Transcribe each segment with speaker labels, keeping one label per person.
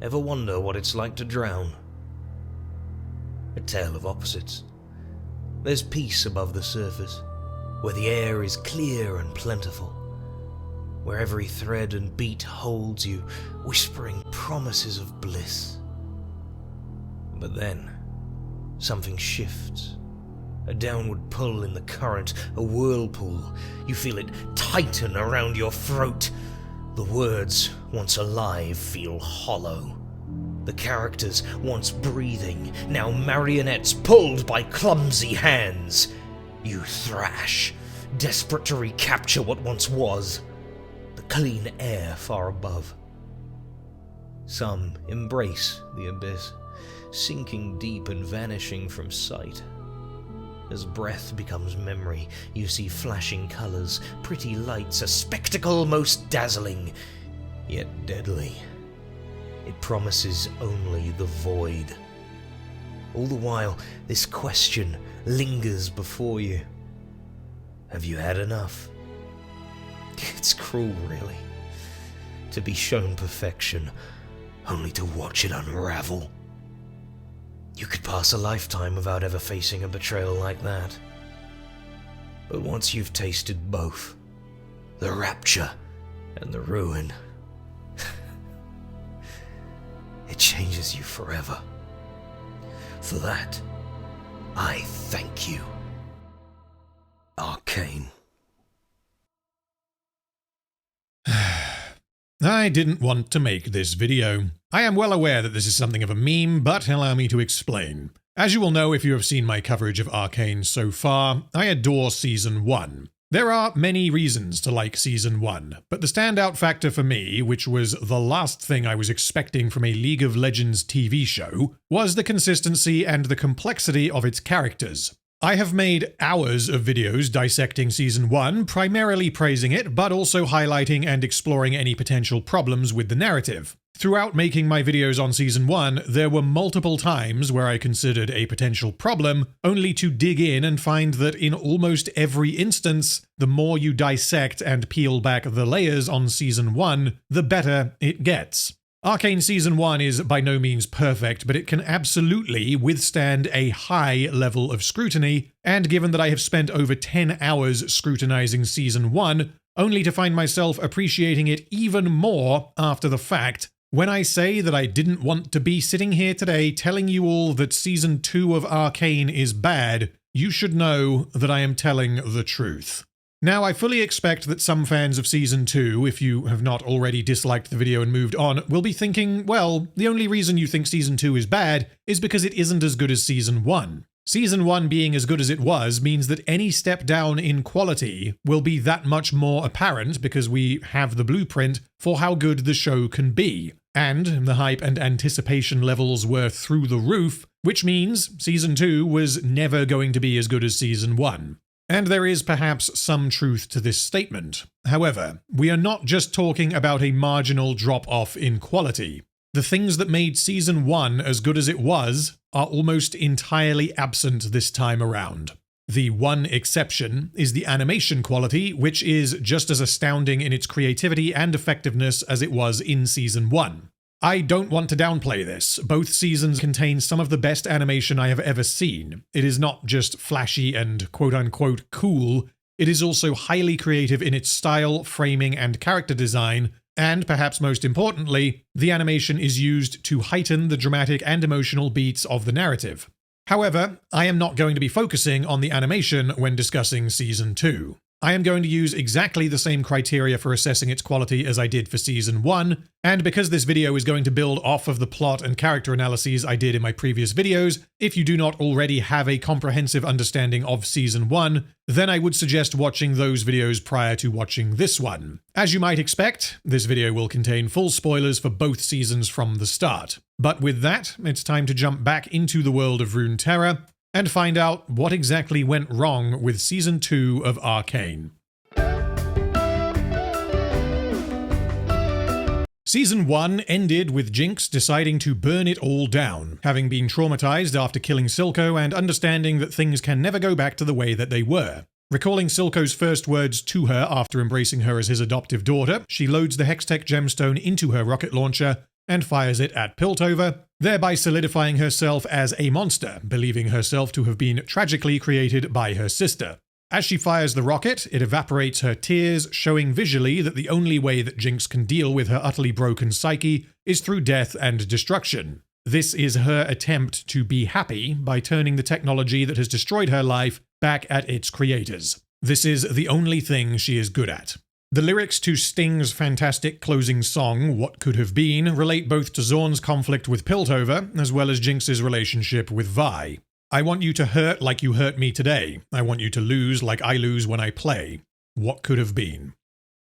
Speaker 1: Ever wonder what it's like to drown? A tale of opposites. There's peace above the surface, where the air is clear and plentiful, where every thread and beat holds you, whispering promises of bliss. But then, something shifts. A downward pull in the current, a whirlpool. You feel it tighten around your throat. The words, once alive, feel hollow. The characters, once breathing, now marionettes pulled by clumsy hands. You thrash, desperate to recapture what once was, the clean air far above. Some embrace the abyss, sinking deep and vanishing from sight. As breath becomes memory, you see flashing colors, pretty lights, a spectacle most dazzling, yet deadly. It promises only the void. All the while, this question lingers before you. Have you had enough? It's cruel, really, to be shown perfection, only to watch it unravel. You could pass a lifetime without ever facing a betrayal like that. But once you've tasted both, the rapture and the ruin, it changes you forever. For that, I thank you. Arcane.
Speaker 2: I didn't want to make this video. I am well aware that this is something of a meme, but allow me to explain. As you will know if you have seen my coverage of Arcane so far, I adore Season 1. There are many reasons to like Season 1, but the standout factor for me, which was the last thing I was expecting from a League of Legends TV show, was the consistency and the complexity of its characters. I have made hours of videos dissecting Season 1, primarily praising it, but also highlighting and exploring any potential problems with the narrative. Throughout making my videos on Season 1, there were multiple times where I considered a potential problem, only to dig in and find that in almost every instance, the more you dissect and peel back the layers on Season 1, the better it gets. Arcane Season 1 is by no means perfect, but it can absolutely withstand a high level of scrutiny, and given that I have spent over 10 hours scrutinizing Season 1, only to find myself appreciating it even more after the fact, when I say that I didn't want to be sitting here today telling you all that Season 2 of Arcane is bad, you should know that I am telling the truth. Now, I fully expect that some fans of Season 2, if you have not already disliked the video and moved on, will be thinking, well, the only reason you think Season 2 is bad is because it isn't as good as Season 1. Season 1 being as good as it was means that any step down in quality will be that much more apparent because we have the blueprint for how good the show can be. And the hype and anticipation levels were through the roof, which means Season 2 was never going to be as good as Season 1. And there is perhaps some truth to this statement. However, we are not just talking about a marginal drop-off in quality. The things that made Season 1 as good as it was are almost entirely absent this time around. The one exception is the animation quality, which is just as astounding in its creativity and effectiveness as it was in Season 1. I don't want to downplay this. Both seasons contain some of the best animation I have ever seen. It is not just flashy and quote-unquote cool, it is also highly creative in its style, framing, and character design, and perhaps most importantly, the animation is used to heighten the dramatic and emotional beats of the narrative. However, I am not going to be focusing on the animation when discussing Season 2. I am going to use exactly the same criteria for assessing its quality as I did for Season 1, and because this video is going to build off of the plot and character analyses I did in my previous videos, if you do not already have a comprehensive understanding of Season 1, then I would suggest watching those videos prior to watching this one. As you might expect, this video will contain full spoilers for both seasons from the start. But with that, it's time to jump back into the world of Runeterra, and find out what exactly went wrong with Season 2 of Arcane. Season 1 ended with Jinx deciding to burn it all down, having been traumatized after killing Silco and understanding that things can never go back to the way that they were. Recalling Silco's first words to her after embracing her as his adoptive daughter, she loads the Hextech gemstone into her rocket launcher and fires it at Piltover, thereby solidifying herself as a monster, believing herself to have been tragically created by her sister. As she fires the rocket, it evaporates her tears, showing visually that the only way that Jinx can deal with her utterly broken psyche is through death and destruction. This is her attempt to be happy by turning the technology that has destroyed her life back at its creators. This is the only thing she is good at. The lyrics to Sting's fantastic closing song, What Could Have Been, relate both to Zaun's conflict with Piltover, as well as Jinx's relationship with Vi. I want you to hurt like you hurt me today. I want you to lose like I lose when I play. What could have been?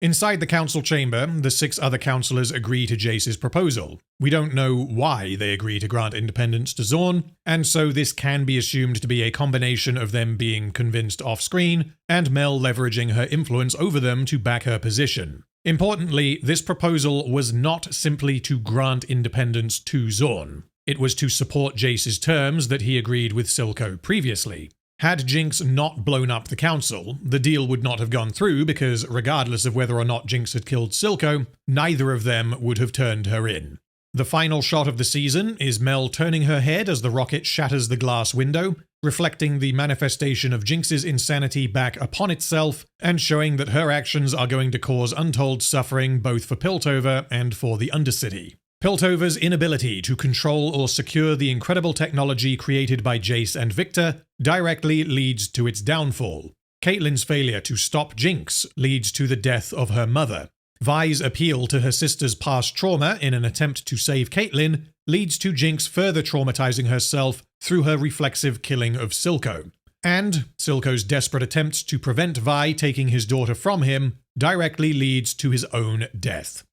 Speaker 2: Inside the council chamber, the 6 other councillors agree to Jayce's proposal. We don't know why they agree to grant independence to Zaun, and so this can be assumed to be a combination of them being convinced off-screen and Mel leveraging her influence over them to back her position. Importantly, this proposal was not simply to grant independence to Zaun. It was to support Jayce's terms that he agreed with Silco previously. Had Jinx not blown up the council, the deal would not have gone through because, regardless of whether or not Jinx had killed Silco, neither of them would have turned her in. The final shot of the season is Mel turning her head as the rocket shatters the glass window, reflecting the manifestation of Jinx's insanity back upon itself and showing that her actions are going to cause untold suffering both for Piltover and for the Undercity. Piltover's inability to control or secure the incredible technology created by Jayce and Viktor directly leads to its downfall. Caitlyn's failure to stop Jinx leads to the death of her mother. Vi's appeal to her sister's past trauma in an attempt to save Caitlyn leads to Jinx further traumatizing herself through her reflexive killing of Silco. And Silco's desperate attempts to prevent Vi taking his daughter from him directly leads to his own death.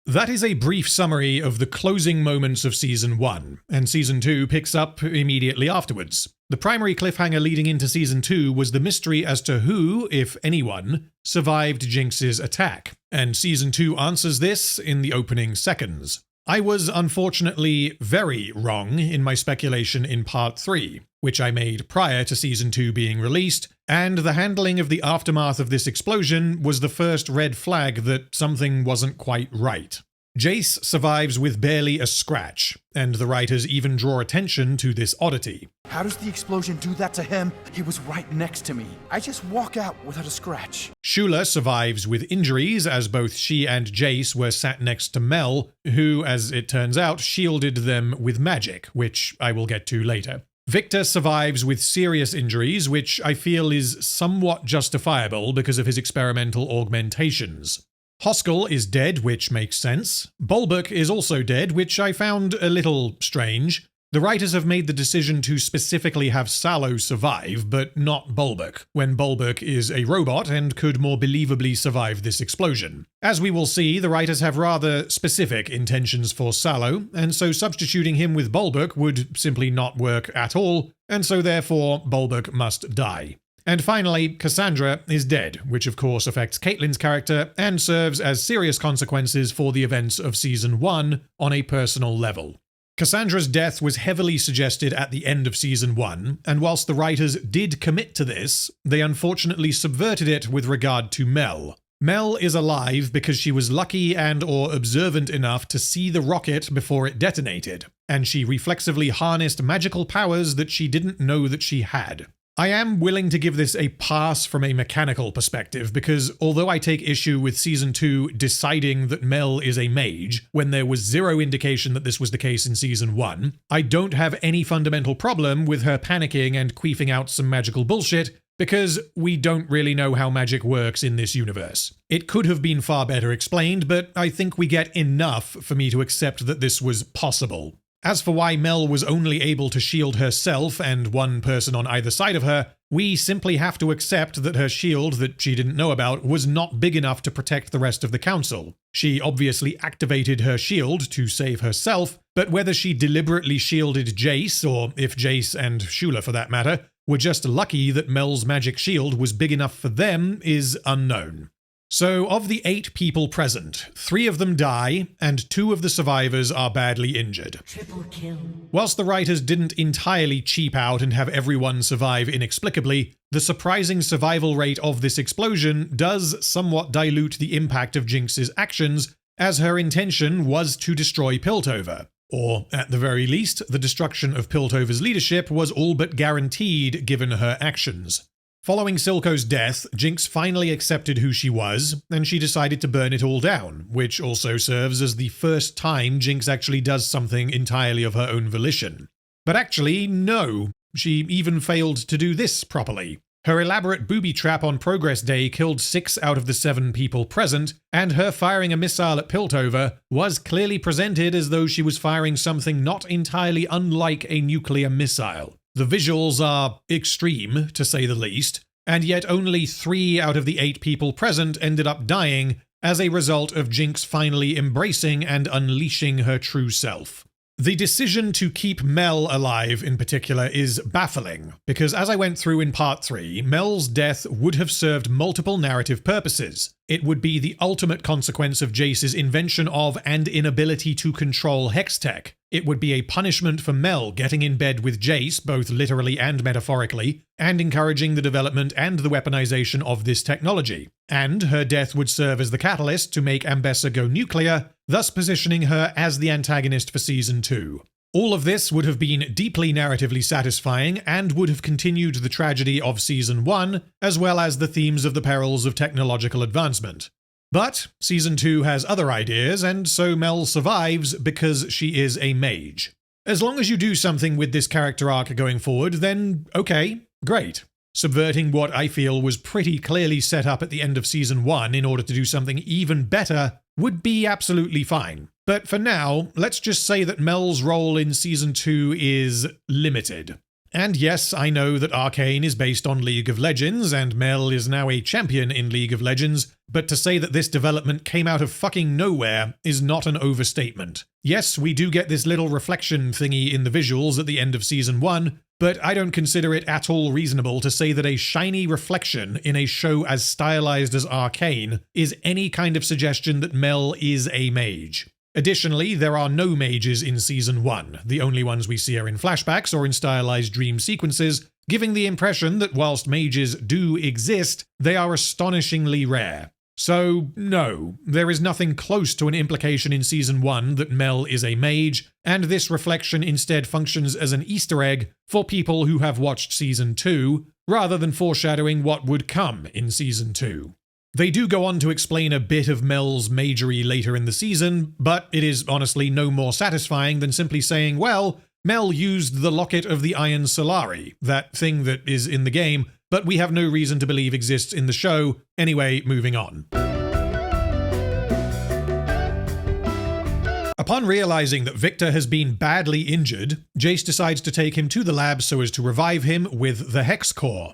Speaker 2: That is a brief summary of the closing moments of Season 1, and Season 2 picks up immediately afterwards. The primary cliffhanger leading into Season 2 was the mystery as to who, if anyone, survived Jinx's attack, and Season 2 answers this in the opening seconds. I was unfortunately very wrong in my speculation in Part 3, which I made prior to Season 2 being released, and the handling of the aftermath of this explosion was the first red flag that something wasn't quite right. Jayce survives with barely a scratch, and the writers even draw attention to this oddity.
Speaker 3: How does the explosion do that to him? He was right next to me. I just walk out without a scratch.
Speaker 2: Shula survives with injuries, as both she and Jayce were sat next to Mel, who, as it turns out, shielded them with magic, which I will get to later. Viktor survives with serious injuries, which I feel is somewhat justifiable because of his experimental augmentations. Hoskell is dead, which makes sense. Bulbuck is also dead, which I found a little strange. The writers have made the decision to specifically have Sallow survive, but not Bulbuck, when Bulbuck is a robot and could more believably survive this explosion. As we will see, the writers have rather specific intentions for Sallow, and so substituting him with Bulbuck would simply not work at all, and so therefore Bulbuck must die. And finally, Cassandra is dead, which of course affects Caitlyn's character and serves as serious consequences for the events of Season 1 on a personal level. Cassandra's death was heavily suggested at the end of Season 1, and whilst the writers did commit to this, they unfortunately subverted it with regard to Mel. Mel is alive because she was lucky and/or observant enough to see the rocket before it detonated, and she reflexively harnessed magical powers that she didn't know that she had. I am willing to give this a pass from a mechanical perspective because although I take issue with Season 2 deciding that Mel is a mage when there was zero indication that this was the case in Season 1, I don't have any fundamental problem with her panicking and queefing out some magical bullshit because we don't really know how magic works in this universe. It could have been far better explained, but I think we get enough for me to accept that this was possible. As for why Mel was only able to shield herself and one person on either side of her, we simply have to accept that her shield that she didn't know about was not big enough to protect the rest of the council. She obviously activated her shield to save herself, but whether she deliberately shielded Jayce, or if Jayce and Shula for that matter, were just lucky that Mel's magic shield was big enough for them is unknown. So, of the 8 people present, 3 of them die, and 2 of the survivors are badly injured.
Speaker 4: Triple kill.
Speaker 2: Whilst the writers didn't entirely cheap out and have everyone survive inexplicably, the surprising survival rate of this explosion does somewhat dilute the impact of Jinx's actions, as her intention was to destroy Piltover. Or, at the very least, the destruction of Piltover's leadership was all but guaranteed given her actions. Following Silco's death, Jinx finally accepted who she was, and she decided to burn it all down, which also serves as the first time Jinx actually does something entirely of her own volition. But actually, no. She even failed to do this properly. Her elaborate booby trap on Progress Day killed 6 out of the 7 people present, and her firing a missile at Piltover was clearly presented as though she was firing something not entirely unlike a nuclear missile. The visuals are extreme, to say the least, and yet only 3 out of the 8 people present ended up dying as a result of Jinx finally embracing and unleashing her true self. The decision to keep Mel alive in particular is baffling, because as I went through in part 3, Mel's death would have served multiple narrative purposes. It would be the ultimate consequence of Jayce's invention of and inability to control Hextech. It would be a punishment for Mel getting in bed with Jayce, both literally and metaphorically, and encouraging the development and the weaponization of this technology. And her death would serve as the catalyst to make Ambessa go nuclear, thus positioning her as the antagonist for Season 2. All of this would have been deeply narratively satisfying and would have continued the tragedy of Season 1, as well as the themes of the perils of technological advancement. But Season 2 has other ideas, and so Mel survives because she is a mage. As long as you do something with this character arc going forward, then okay, great. Subverting what I feel was pretty clearly set up at the end of Season 1 in order to do something even better would be absolutely fine. But for now, let's just say that Mel's role in Season 2 is limited. And yes, I know that Arcane is based on League of Legends, and Mel is now a champion in League of Legends, but to say that this development came out of fucking nowhere is not an overstatement. Yes, we do get this little reflection thingy in the visuals at the end of Season 1, but I don't consider it at all reasonable to say that a shiny reflection in a show as stylized as Arcane is any kind of suggestion that Mel is a mage. Additionally, there are no mages in Season 1. The only ones we see are in flashbacks or in stylized dream sequences, giving the impression that whilst mages do exist, they are astonishingly rare. So, no, there is nothing close to an implication in Season 1 that Mel is a mage, and this reflection instead functions as an Easter egg for people who have watched Season 2, rather than foreshadowing what would come in Season 2. They do go on to explain a bit of Mel's magery later in the season, but it is honestly no more satisfying than simply saying, well, Mel used the Locket of the Iron Solari, that thing that is in the game, but we have no reason to believe exists in the show. Anyway, moving on. Upon realizing that Viktor has been badly injured, Jayce decides to take him to the lab so as to revive him with the Hex Core.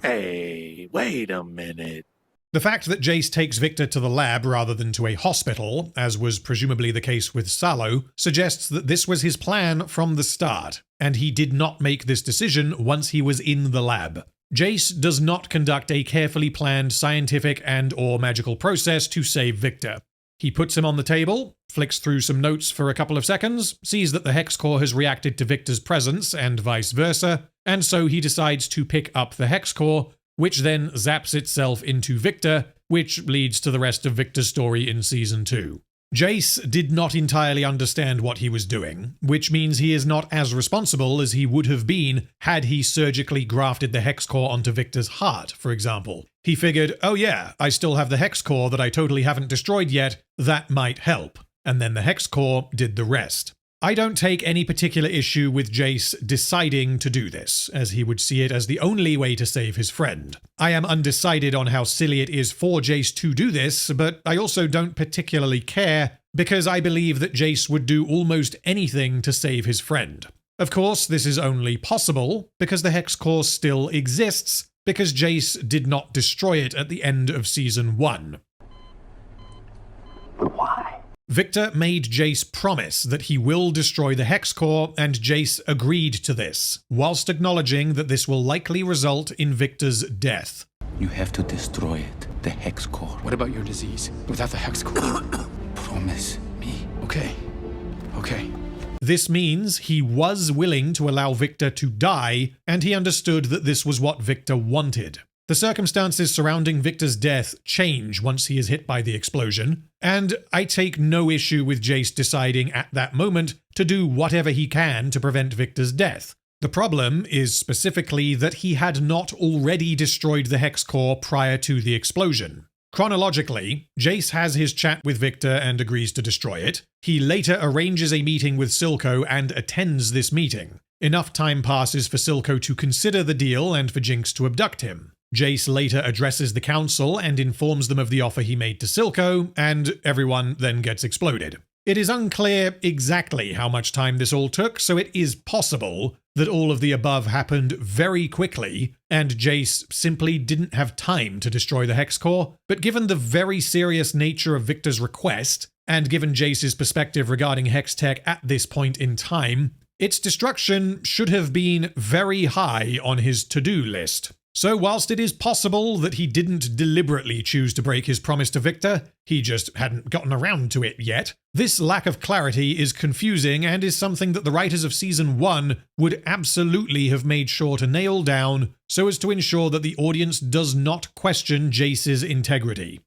Speaker 4: Hey, wait a minute.
Speaker 2: The fact that Jayce takes Viktor to the lab rather than to a hospital, as was presumably the case with Salo, suggests that this was his plan from the start, and he did not make this decision once he was in the lab. Jayce does not conduct a carefully planned scientific and/or magical process to save Viktor. He puts him on the table, flicks through some notes for a couple of seconds, sees that the Hex Core has reacted to Viktor's presence and vice versa, and so he decides to pick up the Hex Core, which then zaps itself into Viktor, which leads to the rest of Viktor's story in Season 2. Jayce did not entirely understand what he was doing, which means he is not as responsible as he would have been had he surgically grafted the Hex Core onto Viktor's heart, for example. He figured, oh yeah, I still have the Hex Core that I totally haven't destroyed yet, that might help. And then the Hex Core did the rest. I don't take any particular issue with Jayce deciding to do this, as he would see it as the only way to save his friend. I am undecided on how silly it is for Jayce to do this, but I also don't particularly care, because I believe that Jayce would do almost anything to save his friend. Of course, this is only possible because the Hex Core still exists, because Jayce did not destroy it at the end of Season 1.
Speaker 4: But why?
Speaker 2: Viktor made Jayce promise that he will destroy the Hex Core, and Jayce agreed to this, whilst acknowledging that this will likely result in Viktor's death.
Speaker 5: You have to destroy it, the Hex Core.
Speaker 3: What about your disease? Without the Hex Core?
Speaker 5: Promise me.
Speaker 3: Okay.
Speaker 2: This means he was willing to allow Viktor to die, and he understood that this was what Viktor wanted. The circumstances surrounding Viktor's death change once he is hit by the explosion, and I take no issue with Jayce deciding at that moment to do whatever he can to prevent Viktor's death. The problem is specifically that he had not already destroyed the hex core prior to the explosion. Chronologically, Jayce has his chat with Viktor and agrees to destroy it. He later arranges a meeting with Silco and attends this meeting. Enough time passes for Silco to consider the deal and for Jinx to abduct him. Jayce later addresses the council and informs them of the offer he made to Silco, and everyone then gets exploded. It is unclear exactly how much time this all took, so it is possible that all of the above happened very quickly, and Jayce simply didn't have time to destroy the hex core. But given the very serious nature of Viktor's request, and given Jayce's perspective regarding hex tech at this point in time, its destruction should have been very high on his to-do list. So whilst it is possible that he didn't deliberately choose to break his promise to Viktor, he just hadn't gotten around to it yet, this lack of clarity is confusing and is something that the writers of Season 1 would absolutely have made sure to nail down so as to ensure that the audience does not question Jayce's integrity.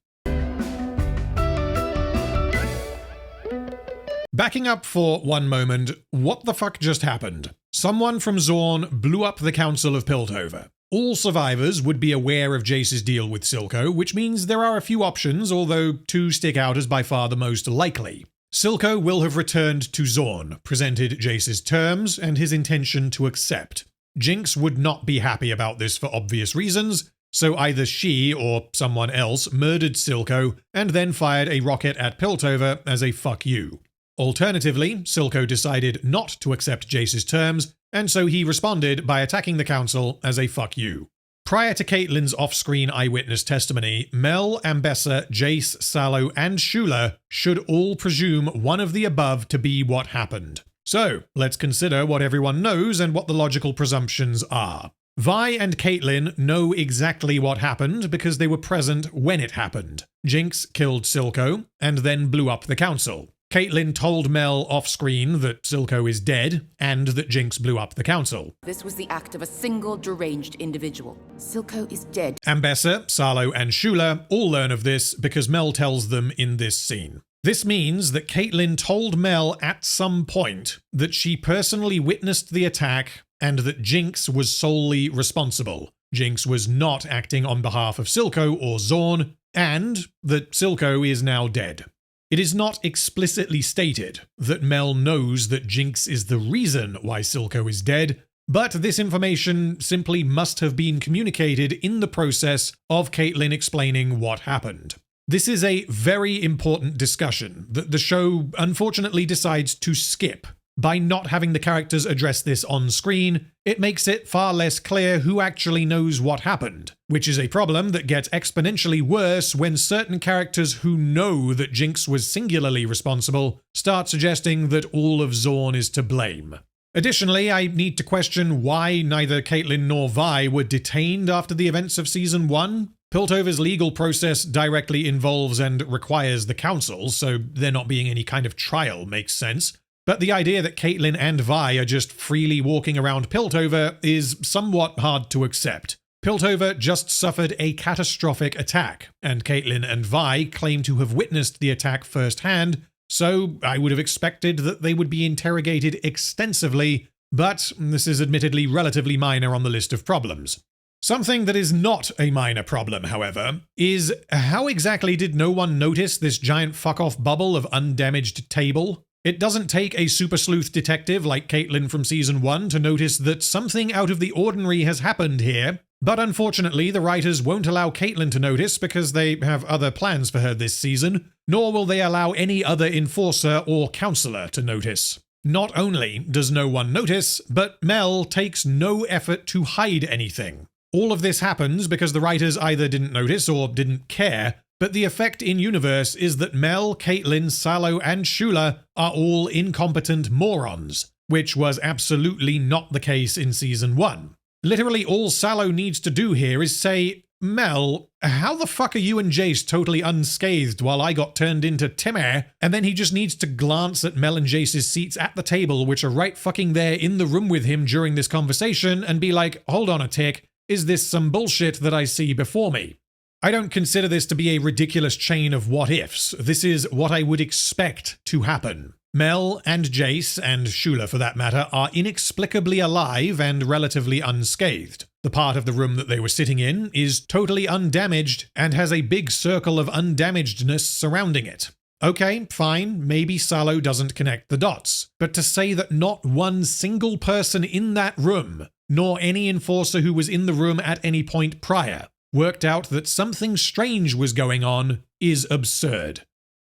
Speaker 2: Backing up for one moment, what the fuck just happened? Someone from Zaun blew up the Council of Piltover. All survivors would be aware of Jayce's deal with Silco, which means there are a few options, although two stick out as by far the most likely. Silco will have returned to Zaun, presented Jayce's terms and his intention to accept. Jinx would not be happy about this for obvious reasons, so either she or someone else murdered Silco and then fired a rocket at Piltover as a fuck you. Alternatively, Silco decided not to accept Jayce's terms, and so he responded by attacking the council as a fuck you. Prior to Caitlyn's off-screen eyewitness testimony, Mel, Ambessa, Jayce, Sallow, and Shula should all presume one of the above to be what happened. So, let's consider what everyone knows and what the logical presumptions are. Vi and Caitlyn know exactly what happened because they were present when it happened. Jinx killed Silco, and then blew up the council. Caitlyn told Mel off-screen that Silco is dead, and that Jinx blew up the council.
Speaker 6: This was the act of a single deranged individual. Silco is dead.
Speaker 2: Ambessa, Sallow, and Shula all learn of this because Mel tells them in this scene. This means that Caitlyn told Mel at some point that she personally witnessed the attack and that Jinx was solely responsible. Jinx was not acting on behalf of Silco or Zaun, and that Silco is now dead. It is not explicitly stated that Mel knows that Jinx is the reason why Silco is dead, but this information simply must have been communicated in the process of Caitlyn explaining what happened. This is a very important discussion that the show unfortunately decides to skip. By not having the characters address this on screen, it makes it far less clear who actually knows what happened, which is a problem that gets exponentially worse when certain characters who know that Jinx was singularly responsible start suggesting that all of Zaun is to blame. Additionally, I need to question why neither Caitlyn nor Vi were detained after the events of Season 1. Piltover's legal process directly involves and requires the council, so there not being any kind of trial makes sense. But the idea that Caitlyn and Vi are just freely walking around Piltover is somewhat hard to accept. Piltover just suffered a catastrophic attack, and Caitlyn and Vi claim to have witnessed the attack firsthand, so I would have expected that they would be interrogated extensively, but this is admittedly relatively minor on the list of problems. Something that is not a minor problem, however, is how exactly did no one notice this giant fuck-off bubble of undamaged table? It doesn't take a super sleuth detective like Caitlyn from Season 1 to notice that something out of the ordinary has happened here, but unfortunately the writers won't allow Caitlyn to notice because they have other plans for her this season, nor will they allow any other enforcer or counselor to notice. Not only does no one notice, but Mel takes no effort to hide anything. All of this happens because the writers either didn't notice or didn't care, but the effect in-universe is that Mel, Caitlyn, Sallow, and Shula are all incompetent morons, which was absolutely not the case in Season 1. Literally all Sallow needs to do here is say, Mel, how the fuck are you and Jayce totally unscathed while I got turned into Timmy? And then he just needs to glance at Mel and Jayce's seats at the table, which are right fucking there in the room with him during this conversation, and be like, hold on a tick, Is this some bullshit that I see before me? I don't consider this to be a ridiculous chain of what-ifs. This is what I would expect to happen. Mel and Jayce, and Shula for that matter, are inexplicably alive and relatively unscathed. The part of the room that they were sitting in is totally undamaged and has a big circle of undamagedness surrounding it. Okay, fine, maybe Sallow doesn't connect the dots, but to say that not one single person in that room, nor any enforcer who was in the room at any point prior, worked out that something strange was going on is absurd.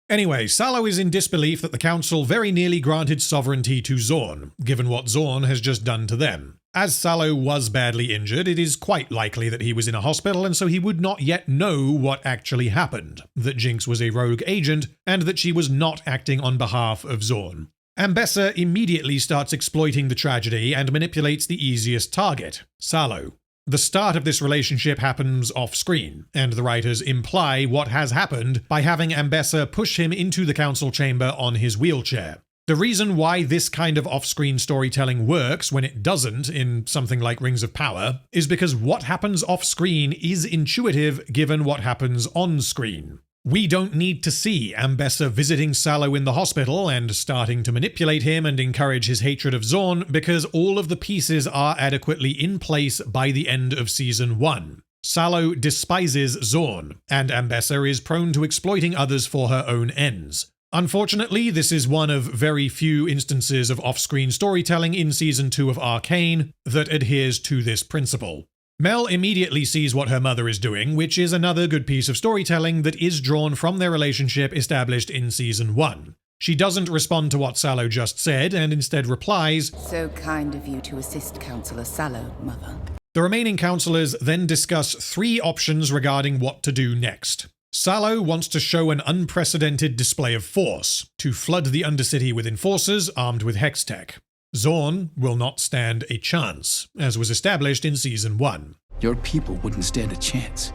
Speaker 2: Anyway, Sallow is in disbelief that the council very nearly granted sovereignty to Zaun, given what Zaun has just done to them. As Sallow was badly injured, it is quite likely that he was in a hospital, and so he would not yet know what actually happened, that Jinx was a rogue agent, and that she was not acting on behalf of Zaun. Ambessa immediately starts exploiting the tragedy and manipulates the easiest target, Sallow. The start of this relationship happens off-screen, and the writers imply what has happened by having Ambessa push him into the council chamber on his wheelchair. The reason why this kind of off-screen storytelling works when it doesn't in something like Rings of Power is because what happens off-screen is intuitive given what happens on-screen. We don't need to see Ambessa visiting Sallow in the hospital and starting to manipulate him and encourage his hatred of Zaun because all of the pieces are adequately in place by the end of Season 1. Sallow despises Zaun, and Ambessa is prone to exploiting others for her own ends. Unfortunately, this is one of very few instances of off-screen storytelling in Season 2 of Arcane that adheres to this principle. Mel immediately sees what her mother is doing, which is another good piece of storytelling that is drawn from their relationship established in Season 1. She doesn't respond to what Sallow just said, and instead replies,
Speaker 6: So kind of you to assist Councillor Sallow, Mother.
Speaker 2: The remaining councillors then discuss 3 options regarding what to do next. Sallow wants to show an unprecedented display of force, to flood the Undercity with enforcers armed with hex tech. Zaun will not stand a chance, as was established in Season 1.
Speaker 5: Your people wouldn't stand a chance.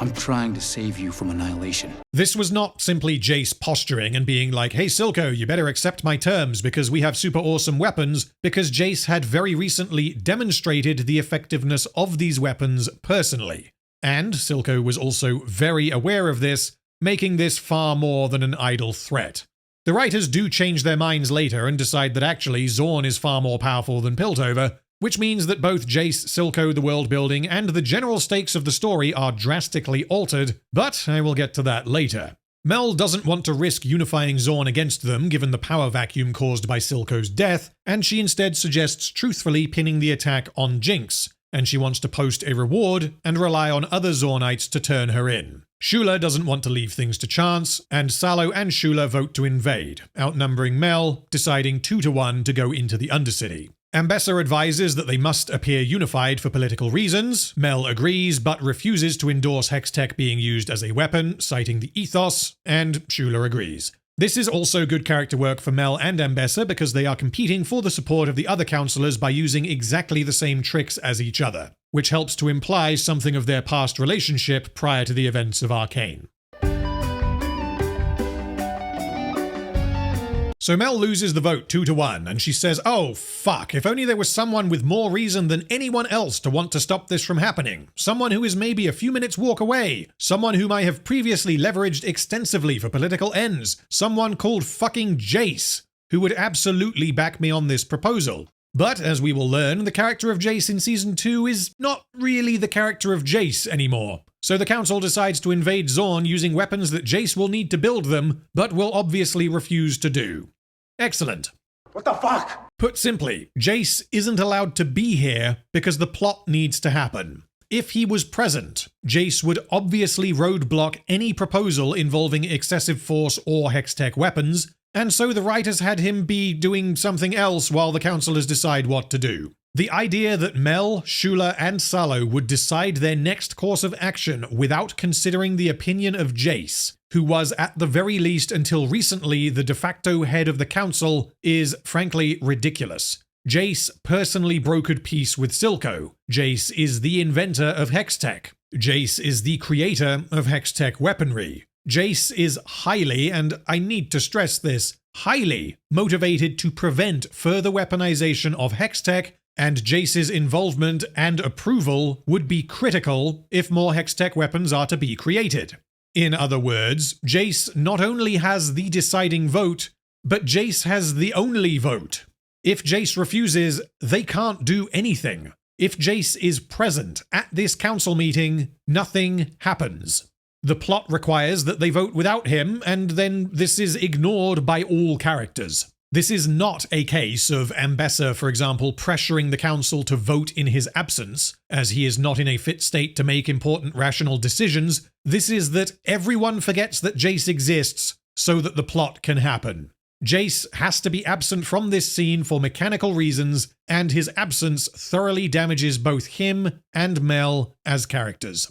Speaker 5: I'm trying to save you from annihilation.
Speaker 2: This was not simply Jayce posturing and being like, hey Silco, you better accept my terms because we have super awesome weapons, because Jayce had very recently demonstrated the effectiveness of these weapons personally. And Silco was also very aware of this, making this far more than an idle threat. The writers do change their minds later and decide that actually Zaun is far more powerful than Piltover, which means that both Jayce, Silco, the world building, and the general stakes of the story are drastically altered, but I will get to that later. Mel doesn't want to risk unifying Zaun against them given the power vacuum caused by Silco's death, and she instead suggests truthfully pinning the attack on Jinx, and she wants to post a reward and rely on other Zaunites to turn her in. Shula doesn't want to leave things to chance, and Sallow and Shula vote to invade, outnumbering Mel, deciding 2-1 to go into the Undercity. Ambessa advises that they must appear unified for political reasons. Mel agrees, but refuses to endorse hex tech being used as a weapon, citing the ethos, and Shula agrees. This is also good character work for Mel and Ambessa because they are competing for the support of the other councillors by using exactly the same tricks as each other, which helps to imply something of their past relationship prior to the events of Arcane. So Mel loses the vote 2-1, and she says, oh fuck, if only there was someone with more reason than anyone else to want to stop this from happening. Someone who is maybe a few minutes walk away. Someone whom I have previously leveraged extensively for political ends. Someone called fucking Jayce, who would absolutely back me on this proposal. But, as we will learn, the character of Jayce in Season 2 is not really the character of Jayce anymore. So the council decides to invade Zaun using weapons that Jayce will need to build them, but will obviously refuse to do. Excellent.
Speaker 3: What the fuck?
Speaker 2: Put simply, Jayce isn't allowed to be here because the plot needs to happen. If he was present, Jayce would obviously roadblock any proposal involving excessive force or hextech weapons, and so the writers had him be doing something else while the councillors decide what to do. The idea that Mel, Shula, and Sallow would decide their next course of action without considering the opinion of Jayce, who was at the very least until recently the de facto head of the council, is frankly ridiculous. Jayce personally brokered peace with Silco. Jayce is the inventor of hextech. Jayce is the creator of hextech weaponry. Jayce is highly, and I need to stress this, highly motivated to prevent further weaponization of hextech and Jayce's involvement and approval would be critical if more Hextech weapons are to be created. In other words, Jayce not only has the deciding vote, but Jayce has the only vote. If Jayce refuses, they can't do anything. If Jayce is present at this council meeting, nothing happens. The plot requires that they vote without him, and then this is ignored by all characters. This is not a case of Ambessa, for example, pressuring the council to vote in his absence, as he is not in a fit state to make important rational decisions. This is that everyone forgets that Jayce exists so that the plot can happen. Jayce has to be absent from this scene for mechanical reasons, and his absence thoroughly damages both him and Mel as characters.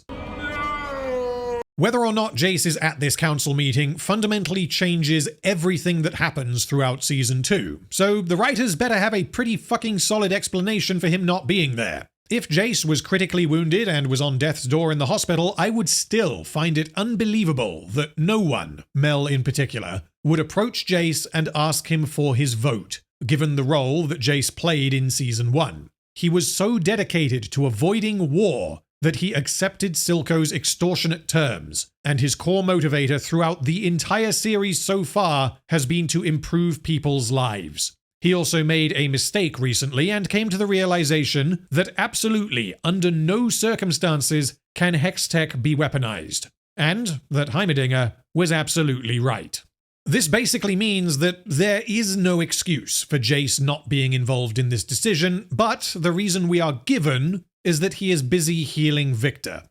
Speaker 2: Whether or not Jayce is at this council meeting fundamentally changes everything that happens throughout Season 2, so the writers better have a pretty fucking solid explanation for him not being there. If Jayce was critically wounded and was on death's door in the hospital, I would still find it unbelievable that no one, Mel in particular, would approach Jayce and ask him for his vote, given the role that Jayce played in Season 1. He was so dedicated to avoiding war that he accepted Silco's extortionate terms, and his core motivator throughout the entire series so far has been to improve people's lives. He also made a mistake recently and came to the realization that absolutely, under no circumstances, can Hextech be weaponized, and that Heimerdinger was absolutely right. This basically means that there is no excuse for Jayce not being involved in this decision, but the reason we are given is that he is busy healing Viktor.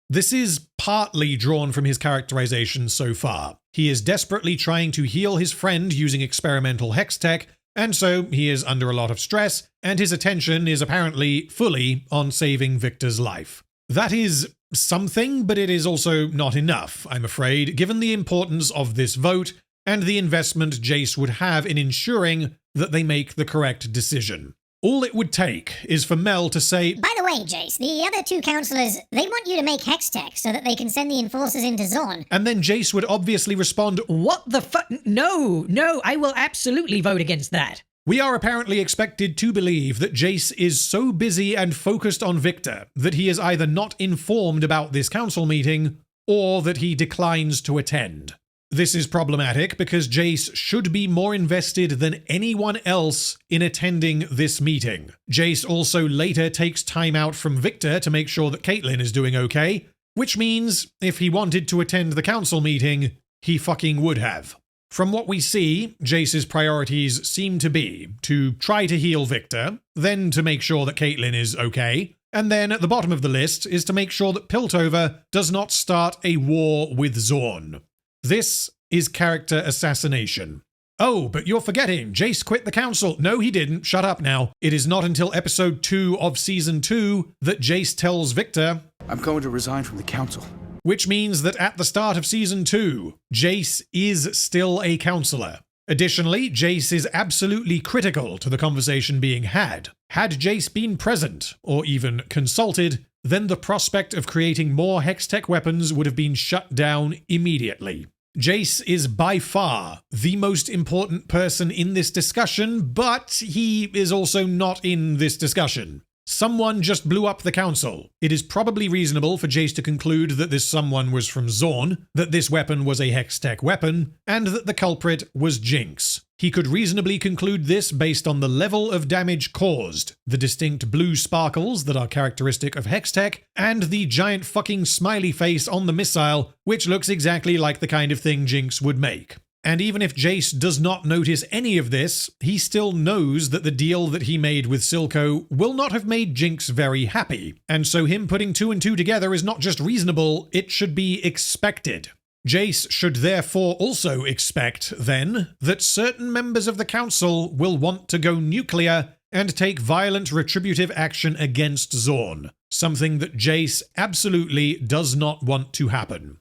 Speaker 2: This is partly drawn from his characterization so far. He is desperately trying to heal his friend using experimental Hextech, and so he is under a lot of stress, and his attention is apparently fully on saving Viktor's life. That is something, but it is also not enough, I'm afraid, given the importance of this vote and the investment Jayce would have in ensuring that they make the correct decision. All it would take is for Mel to say,
Speaker 7: "By the way, Jayce, the other two counselors, they want you to make Hextech so that they can send the enforcers into Zaun."
Speaker 2: And then Jayce would obviously respond,
Speaker 8: "What the fuck? No, I will absolutely vote against that."
Speaker 2: We are apparently expected to believe that Jayce is so busy and focused on Viktor that he is either not informed about this council meeting or that he declines to attend. This is problematic because Jayce should be more invested than anyone else in attending this meeting. Jayce also later takes time out from Viktor to make sure that Caitlyn is doing okay, which means if he wanted to attend the council meeting, he fucking would have. From what we see, Jayce's priorities seem to be to try to heal Viktor, then to make sure that Caitlyn is okay, and then at the bottom of the list is to make sure that Piltover does not start a war with Zaun. This is character assassination. Oh, but you're forgetting, Jayce quit the council. No, he didn't. Shut up now. It is not until episode 2 of season 2 that Jayce tells Viktor,
Speaker 3: "I'm going to resign from the council."
Speaker 2: Which means that at the start of season 2, Jayce is still a counselor. Additionally, Jayce is absolutely critical to the conversation being had. Had Jayce been present, or even consulted, then the prospect of creating more Hextech weapons would have been shut down immediately. Jayce is by far the most important person in this discussion, but he is also not in this discussion. Someone just blew up the council. It is probably reasonable for Jayce to conclude that this someone was from Zaun, that this weapon was a Hextech weapon, and that the culprit was Jinx. He could reasonably conclude this based on the level of damage caused, the distinct blue sparkles that are characteristic of Hextech, and the giant fucking smiley face on the missile, which looks exactly like the kind of thing Jinx would make. And even if Jayce does not notice any of this, he still knows that the deal that he made with Silco will not have made Jinx very happy, and so him putting 2 and 2 together is not just reasonable, it should be expected. Jayce should therefore also expect, then, that certain members of the council will want to go nuclear and take violent retributive action against Zaun, something that Jayce absolutely does not want to happen.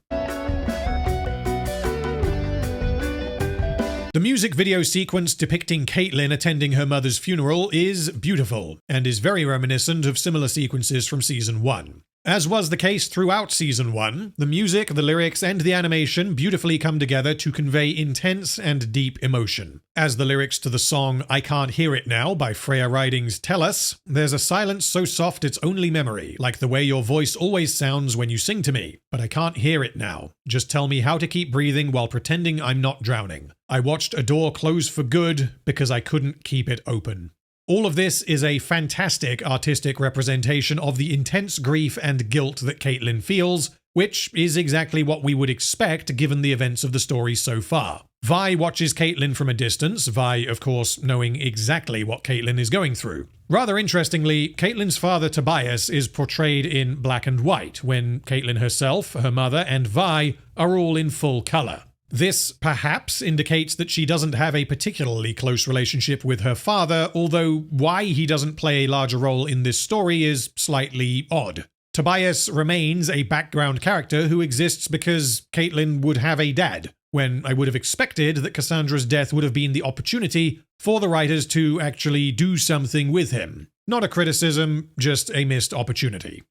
Speaker 2: The music video sequence depicting Caitlyn attending her mother's funeral is beautiful, and is very reminiscent of similar sequences from Season 1. As was the case throughout Season 1, the music, the lyrics, and the animation beautifully come together to convey intense and deep emotion. As the lyrics to the song I Can't Hear It Now by Freya Ridings tell us, there's a silence so soft it's only memory, like the way your voice always sounds when you sing to me, but I can't hear it now. Just tell me how to keep breathing while pretending I'm not drowning. I watched a door close for good because I couldn't keep it open. All of this is a fantastic artistic representation of the intense grief and guilt that Caitlyn feels, which is exactly what we would expect given the events of the story so far. Vi watches Caitlyn from a distance, Vi, of course, knowing exactly what Caitlyn is going through. Rather interestingly, Caitlyn's father Tobias is portrayed in black and white, when Caitlyn herself, her mother, and Vi are all in full colour. This perhaps indicates that she doesn't have a particularly close relationship with her father, although why he doesn't play a larger role in this story is slightly odd. Tobias remains a background character who exists because Caitlyn would have a dad, when I would have expected that Cassandra's death would have been the opportunity for the writers to actually do something with him. Not a criticism, just a missed opportunity.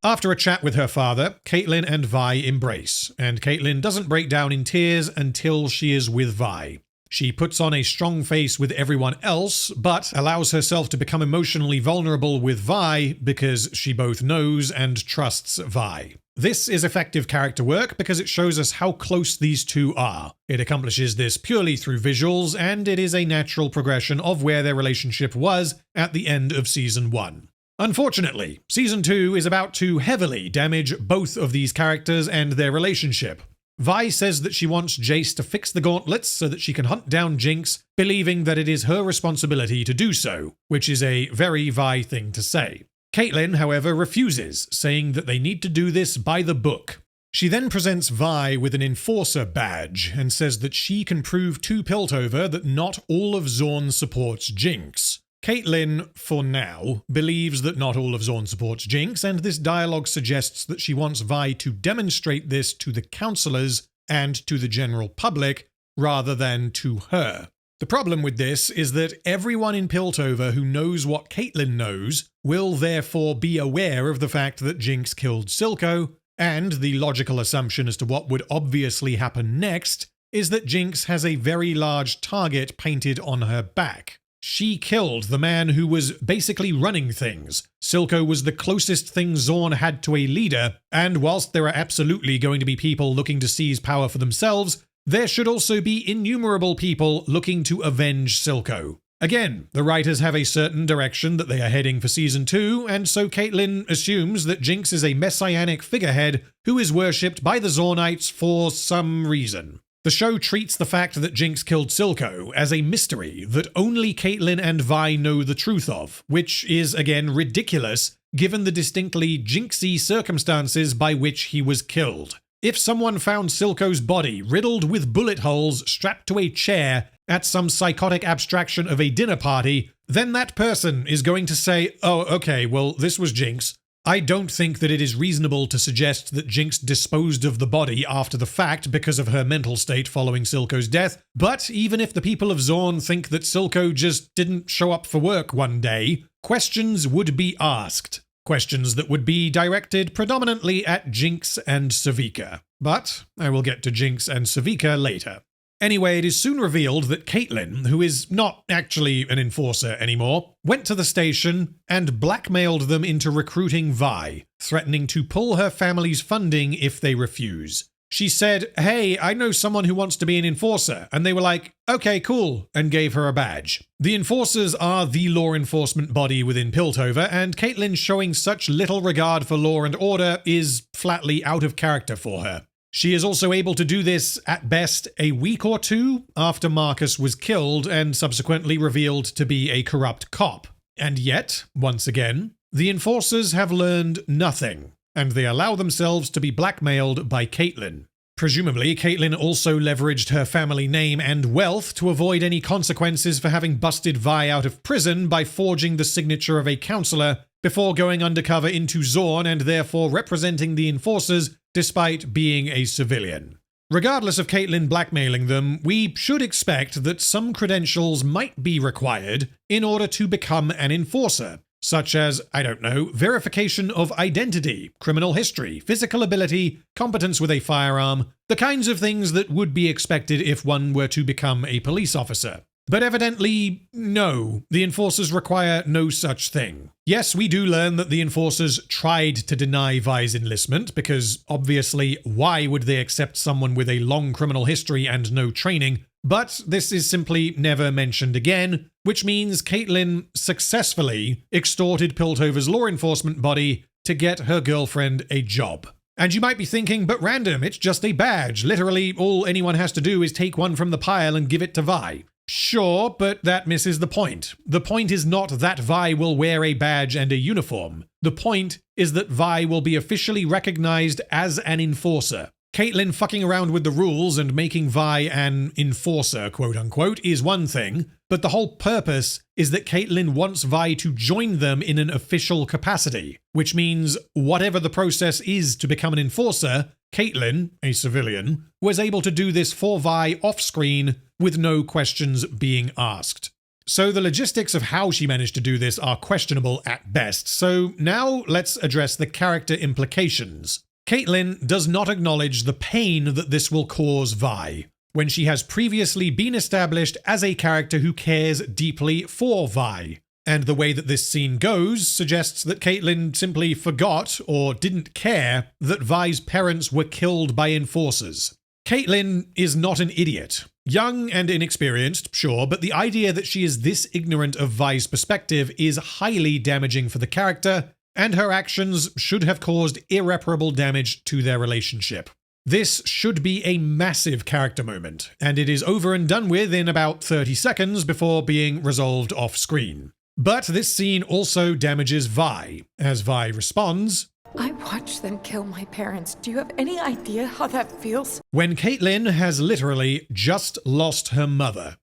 Speaker 2: After a chat with her father, Caitlyn and Vi embrace, and Caitlyn doesn't break down in tears until she is with Vi. She puts on a strong face with everyone else, but allows herself to become emotionally vulnerable with Vi because she both knows and trusts Vi. This is effective character work because it shows us how close these two are. It accomplishes this purely through visuals, and it is a natural progression of where their relationship was at the end of Season 1. Unfortunately, Season 2 is about to heavily damage both of these characters and their relationship. Vi says that she wants Jayce to fix the gauntlets so that she can hunt down Jinx, believing that it is her responsibility to do so, which is a very Vi thing to say. Caitlyn, however, refuses, saying that they need to do this by the book. She then presents Vi with an Enforcer badge and says that she can prove to Piltover that not all of Zaun supports Jinx. Caitlyn, for now, believes that not all of Zaun supports Jinx, and this dialogue suggests that she wants Vi to demonstrate this to the counselors and to the general public, rather than to her. The problem with this is that everyone in Piltover who knows what Caitlyn knows will therefore be aware of the fact that Jinx killed Silco, and the logical assumption as to what would obviously happen next is that Jinx has a very large target painted on her back. She killed the man who was basically running things. Silco was the closest thing Zaun had to a leader, and whilst there are absolutely going to be people looking to seize power for themselves, there should also be innumerable people looking to avenge Silco. Again, the writers have a certain direction that they are heading for Season 2, and so Caitlyn assumes that Jinx is a messianic figurehead who is worshipped by the Zaunites for some reason. The show treats the fact that Jinx killed Silco as a mystery that only Caitlyn and Vi know the truth of, which is, again, ridiculous given the distinctly jinxy circumstances by which he was killed. If someone found Silco's body riddled with bullet holes strapped to a chair at some psychotic abstraction of a dinner party, then that person is going to say, oh, okay, well, this was Jinx. I don't think that it is reasonable to suggest that Jinx disposed of the body after the fact because of her mental state following Silco's death, but even if the people of Zaun think that Silco just didn't show up for work one day, questions would be asked. Questions that would be directed predominantly at Jinx and Sevika. But I will get to Jinx and Sevika later. Anyway, it is soon revealed that Caitlyn, who is not actually an enforcer anymore, went to the station and blackmailed them into recruiting Vi, threatening to pull her family's funding if they refuse. She said, hey, I know someone who wants to be an enforcer, and they were like, okay, cool, and gave her a badge. The enforcers are the law enforcement body within Piltover, and Caitlyn showing such little regard for law and order is flatly out of character for her. She is also able to do this, at best, a week or two after Marcus was killed and subsequently revealed to be a corrupt cop. And yet, once again, the enforcers have learned nothing, and they allow themselves to be blackmailed by Caitlyn. Presumably, Caitlyn also leveraged her family name and wealth to avoid any consequences for having busted Vi out of prison by forging the signature of a counselor before going undercover into Zaun and therefore representing the enforcers despite being a civilian. Regardless of Caitlyn blackmailing them, we should expect that some credentials might be required in order to become an enforcer, such as, I don't know, verification of identity, criminal history, physical ability, competence with a firearm, the kinds of things that would be expected if one were to become a police officer. But evidently, no, the enforcers require no such thing. Yes, we do learn that the enforcers tried to deny Vi's enlistment, because obviously, why would they accept someone with a long criminal history and no training? But this is simply never mentioned again, which means Caitlyn successfully extorted Piltover's law enforcement body to get her girlfriend a job. And you might be thinking, but random, it's just a badge. Literally, all anyone has to do is take one from the pile and give it to Vi. Sure, but that misses the point. The point is not that Vi will wear a badge and a uniform. The point is that Vi will be officially recognized as an enforcer. Caitlyn fucking around with the rules and making Vi an enforcer, quote unquote, is one thing, but the whole purpose is that Caitlyn wants Vi to join them in an official capacity, which means whatever the process is to become an enforcer, Caitlyn, a civilian, was able to do this for Vi off-screen with no questions being asked. So the logistics of how she managed to do this are questionable at best, so now let's address the character implications. Caitlyn does not acknowledge the pain that this will cause Vi, when she has previously been established as a character who cares deeply for Vi. And the way that this scene goes suggests that Caitlyn simply forgot or didn't care that Vi's parents were killed by enforcers. Caitlyn is not an idiot. Young and inexperienced, sure, but the idea that she is this ignorant of Vi's perspective is highly damaging for the character, and her actions should have caused irreparable damage to their relationship. This should be a massive character moment, and it is over and done with in about 30 seconds before being resolved off-screen. But this scene also damages Vi, as Vi responds,
Speaker 9: I watched them kill my parents. Do you have any idea how that feels?
Speaker 2: When Caitlyn has literally just lost her mother.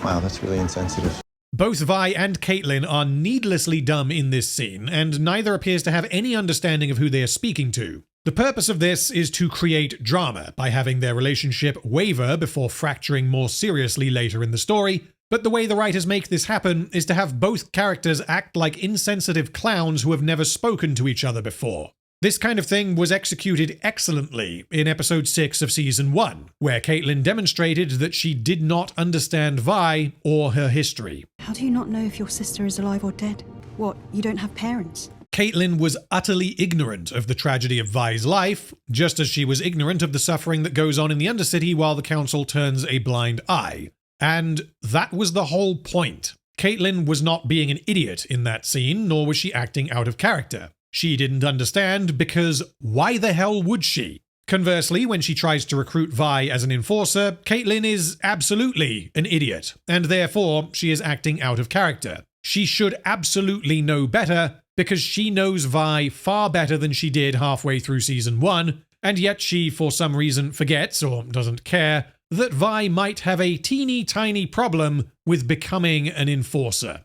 Speaker 10: Wow, that's really insensitive.
Speaker 2: Both Vi and Caitlyn are needlessly dumb in this scene, and neither appears to have any understanding of who they are speaking to. The purpose of this is to create drama by having their relationship waver before fracturing more seriously later in the story, but the way the writers make this happen is to have both characters act like insensitive clowns who have never spoken to each other before. This kind of thing was executed excellently in episode 6 of season 1, where Caitlyn demonstrated that she did not understand Vi or her history.
Speaker 11: How do you not know if your sister is alive or dead? What, you don't have parents?
Speaker 2: Caitlyn was utterly ignorant of the tragedy of Vi's life, just as she was ignorant of the suffering that goes on in the Undercity while the Council turns a blind eye. And that was the whole point. Caitlyn was not being an idiot in that scene, nor was she acting out of character. She didn't understand because why the hell would she? Conversely, when she tries to recruit Vi as an enforcer, Caitlyn is absolutely an idiot, and therefore she is acting out of character. She should absolutely know better, because she knows Vi far better than she did halfway through season 1, and yet she, for some reason, forgets, or doesn't care, that Vi might have a teeny tiny problem with becoming an enforcer.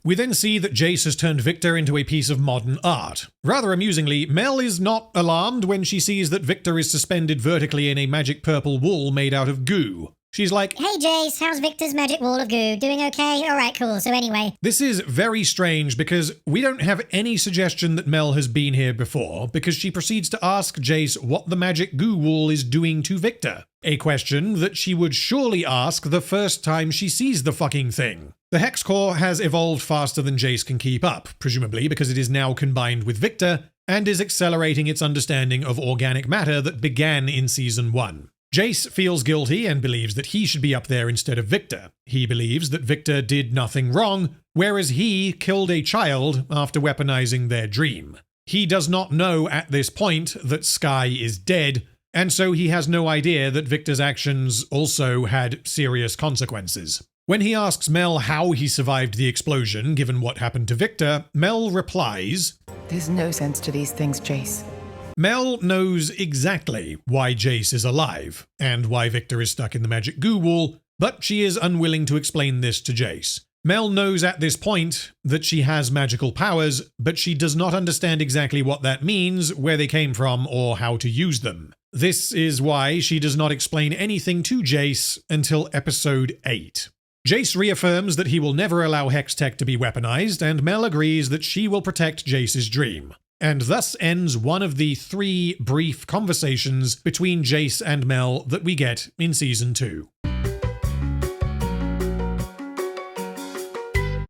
Speaker 2: We then see that Jayce has turned Viktor into a piece of modern art. Rather amusingly, Mel is not alarmed when she sees that Viktor is suspended vertically in a magic purple wool made out of goo. She's like,
Speaker 7: Hey Jayce, how's Viktor's magic wall of goo? Doing okay? Alright, cool. So anyway.
Speaker 2: This is very strange because we don't have any suggestion that Mel has been here before, because she proceeds to ask Jayce what the magic goo wall is doing to Viktor. A question that she would surely ask the first time she sees the fucking thing. The Hex Core has evolved faster than Jayce can keep up, presumably because it is now combined with Viktor, and is accelerating its understanding of organic matter that began in Season 1. Jayce feels guilty and believes that he should be up there instead of Viktor. He believes that Viktor did nothing wrong, whereas he killed a child after weaponizing their dream. He does not know at this point that Skye is dead, and so he has no idea that Viktor's actions also had serious consequences. When he asks Mel how he survived the explosion, given what happened to Viktor, Mel replies,
Speaker 9: There's no sense to these things, Jayce.
Speaker 2: Mel knows exactly why Jayce is alive, and why Viktor is stuck in the magic goo wall, but she is unwilling to explain this to Jayce. Mel knows at this point that she has magical powers, but she does not understand exactly what that means, where they came from, or how to use them. This is why she does not explain anything to Jayce until episode 8. Jayce reaffirms that he will never allow Hextech to be weaponized, and Mel agrees that she will protect Jayce's dream. And thus ends one of the 3 brief conversations between Jayce and Mel that we get in Season 2.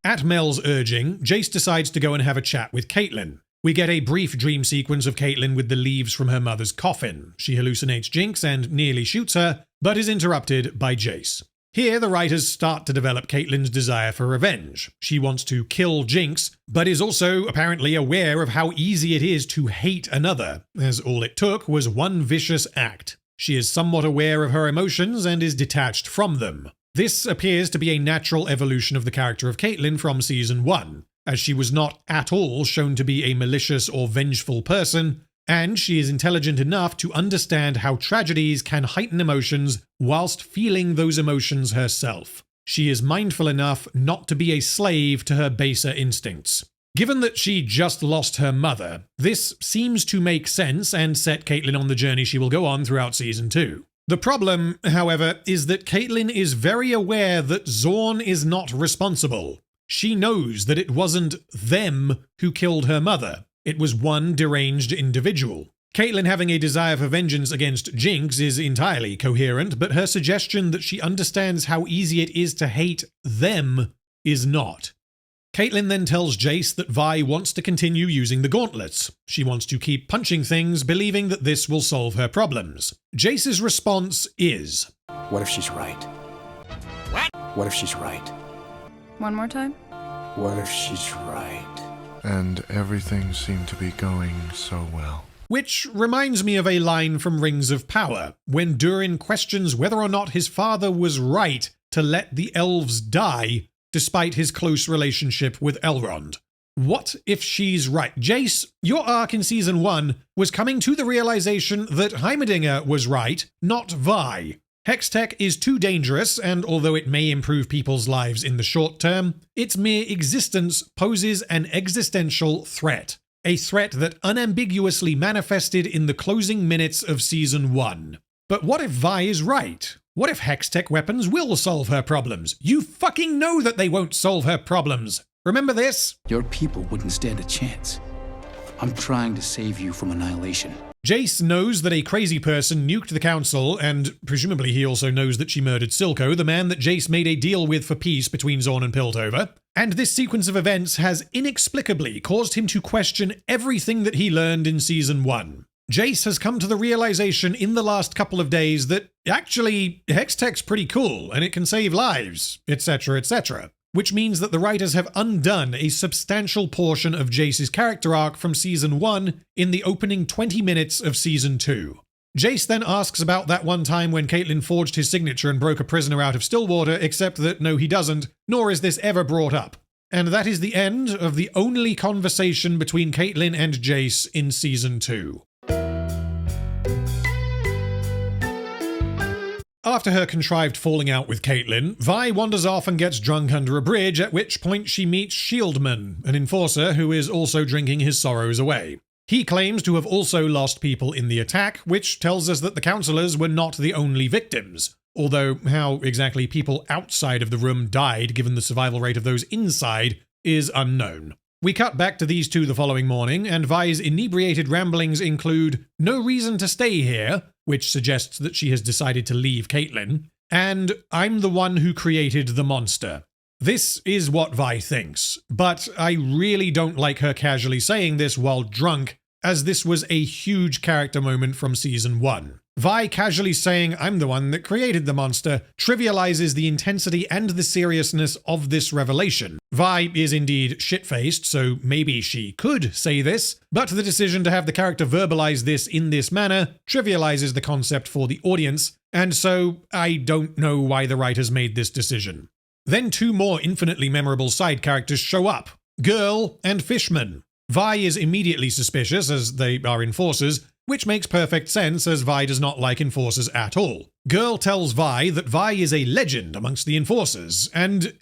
Speaker 2: At Mel's urging, Jayce decides to go and have a chat with Caitlyn. We get a brief dream sequence of Caitlyn with the leaves from her mother's coffin. She hallucinates Jinx and nearly shoots her, but is interrupted by Jayce. Here, the writers start to develop Caitlyn's desire for revenge. She wants to kill Jinx, but is also apparently aware of how easy it is to hate another, as all it took was one vicious act. She is somewhat aware of her emotions and is detached from them. This appears to be a natural evolution of the character of Caitlyn from Season 1, as she was not at all shown to be a malicious or vengeful person, and she is intelligent enough to understand how tragedies can heighten emotions whilst feeling those emotions herself. She is mindful enough not to be a slave to her baser instincts. Given that she just lost her mother, this seems to make sense and set Caitlyn on the journey she will go on throughout Season 2. The problem, however, is that Caitlyn is very aware that Zaun is not responsible. She knows that it wasn't them who killed her mother. It was one deranged individual. Caitlyn having a desire for vengeance against Jinx is entirely coherent, but her suggestion that she understands how easy it is to hate them is not. Caitlyn then tells Jayce that Vi wants to continue using the gauntlets. She wants to keep punching things, believing that this will solve her problems. Jayce's response is,
Speaker 5: What if she's right? What if she's right?
Speaker 9: One more time?
Speaker 5: What if she's right?
Speaker 12: And everything seemed to be going so well.
Speaker 2: Which reminds me of a line from Rings of Power, when Durin questions whether or not his father was right to let the elves die, despite his close relationship with Elrond. What if she's right? Jayce, your arc in Season 1 was coming to the realization that Heimerdinger was right, not Vi. Hextech is too dangerous, and although it may improve people's lives in the short term, its mere existence poses an existential threat. A threat that unambiguously manifested in the closing minutes of Season 1. But what if Vi is right? What if Hextech weapons will solve her problems? You fucking know that they won't solve her problems. Remember this?
Speaker 5: Your people wouldn't stand a chance. I'm trying to save you from annihilation.
Speaker 2: Jayce knows that a crazy person nuked the council, and presumably he also knows that she murdered Silco, the man that Jayce made a deal with for peace between Zaun and Piltover. And this sequence of events has inexplicably caused him to question everything that he learned in Season 1. Jayce has come to the realization in the last couple of days that actually Hextech's pretty cool and it can save lives, etc., etc. Which means that the writers have undone a substantial portion of Jayce's character arc from Season 1 in the opening 20 minutes of Season 2. Jayce then asks about that one time when Caitlyn forged his signature and broke a prisoner out of Stillwater, except that no he doesn't, nor is this ever brought up. And that is the end of the only conversation between Caitlyn and Jayce in Season 2. After her contrived falling out with Caitlyn, Vi wanders off and gets drunk under a bridge, at which point she meets Shieldman, an enforcer who is also drinking his sorrows away. He claims to have also lost people in the attack, which tells us that the councillors were not the only victims. Although how exactly people outside of the room died given the survival rate of those inside is unknown. We cut back to these two the following morning, and Vi's inebriated ramblings include "no reason to stay here," which suggests that she has decided to leave Caitlyn, and "I'm the one who created the monster." This is what Vi thinks, but I really don't like her casually saying this while drunk, as this was a huge character moment from Season 1. Vi casually saying "I'm the one that created the monster" trivializes the intensity and the seriousness of this revelation. Vi is indeed shit-faced, so maybe she could say this, but the decision to have the character verbalize this in this manner trivializes the concept for the audience, and so I don't know why the writers made this decision. Then two more infinitely memorable side characters show up, Girl and Fishman. Vi is immediately suspicious, as they are enforcers, which makes perfect sense as Vi does not like enforcers at all. Girl tells Vi that Vi is a legend amongst the enforcers, and,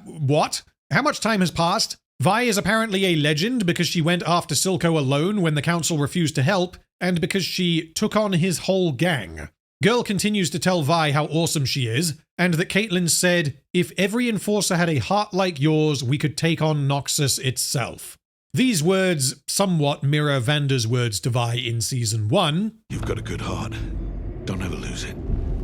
Speaker 2: what? How much time has passed? Vi is apparently a legend because she went after Silco alone when the council refused to help, and because she took on his whole gang. Girl continues to tell Vi how awesome she is, and that Caitlyn said, if every enforcer had a heart like yours, we could take on Noxus itself. These words somewhat mirror Vander's words to Vi in Season 1.
Speaker 13: You've got a good heart. Don't ever lose it.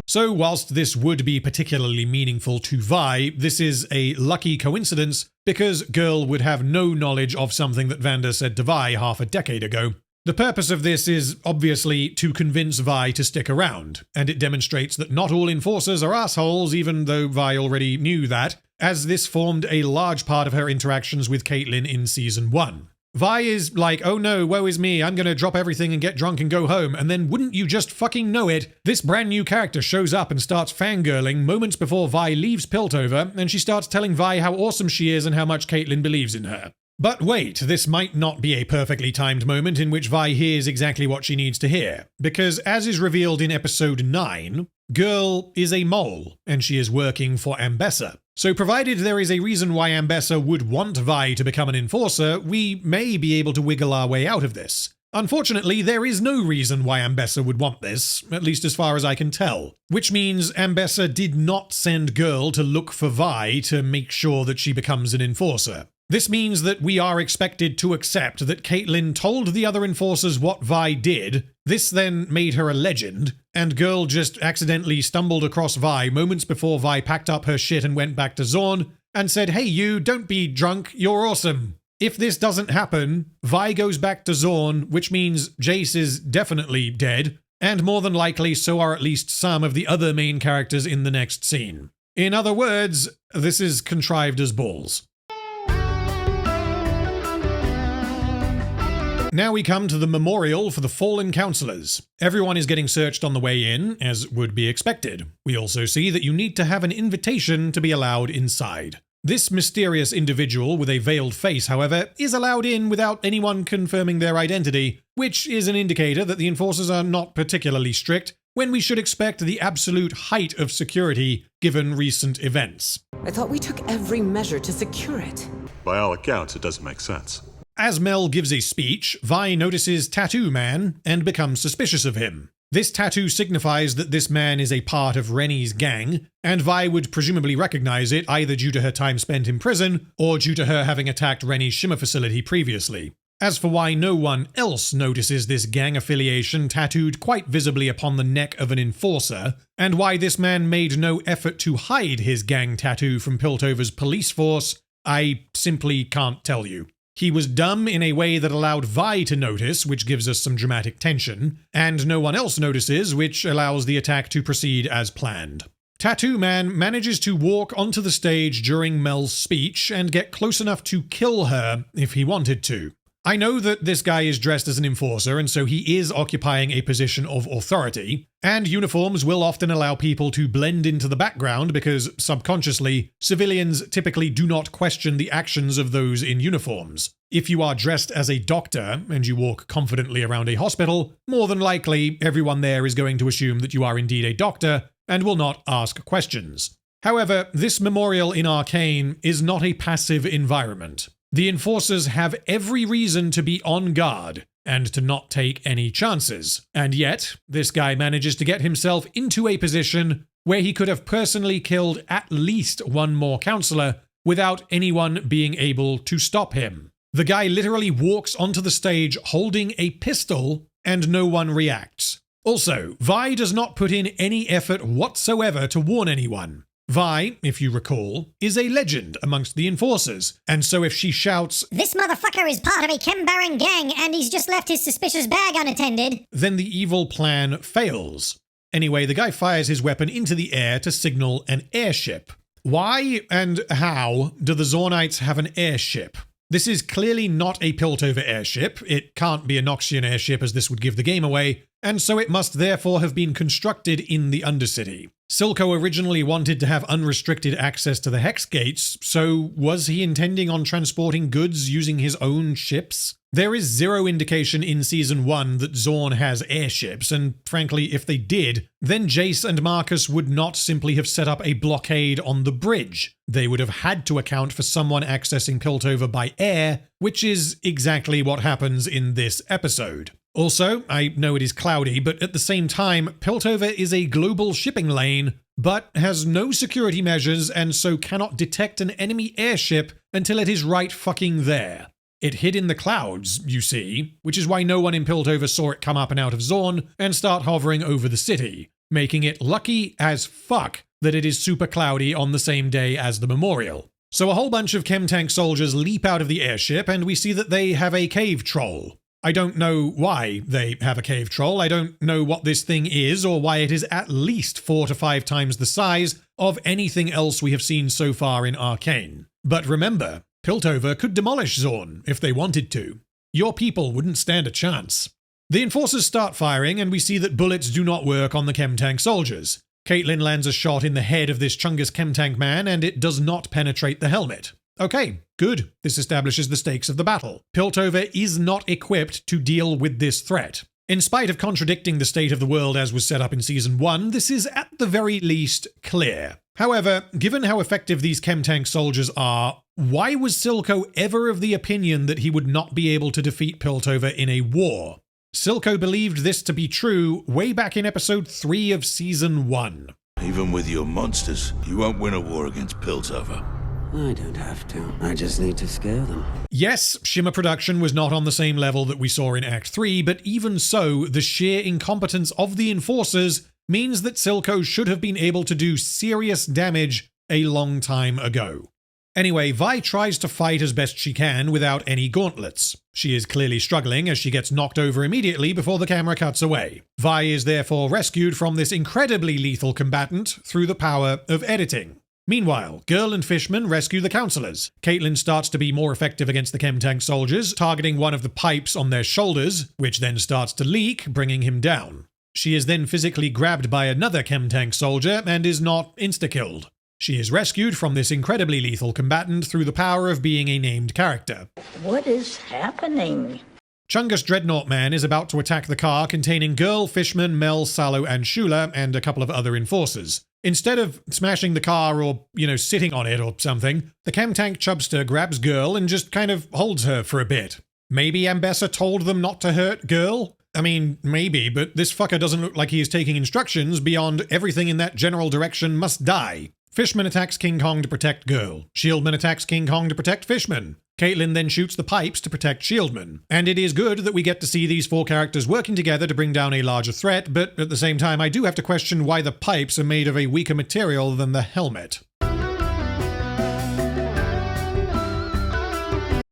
Speaker 2: So whilst this would be particularly meaningful to Vi, this is a lucky coincidence because Girl would have no knowledge of something that Vander said to Vi half a decade ago. The purpose of this is obviously to convince Vi to stick around, and it demonstrates that not all enforcers are assholes, even though Vi already knew that, as this formed a large part of her interactions with Caitlyn in Season 1. Vi is like, oh no, woe is me, I'm gonna drop everything and get drunk and go home, and then wouldn't you just fucking know it, this brand new character shows up and starts fangirling moments before Vi leaves Piltover, and she starts telling Vi how awesome she is and how much Caitlyn believes in her. But wait, this might not be a perfectly timed moment in which Vi hears exactly what she needs to hear, because as is revealed in episode 9, Girl is a mole, and she is working for Ambessa. So provided there is a reason why Ambessa would want Vi to become an enforcer, we may be able to wiggle our way out of this. Unfortunately, there is no reason why Ambessa would want this, at least as far as I can tell, which means Ambessa did not send Girl to look for Vi to make sure that she becomes an enforcer. This means that we are expected to accept that Caitlyn told the other enforcers what Vi did, this then made her a legend, and Girl just accidentally stumbled across Vi moments before Vi packed up her shit and went back to Zaun, and said, hey you, don't be drunk, you're awesome. If this doesn't happen, Vi goes back to Zaun, which means Jayce is definitely dead, and more than likely so are at least some of the other main characters in the next scene. In other words, this is contrived as balls. Now we come to the memorial for the fallen councillors. Everyone is getting searched on the way in, as would be expected. We also see that you need to have an invitation to be allowed inside. This mysterious individual with a veiled face, however, is allowed in without anyone confirming their identity, which is an indicator that the enforcers are not particularly strict, when we should expect the absolute height of security given recent events.
Speaker 14: I thought we took every measure to secure it.
Speaker 12: By all accounts, it doesn't make sense.
Speaker 2: As Mel gives a speech, Vi notices Tattoo Man and becomes suspicious of him. This tattoo signifies that this man is a part of Rennie's gang, and Vi would presumably recognize it either due to her time spent in prison or due to her having attacked Rennie's Shimmer facility previously. As for why no one else notices this gang affiliation tattooed quite visibly upon the neck of an enforcer, and why this man made no effort to hide his gang tattoo from Piltover's police force, I simply can't tell you. He was dumb in a way that allowed Vi to notice, which gives us some dramatic tension, and no one else notices, which allows the attack to proceed as planned. Tattoo Man manages to walk onto the stage during Mel's speech and get close enough to kill her if he wanted to. I know that this guy is dressed as an enforcer, and so he is occupying a position of authority, and uniforms will often allow people to blend into the background because, subconsciously, civilians typically do not question the actions of those in uniforms. If you are dressed as a doctor and you walk confidently around a hospital, more than likely everyone there is going to assume that you are indeed a doctor and will not ask questions. However, this memorial in Arcane is not a passive environment. The enforcers have every reason to be on guard and to not take any chances. And yet, this guy manages to get himself into a position where he could have personally killed at least one more counselor without anyone being able to stop him. The guy literally walks onto the stage holding a pistol and no one reacts. Also, Vi does not put in any effort whatsoever to warn anyone. Vi, if you recall, is a legend amongst the enforcers, and so if she shouts,
Speaker 7: "This motherfucker is part of a Chem-Baron gang and he's just left his suspicious bag unattended,"
Speaker 2: then the evil plan fails. Anyway, the guy fires his weapon into the air to signal an airship. Why and how do the Zaunites have an airship? This is clearly not a Piltover airship, it can't be a Noxian airship as this would give the game away, and so it must therefore have been constructed in the Undercity. Silco originally wanted to have unrestricted access to the Hex Gates, so was he intending on transporting goods using his own ships? There is zero indication in Season 1 that Zaun has airships, and frankly, if they did, then Jayce and Marcus would not simply have set up a blockade on the bridge. They would have had to account for someone accessing Piltover by air, which is exactly what happens in this episode. Also, I know it is cloudy, but at the same time, Piltover is a global shipping lane, but has no security measures and so cannot detect an enemy airship until it is right fucking there. It hid in the clouds, you see, which is why no one in Piltover saw it come up and out of Zaun and start hovering over the city, making it lucky as fuck that it is super cloudy on the same day as the memorial. So a whole bunch of chem tank soldiers leap out of the airship and we see that they have a cave troll. I don't know why they have a cave troll. I don't know what this thing is or why it is at least 4 to 5 times the size of anything else we have seen so far in Arcane. But remember, Piltover could demolish Zaun if they wanted to. Your people wouldn't stand a chance. The enforcers start firing and we see that bullets do not work on the chem tank soldiers. Caitlyn lands a shot in the head of this Chungus chem tank man and it does not penetrate the helmet. Okay, good. This establishes the stakes of the battle. Piltover is not equipped to deal with this threat. In spite of contradicting the state of the world as was set up in Season 1, this is at the very least clear. However, given how effective these chem tank soldiers are, why was Silco ever of the opinion that he would not be able to defeat Piltover in a war? Silco believed this to be true way back in episode 3 of Season 1.
Speaker 13: Even with your monsters, you won't win a war against Piltover.
Speaker 15: I don't have to. I just need to scare them.
Speaker 2: Yes, Shimmer production was not on the same level that we saw in Act 3, but even so, the sheer incompetence of the enforcers means that Silco should have been able to do serious damage a long time ago. Anyway, Vi tries to fight as best she can without any gauntlets. She is clearly struggling as she gets knocked over immediately before the camera cuts away. Vi is therefore rescued from this incredibly lethal combatant through the power of editing. Meanwhile, Girl and Fishman rescue the counselors. Caitlyn starts to be more effective against the chem tank soldiers, targeting one of the pipes on their shoulders, which then starts to leak, bringing him down. She is then physically grabbed by another chem tank soldier and is not insta-killed. She is rescued from this incredibly lethal combatant through the power of being a named character.
Speaker 16: What is happening?
Speaker 2: Chungus Dreadnought Man is about to attack the car containing Girl, Fishman, Mel, Salo, and Shula, and a couple of other enforcers. Instead of smashing the car or, sitting on it or something, the chem tank chubster grabs Girl and just kind of holds her for a bit. Maybe Ambessa told them not to hurt Girl? I mean, maybe, but this fucker doesn't look like he is taking instructions beyond everything in that general direction must die. Fishman attacks King Kong to protect Girl. Shieldman attacks King Kong to protect Fishman. Caitlyn then shoots the pipes to protect Shieldman. And it is good that we get to see these 4 characters working together to bring down a larger threat, but at the same time I do have to question why the pipes are made of a weaker material than the helmet.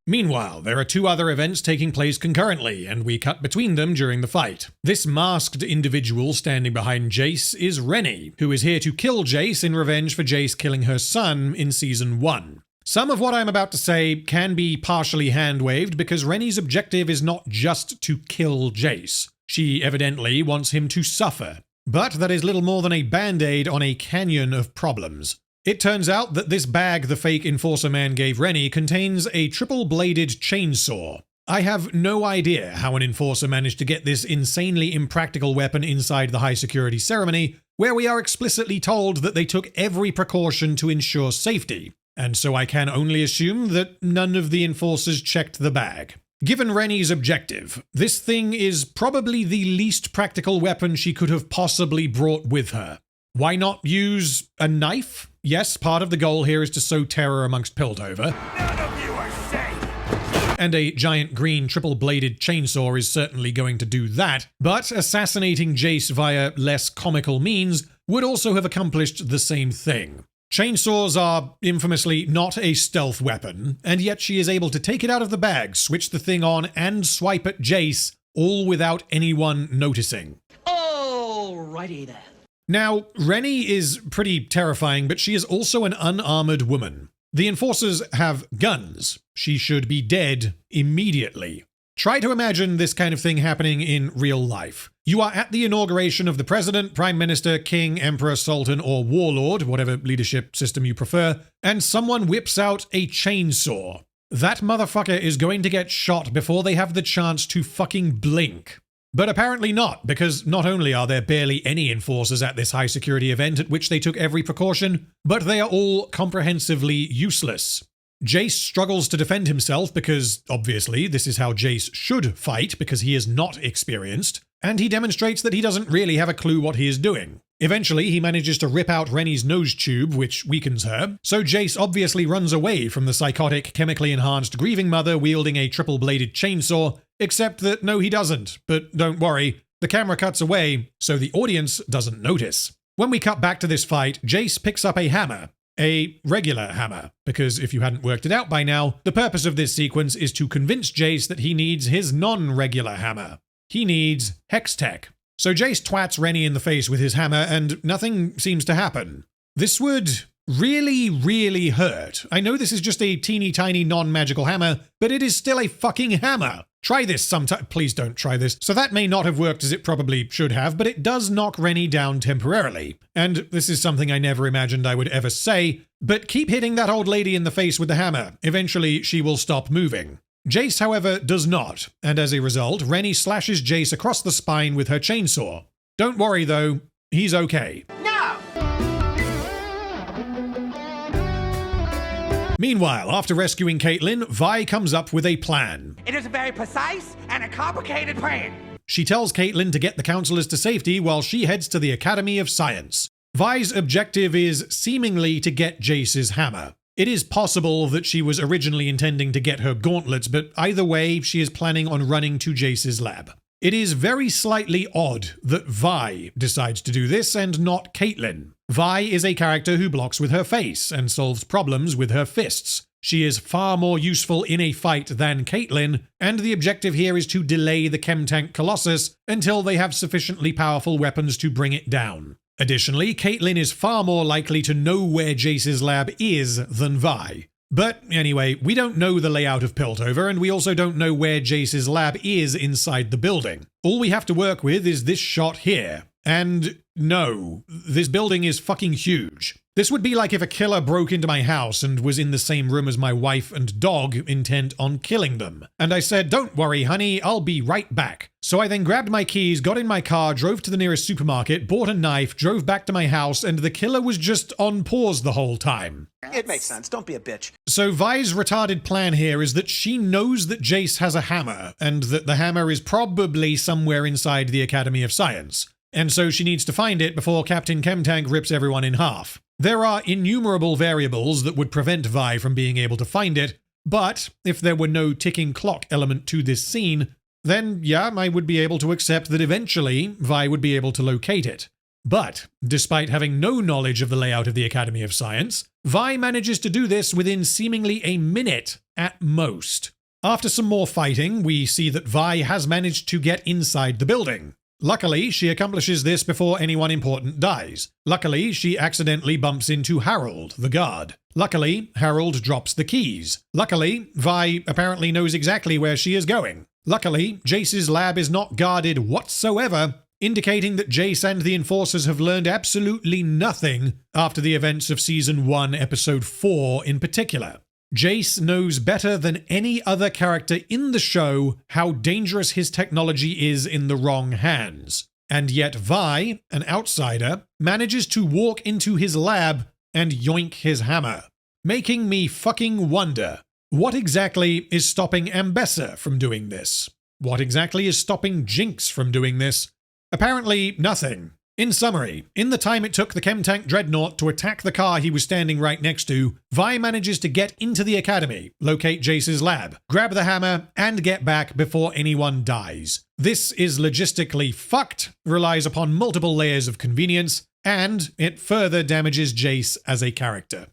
Speaker 2: Meanwhile, there are 2 other events taking place concurrently, and we cut between them during the fight. This masked individual standing behind Jayce is Rennie, who is here to kill Jayce in revenge for Jayce killing her son in Season 1. Some of what I'm about to say can be partially hand-waved because Rennie's objective is not just to kill Jayce. She evidently wants him to suffer. But that is little more than a band-aid on a canyon of problems. It turns out that this bag the fake enforcer man gave Rennie contains a triple-bladed chainsaw. I have no idea how an enforcer managed to get this insanely impractical weapon inside the high-security ceremony, where we are explicitly told that they took every precaution to ensure safety. And so I can only assume that none of the enforcers checked the bag. Given Rennie's objective, this thing is probably the least practical weapon she could have possibly brought with her. Why not use a knife? Yes, part of the goal here is to sow terror amongst Piltover.
Speaker 16: None of you are safe!
Speaker 2: And a giant green triple-bladed chainsaw is certainly going to do that, but assassinating Jayce via less comical means would also have accomplished the same thing. Chainsaws are infamously not a stealth weapon, and yet she is able to take it out of the bag, switch the thing on, and swipe at Jayce, all without anyone noticing.
Speaker 16: Alrighty then.
Speaker 2: Now, Rennie is pretty terrifying, but she is also an unarmored woman. The enforcers have guns. She should be dead immediately. Try to imagine this kind of thing happening in real life. You are at the inauguration of the president, prime minister, king, emperor, sultan, or warlord, whatever leadership system you prefer, and someone whips out a chainsaw. That motherfucker is going to get shot before they have the chance to fucking blink. But apparently not, because not only are there barely any enforcers at this high security event at which they took every precaution, but they are all comprehensively useless. Jayce struggles to defend himself because, obviously, this is how Jayce should fight because he is not experienced, and he demonstrates that he doesn't really have a clue what he is doing. Eventually, he manages to rip out Rennie's nose tube, which weakens her, so Jayce obviously runs away from the psychotic, chemically enhanced grieving mother wielding a triple-bladed chainsaw, except that no he doesn't, but don't worry, the camera cuts away, so the audience doesn't notice. When we cut back to this fight, Jayce picks up a hammer. A regular hammer, because if you hadn't worked it out by now, the purpose of this sequence is to convince Jayce that he needs his non-regular hammer. He needs Hextech. So Jayce twats Rennie in the face with his hammer and nothing seems to happen. This would really, really hurt. I know this is just a teeny tiny non-magical hammer, but it is still a fucking hammer. Try this sometime. Please don't try this. So that may not have worked as it probably should have, but it does knock Rennie down temporarily. And this is something I never imagined I would ever say, but keep hitting that old lady in the face with the hammer. Eventually, she will stop moving. Jayce, however, does not, and as a result, Rennie slashes Jayce across the spine with her chainsaw. Don't worry, though. He's okay. Meanwhile, after rescuing Caitlyn, Vi comes up with a plan.
Speaker 16: It is a very precise and a complicated plan.
Speaker 2: She tells Caitlyn to get the counselors to safety while she heads to the Academy of Science. Vi's objective is seemingly to get Jayce's hammer. It is possible that she was originally intending to get her gauntlets, but either way, she is planning on running to Jayce's lab. It is very slightly odd that Vi decides to do this and not Caitlyn. Vi is a character who blocks with her face and solves problems with her fists. She is far more useful in a fight than Caitlyn, and the objective here is to delay the Chem-Tank Colossus until they have sufficiently powerful weapons to bring it down. Additionally, Caitlyn is far more likely to know where Jayce's lab is than Vi. But anyway, we don't know the layout of Piltover, and we also don't know where Jayce's lab is inside the building. All we have to work with is this shot here. And no, this building is fucking huge. This would be like if a killer broke into my house and was in the same room as my wife and dog, intent on killing them. And I said, "Don't worry, honey, I'll be right back." So I then grabbed my keys, got in my car, drove to the nearest supermarket, bought a knife, drove back to my house, and the killer was just on pause the whole time.
Speaker 16: It makes sense. Don't be a bitch.
Speaker 2: So Vi's retarded plan here is that she knows that Jayce has a hammer, and that the hammer is probably somewhere inside the Academy of Science. And so she needs to find it before Captain Chem-Tank rips everyone in half. There are innumerable variables that would prevent Vi from being able to find it, but if there were no ticking clock element to this scene, then yeah, I would be able to accept that eventually Vi would be able to locate it. But, despite having no knowledge of the layout of the Academy of Science, Vi manages to do this within seemingly a minute at most. After some more fighting, we see that Vi has managed to get inside the building. Luckily, she accomplishes this before anyone important dies. Luckily, she accidentally bumps into Harold, the guard. Luckily, Harold drops the keys. Luckily, Vi apparently knows exactly where she is going. Luckily, Jayce's lab is not guarded whatsoever, indicating that Jayce and the Enforcers have learned absolutely nothing after the events of Season 1, Episode 4 in particular. Jayce knows better than any other character in the show how dangerous his technology is in the wrong hands. And yet Vi, an outsider, manages to walk into his lab and yoink his hammer. Making me fucking wonder, what exactly is stopping Ambessa from doing this? What exactly is stopping Jinx from doing this? Apparently nothing. In summary, in the time it took the Chem-Tank Dreadnought to attack the car he was standing right next to, Vi manages to get into the academy, locate Jayce's lab, grab the hammer, and get back before anyone dies. This is logistically fucked, relies upon multiple layers of convenience, and it further damages Jayce as a character.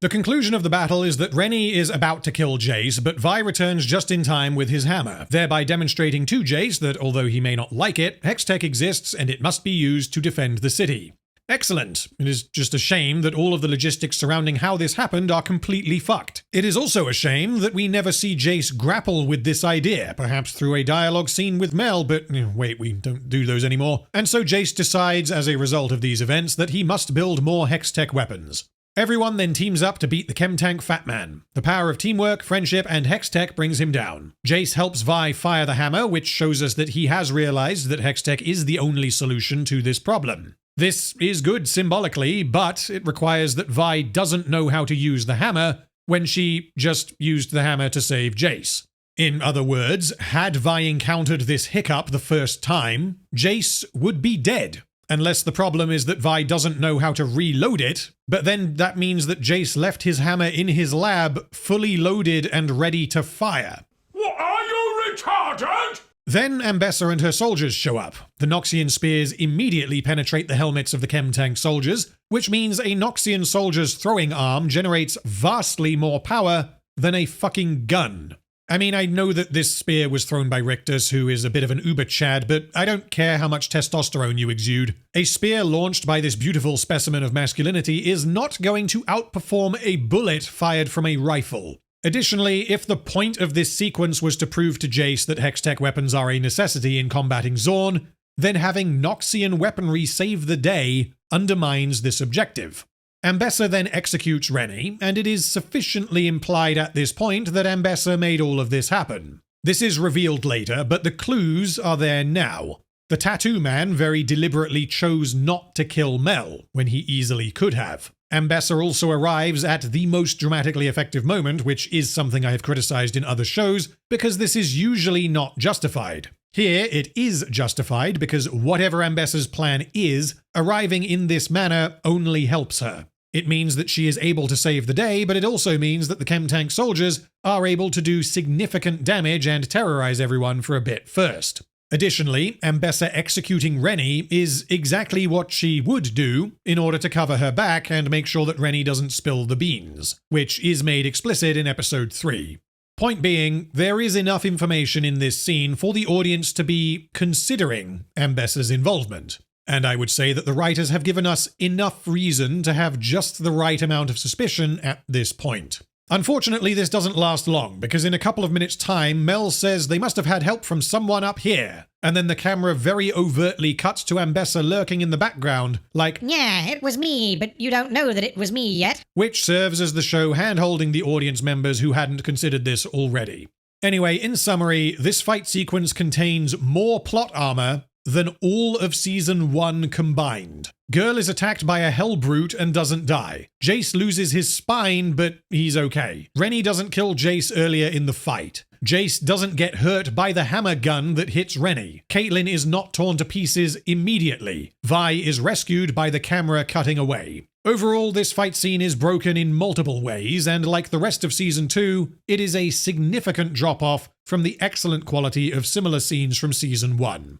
Speaker 2: The conclusion of the battle is that Rennie is about to kill Jayce, but Vi returns just in time with his hammer, thereby demonstrating to Jayce that although he may not like it, Hextech exists and it must be used to defend the city. Excellent. It is just a shame that all of the logistics surrounding how this happened are completely fucked. It is also a shame that we never see Jayce grapple with this idea, perhaps through a dialogue scene with Mel, but wait, we don't do those anymore. And so Jayce decides, as a result of these events, that he must build more Hextech weapons. Everyone then teams up to beat the Chem Tank Fat Man. The power of teamwork, friendship, and Hextech brings him down. Jayce helps Vi fire the hammer, which shows us that he has realized that Hextech is the only solution to this problem. This is good symbolically, but it requires that Vi doesn't know how to use the hammer when she just used the hammer to save Jayce. In other words, had Vi encountered this hiccup the first time, Jayce would be dead. Unless the problem is that Vi doesn't know how to reload it, but then that means that Jayce left his hammer in his lab, fully loaded and ready to fire.
Speaker 17: What, are you retarded?
Speaker 2: Then Ambessa and her soldiers show up. The Noxian spears immediately penetrate the helmets of the Chem Tank soldiers, which means a Noxian soldier's throwing arm generates vastly more power than a fucking gun. I mean, I know that this spear was thrown by Rictus, who is a bit of an uber-chad, but I don't care how much testosterone you exude. A spear launched by this beautiful specimen of masculinity is not going to outperform a bullet fired from a rifle. Additionally, if the point of this sequence was to prove to Jayce that Hextech weapons are a necessity in combating Zaun, then having Noxian weaponry save the day undermines this objective. Ambessa then executes Rennie, and it is sufficiently implied at this point that Ambessa made all of this happen. This is revealed later, but the clues are there now. The Tattoo Man very deliberately chose not to kill Mel, when he easily could have. Ambessa also arrives at the most dramatically effective moment, which is something I have criticized in other shows, because this is usually not justified. Here, it is justified because whatever Ambessa's plan is, arriving in this manner only helps her. It means that she is able to save the day, but it also means that the Chem Tank soldiers are able to do significant damage and terrorize everyone for a bit first. Additionally, Ambessa executing Rennie is exactly what she would do in order to cover her back and make sure that Rennie doesn't spill the beans, which is made explicit in episode 3. Point being, there is enough information in this scene for the audience to be considering Ambessa's involvement. And I would say that the writers have given us enough reason to have just the right amount of suspicion at this point. Unfortunately, this doesn't last long, because in a couple of minutes' time, Mel says they must have had help from someone up here, and then the camera very overtly cuts to Ambessa lurking in the background, like,
Speaker 8: "Yeah, it was me, but you don't know that it was me yet."
Speaker 2: Which serves as the show hand-holding the audience members who hadn't considered this already. Anyway, in summary, this fight sequence contains more plot armor than all of Season 1 combined. Girl is attacked by a hell brute and doesn't die. Jayce loses his spine, but he's okay. Rennie doesn't kill Jayce earlier in the fight. Jayce doesn't get hurt by the hammer gun that hits Rennie. Caitlyn is not torn to pieces immediately. Vi is rescued by the camera cutting away. Overall, this fight scene is broken in multiple ways, and like the rest of Season 2, it is a significant drop-off from the excellent quality of similar scenes from Season 1.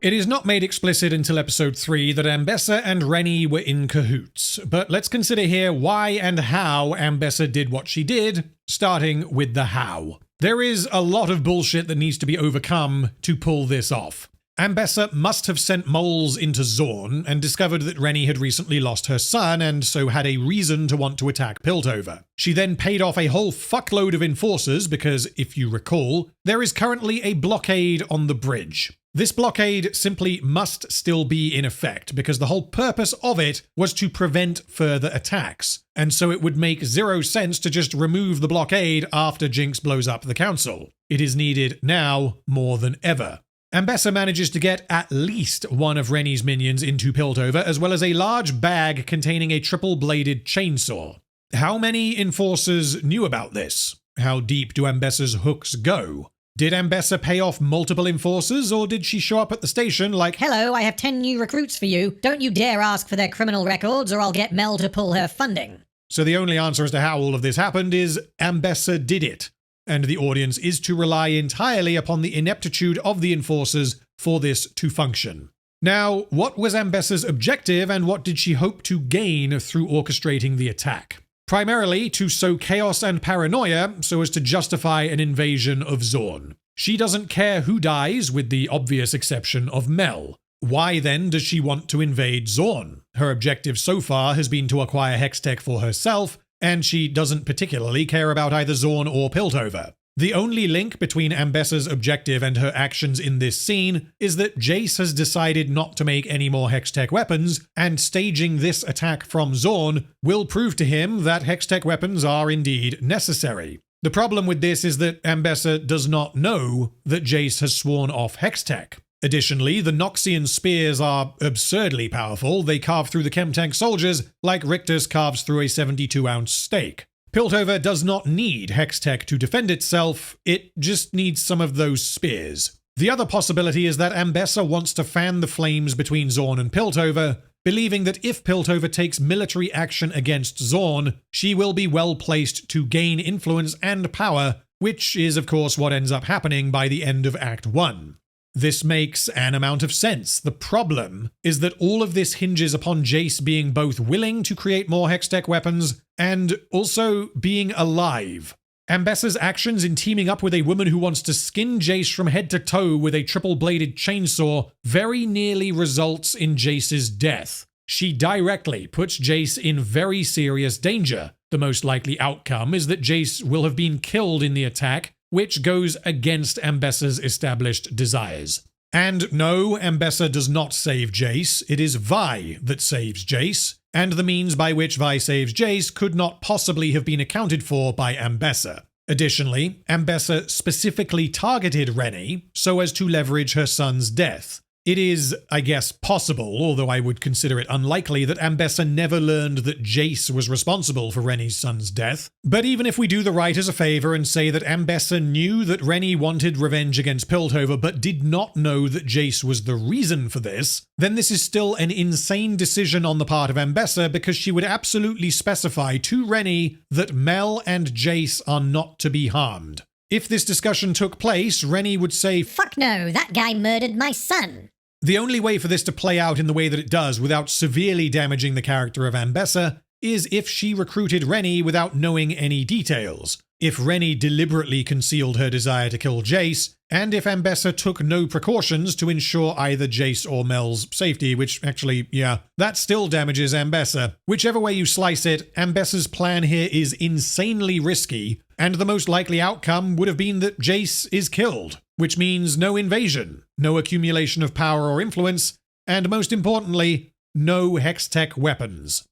Speaker 2: It is not made explicit until episode 3 that Ambessa and Rennie were in cahoots, but let's consider here why and how Ambessa did what she did, starting with the how. There is a lot of bullshit that needs to be overcome to pull this off. Ambessa must have sent moles into Zaun and discovered that Rennie had recently lost her son and so had a reason to want to attack Piltover. She then paid off a whole fuckload of enforcers because, if you recall, there is currently a blockade on the bridge. This blockade simply must still be in effect because the whole purpose of it was to prevent further attacks, and so it would make zero sense to just remove the blockade after Jinx blows up the council. It is needed now more than ever. Ambessa manages to get at least one of Rennie's minions into Piltover, as well as a large bag containing a triple-bladed chainsaw. How many enforcers knew about this? How deep do Ambessa's hooks go? Did Ambessa pay off multiple enforcers, or did she show up at the station like,
Speaker 8: "Hello, I have 10 new recruits for you. Don't you dare ask for their criminal records or I'll get Mel to pull her funding"?
Speaker 2: So the only answer as to how all of this happened is Ambessa did it, and the audience is to rely entirely upon the ineptitude of the enforcers for this to function. Now, what was Ambessa's objective and what did she hope to gain through orchestrating the attack? Primarily to sow chaos and paranoia so as to justify an invasion of Zaun. She doesn't care who dies, with the obvious exception of Mel. Why then does she want to invade Zaun? Her objective so far has been to acquire Hextech for herself, and she doesn't particularly care about either Zaun or Piltover. The only link between Ambessa's objective and her actions in this scene is that Jayce has decided not to make any more Hextech weapons, and staging this attack from Zaun will prove to him that Hextech weapons are indeed necessary. The problem with this is that Ambessa does not know that Jayce has sworn off Hextech. Additionally, the Noxian spears are absurdly powerful. They carve through the Chemtank soldiers like Rictus carves through a 72-ounce steak. Piltover does not need Hextech to defend itself, it just needs some of those spears. The other possibility is that Ambessa wants to fan the flames between Zaun and Piltover, believing that if Piltover takes military action against Zaun, she will be well placed to gain influence and power, which is of course what ends up happening by the end of Act 1. This makes an amount of sense. The problem is that all of this hinges upon Jayce being both willing to create more Hextech weapons and also being alive. Ambessa's actions in teaming up with a woman who wants to skin Jayce from head to toe with a triple-bladed chainsaw very nearly results in Jayce's death. She directly puts Jayce in very serious danger. The most likely outcome is that Jayce will have been killed in the attack, which goes against Ambessa's established desires. And no, Ambessa does not save Jayce, it is Vi that saves Jayce, and the means by which Vi saves Jayce could not possibly have been accounted for by Ambessa. Additionally, Ambessa specifically targeted Rennie so as to leverage her son's death. It is, I guess, possible, although I would consider it unlikely, that Ambessa never learned that Jayce was responsible for Rennie's son's death. But even if we do the writers a favor and say that Ambessa knew that Rennie wanted revenge against Piltover but did not know that Jayce was the reason for this, then this is still an insane decision on the part of Ambessa, because she would absolutely specify to Rennie that Mel and Jayce are not to be harmed. If this discussion took place, Rennie would say,
Speaker 7: "Fuck no, that guy murdered my son."
Speaker 2: The only way for this to play out in the way that it does without severely damaging the character of Ambessa is if she recruited Rennie without knowing any details. If Rennie deliberately concealed her desire to kill Jayce, and if Ambessa took no precautions to ensure either Jayce or Mel's safety, which actually, yeah, that still damages Ambessa. Whichever way you slice it, Ambessa's plan here is insanely risky, and the most likely outcome would have been that Jayce is killed, which means no invasion, no accumulation of power or influence, and most importantly, no Hextech weapons.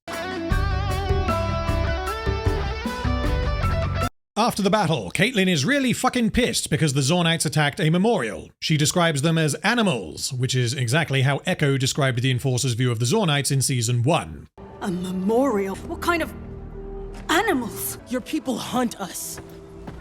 Speaker 2: After the battle, Caitlyn is really fucking pissed because the Zaunites attacked a memorial. She describes them as animals, which is exactly how Echo described the Enforcer's view of the Zaunites in Season 1.
Speaker 11: A memorial? What kind of animals?
Speaker 18: Your people hunt us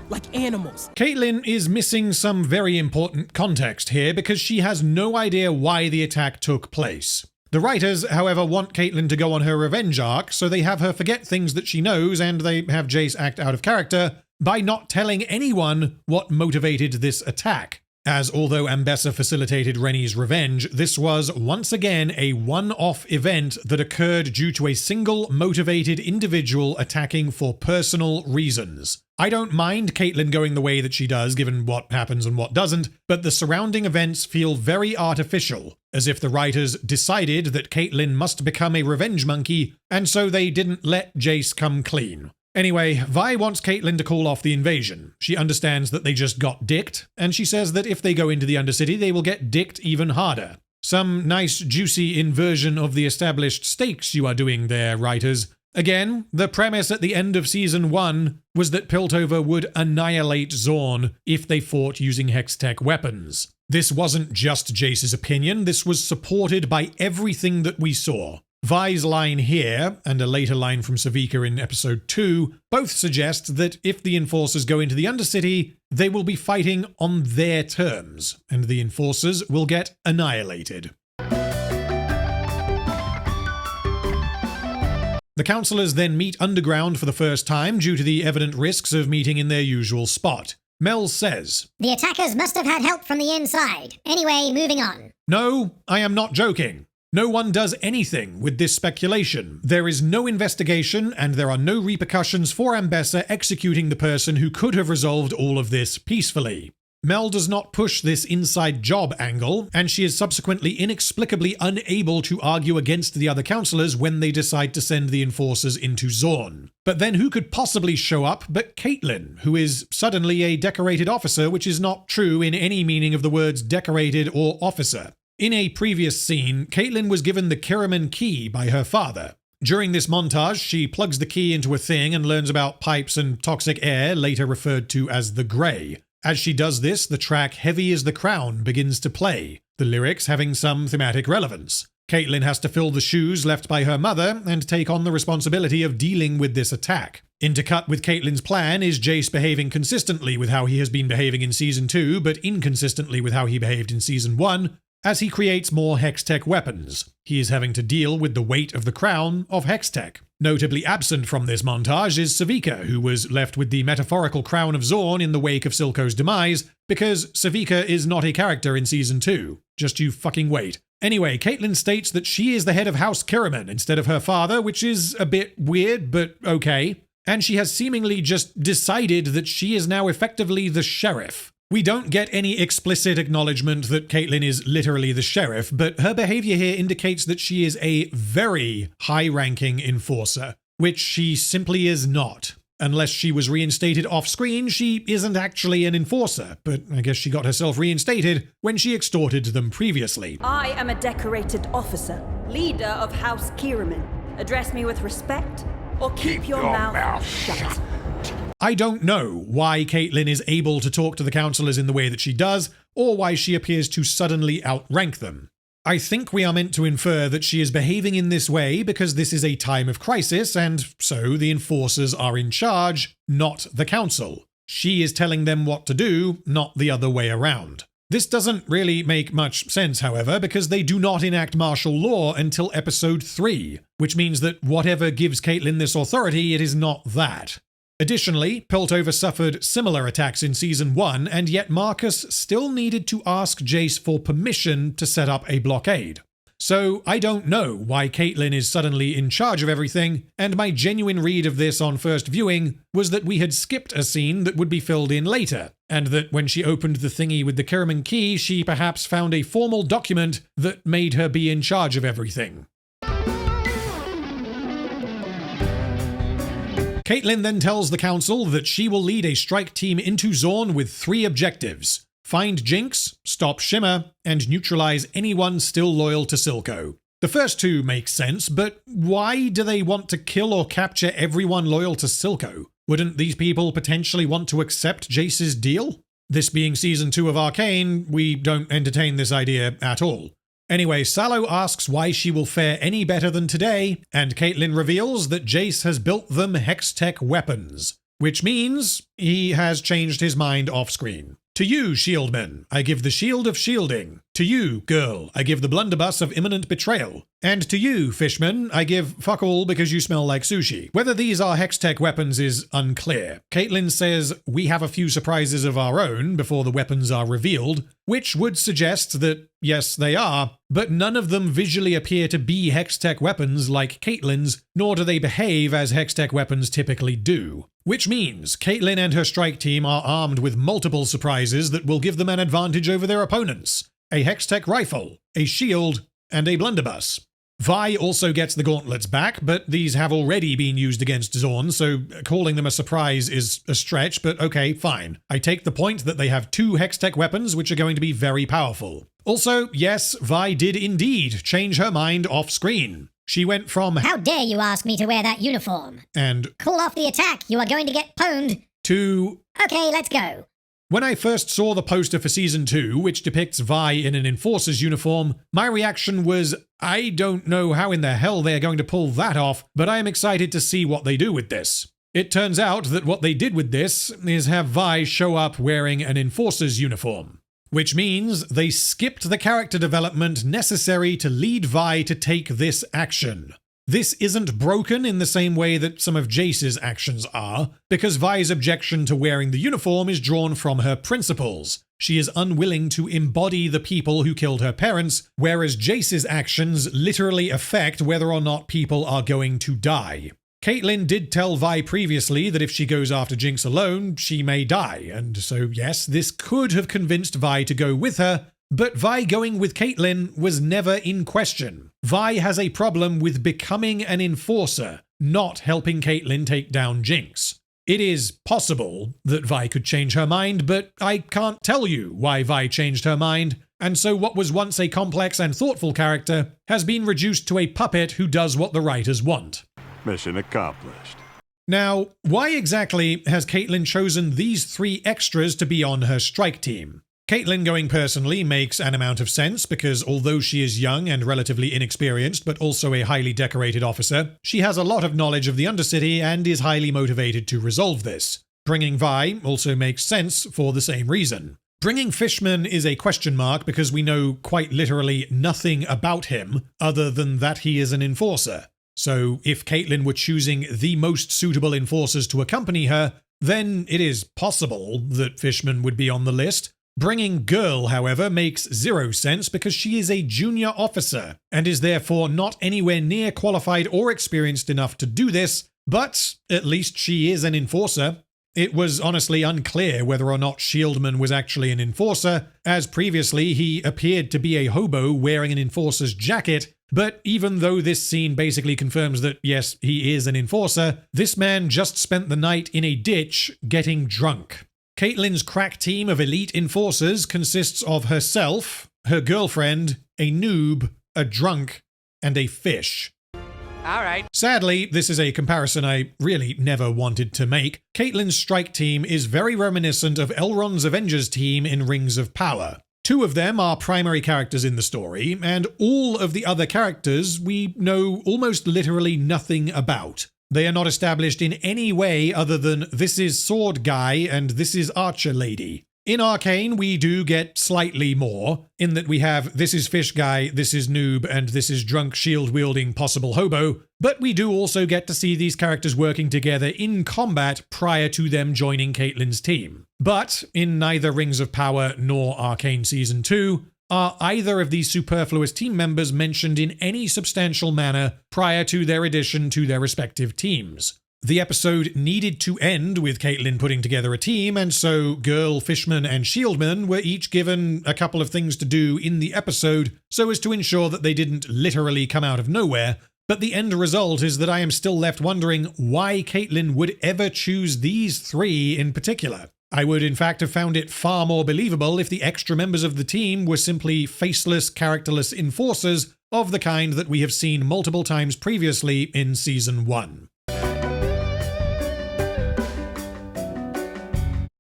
Speaker 18: like animals.
Speaker 2: Caitlyn is missing some very important context here because she has no idea why the attack took place. The writers, however, want Caitlyn to go on her revenge arc, so they have her forget things that she knows, and they have Jayce act out of character by not telling anyone what motivated this attack. As although Ambessa facilitated Rennie's revenge, this was once again a one-off event that occurred due to a single motivated individual attacking for personal reasons. I don't mind Caitlyn going the way that she does, given what happens and what doesn't, but the surrounding events feel very artificial, as if the writers decided that Caitlyn must become a revenge monkey, and so they didn't let Jayce come clean. Anyway, Vi wants Caitlyn to call off the invasion. She understands that they just got dicked, and she says that if they go into the Undercity, they will get dicked even harder. Some nice, juicy inversion of the established stakes you are doing there, writers. Again, the premise at the end of Season 1 was that Piltover would annihilate Zaun if they fought using Hextech weapons. This wasn't just Jayce's opinion, this was supported by everything that we saw. Vi's line here, and a later line from Sevika in Episode 2, both suggest that if the Enforcers go into the Undercity, they will be fighting on their terms, and the Enforcers will get annihilated. The councillors then meet underground for the first time due to the evident risks of meeting in their usual spot. Mel says,
Speaker 7: "The attackers must have had help from the inside. Anyway, moving on."
Speaker 2: No, I am not joking. No one does anything with this speculation. There is no investigation, and there are no repercussions for Ambessa executing the person who could have resolved all of this peacefully. Mel does not push this inside job angle, and she is subsequently inexplicably unable to argue against the other counselors when they decide to send the enforcers into Zaun. But then who could possibly show up but Caitlyn, who is suddenly a decorated officer, which is not true in any meaning of the words decorated or officer. In a previous scene, Caitlyn was given the Girlman key by her father. During this montage, she plugs the key into a thing and learns about pipes and toxic air, later referred to as the Grey. As she does this, the track Heavy as the Crown begins to play, the lyrics having some thematic relevance. Caitlyn has to fill the shoes left by her mother and take on the responsibility of dealing with this attack. Intercut with Caitlyn's plan is Jayce behaving consistently with how he has been behaving in Season 2, but inconsistently with how he behaved in Season 1, as he creates more Hextech weapons. He is having to deal with the weight of the crown of Hextech. Notably absent from this montage is Sevika, who was left with the metaphorical crown of Zaun in the wake of Silco's demise, because Sevika is not a character in Season 2. Just you fucking wait. Anyway, Caitlyn states that she is the head of House Girlman instead of her father, which is a bit weird, but okay. And she has seemingly just decided that she is now effectively the sheriff. We don't get any explicit acknowledgement that Caitlyn is literally the sheriff, but her behavior here indicates that she is a very high-ranking enforcer, which she simply is not. Unless she was reinstated off-screen, she isn't actually an enforcer, but I guess she got herself reinstated when she extorted them previously.
Speaker 19: I am a decorated officer, leader of House Girlman. Address me with respect, or keep your mouth shut.
Speaker 2: I don't know why Caitlyn is able to talk to the counselors in the way that she does, or why she appears to suddenly outrank them. I think we are meant to infer that she is behaving in this way because this is a time of crisis, and so the enforcers are in charge, not the council. She is telling them what to do, not the other way around. This doesn't really make much sense, however, because they do not enact martial law until episode 3, which means that whatever gives Caitlyn this authority, it is not that. Additionally, Piltover suffered similar attacks in Season 1, and yet Marcus still needed to ask Jayce for permission to set up a blockade. So I don't know why Caitlyn is suddenly in charge of everything, and my genuine read of this on first viewing was that we had skipped a scene that would be filled in later, and that when she opened the thingy with the Girlman key, she perhaps found a formal document that made her be in charge of everything. Caitlyn then tells the council that she will lead a strike team into Zaun with 3 objectives: find Jinx, stop Shimmer, and neutralize anyone still loyal to Silco. The first 2 make sense, but why do they want to kill or capture everyone loyal to Silco? Wouldn't these people potentially want to accept Jayce's deal? This being Season 2 of Arcane, we don't entertain this idea at all. Anyway, Sallow asks why she will fare any better than today, and Caitlyn reveals that Jayce has built them Hextech weapons, which means he has changed his mind off-screen. To you, Shieldman, I give the Shield of Shielding. To you, Girl, I give the Blunderbuss of Imminent Betrayal. And to you, Fishman, I give fuck all because you smell like sushi. Whether these are Hextech weapons is unclear. Caitlyn says we have a few surprises of our own before the weapons are revealed, which would suggest that yes, they are, but none of them visually appear to be Hextech weapons like Caitlyn's, nor do they behave as Hextech weapons typically do. Which means Caitlyn and her strike team are armed with multiple surprises that will give them an advantage over their opponents. A Hextech rifle, a shield, and a blunderbuss. Vi also gets the gauntlets back, but these have already been used against Zaun, so calling them a surprise is a stretch, but okay, fine. I take the point that they have 2 Hextech weapons which are going to be very powerful. Also, yes, Vi did indeed change her mind off-screen. She went from
Speaker 7: "How dare you ask me to wear that uniform?"
Speaker 2: and
Speaker 7: "Call off the attack, you are going to get pwned,"
Speaker 2: to
Speaker 7: "Okay, let's go."
Speaker 2: When I first saw the poster for Season 2, which depicts Vi in an enforcer's uniform, my reaction was, I don't know how in the hell they are going to pull that off, but I am excited to see what they do with this. It turns out that what they did with this is have Vi show up wearing an enforcer's uniform, which means they skipped the character development necessary to lead Vi to take this action. This isn't broken in the same way that some of Jayce's actions are, because Vi's objection to wearing the uniform is drawn from her principles. She is unwilling to embody the people who killed her parents, whereas Jayce's actions literally affect whether or not people are going to die. Caitlyn did tell Vi previously that if she goes after Jinx alone, she may die, and so yes, this could have convinced Vi to go with her, but Vi going with Caitlyn was never in question. Vi has a problem with becoming an enforcer, not helping Caitlyn take down Jinx. It is possible that Vi could change her mind, but I can't tell you why Vi changed her mind, and so what was once a complex and thoughtful character has been reduced to a puppet who does what the writers want.
Speaker 12: Mission accomplished.
Speaker 2: Now, why exactly has Caitlyn chosen these 3 extras to be on her strike team? Caitlyn going personally makes an amount of sense because although she is young and relatively inexperienced but also a highly decorated officer, she has a lot of knowledge of the Undercity and is highly motivated to resolve this. Bringing Vi also makes sense for the same reason. Bringing Fishman is a question mark because we know quite literally nothing about him other than that he is an enforcer. So if Caitlyn were choosing the most suitable enforcers to accompany her, then it is possible that Fishman would be on the list. Bringing Girl, however, makes 0 sense because she is a junior officer and is therefore not anywhere near qualified or experienced enough to do this, but at least she is an enforcer. It was honestly unclear whether or not Shieldman was actually an enforcer, as previously he appeared to be a hobo wearing an enforcer's jacket, but even though this scene basically confirms that yes, he is an enforcer, this man just spent the night in a ditch getting drunk. Caitlyn's crack team of elite enforcers consists of herself, her girlfriend, a noob, a drunk, and a fish.
Speaker 16: Alright.
Speaker 2: Sadly, this is a comparison I really never wanted to make. Caitlyn's strike team is very reminiscent of Elrond's Avengers team in Rings of Power. 2 of them are primary characters in the story, and all of the other characters we know almost literally nothing about. They are not established in any way other than this is Sword Guy and this is Archer Lady. In Arcane, we do get slightly more, in that we have this is Fish Guy, this is Noob, and this is Drunk Shield-wielding possible hobo, but we do also get to see these characters working together in combat prior to them joining Caitlyn's team. But in neither Rings of Power nor Arcane Season 2 are either of these superfluous team members mentioned in any substantial manner prior to their addition to their respective teams. The episode needed to end with Caitlyn putting together a team, and so Girl, Fishman, and Shieldman were each given a couple of things to do in the episode so as to ensure that they didn't literally come out of nowhere. But the end result is that I am still left wondering why Caitlyn would ever choose these 3 in particular. I would in fact have found it far more believable if the extra members of the team were simply faceless, characterless enforcers of the kind that we have seen multiple times previously in Season 1.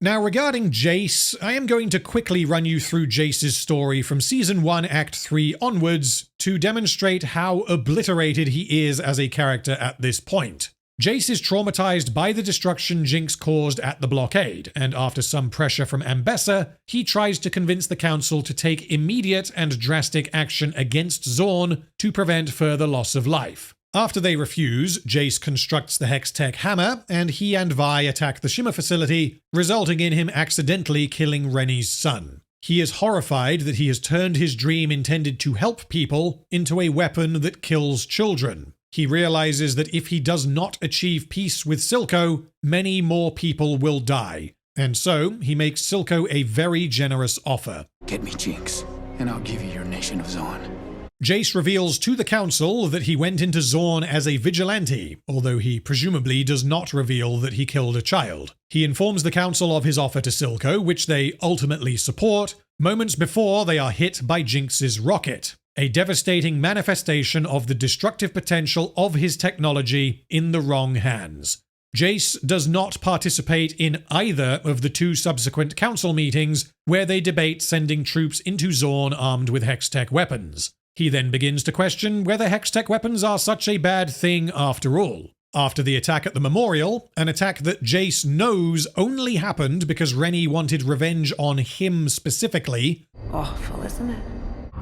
Speaker 2: Now, regarding Jayce, I am going to quickly run you through Jayce's story from Season 1, Act 3 onwards to demonstrate how obliterated he is as a character at this point. Jayce is traumatized by the destruction Jinx caused at the blockade, and after some pressure from Ambessa, he tries to convince the Council to take immediate and drastic action against Zaun to prevent further loss of life. After they refuse, Jayce constructs the Hex-Tech hammer, and he and Vi attack the Shimmer facility, resulting in him accidentally killing Rennie's son. He is horrified that he has turned his dream intended to help people into a weapon that kills children. He realizes that if he does not achieve peace with Silco, many more people will die. And so, he makes Silco a very generous offer.
Speaker 5: Get me Jinx, and I'll give you your nation of Zaun.
Speaker 2: Jayce reveals to the Council that he went into Zaun as a vigilante, although he presumably does not reveal that he killed a child. He informs the Council of his offer to Silco, which they ultimately support, moments before they are hit by Jinx's rocket, a devastating manifestation of the destructive potential of his technology in the wrong hands. Jayce does not participate in either of the 2 subsequent Council meetings where they debate sending troops into Zaun armed with Hex-Tech weapons. He then begins to question whether Hex-Tech weapons are such a bad thing after all. After the attack at the memorial, an attack that Jayce knows only happened because Rennie wanted revenge on him specifically.
Speaker 19: Awful, isn't it?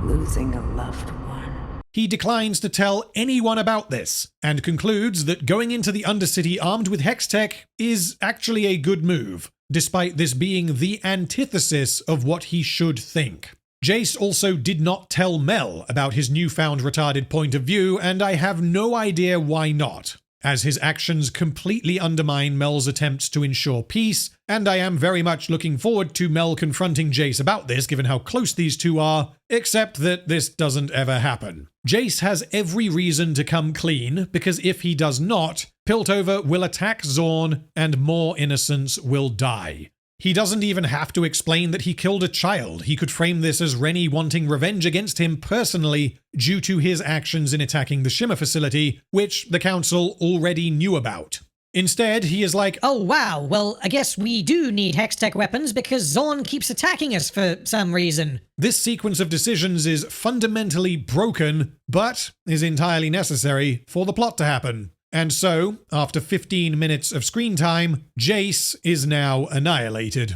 Speaker 19: Losing a loved one.
Speaker 2: He declines to tell anyone about this, and concludes that going into the Undercity armed with Hex-Tech is actually a good move, despite this being the antithesis of what he should think. Jayce also did not tell Mel about his newfound retarded point of view, and I have no idea why not. as his actions completely undermine Mel's attempts to ensure peace, and I am very much looking forward to Mel confronting Jayce about this given how close these two are, except that this doesn't ever happen. Jayce has every reason to come clean, because if he does not, Piltover will attack Zaun and more innocents will die. He doesn't even have to explain that he killed a child. He could frame this as Rennie wanting revenge against him personally due to his actions in attacking the Shimmer facility, which the Council already knew about. Instead, he is like,
Speaker 8: oh wow, well I guess we do need Hextech weapons because Zaun keeps attacking us for some reason.
Speaker 2: This sequence of decisions is fundamentally broken, but is entirely necessary for the plot to happen. And so, after 15 minutes of screen time, Jayce is now annihilated.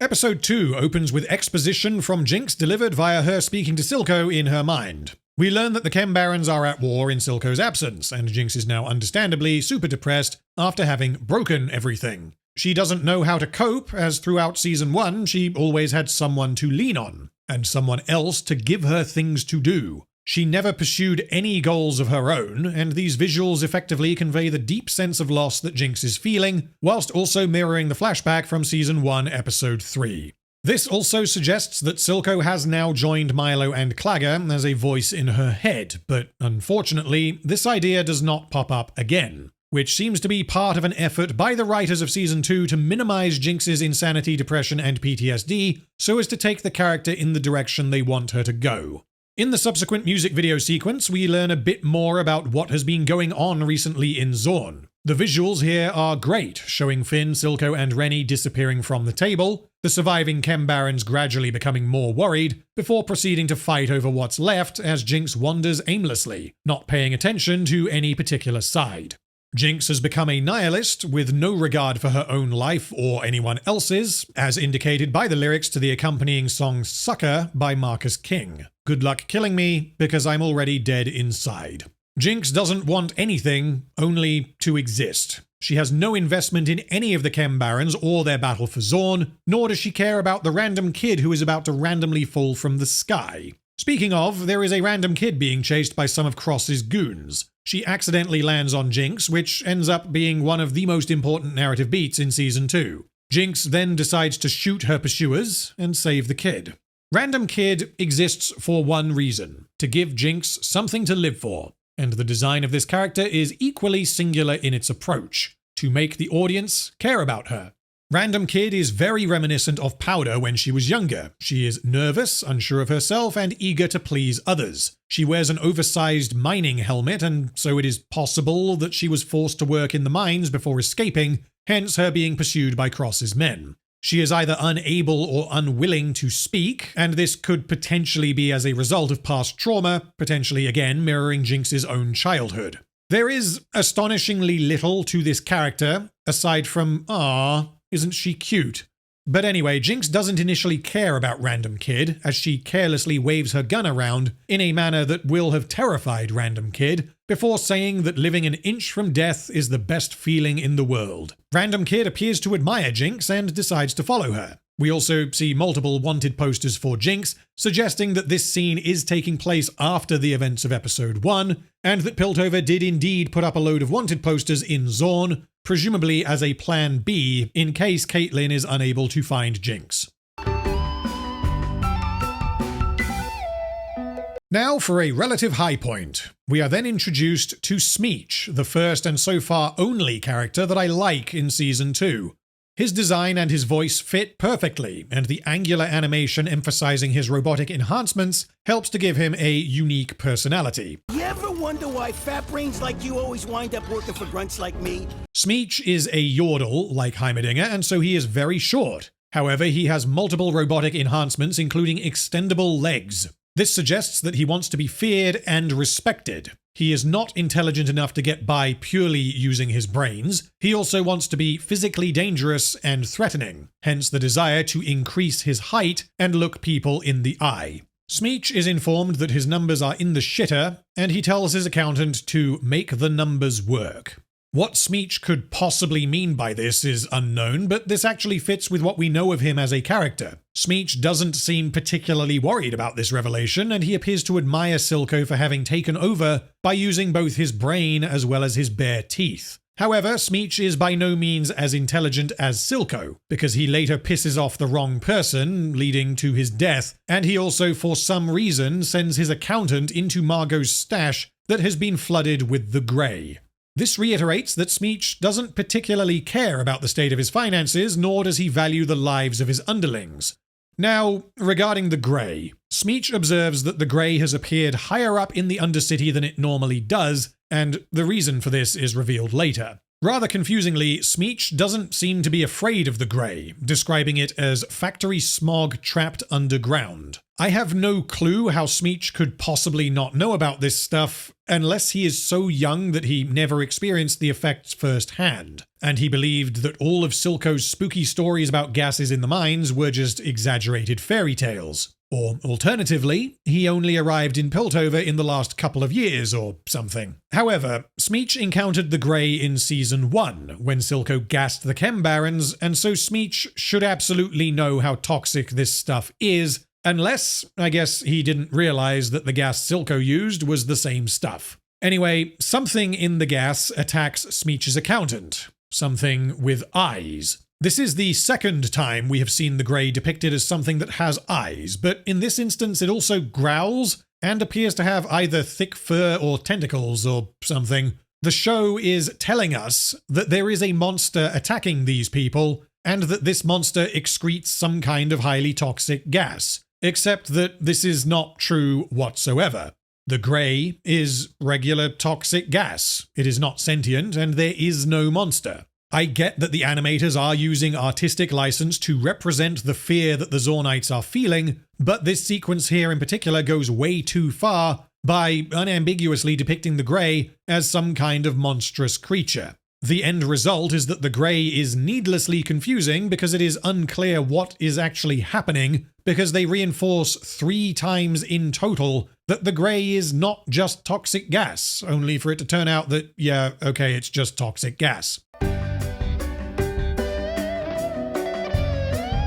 Speaker 2: Episode 2 opens with exposition from Jinx delivered via her speaking to Silco in her mind. We learn that the Chem-Barons are at war in Silco's absence, and Jinx is now understandably super depressed after having broken everything. She doesn't know how to cope, as throughout Season 1 she always had someone to lean on, and someone else to give her things to do. She never pursued any goals of her own, and these visuals effectively convey the deep sense of loss that Jinx is feeling, whilst also mirroring the flashback from Season 1, Episode 3. This also suggests that Silco has now joined Milo and Clagger as a voice in her head, but unfortunately, this idea does not pop up again, which seems to be part of an effort by the writers of Season 2 to minimize Jinx's insanity, depression, and PTSD so as to take the character in the direction they want her to go. In the subsequent music video sequence, we learn a bit more about what has been going on recently in Zaun. The visuals here are great, showing Finn, Silco, and Rennie disappearing from the table, the surviving Chem-Barons gradually becoming more worried, before proceeding to fight over what's left as Jinx wanders aimlessly, not paying attention to any particular side. Jinx has become a nihilist with no regard for her own life or anyone else's, as indicated by the lyrics to the accompanying song Sucker by Marcus King. Good luck killing me, because I'm already dead inside. Jinx doesn't want anything, only to exist. She has no investment in any of the Chem-Barons or their battle for Zaun, nor does she care about the random kid who is about to randomly fall from the sky. Speaking of, there is a random kid being chased by some of Cross's goons. She accidentally lands on Jinx, which ends up being one of the most important narrative beats in Season 2. Jinx then decides to shoot her pursuers and save the kid. Random Kid exists for one reason: to give Jinx something to live for, and the design of this character is equally singular in its approach: to make the audience care about her. Random Kid is very reminiscent of Powder when she was younger. She is nervous, unsure of herself, and eager to please others. She wears an oversized mining helmet, and so it is possible that she was forced to work in the mines before escaping, hence her being pursued by Cross's men. She is either unable or unwilling to speak, and this could potentially be as a result of past trauma, potentially again mirroring Jinx's own childhood. There is astonishingly little to this character, aside from, "Aww, isn't she cute?" But anyway, Jinx doesn't initially care about Random Kid, as she carelessly waves her gun around in a manner that will have terrified Random Kid, before saying that living an inch from death is the best feeling in the world. Random Kid appears to admire Jinx and decides to follow her. We also see multiple wanted posters for Jinx, suggesting that this scene is taking place after the events of Episode 1, and that Piltover did indeed put up a load of wanted posters in Zaun, presumably as a plan B in case Caitlyn is unable to find Jinx. Now for a relative high point. We are then introduced to Smeech, the first and so far only character that I like in Season 2. His design and his voice fit perfectly, and the angular animation emphasizing his robotic enhancements helps to give him a unique personality.
Speaker 20: You ever wonder why fat brains like you always wind up working for grunts like me?
Speaker 2: Smeech is a yordle, like Heimerdinger, and so he is very short. However, he has multiple robotic enhancements, including extendable legs. This suggests that he wants to be feared and respected. He is not intelligent enough to get by purely using his brains. He also wants to be physically dangerous and threatening, hence the desire to increase his height and look people in the eye. Smeech is informed that his numbers are in the shitter, and he tells his accountant to make the numbers work. What Smeech could possibly mean by this is unknown, but this actually fits with what we know of him as a character. Smeech doesn't seem particularly worried about this revelation, and he appears to admire Silco for having taken over by using both his brain as well as his bare teeth. However, Smeech is by no means as intelligent as Silco, because he later pisses off the wrong person, leading to his death, and he also, for some reason, sends his accountant into Margot's stash that has been flooded with the grey. This reiterates that Smeech doesn't particularly care about the state of his finances, nor does he value the lives of his underlings. Now, regarding the grey, Smeech observes that the grey has appeared higher up in the Undercity than it normally does, and the reason for this is revealed later. Rather confusingly, Smeech doesn't seem to be afraid of the grey, describing it as factory smog trapped underground. I have no clue how Smeech could possibly not know about this stuff, unless he is so young that he never experienced the effects firsthand, and he believed that all of Silco's spooky stories about gases in the mines were just exaggerated fairy tales. Or, alternatively, he only arrived in Piltover in the last couple of years or something. However, Smeech encountered the Grey in Season 1, when Silco gassed the Chem-Barons, and so Smeech should absolutely know how toxic this stuff is, unless, I guess, he didn't realize that the gas Silco used was the same stuff. Anyway, something in the gas attacks Smeech's accountant. Something with eyes. This is the second time we have seen the Grey depicted as something that has eyes, but in this instance it also growls and appears to have either thick fur or tentacles or something. The show is telling us that there is a monster attacking these people, and that this monster excretes some kind of highly toxic gas. Except that this is not true whatsoever. The Grey is regular toxic gas. It is not sentient, and there is no monster. I get that the animators are using artistic license to represent the fear that the Zaunites are feeling, but this sequence here in particular goes way too far by unambiguously depicting the Grey as some kind of monstrous creature. The end result is that the Grey is needlessly confusing because it is unclear what is actually happening, because they reinforce 3 times in total that the Grey is not just toxic gas, only for it to turn out that, yeah, okay, it's just toxic gas.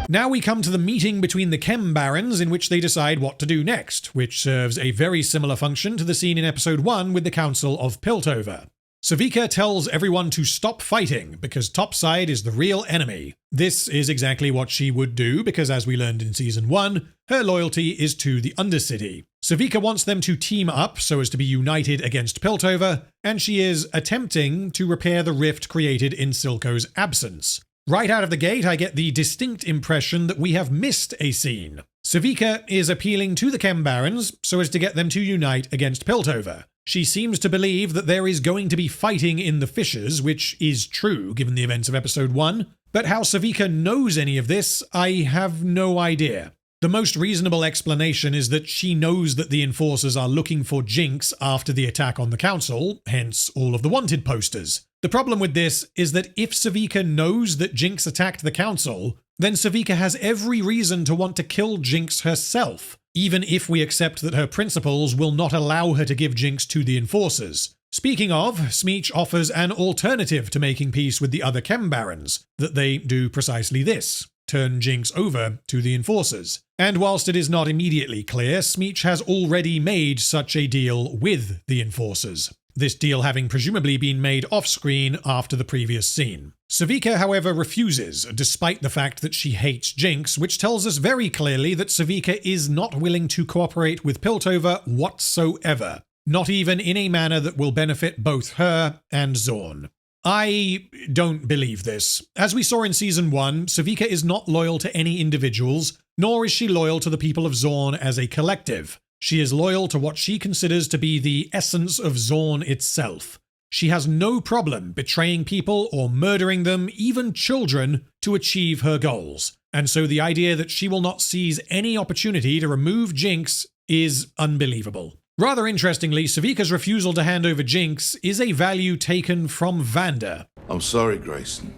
Speaker 2: Now we come to the meeting between the Chem-Barons in which they decide what to do next, which serves a very similar function to the scene in episode 1 with the Council of Piltover. Sevika tells everyone to stop fighting because Topside is the real enemy. This is exactly what she would do because, as we learned in Season 1, her loyalty is to the Undercity. Sevika wants them to team up so as to be united against Piltover, and she is attempting to repair the rift created in Silco's absence. Right out of the gate, I get the distinct impression that we have missed a scene. Sevika is appealing to the Chem-Barons so as to get them to unite against Piltover. She seems to believe that there is going to be fighting in the Fissures, which is true given the events of episode 1, but how Sevika knows any of this, I have no idea. The most reasonable explanation is that she knows that the Enforcers are looking for Jinx after the attack on the Council, hence all of the wanted posters. The problem with this is that if Sevika knows that Jinx attacked the Council, then Sevika has every reason to want to kill Jinx herself, even if we accept that her principles will not allow her to give Jinx to the Enforcers. Speaking of, Smeech offers an alternative to making peace with the other Chem-Barons, that they do precisely this. Turn Jinx over to the Enforcers. And whilst it is not immediately clear, Smeech has already made such a deal with the Enforcers. This deal having presumably been made off-screen after the previous scene. Sevika, however, refuses, despite the fact that she hates Jinx, which tells us very clearly that Sevika is not willing to cooperate with Piltover whatsoever. Not even in a manner that will benefit both her and Zaun. I don't believe this. As we saw in Season 1, Sevika is not loyal to any individuals, nor is she loyal to the people of Zaun as a collective. She is loyal to what she considers to be the essence of Zaun itself. She has no problem betraying people or murdering them, even children, to achieve her goals. And so the idea that she will not seize any opportunity to remove Jinx is unbelievable. Rather interestingly, Sevika's refusal to hand over Jinx is a value taken from Vander.
Speaker 13: I'm sorry, Grayson,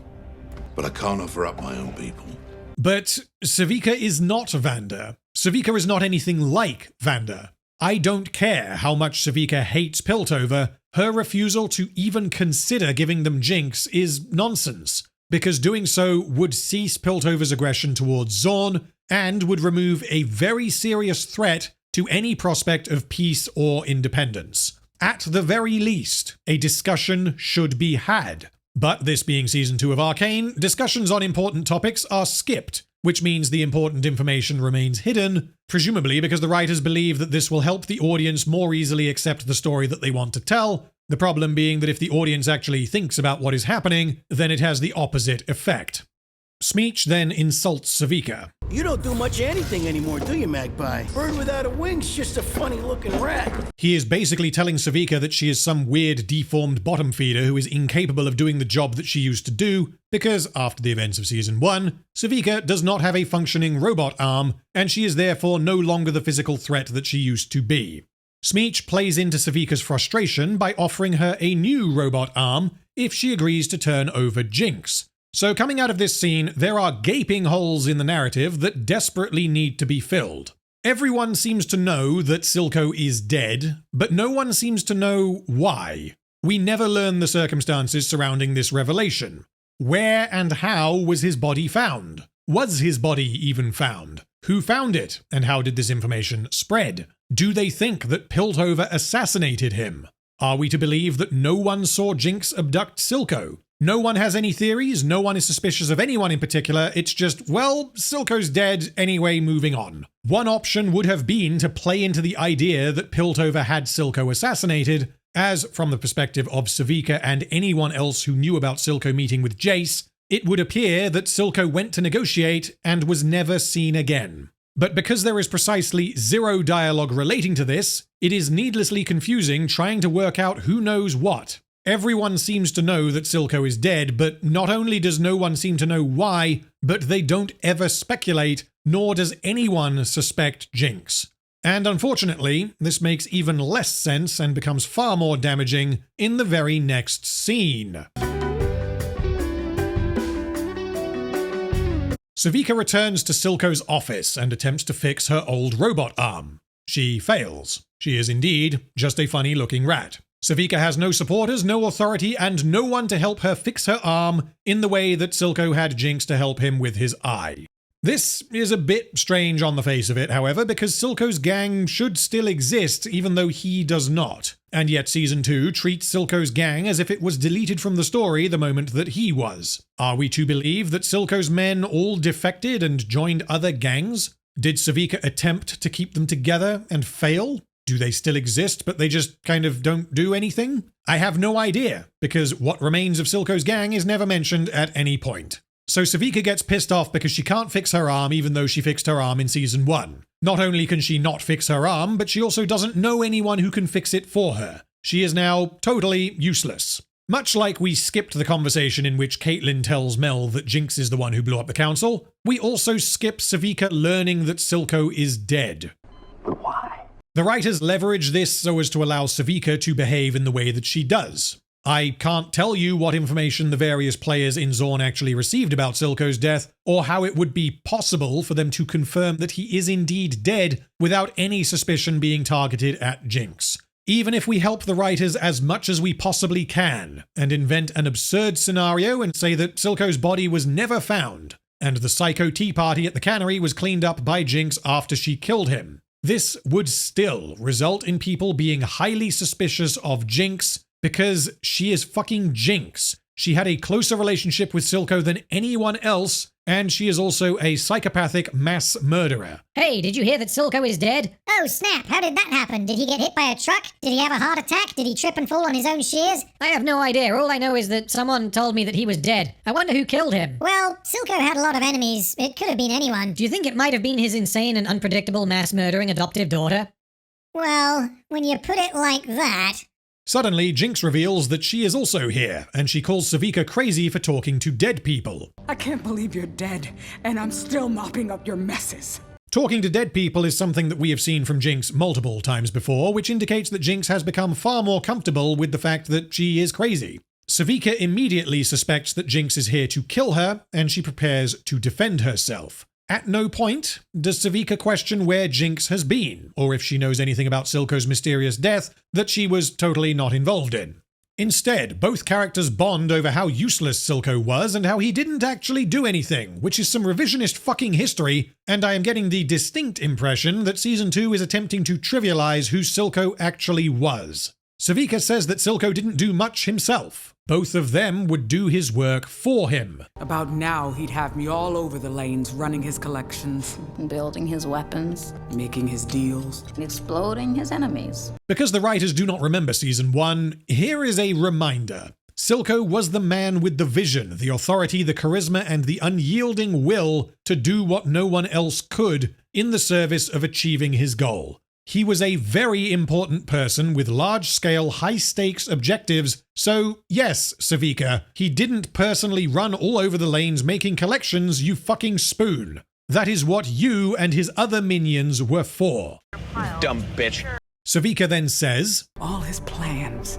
Speaker 13: but I can't offer up my own people.
Speaker 2: But Sevika is not Vander. Sevika is not anything like Vander. I don't care how much Sevika hates Piltover, her refusal to even consider giving them Jinx is nonsense, because doing so would cease Piltover's aggression towards Zaun and would remove a very serious threat to any prospect of peace or independence. At the very least, a discussion should be had. But this being Season 2 of Arcane, discussions on important topics are skipped, which means the important information remains hidden, presumably because the writers believe that this will help the audience more easily accept the story that they want to tell, the problem being that if the audience actually thinks about what is happening, then it has the opposite effect. Smeech then insults Sevika.
Speaker 20: You don't do much of anything anymore, do you, Magpie? Bird without a wing's just a funny-looking rat.
Speaker 2: He is basically telling Sevika that she is some weird, deformed bottom feeder who is incapable of doing the job that she used to do, because after the events of Season 1, Sevika does not have a functioning robot arm, and she is therefore no longer the physical threat that she used to be. Smeech plays into Sevika's frustration by offering her a new robot arm if she agrees to turn over Jinx. So coming out of this scene, there are gaping holes in the narrative that desperately need to be filled. Everyone seems to know that Silco is dead, but no one seems to know why. We never learn the circumstances surrounding this revelation. Where and how was his body found? Was his body even found? Who found it, and how did this information spread? Do they think that Piltover assassinated him? Are we to believe that no one saw Jinx abduct Silco? No one has any theories, no one is suspicious of anyone in particular, it's just, well, Silco's dead, anyway, moving on. One option would have been to play into the idea that Piltover had Silco assassinated, as, from the perspective of Sevika and anyone else who knew about Silco meeting with Jayce, it would appear that Silco went to negotiate and was never seen again. But because there is precisely zero dialogue relating to this, it is needlessly confusing trying to work out who knows what. Everyone seems to know that Silco is dead, but not only does no one seem to know why, but they don't ever speculate, nor does anyone suspect Jinx. And unfortunately, this makes even less sense and becomes far more damaging in the very next scene. Sevika returns to Silco's office and attempts to fix her old robot arm. She fails. She is indeed just a funny-looking rat. Sevika has no supporters, no authority, and no one to help her fix her arm in the way that Silco had Jinx to help him with his eye. This is a bit strange on the face of it, however, because Silco's gang should still exist, even though he does not. And yet Season 2 treats Silco's gang as if it was deleted from the story the moment that he was. Are we to believe that Silco's men all defected and joined other gangs? Did Sevika attempt to keep them together and fail? Do they still exist, but they just kind of don't do anything? I have no idea, because what remains of Silco's gang is never mentioned at any point. So Sevika gets pissed off because she can't fix her arm even though she fixed her arm in Season 1. Not only can she not fix her arm, but she also doesn't know anyone who can fix it for her. She is now totally useless. Much like we skipped the conversation in which Caitlyn tells Mel that Jinx is the one who blew up the council, we also skip Sevika learning that Silco is dead.
Speaker 20: Why?
Speaker 2: The writers leverage this so as to allow Sevika to behave in the way that she does. I can't tell you what information the various players in Zaun actually received about Silco's death, or how it would be possible for them to confirm that he is indeed dead without any suspicion being targeted at Jinx. Even if we help the writers as much as we possibly can, and invent an absurd scenario and say that Silco's body was never found, and the Psycho Tea Party at the cannery was cleaned up by Jinx after she killed him, this would still result in people being highly suspicious of Jinx because she is fucking Jinx. She had a closer relationship with Silco than anyone else, and she is also a psychopathic mass murderer.
Speaker 8: Hey, did you hear that Silco is dead?
Speaker 7: Oh snap, how did that happen? Did he get hit by a truck? Did he have a heart attack? Did he trip and fall on his own shears?
Speaker 8: I have no idea. All I know is that someone told me that he was dead. I wonder who killed him.
Speaker 7: Well, Silco had a lot of enemies. It could have been anyone.
Speaker 8: Do you think it might have been his insane and unpredictable mass-murdering adoptive daughter?
Speaker 7: Well, when you put it like that...
Speaker 2: Suddenly, Jinx reveals that she is also here, and she calls Sevika crazy for talking to dead people.
Speaker 21: I can't believe you're dead, and I'm still mopping up your messes.
Speaker 2: Talking to dead people is something that we have seen from Jinx multiple times before, which indicates that Jinx has become far more comfortable with the fact that she is crazy. Sevika immediately suspects that Jinx is here to kill her, and she prepares to defend herself. At no point does Sevika question where Jinx has been, or if she knows anything about Silco's mysterious death that she was totally not involved in. Instead, both characters bond over how useless Silco was and how he didn't actually do anything, which is some revisionist fucking history, and I am getting the distinct impression that Season 2 is attempting to trivialize who Silco actually was. Sevika says that Silco didn't do much himself. Both of them would do his work for him.
Speaker 21: About now, he'd have me all over the lanes, running his collections,
Speaker 6: building his weapons,
Speaker 21: making his deals,
Speaker 6: exploding his enemies.
Speaker 2: Because the writers do not remember Season 1, here is a reminder. Silco was the man with the vision, the authority, the charisma, and the unyielding will to do what no one else could in the service of achieving his goal. He was a very important person with large-scale, high-stakes objectives, so yes, Sevika, he didn't personally run all over the lanes making collections, you fucking spoon. That is what you and his other minions were for.
Speaker 16: Dumb bitch.
Speaker 2: Sevika then says,
Speaker 21: all his plans,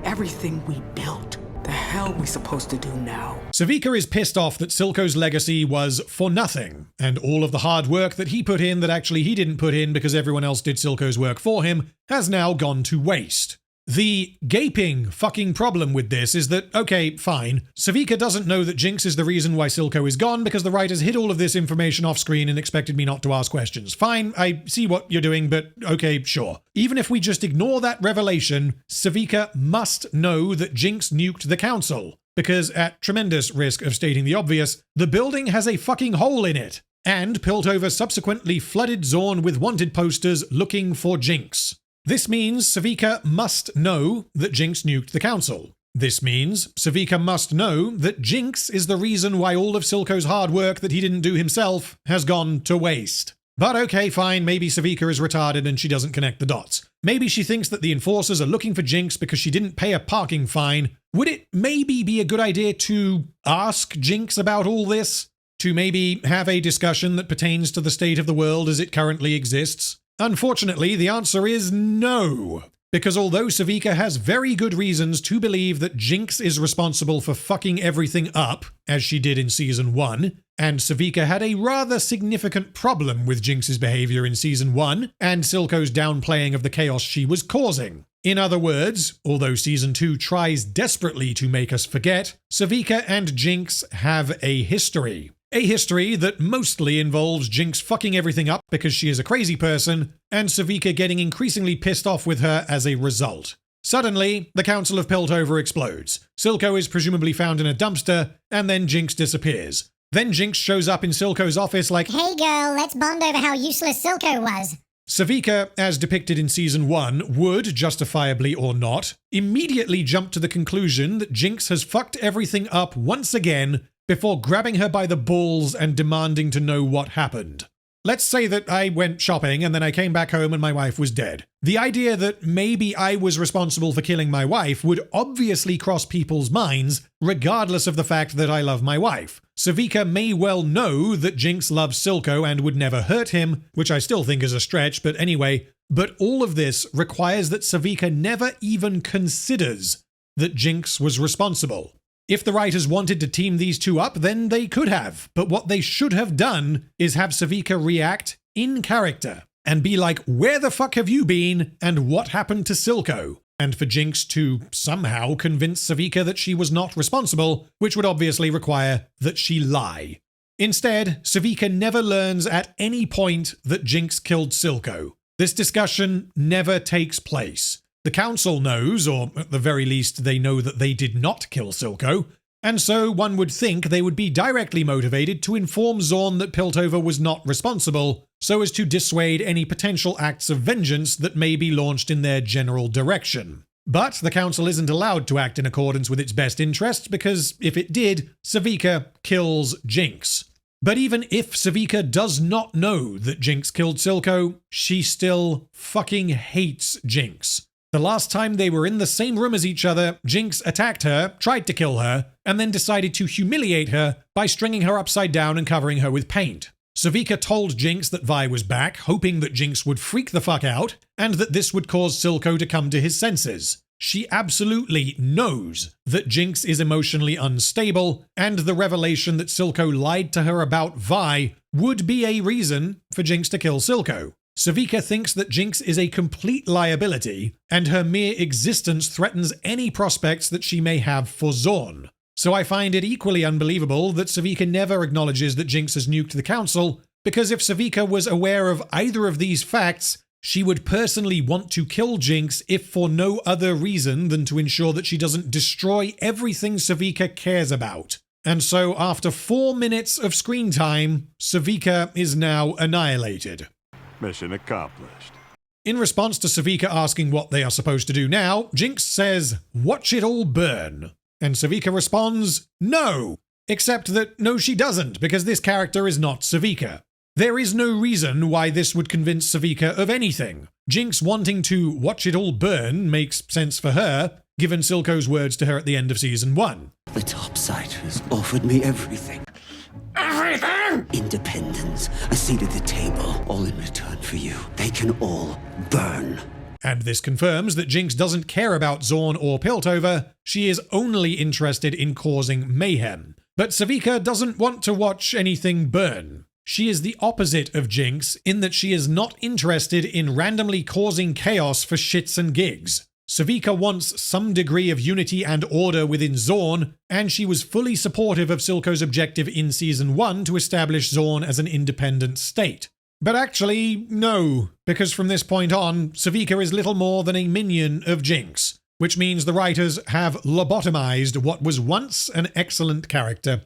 Speaker 21: everything we built. The hell we supposed to do now?
Speaker 2: Sevika is pissed off that Silco's legacy was for nothing, and all of the hard work that he put in that actually he didn't put in because everyone else did Silco's work for him has now gone to waste. The gaping fucking problem with this is that, okay, fine, Sevika doesn't know that Jinx is the reason why Silco is gone because the writers hid all of this information off screen and expected me not to ask questions. Fine, I see what you're doing, but okay, sure. Even if we just ignore that revelation, Sevika must know that Jinx nuked the council, because at tremendous risk of stating the obvious, the building has a fucking hole in it. And Piltover subsequently flooded Zaun with wanted posters looking for Jinx. This means Sevika must know that Jinx nuked the council. This means Sevika must know that Jinx is the reason why all of Silco's hard work that he didn't do himself has gone to waste. But okay, fine, maybe Sevika is retarded and she doesn't connect the dots. Maybe she thinks that the enforcers are looking for Jinx because she didn't pay a parking fine. Would it maybe be a good idea to ask Jinx about all this? To maybe have a discussion that pertains to the state of the world as it currently exists? Unfortunately, the answer is no. Because although Sevika has very good reasons to believe that Jinx is responsible for fucking everything up, as she did in Season 1, and Sevika had a rather significant problem with Jinx's behavior in Season 1, and Silco's downplaying of the chaos she was causing. In other words, although Season 2 tries desperately to make us forget, Sevika and Jinx have a history. A history that mostly involves Jinx fucking everything up because she is a crazy person, and Sevika getting increasingly pissed off with her as a result. Suddenly, the Council of Piltover explodes. Silco is presumably found in a dumpster, and then Jinx disappears. Then Jinx shows up in Silco's office like,
Speaker 7: "Hey girl, let's bond over how useless Silco was."
Speaker 2: Sevika, as depicted in Season 1, would, justifiably or not, immediately jump to the conclusion that Jinx has fucked everything up once again before grabbing her by the balls and demanding to know what happened. Let's say that I went shopping and then I came back home and my wife was dead. The idea that maybe I was responsible for killing my wife would obviously cross people's minds, regardless of the fact that I love my wife. Sevika may well know that Jinx loves Silco and would never hurt him, which I still think is a stretch, but anyway. But all of this requires that Sevika never even considers that Jinx was responsible. If the writers wanted to team these two up, then they could have. But what they should have done is have Sevika react in character and be like, where the fuck have you been and what happened to Silco? And for Jinx to somehow convince Sevika that she was not responsible, which would obviously require that she lie. Instead, Sevika never learns at any point that Jinx killed Silco. This discussion never takes place. The council knows, or at the very least they know that they did not kill Silco, and so one would think they would be directly motivated to inform Zaun that Piltover was not responsible, so as to dissuade any potential acts of vengeance that may be launched in their general direction. But the council isn't allowed to act in accordance with its best interests, because if it did, Sevika kills Jinx. But even if Sevika does not know that Jinx killed Silco, she still fucking hates Jinx. The last time they were in the same room as each other, Jinx attacked her, tried to kill her, and then decided to humiliate her by stringing her upside down and covering her with paint. Sevika told Jinx that Vi was back, hoping that Jinx would freak the fuck out, and that this would cause Silco to come to his senses. She absolutely knows that Jinx is emotionally unstable, and the revelation that Silco lied to her about Vi would be a reason for Jinx to kill Silco. Sevika thinks that Jinx is a complete liability, and her mere existence threatens any prospects that she may have for Zaun. So I find it equally unbelievable that Sevika never acknowledges that Jinx has nuked the council, because if Sevika was aware of either of these facts, she would personally want to kill Jinx if for no other reason than to ensure that she doesn't destroy everything Sevika cares about. And so after 4 minutes of screen time, Sevika is now annihilated.
Speaker 1: Mission accomplished.
Speaker 2: In response to Sevika asking what they are supposed to do now, Jinx says, "Watch it all burn." And Sevika responds, "No!" Except that no she doesn't, because this character is not Sevika. There is no reason why this would convince Sevika of anything. Jinx wanting to watch it all burn makes sense for her, given Silco's words to her at the end of Season 1.
Speaker 15: The Topsiders offered me everything. Everything! Independence, a seat at the table, all in return for you. They can all burn.
Speaker 2: And this confirms that Jinx doesn't care about Zaun or Piltover, she is only interested in causing mayhem. But Sevika doesn't want to watch anything burn. She is the opposite of Jinx in that she is not interested in randomly causing chaos for shits and gigs. Sevika wants some degree of unity and order within Zaun, and she was fully supportive of Silco's objective in Season 1 to establish Zaun as an independent state. But actually, no, because from this point on, Sevika is little more than a minion of Jinx, which means the writers have lobotomized what was once an excellent character.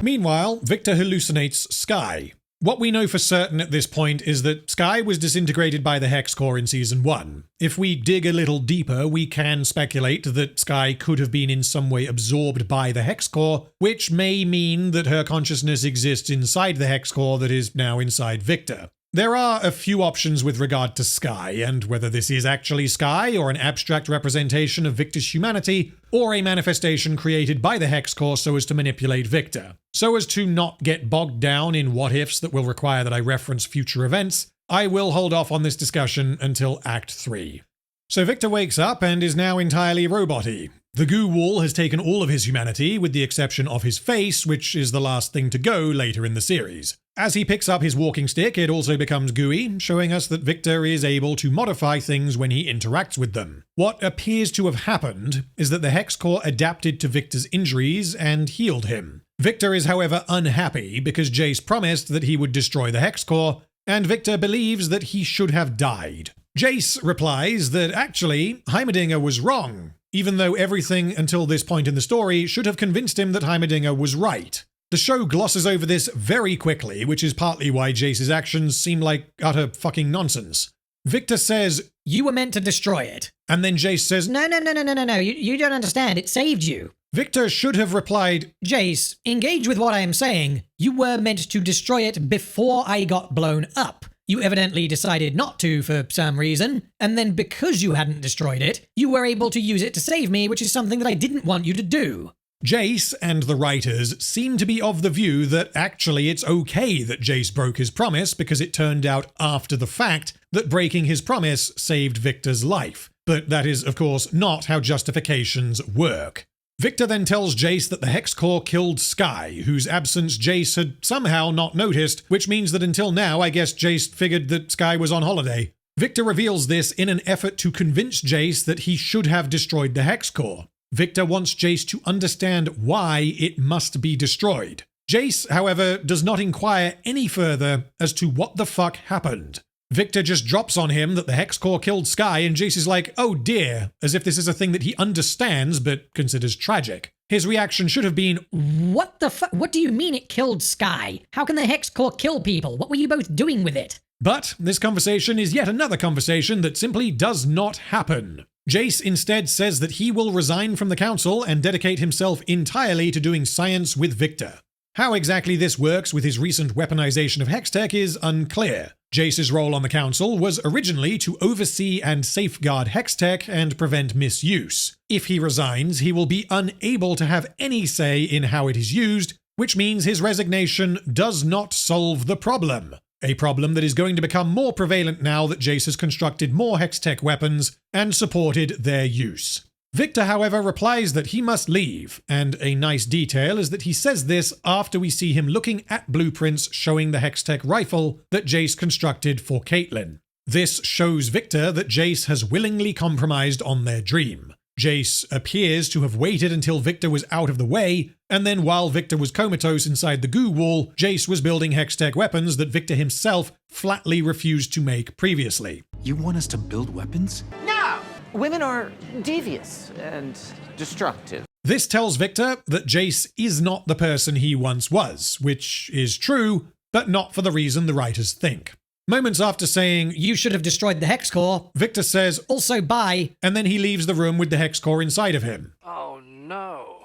Speaker 2: Meanwhile, Viktor hallucinates Skye. What we know for certain at this point is that Skye was disintegrated by the Hex Core in Season 1. If we dig a little deeper, we can speculate that Skye could have been in some way absorbed by the Hex Core, which may mean that her consciousness exists inside the Hex Core that is now inside Viktor. There are a few options with regard to Skye, and whether this is actually Skye or an abstract representation of Viktor's humanity, or a manifestation created by the Hex Core so as to manipulate Viktor. So as to not get bogged down in what-ifs that will require that I reference future events, I will hold off on this discussion until Act 3. So Viktor wakes up and is now entirely robot-y. The goo wall has taken all of his humanity, with the exception of his face, which is the last thing to go later in the series. As he picks up his walking stick, it also becomes gooey, showing us that Viktor is able to modify things when he interacts with them. What appears to have happened is that the Hex Core adapted to Viktor's injuries and healed him. Viktor is, however, unhappy because Jayce promised that he would destroy the Hex Core, and Viktor believes that he should have died. Jayce replies that actually, Heimerdinger was wrong, even though everything until this point in the story should have convinced him that Heimerdinger was right. The show glosses over this very quickly, which is partly why Jayce's actions seem like utter fucking nonsense. Viktor says,
Speaker 8: "You were meant to destroy it."
Speaker 2: And then Jayce says,
Speaker 8: No, you don't understand, it saved you.
Speaker 2: Viktor should have replied,
Speaker 8: "Jayce, engage with what I am saying. You were meant to destroy it before I got blown up. You evidently decided not to for some reason, and then because you hadn't destroyed it, you were able to use it to save me, which is something that I didn't want you to do."
Speaker 2: Jayce and the writers seem to be of the view that actually it's okay that Jayce broke his promise because it turned out after the fact that breaking his promise saved Viktor's life. But that is, of course, not how justifications work. Viktor then tells Jayce that the Hex Core killed Skye, whose absence Jayce had somehow not noticed, which means that until now I guess Jayce figured that Skye was on holiday. Viktor reveals this in an effort to convince Jayce that he should have destroyed the Hex Core. Viktor wants Jayce to understand why it must be destroyed. Jayce, however, does not inquire any further as to what the fuck happened. Viktor just drops on him that the Hex Core killed Skye, and Jayce is like, "Oh dear," as if this is a thing that he understands but considers tragic. His reaction should have been,
Speaker 8: "What the fuck? What do you mean it killed Skye? How can the Hex Core kill people? What were you both doing with it?"
Speaker 2: But this conversation is yet another conversation that simply does not happen. Jayce instead says that he will resign from the council and dedicate himself entirely to doing science with Viktor. How exactly this works with his recent weaponization of Hextech is unclear. Jayce's role on the council was originally to oversee and safeguard Hextech and prevent misuse. If he resigns, he will be unable to have any say in how it is used, which means his resignation does not solve the problem. A problem that is going to become more prevalent now that Jayce has constructed more Hextech weapons and supported their use. Viktor, however, replies that he must leave, and a nice detail is that he says this after we see him looking at blueprints showing the Hextech rifle that Jayce constructed for Caitlyn. This shows Viktor that Jayce has willingly compromised on their dream. Jayce appears to have waited until Viktor was out of the way, and then while Viktor was comatose inside the goo wall, Jayce was building Hextech weapons that Viktor himself flatly refused to make previously.
Speaker 5: You want us to build weapons?
Speaker 16: No! Women are devious and destructive.
Speaker 2: This tells Viktor that Jayce is not the person he once was, which is true, but not for the reason the writers think. Moments after saying,
Speaker 8: "You should have destroyed the hex core,"
Speaker 2: Viktor says,
Speaker 8: "Also bye,"
Speaker 2: and then he leaves the room with the hex core inside of him.
Speaker 16: Oh no.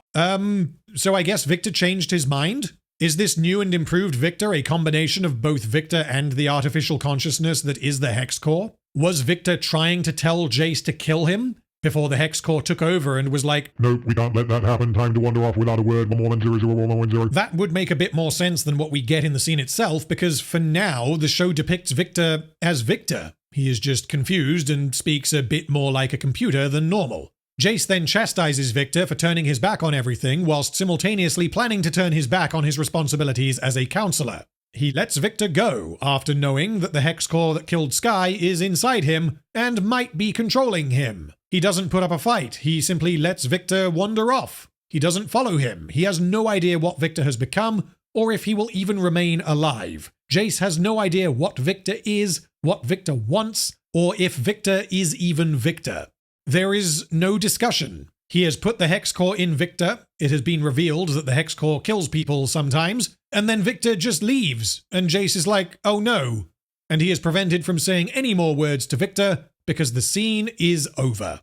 Speaker 2: So I guess Viktor changed his mind? Is this new and improved Viktor a combination of both Viktor and the artificial consciousness that is the hex core? Was Viktor trying to tell Jayce to kill him before the hex core took over and was like,
Speaker 12: "Nope, we can't let that happen. Time to wander off without a word. 1100110."
Speaker 2: That would make a bit more sense than what we get in the scene itself, because for now, the show depicts Viktor as Viktor. He is just confused and speaks a bit more like a computer than normal. Jayce then chastises Viktor for turning his back on everything, whilst simultaneously planning to turn his back on his responsibilities as a counselor. He lets Viktor go after knowing that the hex core that killed Skye is inside him and might be controlling him. He doesn't put up a fight, he simply lets Viktor wander off. He doesn't follow him, he has no idea what Viktor has become, or if he will even remain alive. Jayce has no idea what Viktor is, what Viktor wants, or if Viktor is even Viktor. There is no discussion. He has put the hex core in Viktor, it has been revealed that the hex core kills people sometimes, and then Viktor just leaves, and Jayce is like, oh no. And he is prevented from saying any more words to Viktor, because the scene is over.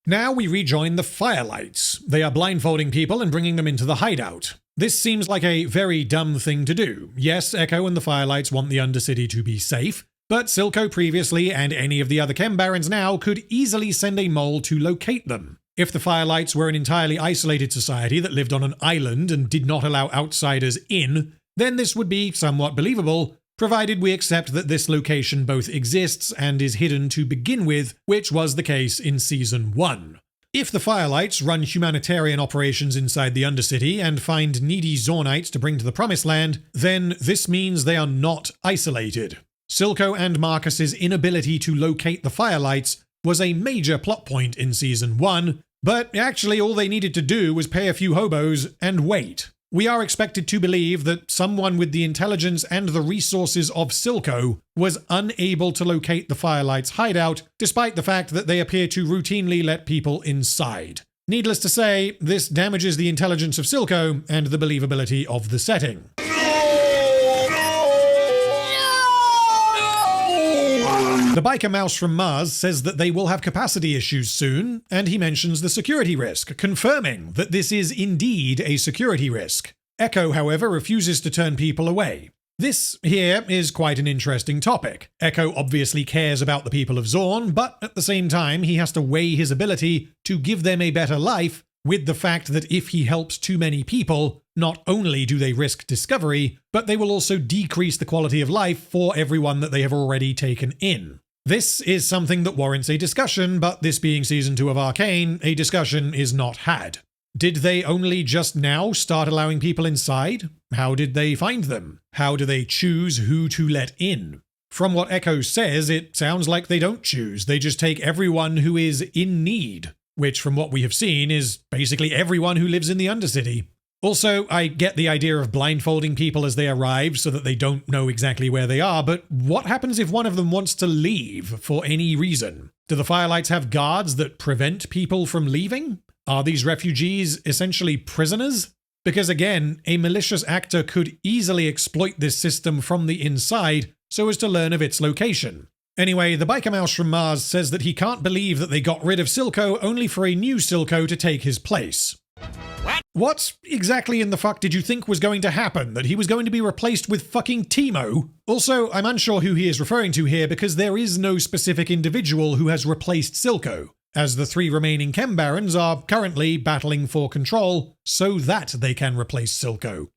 Speaker 2: Now we rejoin the Firelights. They are blindfolding people and bringing them into the hideout. This seems like a very dumb thing to do. Yes, Echo and the Firelights want the Undercity to be safe, but Silco previously and any of the other Chem-Barons now could easily send a mole to locate them. If the Firelights were an entirely isolated society that lived on an island and did not allow outsiders in, then this would be somewhat believable, provided we accept that this location both exists and is hidden to begin with, which was the case in Season 1. If the Firelights run humanitarian operations inside the Undercity and find needy Zaunites to bring to the Promised Land, then this means they are not isolated. Silco and Marcus's inability to locate the Firelights was a major plot point in Season 1, but actually all they needed to do was pay a few hobos and wait. We are expected to believe that someone with the intelligence and the resources of Silco was unable to locate the Firelights' hideout, despite the fact that they appear to routinely let people inside. Needless to say, this damages the intelligence of Silco and the believability of the setting. The biker mouse from Mars says that they will have capacity issues soon, and he mentions the security risk, confirming that this is indeed a security risk. Echo, however, refuses to turn people away. This here is quite an interesting topic. Echo obviously cares about the people of Zaun, but at the same time he has to weigh his ability to give them a better life with the fact that if he helps too many people, not only do they risk discovery, but they will also decrease the quality of life for everyone that they have already taken in. This is something that warrants a discussion, but this being Season 2 of Arcane, a discussion is not had. Did they only just now start allowing people inside? How did they find them? How do they choose who to let in? From what Echo says, it sounds like they don't choose, they just take everyone who is in need, which from what we have seen is basically everyone who lives in the Undercity. Also, I get the idea of blindfolding people as they arrive so that they don't know exactly where they are, but what happens if one of them wants to leave for any reason? Do the Firelights have guards that prevent people from leaving? Are these refugees essentially prisoners? Because again, a malicious actor could easily exploit this system from the inside so as to learn of its location. Anyway, the biker mouse from Mars says that he can't believe that they got rid of Silco only for a new Silco to take his place. What exactly in the fuck did you think was going to happen? That he was going to be replaced with fucking Teemo? Also, I'm unsure who he is referring to here because there is no specific individual who has replaced Silco, as the 3 remaining Chem-Barons are currently battling for control so that they can replace Silco.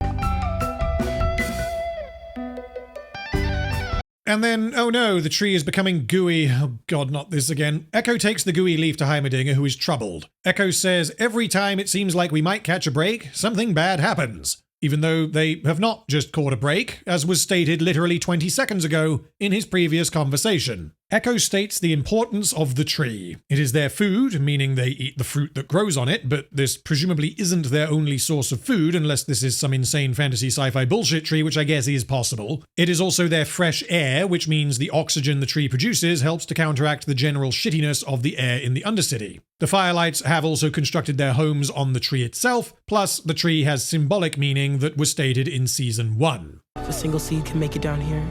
Speaker 2: And then, oh no, the tree is becoming gooey. Oh god, not this again. Echo takes the gooey leaf to Heimerdinger, who is troubled. Echo says, every time it seems like we might catch a break, something bad happens. Even though they have not just caught a break, as was stated literally 20 seconds ago in his previous conversation. Echo states the importance of the tree. It is their food, meaning they eat the fruit that grows on it, but this presumably isn't their only source of food, unless this is some insane fantasy sci-fi bullshit tree, which I guess is possible. It is also their fresh air, which means the oxygen the tree produces helps to counteract the general shittiness of the air in the Undercity. The Firelights have also constructed their homes on the tree itself, plus the tree has symbolic meaning that was stated in Season 1.
Speaker 18: If a single seed can make it down here,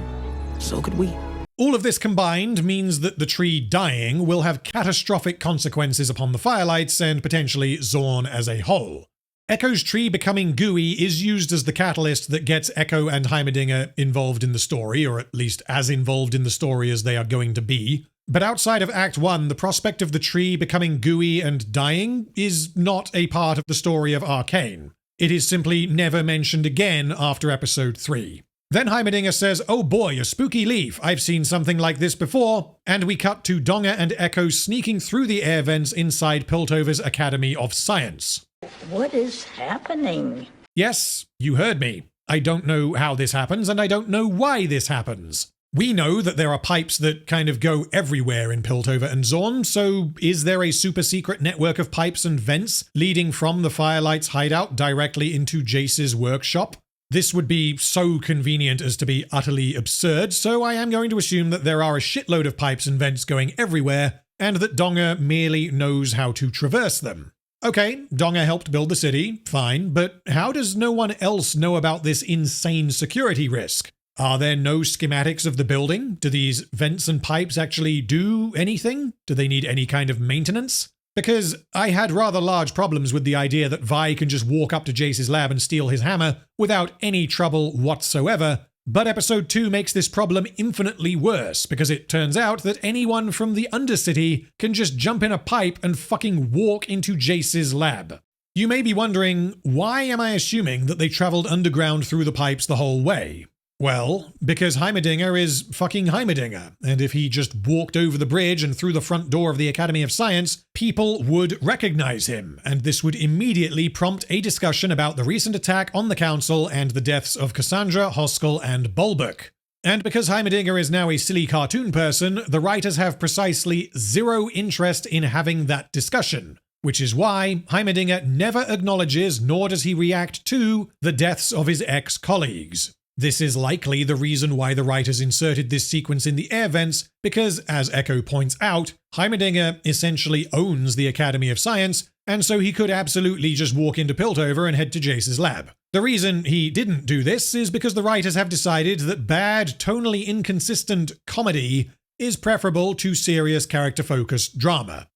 Speaker 18: so could we.
Speaker 2: All of this combined means that the tree dying will have catastrophic consequences upon the Firelights and potentially Zaun as a whole. Echo's tree becoming gooey is used as the catalyst that gets Echo and Heimerdinger involved in the story, or at least as involved in the story as they are going to be. But outside of Act 1, the prospect of the tree becoming gooey and dying is not a part of the story of Arcane. It is simply never mentioned again after Episode 3. Then Heimerdinger says, oh boy, a spooky leaf, I've seen something like this before, and we cut to Donga and Echo sneaking through the air vents inside Piltover's Academy of Science.
Speaker 4: What is happening?
Speaker 2: Yes, you heard me. I don't know how this happens, and I don't know why this happens. We know that there are pipes that kind of go everywhere in Piltover and Zaun, so is there a super secret network of pipes and vents leading from the Firelights hideout directly into Jayce's workshop? This would be so convenient as to be utterly absurd, so I am going to assume that there are a shitload of pipes and vents going everywhere, and that Donga merely knows how to traverse them. Okay, Donga helped build the city, fine, but how does no one else know about this insane security risk? Are there no schematics of the building? Do these vents and pipes actually do anything? Do they need any kind of maintenance? Because I had rather large problems with the idea that Vi can just walk up to Jayce's lab and steal his hammer without any trouble whatsoever, but Episode 2 makes this problem infinitely worse, because it turns out that anyone from the Undercity can just jump in a pipe and fucking walk into Jayce's lab. You may be wondering, why am I assuming that they traveled underground through the pipes the whole way? Well, because Heimerdinger is fucking Heimerdinger, and if he just walked over the bridge and through the front door of the Academy of Science, people would recognize him, and this would immediately prompt a discussion about the recent attack on the Council and the deaths of Cassandra, Hoskell, and Bulbuck. And because Heimerdinger is now a silly cartoon person, the writers have precisely zero interest in having that discussion, which is why Heimerdinger never acknowledges nor does he react to the deaths of his ex-colleagues. This is likely the reason why the writers inserted this sequence in the air vents, because, as Echo points out, Heimerdinger essentially owns the Academy of Science, and so he could absolutely just walk into Piltover and head to Jayce's lab. The reason he didn't do this is because the writers have decided that bad, tonally inconsistent comedy is preferable to serious character-focused drama.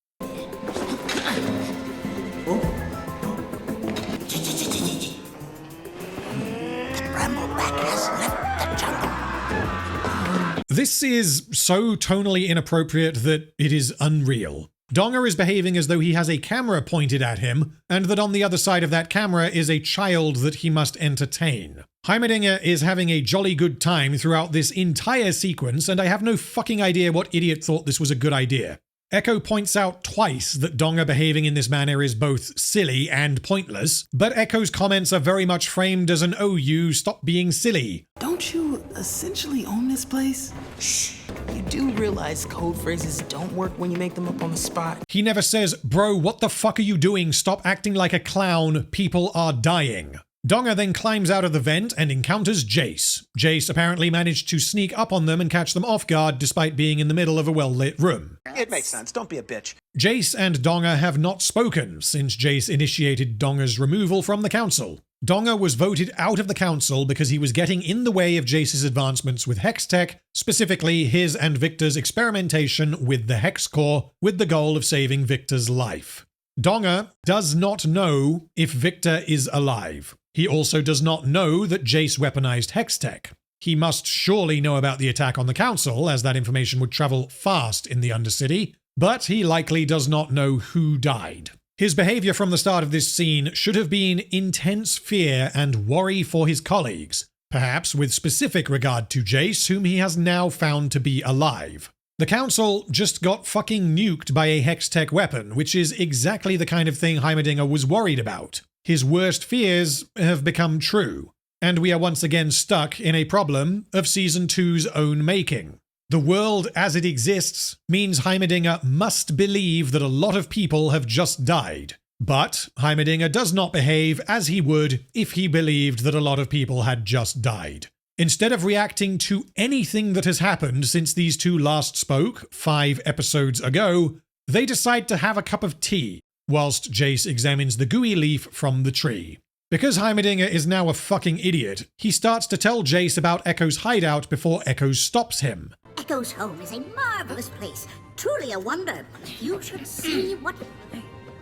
Speaker 2: This is so tonally inappropriate that it is unreal. Donga is behaving as though he has a camera pointed at him, and that on the other side of that camera is a child that he must entertain. Heimerdinger is having a jolly good time throughout this entire sequence, and I have no fucking idea what idiot thought this was a good idea. Echo points out twice that Donga behaving in this manner is both silly and pointless, but Echo's comments are very much framed as an "oh you, stop being silly."
Speaker 21: Don't you essentially own this place? Shh. You do realize code phrases don't work when you make them up on the spot.
Speaker 2: He never says, "Bro, what the fuck are you doing? Stop acting like a clown. People are dying." Donga then climbs out of the vent and encounters Jayce. Jayce apparently managed to sneak up on them and catch them off guard despite being in the middle of a well-lit room.
Speaker 3: It makes sense. Don't be a bitch.
Speaker 2: Jayce and Donga have not spoken since Jayce initiated Donga's removal from the council. Donga was voted out of the council because he was getting in the way of Jayce's advancements with Hex Tech, specifically his and Viktor's experimentation with the Hex Core with the goal of saving Viktor's life. Donga does not know if Viktor is alive. He also does not know that Jayce weaponized Hex Tech. He must surely know about the attack on the council, as that information would travel fast in the Undercity, but he likely does not know who died. His behavior from the start of this scene should have been intense fear and worry for his colleagues. perhaps with specific regard to Jayce, whom he has now found to be alive. The Council just got fucking nuked by a Hextech weapon, which is exactly the kind of thing Heimerdinger was worried about. His worst fears have become true, and we are once again stuck in a problem of Season 2's own making. The world as it exists means Heimerdinger must believe that a lot of people have just died. But Heimerdinger does not behave as he would if he believed that a lot of people had just died. Instead of reacting to anything that has happened since these two last spoke 5 episodes ago, they decide to have a cup of tea, whilst Jayce examines the gooey leaf from the tree. Because Heimerdinger is now a fucking idiot, he starts to tell Jayce about Echo's hideout before Echo stops him.
Speaker 10: Echo's home is a marvelous place, truly a wonder. You should see what...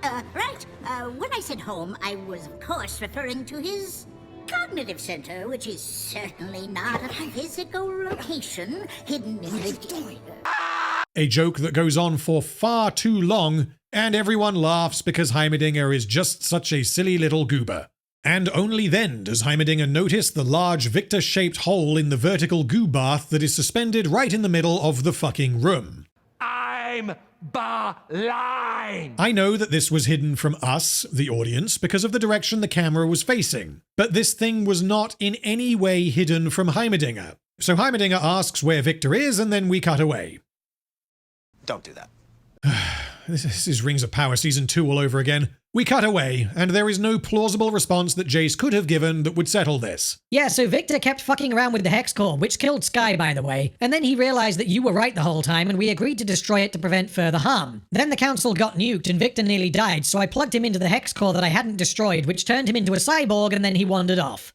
Speaker 10: when I said home, I was of course referring to his cognitive center, which is certainly not a physical location hidden in the...
Speaker 2: A joke that goes on for far too long, and everyone laughs because Heimerdinger is just such a silly little goober. And only then does Heimerdinger notice the large Viktor-shaped hole in the vertical goo bath that is suspended right in the middle of the fucking room.
Speaker 17: I'm blind!
Speaker 2: I know that this was hidden from us, the audience, because of the direction the camera was facing, but this thing was not in any way hidden from Heimerdinger. So Heimerdinger asks where Viktor is, and then we cut away.
Speaker 22: Don't do that.
Speaker 2: This is Rings of Power Season 2 all over again. We cut away, and there is no plausible response that Jayce could have given that would settle this.
Speaker 8: Yeah, so Viktor kept fucking around with the hex core, which killed Skye, by the way, and then he realized that you were right the whole time and we agreed to destroy it to prevent further harm. Then the council got nuked and Viktor nearly died, so I plugged him into the hex core that I hadn't destroyed, which turned him into a cyborg, and then he wandered off.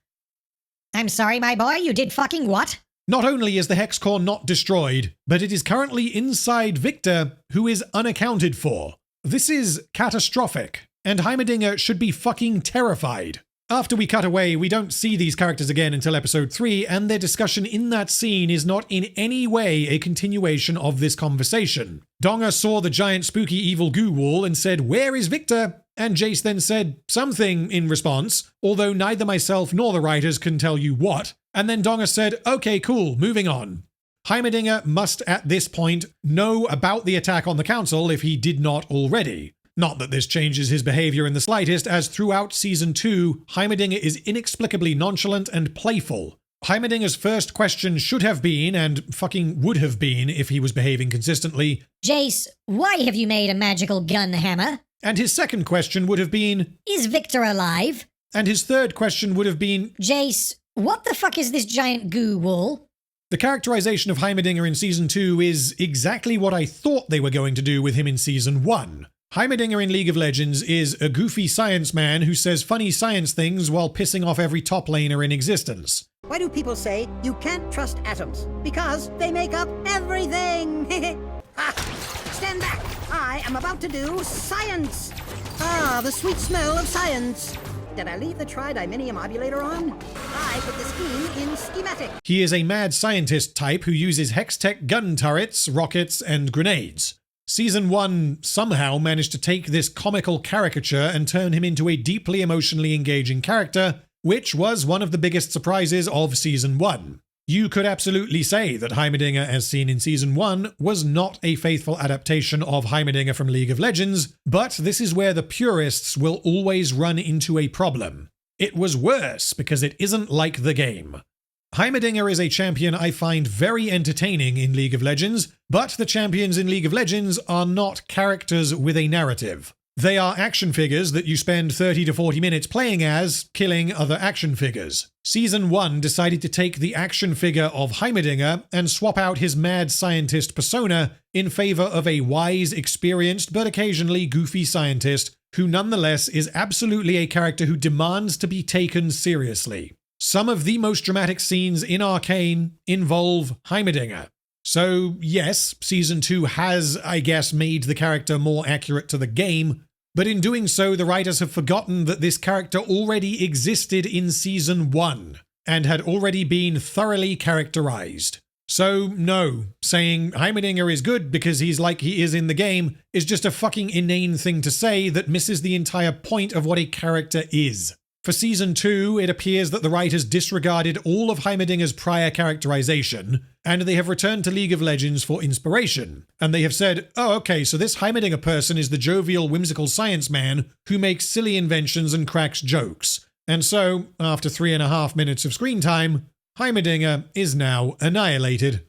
Speaker 7: I'm sorry, my boy, you did fucking what?
Speaker 2: Not only is the hex core not destroyed, but it is currently inside Viktor, who is unaccounted for. This is catastrophic, and Heimerdinger should be fucking terrified. After we cut away, we don't see these characters again until episode 3, and their discussion in that scene is not in any way a continuation of this conversation. Donga saw the giant spooky evil goo wall and said, "Where is Viktor?" And Jayce then said something in response, although neither myself nor the writers can tell you what. And then Donga said, "Okay, cool, moving on." Heimerdinger must at this point know about the attack on the council if he did not already. Not that this changes his behavior in the slightest, as throughout Season 2, Heimerdinger is inexplicably nonchalant and playful. Heimerdinger's first question should have been, and fucking would have been if he was behaving consistently,
Speaker 7: Jayce, why have you made a magical gun hammer?
Speaker 2: And his second question would have been,
Speaker 7: is Viktor alive?
Speaker 2: And his third question would have been,
Speaker 7: Jayce, what the fuck is this giant goo wall?
Speaker 2: The characterization of Heimerdinger in Season 2 is exactly what I thought they were going to do with him in Season 1. Heimerdinger in League of Legends is a goofy science man who says funny science things while pissing off every top laner in existence.
Speaker 23: Why do people say you can't trust atoms? Because they make up everything! Stand back! I am about to do science! Ah, the sweet smell of science! Did I leave the tridiminium ovulator on? I put the scheme in schematic.
Speaker 2: He is a mad scientist type who uses Hextech gun turrets, rockets, and grenades. Season 1 somehow managed to take this comical caricature and turn him into a deeply emotionally engaging character, which was one of the biggest surprises of Season 1. You could absolutely say that Heimerdinger, as seen in Season 1, was not a faithful adaptation of Heimerdinger from League of Legends, but this is where the purists will always run into a problem. It was worse because it isn't like the game. Heimerdinger is a champion I find very entertaining in League of Legends, but the champions in League of Legends are not characters with a narrative. They are action figures that you spend 30 to 40 minutes playing as, killing other action figures. Season 1 decided to take the action figure of Heimerdinger and swap out his mad scientist persona in favor of a wise, experienced, but occasionally goofy scientist who nonetheless is absolutely a character who demands to be taken seriously. Some of the most dramatic scenes in Arcane involve Heimerdinger. So yes, Season 2 has, I guess, made the character more accurate to the game, but in doing so, the writers have forgotten that this character already existed in Season 1, and had already been thoroughly characterized. So no, saying Heimerdinger is good because he's like he is in the game is just a fucking inane thing to say that misses the entire point of what a character is. For Season 2, it appears that the writers disregarded all of Heimerdinger's prior characterization, and they have returned to League of Legends for inspiration. And they have said, oh, okay, so this Heimerdinger person is the jovial, whimsical science man who makes silly inventions and cracks jokes. And so, after 3.5 minutes of screen time, Heimerdinger is now annihilated.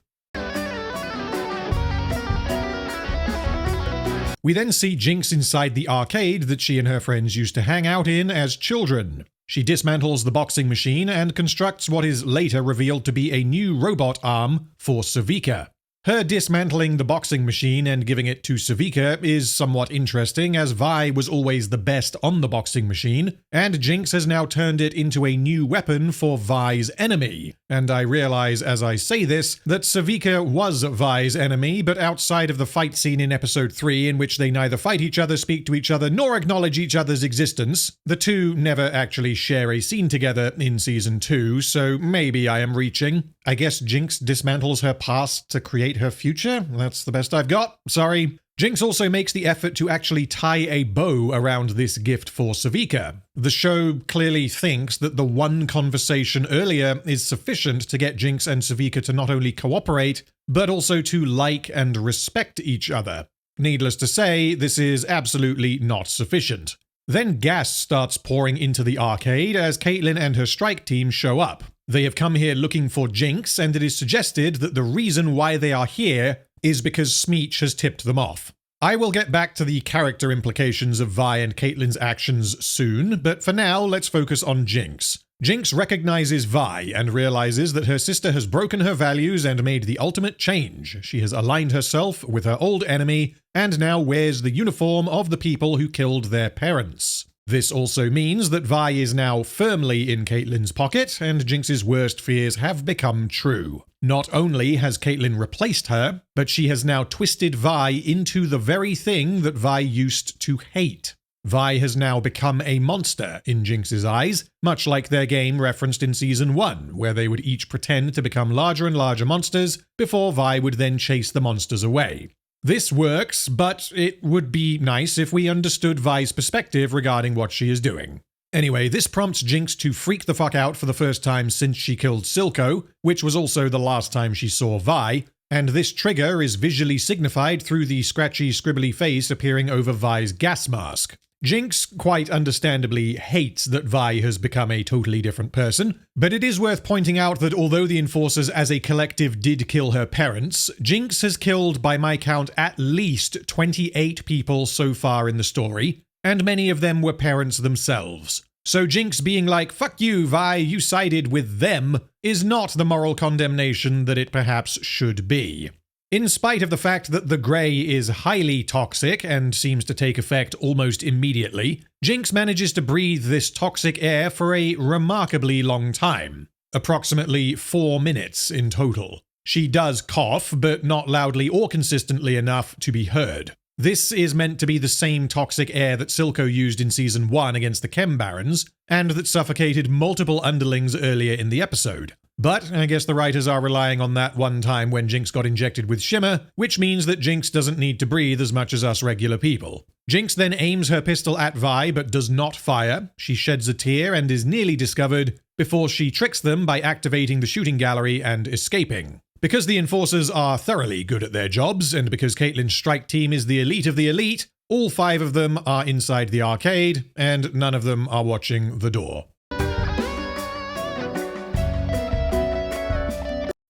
Speaker 2: We then see Jinx inside the arcade that she and her friends used to hang out in as children. She dismantles the boxing machine and constructs what is later revealed to be a new robot arm for Sevika. Her dismantling the boxing machine and giving it to Sevika is somewhat interesting, as Vi was always the best on the boxing machine, and Jinx has now turned it into a new weapon for Vi's enemy. And I realize as I say this that Sevika was Vi's enemy, but outside of the fight scene in episode 3 in which they neither fight each other, speak to each other, nor acknowledge each other's existence, the two never actually share a scene together in season 2, so maybe I am reaching. I guess Jinx dismantles her past to create her future? That's the best I've got. Sorry. Jinx also makes the effort to actually tie a bow around this gift for Sevika. The show clearly thinks that the one conversation earlier is sufficient to get Jinx and Sevika to not only cooperate, but also to like and respect each other. Needless to say, this is absolutely not sufficient. Then gas starts pouring into the arcade as Caitlyn and her strike team show up. They have come here looking for Jinx, and it is suggested that the reason why they are here is because Smeech has tipped them off. I will get back to the character implications of Vi and Caitlyn's actions soon, but for now, let's focus on Jinx. Jinx recognizes Vi and realizes that her sister has broken her values and made the ultimate change. She has aligned herself with her old enemy and now wears the uniform of the people who killed their parents. This also means that Vi is now firmly in Caitlyn's pocket, and Jinx's worst fears have become true. Not only has Caitlyn replaced her, but she has now twisted Vi into the very thing that Vi used to hate. Vi has now become a monster in Jinx's eyes, much like their game referenced in Season 1, where they would each pretend to become larger and larger monsters before Vi would then chase the monsters away. This works, but it would be nice if we understood Vi's perspective regarding what she is doing. Anyway, this prompts Jinx to freak the fuck out for the first time since she killed Silco, which was also the last time she saw Vi, and this trigger is visually signified through the scratchy, scribbly face appearing over Vi's gas mask. Jinx, quite understandably, hates that Vi has become a totally different person, but it is worth pointing out that although the Enforcers as a collective did kill her parents, Jinx has killed, by my count, at least 28 people so far in the story, and many of them were parents themselves. So Jinx being like, fuck you, Vi, you sided with them, is not the moral condemnation that it perhaps should be. In spite of the fact that the Grey is highly toxic and seems to take effect almost immediately, Jinx manages to breathe this toxic air for a remarkably long time. Approximately 4 minutes in total. She does cough, but not loudly or consistently enough to be heard. This is meant to be the same toxic air that Silco used in Season 1 against the Chem-Barons, and that suffocated multiple underlings earlier in the episode. But I guess the writers are relying on that one time when Jinx got injected with Shimmer, which means that Jinx doesn't need to breathe as much as us regular people. Jinx then aims her pistol at Vi but does not fire. She sheds a tear and is nearly discovered before she tricks them by activating the shooting gallery and escaping. Because the Enforcers are thoroughly good at their jobs, and because Caitlyn's strike team is the elite of the elite, all 5 of them are inside the arcade, and none of them are watching the door.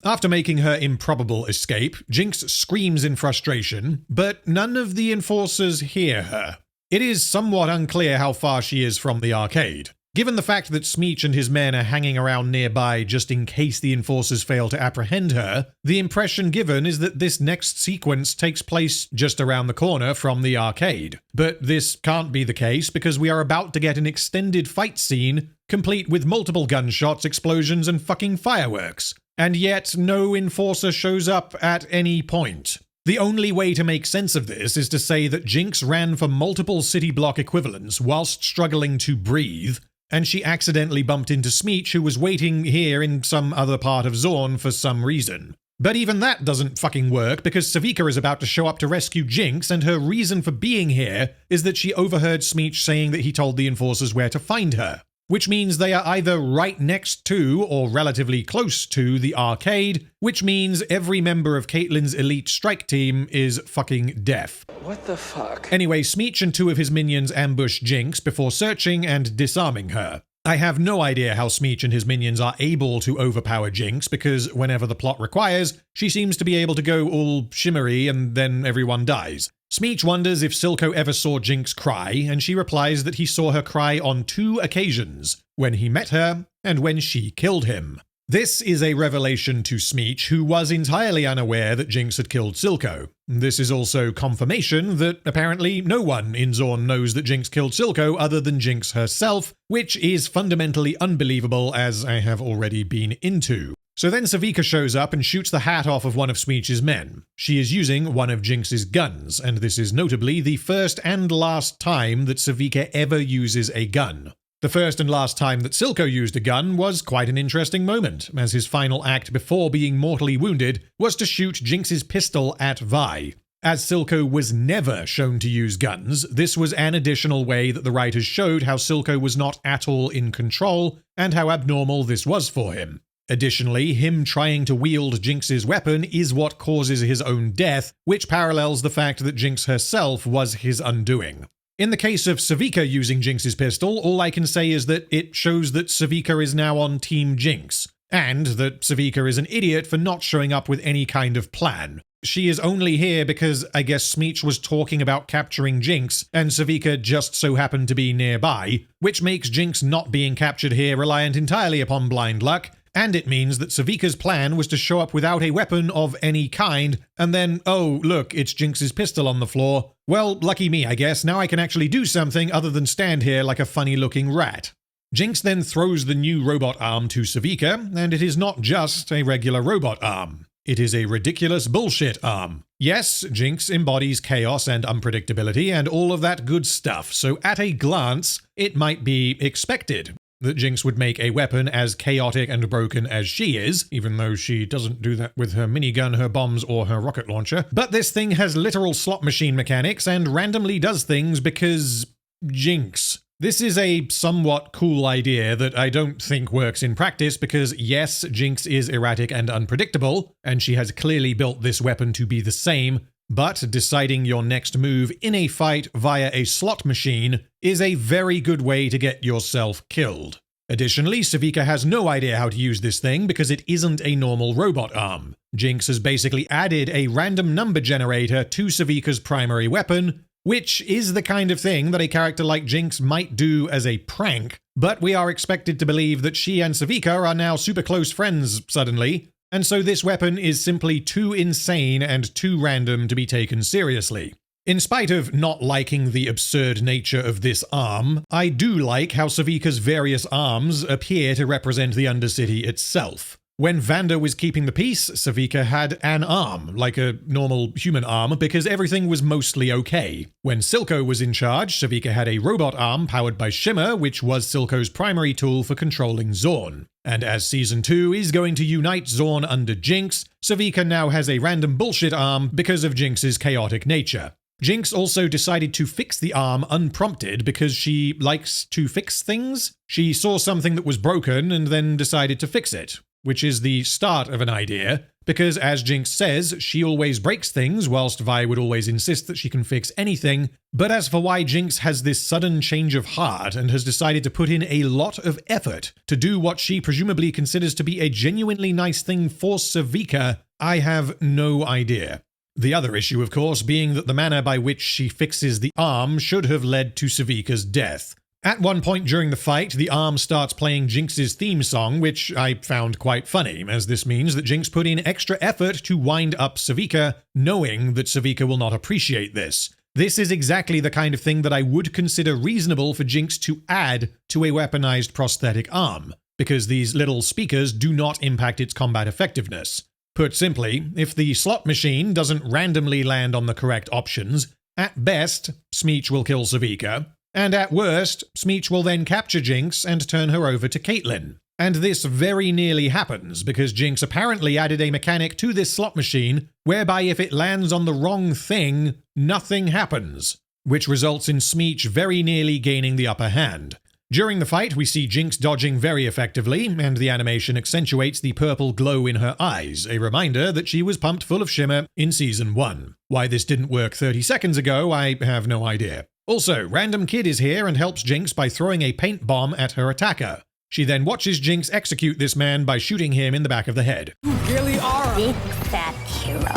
Speaker 2: After making her improbable escape, Jinx screams in frustration, but none of the Enforcers hear her. It is somewhat unclear how far she is from the arcade. Given the fact that Smeech and his men are hanging around nearby just in case the Enforcers fail to apprehend her, the impression given is that this next sequence takes place just around the corner from the arcade. But this can't be the case because we are about to get an extended fight scene, complete with multiple gunshots, explosions, and fucking fireworks. And yet no Enforcer shows up at any point. The only way to make sense of this is to say that Jinx ran for multiple city block equivalents whilst struggling to breathe, and she accidentally bumped into Smeech, who was waiting here in some other part of Zaun for some reason. But even that doesn't fucking work because Sevika is about to show up to rescue Jinx, and her reason for being here is that she overheard Smeech saying that he told the Enforcers where to find her. which means they are either right next to or relatively close to the arcade, which means every member of Caitlyn's elite strike team is fucking deaf.
Speaker 9: What the fuck?
Speaker 2: Anyway, Smeech and 2 of his minions ambush Jinx before searching and disarming her. I have no idea how Smeech and his minions are able to overpower Jinx, because whenever the plot requires, she seems to be able to go all shimmery and then everyone dies. Smeech wonders if Silco ever saw Jinx cry, and she replies that he saw her cry on 2 occasions, when he met her and when she killed him. This is a revelation to Smeech, who was entirely unaware that Jinx had killed Silco. This is also confirmation that apparently no one in Zaun knows that Jinx killed Silco other than Jinx herself, which is fundamentally unbelievable, as I have already been into. So then Sevika shows up and shoots the hat off of one of Smeech's men. She is using one of Jinx's guns, and this is notably the first and last time that Sevika ever uses a gun. The first and last time that Silco used a gun was quite an interesting moment, as his final act before being mortally wounded was to shoot Jinx's pistol at Vi. As Silco was never shown to use guns, this was an additional way that the writers showed how Silco was not at all in control, and how abnormal this was for him. Additionally, him trying to wield Jinx's weapon is what causes his own death, which parallels the fact that Jinx herself was his undoing. In the case of Sevika using Jinx's pistol, all I can say is that it shows that Sevika is now on Team Jinx, and that Sevika is an idiot for not showing up with any kind of plan. She is only here because I guess Smeech was talking about capturing Jinx, and Sevika just so happened to be nearby, which makes Jinx not being captured here reliant entirely upon blind luck, and it means that Sevika's plan was to show up without a weapon of any kind, and then, oh, look, it's Jinx's pistol on the floor. Well, lucky me, I guess. Now I can actually do something other than stand here like a funny-looking rat. Jinx then throws the new robot arm to Sevika, and it is not just a regular robot arm. It is a ridiculous bullshit arm. Yes, Jinx embodies chaos and unpredictability and all of that good stuff, so at a glance, it might be expected that Jinx would make a weapon as chaotic and broken as she is, even though she doesn't do that with her minigun, her bombs, or her rocket launcher. But this thing has literal slot machine mechanics and randomly does things because Jinx. This is a somewhat cool idea that I don't think works in practice because yes, Jinx is erratic and unpredictable, and she has clearly built this weapon to be the same, but deciding your next move in a fight via a slot machine is a very good way to get yourself killed. Additionally, Sevika has no idea how to use this thing because it isn't a normal robot arm. Jinx has basically added a random number generator to Sevika's primary weapon, which is the kind of thing that a character like Jinx might do as a prank, but we are expected to believe that she and Sevika are now super close friends suddenly, and so this weapon is simply too insane and too random to be taken seriously. In spite of not liking the absurd nature of this arm, I do like how Sevika's various arms appear to represent the Undercity itself. When Vander was keeping the peace, Sevika had an arm, like a normal human arm, because everything was mostly okay. When Silco was in charge, Sevika had a robot arm powered by Shimmer, which was Silco's primary tool for controlling Zaun. And as Season 2 is going to unite Zaun under Jinx, Sevika now has a random bullshit arm because of Jinx's chaotic nature. Jinx also decided to fix the arm unprompted because she likes to fix things. She saw something that was broken and then decided to fix it, which is the start of an idea, because as Jinx says, she always breaks things, whilst Vi would always insist that she can fix anything. But as for why Jinx has this sudden change of heart and has decided to put in a lot of effort to do what she presumably considers to be a genuinely nice thing for Sevika, I have no idea. The other issue, of course, being that the manner by which she fixes the arm should have led to Sevika's death. At one point during the fight, the arm starts playing Jinx's theme song, which I found quite funny, as this means that Jinx put in extra effort to wind up Sevika, knowing that Sevika will not appreciate this. This is exactly the kind of thing that I would consider reasonable for Jinx to add to a weaponized prosthetic arm, because these little speakers do not impact its combat effectiveness. Put simply, if the slot machine doesn't randomly land on the correct options, at best, Smeech will kill Sevika, and at worst, Smeech will then capture Jinx and turn her over to Caitlyn. And this very nearly happens, because Jinx apparently added a mechanic to this slot machine whereby if it lands on the wrong thing, nothing happens, which results in Smeech very nearly gaining the upper hand. During the fight, we see Jinx dodging very effectively, and the animation accentuates the purple glow in her eyes, a reminder that she was pumped full of shimmer in Season 1. Why this didn't work 30 seconds ago, I have no idea. Also, Random Kid is here and helps Jinx by throwing a paint bomb at her attacker. She then watches Jinx execute this man by shooting him in the back of the head.
Speaker 4: You really are a big fat hero.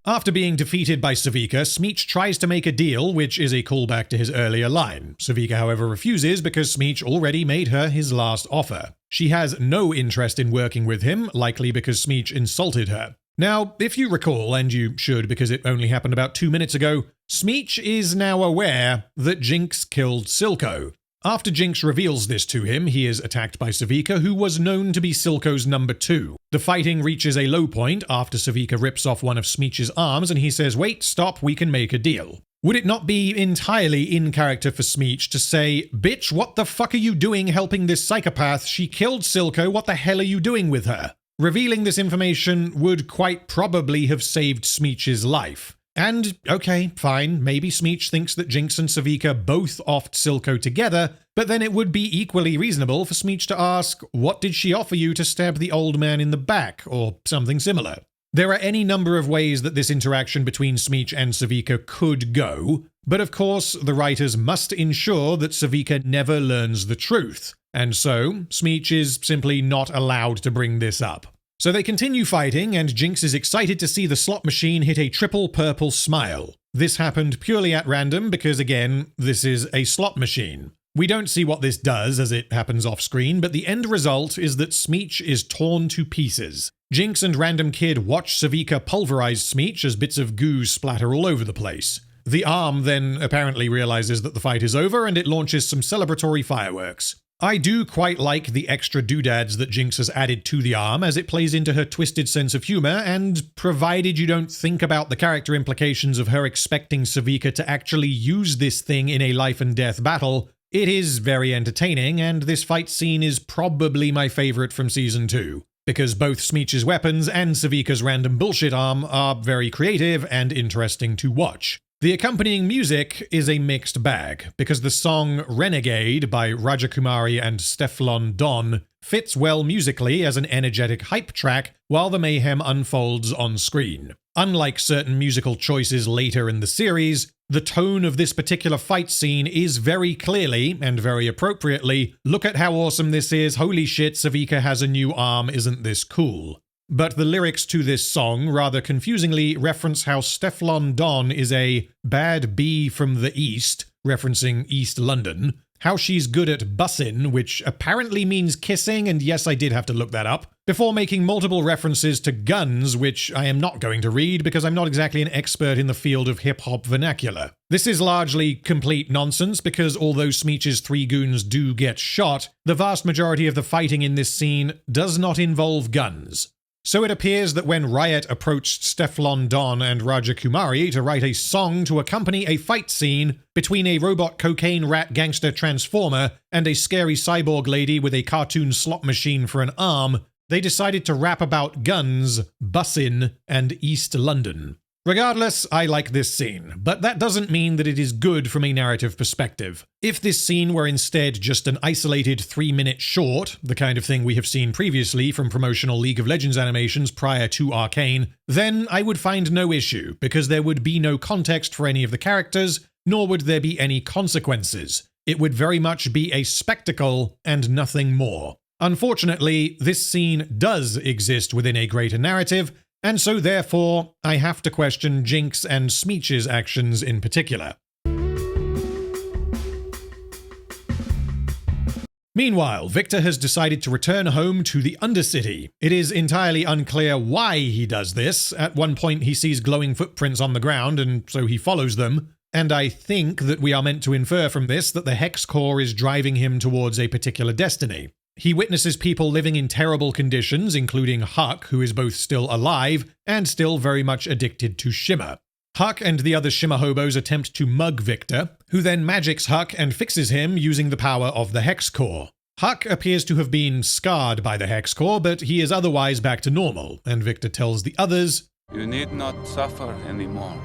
Speaker 2: After being defeated by Sevika, Smeech tries to make a deal, which is a callback to his earlier line. Sevika, however, refuses because Smeech already made her his last offer. She has no interest in working with him, likely because Smeech insulted her. Now, if you recall, and you should because it only happened about 2 minutes ago, Smeech is now aware that Jinx killed Silco. After Jinx reveals this to him, he is attacked by Sevika, who was known to be Silco's number 2. The fighting reaches a low point after Sevika rips off one of Smeech's arms and he says, "Wait, stop, we can make a deal." Would it not be entirely in character for Smeech to say, "Bitch, what the fuck are you doing helping this psychopath? She killed Silco, what the hell are you doing with her?" Revealing this information would quite probably have saved Smeech's life. And, okay, fine, maybe Smeech thinks that Jinx and Sevika both offed Silco together, but then it would be equally reasonable for Smeech to ask, what did she offer you to stab the old man in the back, or something similar? There are any number of ways that this interaction between Smeech and Sevika could go, but of course the writers must ensure that Sevika never learns the truth, and so Smeech is simply not allowed to bring this up. So they continue fighting, and Jinx is excited to see the slot machine hit a triple purple smile. This happened purely at random because, again, this is a slot machine. We don't see what this does as it happens off screen, but the end result is that Smeech is torn to pieces. Jinx and Random Kid watch Sevika pulverize Smeech as bits of goo splatter all over the place. The arm then apparently realizes that the fight is over and it launches some celebratory fireworks. I do quite like the extra doodads that Jinx has added to the arm as it plays into her twisted sense of humor, and provided you don't think about the character implications of her expecting Sevika to actually use this thing in a life and death battle, it is very entertaining, and this fight scene is probably my favorite from Season 2, because both Smeech's weapons and Sevika's random bullshit arm are very creative and interesting to watch. The accompanying music is a mixed bag, because the song Renegade by Rajakumari and Stefflon Don fits well musically as an energetic hype track while the mayhem unfolds on screen. Unlike certain musical choices later in the series, the tone of this particular fight scene is very clearly, and very appropriately, "Look at how awesome this is, holy shit, Sevika has a new arm, isn't this cool?" But the lyrics to this song rather confusingly reference how Stefflon Don is a bad bee from the east, referencing East London, how she's good at bussin', which apparently means kissing, and yes, I did have to look that up, before making multiple references to guns, which I am not going to read because I'm not exactly an expert in the field of hip-hop vernacular. This is largely complete nonsense because although Smeech's 3 goons do get shot, the vast majority of the fighting in this scene does not involve guns. So it appears that when Riot approached Stefflon Don and Rajakumari to write a song to accompany a fight scene between a robot cocaine rat gangster transformer and a scary cyborg lady with a cartoon slot machine for an arm, they decided to rap about guns, bussin', and East London. Regardless, I like this scene, but that doesn't mean that it is good from a narrative perspective. If this scene were instead just an isolated 3-minute short, the kind of thing we have seen previously from promotional League of Legends animations prior to Arcane, then I would find no issue, because there would be no context for any of the characters, nor would there be any consequences. It would very much be a spectacle and nothing more. Unfortunately, this scene does exist within a greater narrative, and so therefore, I have to question Jinx and Smeech's actions in particular. Meanwhile, Viktor has decided to return home to the Undercity. It is entirely unclear why he does this. At one point he sees glowing footprints on the ground, and so he follows them. And I think that we are meant to infer from this that the Hex Core is driving him towards a particular destiny. He witnesses people living in terrible conditions, including Huck, who is both still alive and still very much addicted to Shimmer. Huck and the other Shimmer hobos attempt to mug Viktor, who then magics Huck and fixes him using the power of the Hex Core. Huck appears to have been scarred by the Hex Core, but he is otherwise back to normal, and Viktor tells the others,
Speaker 9: "You need not suffer anymore."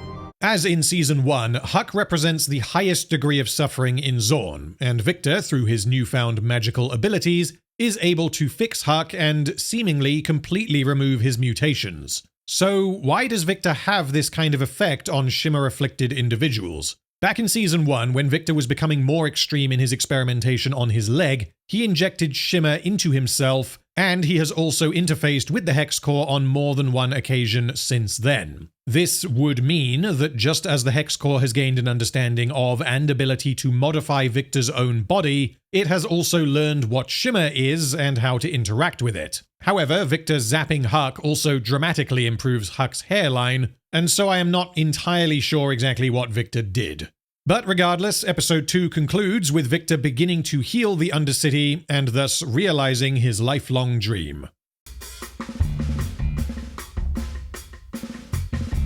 Speaker 2: As in Season 1, Huck represents the highest degree of suffering in Zaun, and Viktor, through his newfound magical abilities, is able to fix Huck and seemingly completely remove his mutations. So why does Viktor have this kind of effect on Shimmer-afflicted individuals? Back in Season 1, when Viktor was becoming more extreme in his experimentation on his leg, he injected Shimmer into himself, and he has also interfaced with the Hex Core on more than one occasion since then. This would mean that just as the Hex Core has gained an understanding of and ability to modify Viktor's own body, it has also learned what Shimmer is and how to interact with it. However, Viktor zapping Huck also dramatically improves Huck's hairline, and so I am not entirely sure exactly what Viktor did. But regardless, Episode 2 concludes with Viktor beginning to heal the Undercity and thus realizing his lifelong dream.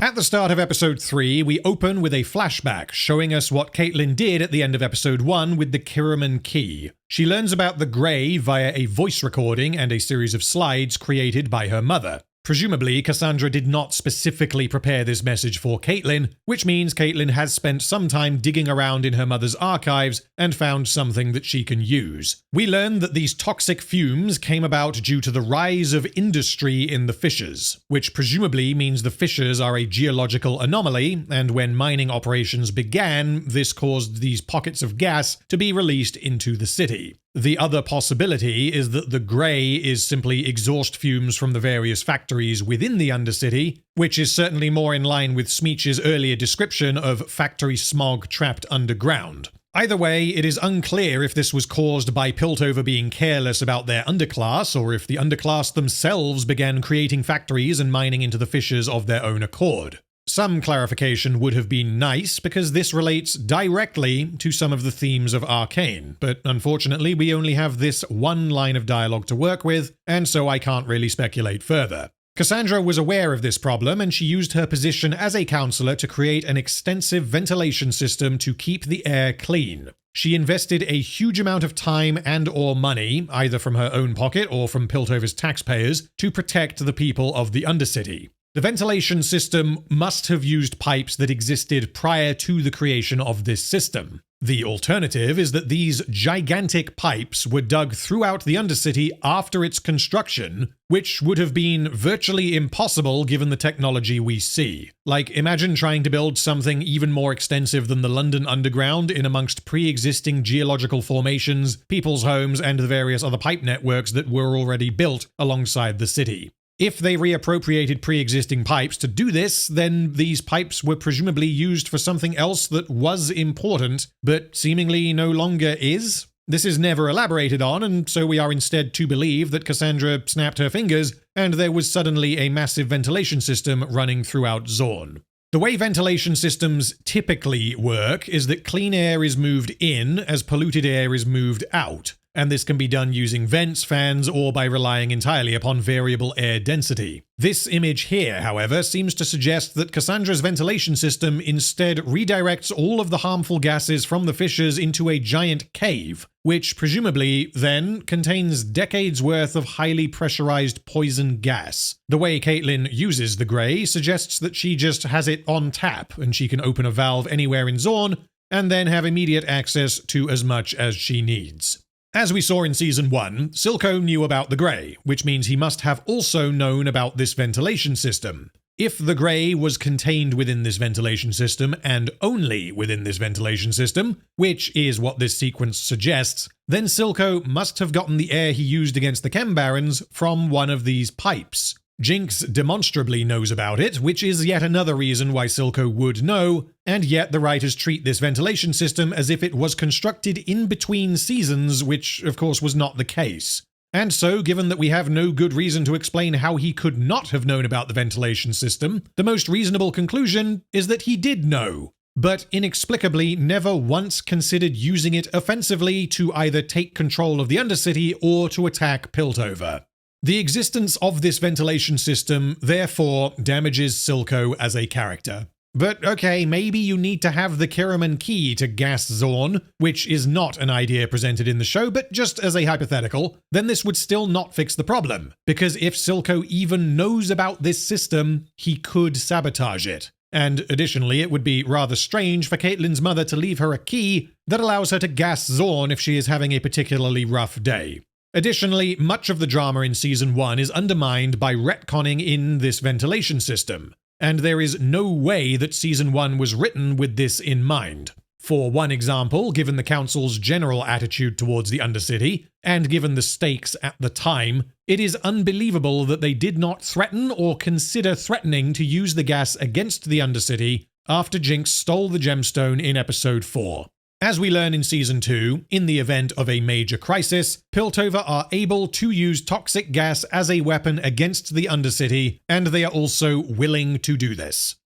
Speaker 2: At the start of Episode 3, we open with a flashback showing us what Caitlyn did at the end of Episode 1 with the Girlman key. She learns about the Grey via a voice recording and a series of slides created by her mother. Presumably, Cassandra did not specifically prepare this message for Caitlyn, which means Caitlyn has spent some time digging around in her mother's archives and found something that she can use. We learn that these toxic fumes came about due to the rise of industry in the fissures, which presumably means the fissures are a geological anomaly, and when mining operations began, this caused these pockets of gas to be released into the city. The other possibility is that the Grey is simply exhaust fumes from the various factories within the Undercity, which is certainly more in line with Smeech's earlier description of factory smog trapped underground. Either way, it is unclear if this was caused by Piltover being careless about their underclass, or if the underclass themselves began creating factories and mining into the fissures of their own accord. Some clarification would have been nice, because this relates directly to some of the themes of Arcane, but unfortunately we only have this one line of dialogue to work with, and so I can't really speculate further. Cassandra was aware of this problem, and she used her position as a counselor to create an extensive ventilation system to keep the air clean. She invested a huge amount of time and/or money, either from her own pocket or from Piltover's taxpayers, to protect the people of the Undercity. The ventilation system must have used pipes that existed prior to the creation of this system. The alternative is that these gigantic pipes were dug throughout the Undercity after its construction, which would have been virtually impossible given the technology we see. Like, imagine trying to build something even more extensive than the London Underground in amongst pre-existing geological formations, people's homes, and the various other pipe networks that were already built alongside the city. If they reappropriated pre-existing pipes to do this, then these pipes were presumably used for something else that was important, but seemingly no longer is. This is never elaborated on, and so we are instead to believe that Cassandra snapped her fingers, and there was suddenly a massive ventilation system running throughout Zaun. The way ventilation systems typically work is that clean air is moved in as polluted air is moved out, and this can be done using vents, fans, or by relying entirely upon variable air density. This image here, however, seems to suggest that Cassandra's ventilation system instead redirects all of the harmful gases from the fissures into a giant cave, which presumably then contains decades worth of highly pressurized poison gas. The way Caitlyn uses the Grey suggests that she just has it on tap, and she can open a valve anywhere in Zaun, and then have immediate access to as much as she needs. As we saw in Season 1, Silco knew about the Grey, which means he must have also known about this ventilation system. If the Grey was contained within this ventilation system, and only within this ventilation system, which is what this sequence suggests, then Silco must have gotten the air he used against the Chem-Barons from one of these pipes. Jinx demonstrably knows about it, which is yet another reason why Silco would know, and yet the writers treat this ventilation system as if it was constructed in between seasons, which of course was not the case. And so, given that we have no good reason to explain how he could not have known about the ventilation system, the most reasonable conclusion is that he did know, but inexplicably never once considered using it offensively to either take control of the Undercity or to attack Piltover. The existence of this ventilation system, therefore, damages Silco as a character. But okay, maybe you need to have the Girlman key to gas Zaun, which is not an idea presented in the show, but just as a hypothetical, then this would still not fix the problem, because if Silco even knows about this system, he could sabotage it. And additionally, it would be rather strange for Caitlyn's mother to leave her a key that allows her to gas Zaun if she is having a particularly rough day. Additionally, much of the drama in Season 1 is undermined by retconning in this ventilation system, and there is no way that Season 1 was written with this in mind. For one example, given the Council's general attitude towards the Undercity, and given the stakes at the time, it is unbelievable that they did not threaten or consider threatening to use the gas against the Undercity after Jinx stole the gemstone in Episode 4. As we learn in Season 2, in the event of a major crisis, Piltover are able to use toxic gas as a weapon against the Undercity, and they are also willing to do this.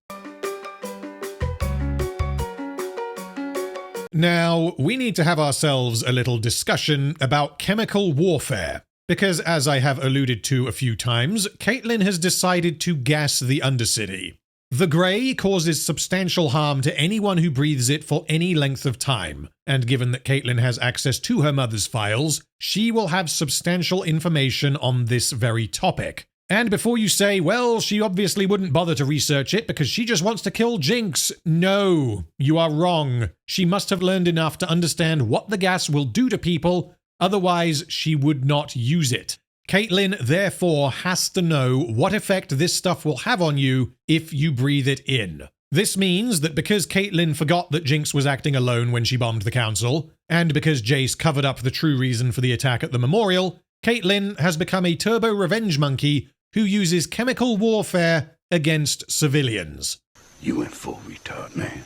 Speaker 2: Now, we need to have ourselves a little discussion about chemical warfare, because as I have alluded to a few times, Caitlyn has decided to gas the Undercity. The Grey causes substantial harm to anyone who breathes it for any length of time, and given that Caitlyn has access to her mother's files, she will have substantial information on this very topic. And before you say, well, she obviously wouldn't bother to research it because she just wants to kill Jinx. No, you are wrong. She must have learned enough to understand what the gas will do to people, otherwise she would not use it. Caitlyn, therefore, has to know what effect this stuff will have on you if you breathe it in. This means that because Caitlyn forgot that Jinx was acting alone when she bombed the Council, and because Jayce covered up the true reason for the attack at the Memorial, Caitlyn has become a turbo revenge monkey who uses chemical warfare against civilians.
Speaker 13: You went full retard, man.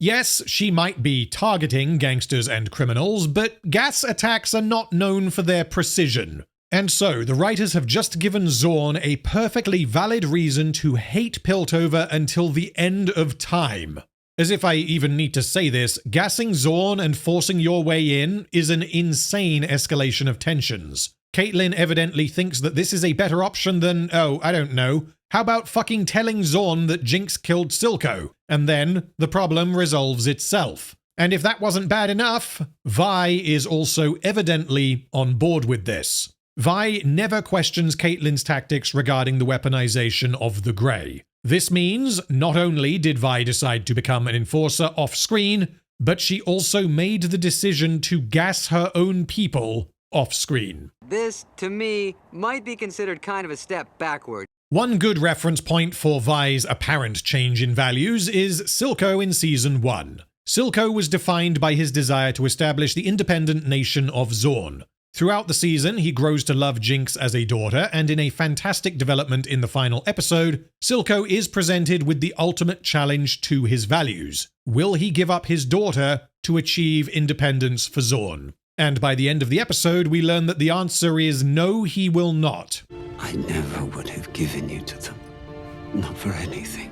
Speaker 2: Yes, she might be targeting gangsters and criminals, but gas attacks are not known for their precision. And so, the writers have just given Zaun a perfectly valid reason to hate Piltover until the end of time. As if I even need to say this, gassing Zaun and forcing your way in is an insane escalation of tensions. Caitlyn evidently thinks that this is a better option than, oh, I don't know, how about fucking telling Zaun that Jinx killed Silco, and then the problem resolves itself. And if that wasn't bad enough, Vi is also evidently on board with this. Vi never questions Caitlyn's tactics regarding the weaponization of the Grey. This means not only did Vi decide to become an enforcer off-screen, but she also made the decision to gas her own people off-screen.
Speaker 9: This, to me, might be considered kind of a step backward.
Speaker 2: One good reference point for Vi's apparent change in values is Silco in Season 1. Silco was defined by his desire to establish the independent nation of Zaun. Throughout the season, he grows to love Jinx as a daughter, and in a fantastic development in the final episode, Silco is presented with the ultimate challenge to his values. Will he give up his daughter to achieve independence for Zaun? And by the end of the episode, we learn that the answer is no, he will not.
Speaker 15: I never would have given you to them. Not for anything.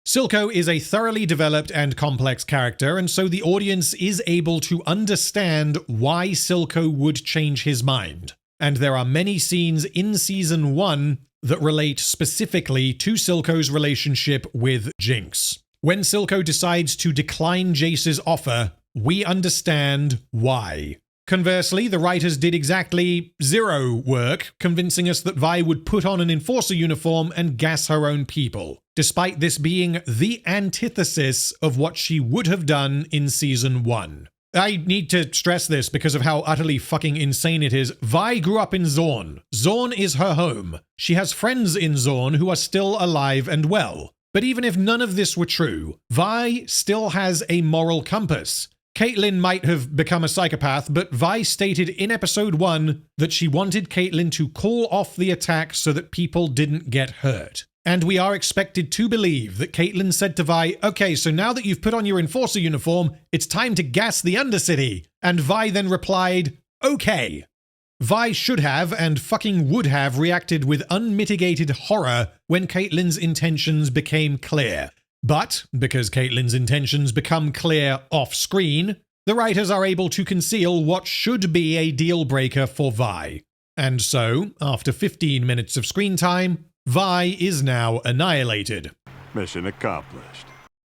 Speaker 2: Silco is a thoroughly developed and complex character, and so the audience is able to understand why Silco would change his mind. And there are many scenes in Season 1 that relate specifically to Silco's relationship with Jinx. When Silco decides to decline Jayce's offer, we understand why. Conversely, the writers did exactly zero work convincing us that Vi would put on an enforcer uniform and gas her own people, despite this being the antithesis of what she would have done in Season 1. I need to stress this because of how utterly fucking insane it is. Vi grew up in Zaun. Zaun is her home. She has friends in Zaun who are still alive and well. But even if none of this were true, Vi still has a moral compass. Caitlyn might have become a psychopath, but Vi stated in Episode 1 that she wanted Caitlyn to call off the attack so that people didn't get hurt. And we are expected to believe that Caitlyn said to Vi, okay, so now that you've put on your enforcer uniform, it's time to gas the Undercity. And Vi then replied, okay. Vi should have and fucking would have reacted with unmitigated horror when Caitlyn's intentions became clear. But, because Caitlyn's intentions become clear off-screen, the writers are able to conceal what should be a deal-breaker for Vi. And so, after 15 minutes of screen time, Vi is now annihilated.
Speaker 1: Mission accomplished.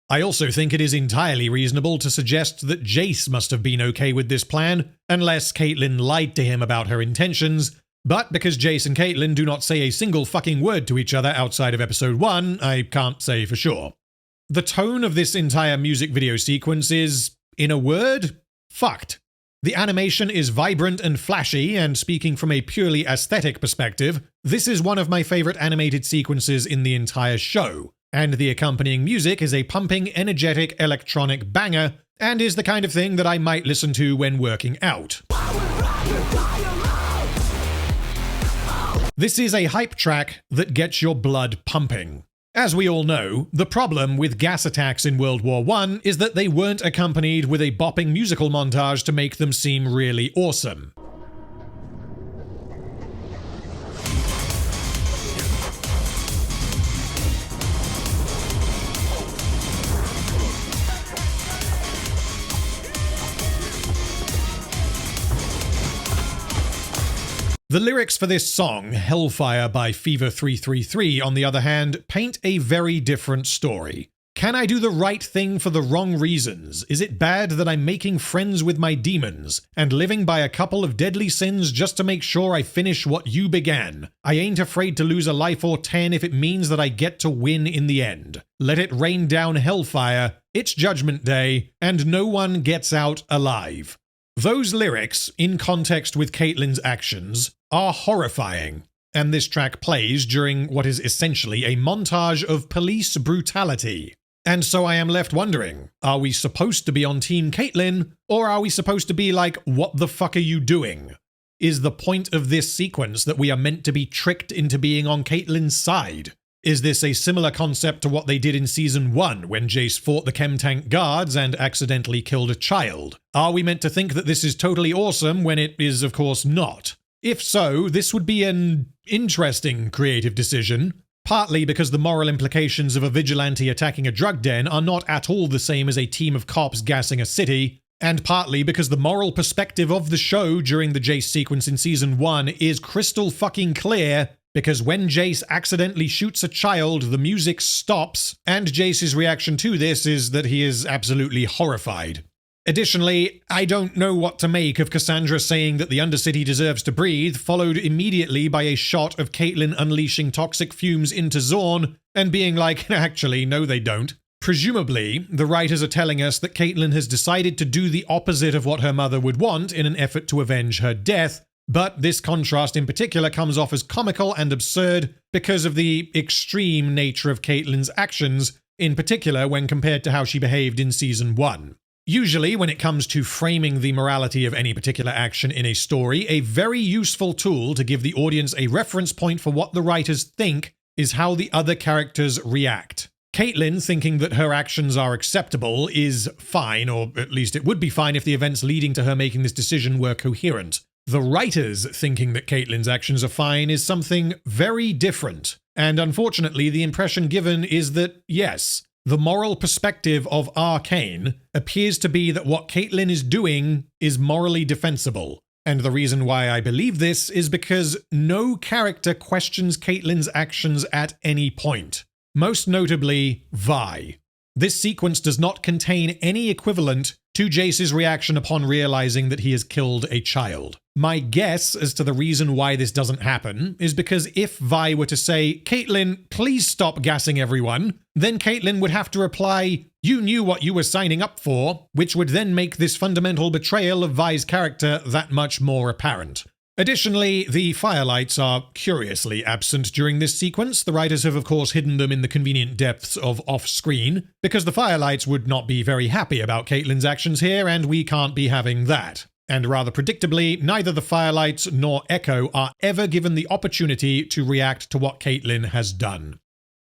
Speaker 2: I also think it is entirely reasonable to suggest that Jayce must have been okay with this plan, unless Caitlyn lied to him about her intentions. But because Jayce and Caitlyn do not say a single fucking word to each other outside of Episode 1, I can't say for sure. The tone of this entire music video sequence is, in a word, fucked. The animation is vibrant and flashy, and speaking from a purely aesthetic perspective, this is one of my favorite animated sequences in the entire show, and the accompanying music is a pumping, energetic electronic banger, and is the kind of thing that I might listen to when working out. This is a hype track that gets your blood pumping. As we all know, the problem with gas attacks in World War I is that they weren't accompanied with a bopping musical montage to make them seem really awesome. The lyrics for this song, Hellfire by Fever 333, on the other hand, paint a very different story. Can I do the right thing for the wrong reasons? Is it bad that I'm making friends with my demons and living by a couple of deadly sins just to make sure I finish what you began? I ain't afraid to lose a life or 10 if it means that I get to win in the end. Let it rain down hellfire, it's Judgment Day, and no one gets out alive. Those lyrics, in context with Caitlyn's actions, are horrifying, and this track plays during what is essentially a montage of police brutality. And so I am left wondering, are we supposed to be on Team Caitlyn, or are we supposed to be like, what the fuck are you doing? Is the point of this sequence that we are meant to be tricked into being on Caitlyn's side? Is this a similar concept to what they did in Season 1 when Jayce fought the Chem Tank guards and accidentally killed a child? Are we meant to think that this is totally awesome when it is, of course, not? If so, this would be an interesting creative decision, partly because the moral implications of a vigilante attacking a drug den are not at all the same as a team of cops gassing a city, and partly because the moral perspective of the show during the Jayce sequence in Season 1 is crystal fucking clear, because when Jayce accidentally shoots a child, the music stops, and Jayce's reaction to this is that he is absolutely horrified. Additionally, I don't know what to make of Cassandra saying that the Undercity deserves to breathe, followed immediately by a shot of Caitlyn unleashing toxic fumes into Zaun, and being like, actually, no they don't. Presumably, the writers are telling us that Caitlyn has decided to do the opposite of what her mother would want in an effort to avenge her death, but this contrast in particular comes off as comical and absurd because of the extreme nature of Caitlyn's actions, in particular when compared to how she behaved in Season 1. Usually, when it comes to framing the morality of any particular action in a story, a very useful tool to give the audience a reference point for what the writers think is how the other characters react. Caitlyn thinking that her actions are acceptable is fine, or at least it would be fine if the events leading to her making this decision were coherent. The writers thinking that Caitlyn's actions are fine is something very different, and unfortunately the impression given is that, yes, the moral perspective of Arcane appears to be that what Caitlyn is doing is morally defensible. And the reason why I believe this is because no character questions Caitlyn's actions at any point. Most notably, Vi. This sequence does not contain any equivalent to Jayce's reaction upon realizing that he has killed a child. My guess as to the reason why this doesn't happen is because if Vi were to say, Caitlyn, please stop gassing everyone, then Caitlyn would have to reply, you knew what you were signing up for, which would then make this fundamental betrayal of Vi's character that much more apparent. Additionally, the Firelights are curiously absent during this sequence. The writers have of course hidden them in the convenient depths of off-screen, because the Firelights would not be very happy about Caitlyn's actions here, and we can't be having that. And rather predictably, neither the Firelights nor Echo are ever given the opportunity to react to what Caitlyn has done.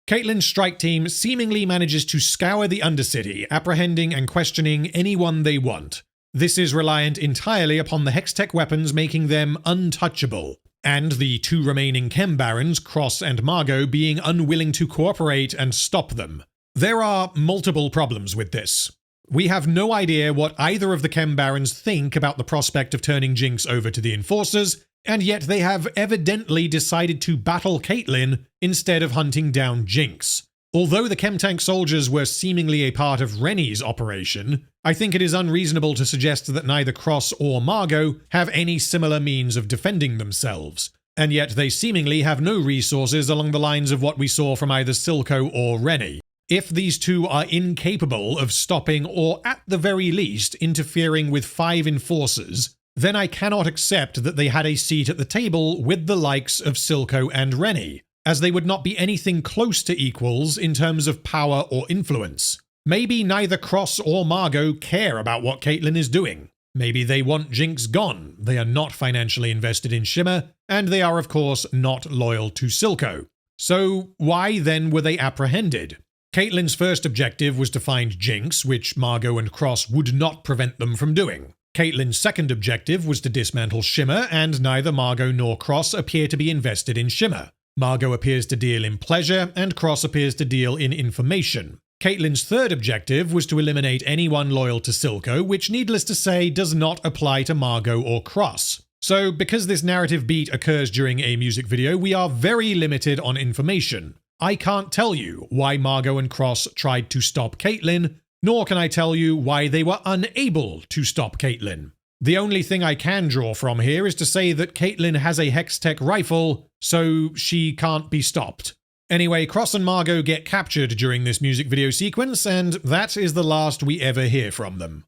Speaker 2: Caitlyn's strike team seemingly manages to scour the Undercity, apprehending and questioning anyone they want. This is reliant entirely upon the Hextech weapons making them untouchable, and the two remaining Chem-Barons, Cross and Margot, being unwilling to cooperate and stop them. There are multiple problems with this. We have no idea what either of the Chem-Barons think about the prospect of turning Jinx over to the Enforcers, and yet they have evidently decided to battle Caitlyn instead of hunting down Jinx. Although the Chem-Tank soldiers were seemingly a part of Rennie's operation, I think it is unreasonable to suggest that neither Cross or Margot have any similar means of defending themselves, and yet they seemingly have no resources along the lines of what we saw from either Silco or Rennie. If these two are incapable of stopping or at the very least interfering with 5 enforcers, then I cannot accept that they had a seat at the table with the likes of Silco and Rennie, as they would not be anything close to equals in terms of power or influence. Maybe neither Cross or Margot care about what Caitlyn is doing. Maybe they want Jinx gone, they are not financially invested in Shimmer, and they are of course not loyal to Silco. So why then were they apprehended? Caitlyn's first objective was to find Jinx, which Margot and Cross would not prevent them from doing. Caitlyn's second objective was to dismantle Shimmer, and neither Margot nor Cross appear to be invested in Shimmer. Margot appears to deal in pleasure, and Cross appears to deal in information. Caitlyn's third objective was to eliminate anyone loyal to Silco, which needless to say does not apply to Margot or Cross. So because this narrative beat occurs during a music video, we are very limited on information. I can't tell you why Margot and Cross tried to stop Caitlyn, nor can I tell you why they were unable to stop Caitlyn. The only thing I can draw from here is to say that Caitlyn has a Hextech rifle, so she can't be stopped. Anyway, Cross and Margot get captured during this music video sequence, and that is the last we ever hear from them.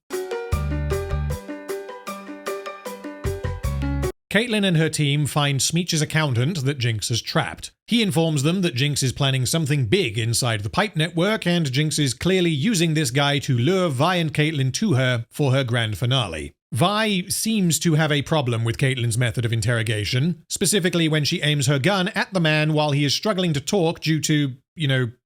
Speaker 2: Caitlyn and her team find Smeech's accountant that Jinx has trapped. He informs them that Jinx is planning something big inside the pipe network, and Jinx is clearly using this guy to lure Vi and Caitlyn to her for her grand finale. Vi seems to have a problem with Caitlyn's method of interrogation, specifically when she aims her gun at the man while he is struggling to talk due to,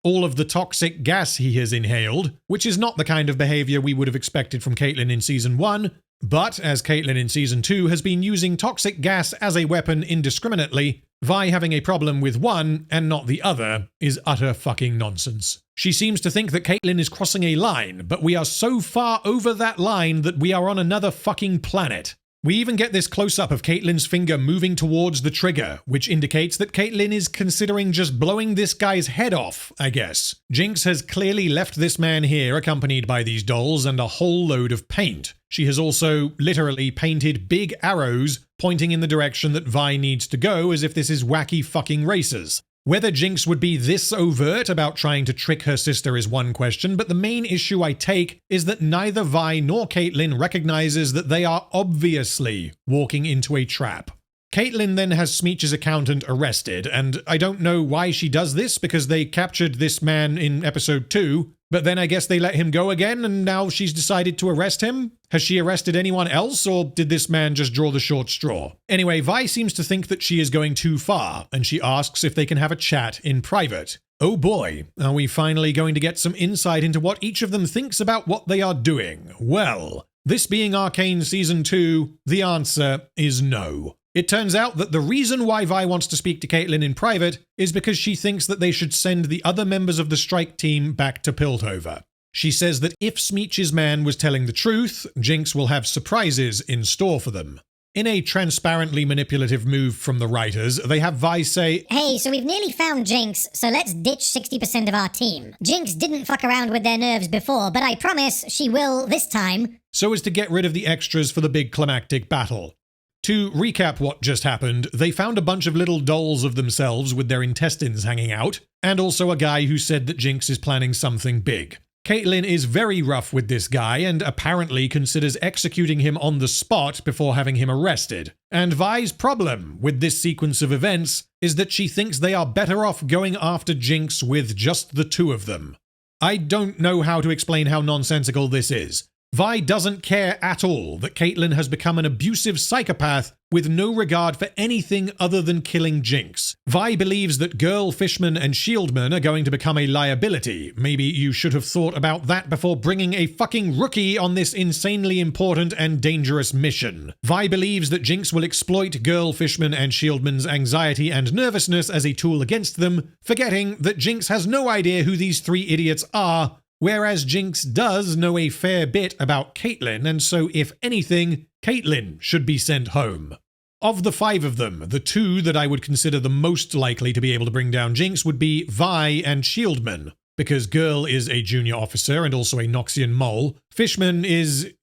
Speaker 2: all of the toxic gas he has inhaled, which is not the kind of behavior we would have expected from Caitlyn in Season 1, but as Caitlyn in Season 2 has been using toxic gas as a weapon indiscriminately, Vi having a problem with one and not the other is utter fucking nonsense. She seems to think that Caitlyn is crossing a line, but we are so far over that line that we are on another fucking planet. We even get this close-up of Caitlyn's finger moving towards the trigger, which indicates that Caitlyn is considering just blowing this guy's head off, I guess. Jinx has clearly left this man here accompanied by these dolls and a whole load of paint. She has also literally painted big arrows pointing in the direction that Vi needs to go, as if this is wacky fucking races. Whether Jinx would be this overt about trying to trick her sister is one question, but the main issue I take is that neither Vi nor Caitlyn recognizes that they are obviously walking into a trap. Caitlyn then has Smeech's accountant arrested, and I don't know why she does this because they captured this man in episode 2, but then I guess they let him go again and now she's decided to arrest him? Has she arrested anyone else, or did this man just draw the short straw? Anyway, Vi seems to think that she is going too far, and she asks if they can have a chat in private. Oh boy, are we finally going to get some insight into what each of them thinks about what they are doing? Well, this being Arcane Season 2, the answer is no. It turns out that the reason why Vi wants to speak to Caitlyn in private is because she thinks that they should send the other members of the strike team back to Piltover. She says that if Smeech's man was telling the truth, Jinx will have surprises in store for them. In a transparently manipulative move from the writers, they have Vi say,
Speaker 7: "Hey, so we've nearly found Jinx, so let's ditch 60% of our team. Jinx didn't fuck around with their nerves before, but I promise she will this time."
Speaker 2: So as to get rid of the extras for the big climactic battle. To recap what just happened, they found a bunch of little dolls of themselves with their intestines hanging out, and also a guy who said that Jinx is planning something big. Caitlyn is very rough with this guy and apparently considers executing him on the spot before having him arrested. And Vi's problem with this sequence of events is that she thinks they are better off going after Jinx with just the two of them. I don't know how to explain how nonsensical this is. Vi doesn't care at all that Caitlyn has become an abusive psychopath with no regard for anything other than killing Jinx. Vi believes that Girl, Fishman, and Shieldman are going to become a liability. Maybe you should have thought about that before bringing a fucking rookie on this insanely important and dangerous mission. Vi believes that Jinx will exploit Girl, Fishman, and Shieldman's anxiety and nervousness as a tool against them, forgetting that Jinx has no idea who these three idiots are, whereas Jinx does know a fair bit about Caitlyn, and so if anything, Caitlyn should be sent home. Of the 5 of them, the 2 that I would consider the most likely to be able to bring down Jinx would be Vi and Shieldman, because Girl is a junior officer and also a Noxian mole. Fishman is,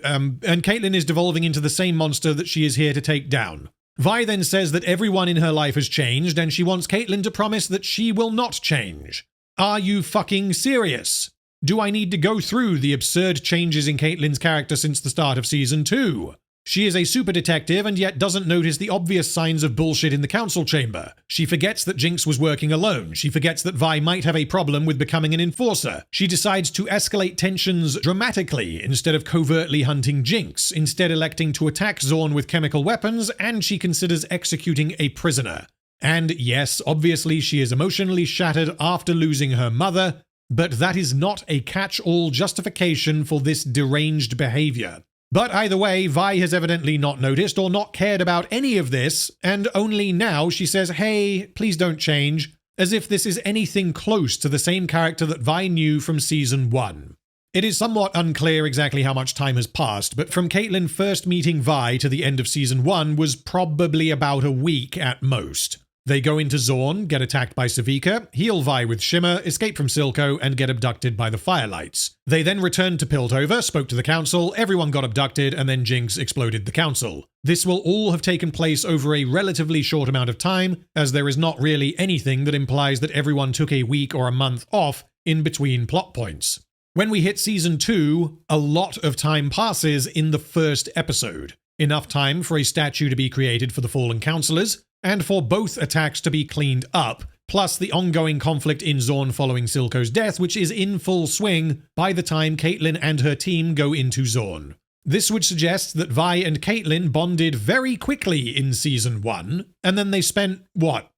Speaker 2: and Caitlyn is devolving into the same monster that she is here to take down. Vi then says that everyone in her life has changed, and she wants Caitlyn to promise that she will not change. Are you fucking serious? Do I need to go through the absurd changes in Caitlyn's character since the start of Season 2? She is a super detective and yet doesn't notice the obvious signs of bullshit in the council chamber. She forgets that Jinx was working alone. She forgets that Vi might have a problem with becoming an enforcer. She decides to escalate tensions dramatically instead of covertly hunting Jinx, instead electing to attack Zaun with chemical weapons, and she considers executing a prisoner. And yes, obviously she is emotionally shattered after losing her mother, but that is not a catch-all justification for this deranged behavior. But either way, Vi has evidently not noticed or not cared about any of this, and only now she says, hey, please don't change, as if this is anything close to the same character that Vi knew from Season 1. It is somewhat unclear exactly how much time has passed, but from Caitlyn first meeting Vi to the end of Season 1 was probably about a week at most. They go into Zaun, get attacked by Sevika, heal Vi with Shimmer, escape from Silco, and get abducted by the Firelights. They then returned to Piltover, spoke to the council, everyone got abducted, and then Jinx exploded the council. This will all have taken place over a relatively short amount of time, as there is not really anything that implies that everyone took a week or a month off in between plot points. When we hit Season 2, a lot of time passes in the first episode. Enough time for a statue to be created for the fallen councillors, and for both attacks to be cleaned up, plus the ongoing conflict in Zaun following Silco's death, which is in full swing by the time Caitlyn and her team go into Zaun. This would suggest that Vi and Caitlyn bonded very quickly in Season 1, and then they spent,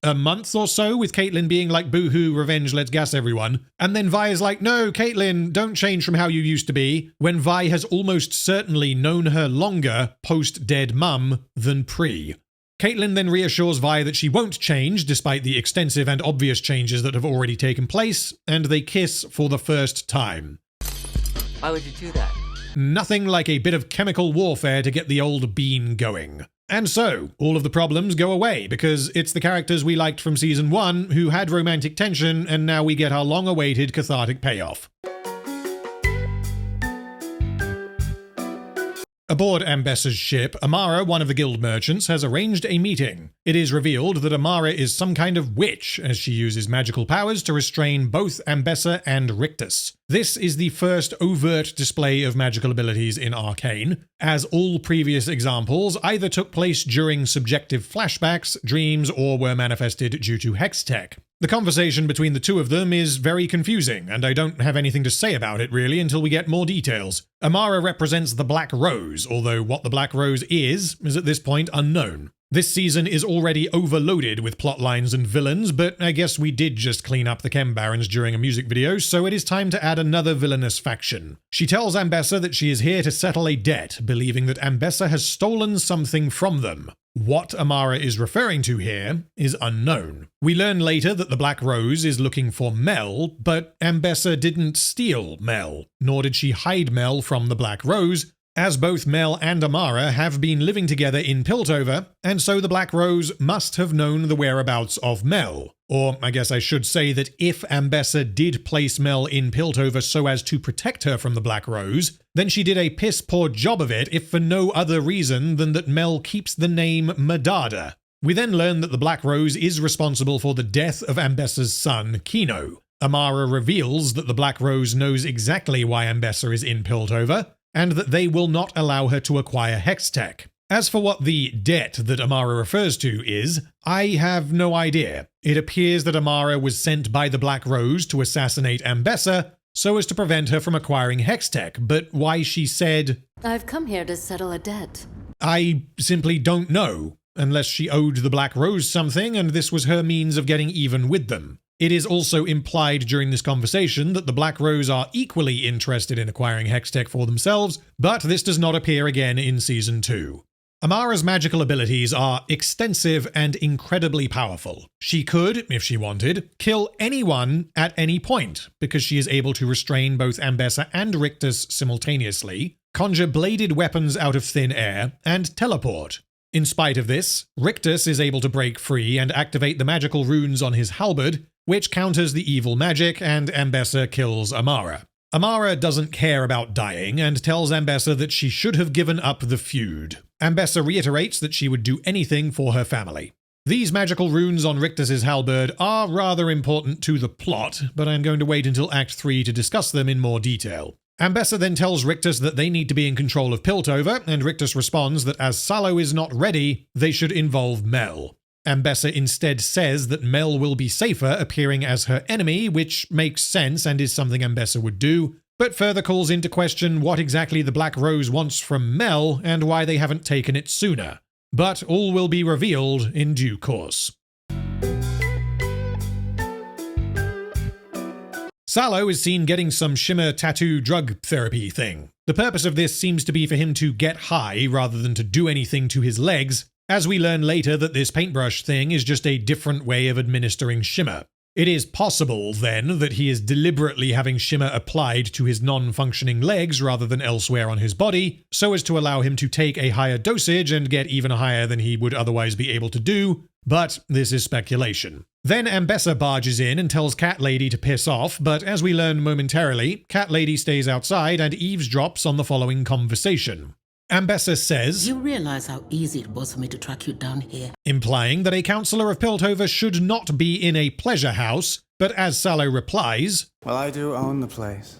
Speaker 2: a month or so with Caitlyn being like, boo-hoo, revenge, let's gas everyone, and then Vi is like, no, Caitlyn, don't change from how you used to be, when Vi has almost certainly known her longer post-dead mum than pre. Caitlyn then reassures Vi that she won't change despite the extensive and obvious changes that have already taken place, and they kiss for the first time.
Speaker 9: Why would you do that?
Speaker 2: Nothing like a bit of chemical warfare to get the old bean going. And so, all of the problems go away, because it's the characters we liked from Season 1 who had romantic tension, and now we get our long-awaited cathartic payoff. Aboard Ambessa's ship, Amara, one of the guild merchants, has arranged a meeting. It is revealed that Amara is some kind of witch, as she uses magical powers to restrain both Ambessa and Rictus. This is the first overt display of magical abilities in Arcane, as all previous examples either took place during subjective flashbacks, dreams, or were manifested due to hex tech. The conversation between the two of them is very confusing, and I don't have anything to say about it really until we get more details. Amara represents the Black Rose, although what the Black Rose is at this point unknown. This season is already overloaded with plotlines and villains, but I guess we did just clean up the Chem-Barons during a music video, so it is time to add another villainous faction. She tells Ambessa that she is here to settle a debt, believing that Ambessa has stolen something from them. What Amara is referring to here is unknown. We learn later that the Black Rose is looking for Mel, but Ambessa didn't steal Mel, nor did she hide Mel from the Black Rose, as both Mel and Amara have been living together in Piltover, and so the Black Rose must have known the whereabouts of Mel. Or I guess I should say that if Ambessa did place Mel in Piltover so as to protect her from the Black Rose, then she did a piss-poor job of it, if for no other reason than that Mel keeps the name Medada. We then learn that the Black Rose is responsible for the death of Ambessa's son, Kino. Amara reveals that the Black Rose knows exactly why Ambessa is in Piltover, and that they will not allow her to acquire hex tech. As for what the debt that Amara refers to is, I have no idea. It appears that Amara was sent by the Black Rose to assassinate Ambessa so as to prevent her from acquiring hex tech, but why she said,
Speaker 6: I've come here to settle a debt.
Speaker 2: I simply don't know, unless she owed the Black Rose something and this was her means of getting even with them. It is also implied during this conversation that the Black Rose are equally interested in acquiring hex tech for themselves, but this does not appear again in Season 2. Amara's magical abilities are extensive and incredibly powerful. She could, if she wanted, kill anyone at any point, because she is able to restrain both Ambessa and Rictus simultaneously, conjure bladed weapons out of thin air, and teleport. In spite of this, Rictus is able to break free and activate the magical runes on his halberd, which counters the evil magic, and Ambessa kills Amara. Amara doesn't care about dying and tells Ambessa that she should have given up the feud. Ambessa reiterates that she would do anything for her family. These magical runes on Rictus's halberd are rather important to the plot, but I'm going to wait until Act 3 to discuss them in more detail. Ambessa then tells Rictus that they need to be in control of Piltover, and Rictus responds that as Sallow is not ready, they should involve Mel. Ambessa instead says that Mel will be safer appearing as her enemy, which makes sense and is something Ambessa would do, but further calls into question what exactly the Black Rose wants from Mel and why they haven't taken it sooner. But all will be revealed in due course. Sallow is seen getting some shimmer tattoo drug therapy thing. The purpose of this seems to be for him to get high rather than to do anything to his legs, as we learn later that this paintbrush thing is just a different way of administering shimmer. It is possible, then, that he is deliberately having shimmer applied to his non-functioning legs rather than elsewhere on his body, so as to allow him to take a higher dosage and get even higher than he would otherwise be able to do, but this is speculation. Then Ambessa barges in and tells Cat Lady to piss off, but as we learn momentarily, Cat Lady stays outside and eavesdrops on the following conversation. Ambessa says,
Speaker 11: "You realize how easy it was for me to track you down here?"
Speaker 2: Implying that a councillor of Piltover should not be in a pleasure house, but as Sallow replies,
Speaker 14: "Well, I do own the place."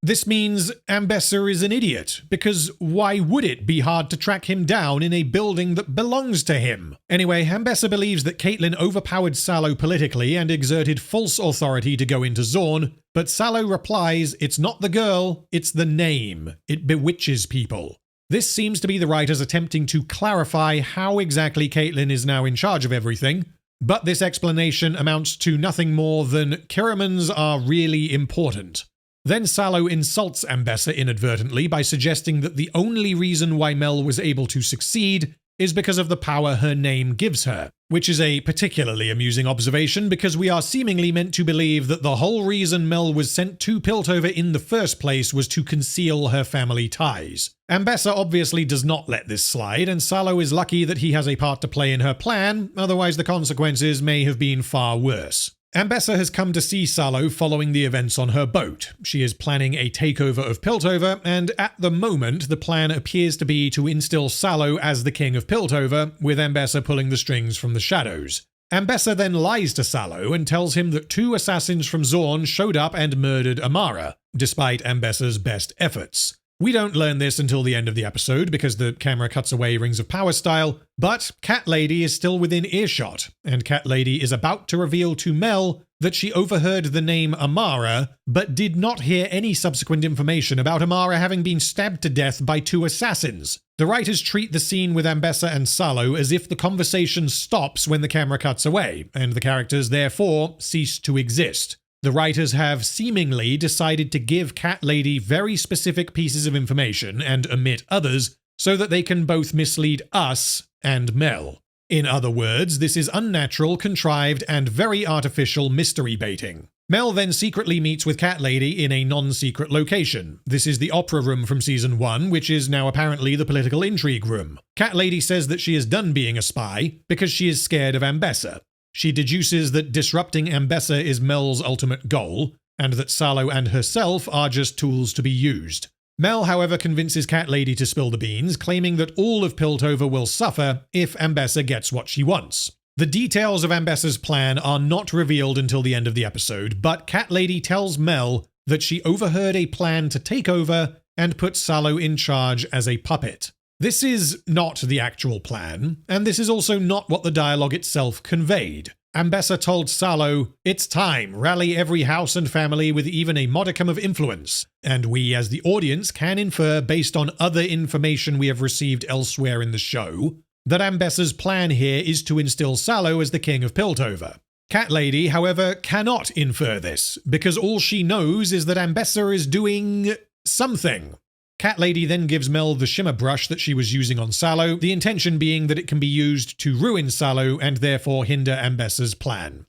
Speaker 2: This means Ambessa is an idiot, because why would it be hard to track him down in a building that belongs to him? Anyway, Ambessa believes that Caitlyn overpowered Sallow politically and exerted false authority to go into Zaun, but Sallow replies, it's not the girl, it's the name. It bewitches people. This seems to be the writers attempting to clarify how exactly Caitlyn is now in charge of everything, but this explanation amounts to nothing more than Kiramans are really important. Then Sallow insults Ambessa inadvertently by suggesting that the only reason why Mel was able to succeed is because of the power her name gives her, which is a particularly amusing observation because we are seemingly meant to believe that the whole reason Mel was sent to Piltover in the first place was to conceal her family ties. Ambessa obviously does not let this slide, and Sallow is lucky that he has a part to play in her plan, otherwise the consequences may have been far worse. Ambessa has come to see Sallow following the events on her boat. She is planning a takeover of Piltover, and at the moment the plan appears to be to instill Sallow as the king of Piltover, with Ambessa pulling the strings from the shadows. Ambessa then lies to Sallow and tells him that 2 assassins from Zaun showed up and murdered Amara, despite Ambessa's best efforts. We don't learn this until the end of the episode because the camera cuts away Rings of Power style, but Cat Lady is still within earshot, and Cat Lady is about to reveal to Mel that she overheard the name Amara, but did not hear any subsequent information about Amara having been stabbed to death by 2 assassins. The writers treat the scene with Ambessa and Sallow as if the conversation stops when the camera cuts away, and the characters therefore cease to exist. The writers have seemingly decided to give Cat Lady very specific pieces of information and omit others so that they can both mislead us and Mel. In other words, this is unnatural, contrived, and very artificial mystery baiting. Mel then secretly meets with Cat Lady in a non-secret location. This is the opera room from Season 1, which is now apparently the political intrigue room. Cat Lady says that she is done being a spy because she is scared of Ambessa. She deduces that disrupting Ambessa is Mel's ultimate goal, and that Sallow and herself are just tools to be used. Mel, however, convinces Cat Lady to spill the beans, claiming that all of Piltover will suffer if Ambessa gets what she wants. The details of Ambessa's plan are not revealed until the end of the episode, but Cat Lady tells Mel that she overheard a plan to take over and put Sallow in charge as a puppet. This is not the actual plan, and this is also not what the dialogue itself conveyed. Ambessa told Sallow, "It's time, rally every house and family with even a modicum of influence," and we as the audience can infer, based on other information we have received elsewhere in the show, that Ambessa's plan here is to instill Sallow as the king of Piltover. Cat Lady, however, cannot infer this, because all she knows is that Ambessa is doing something. Cat Lady then gives Mel the shimmer brush that she was using on Sallow, the intention being that it can be used to ruin Sallow and therefore hinder Ambessa's plan.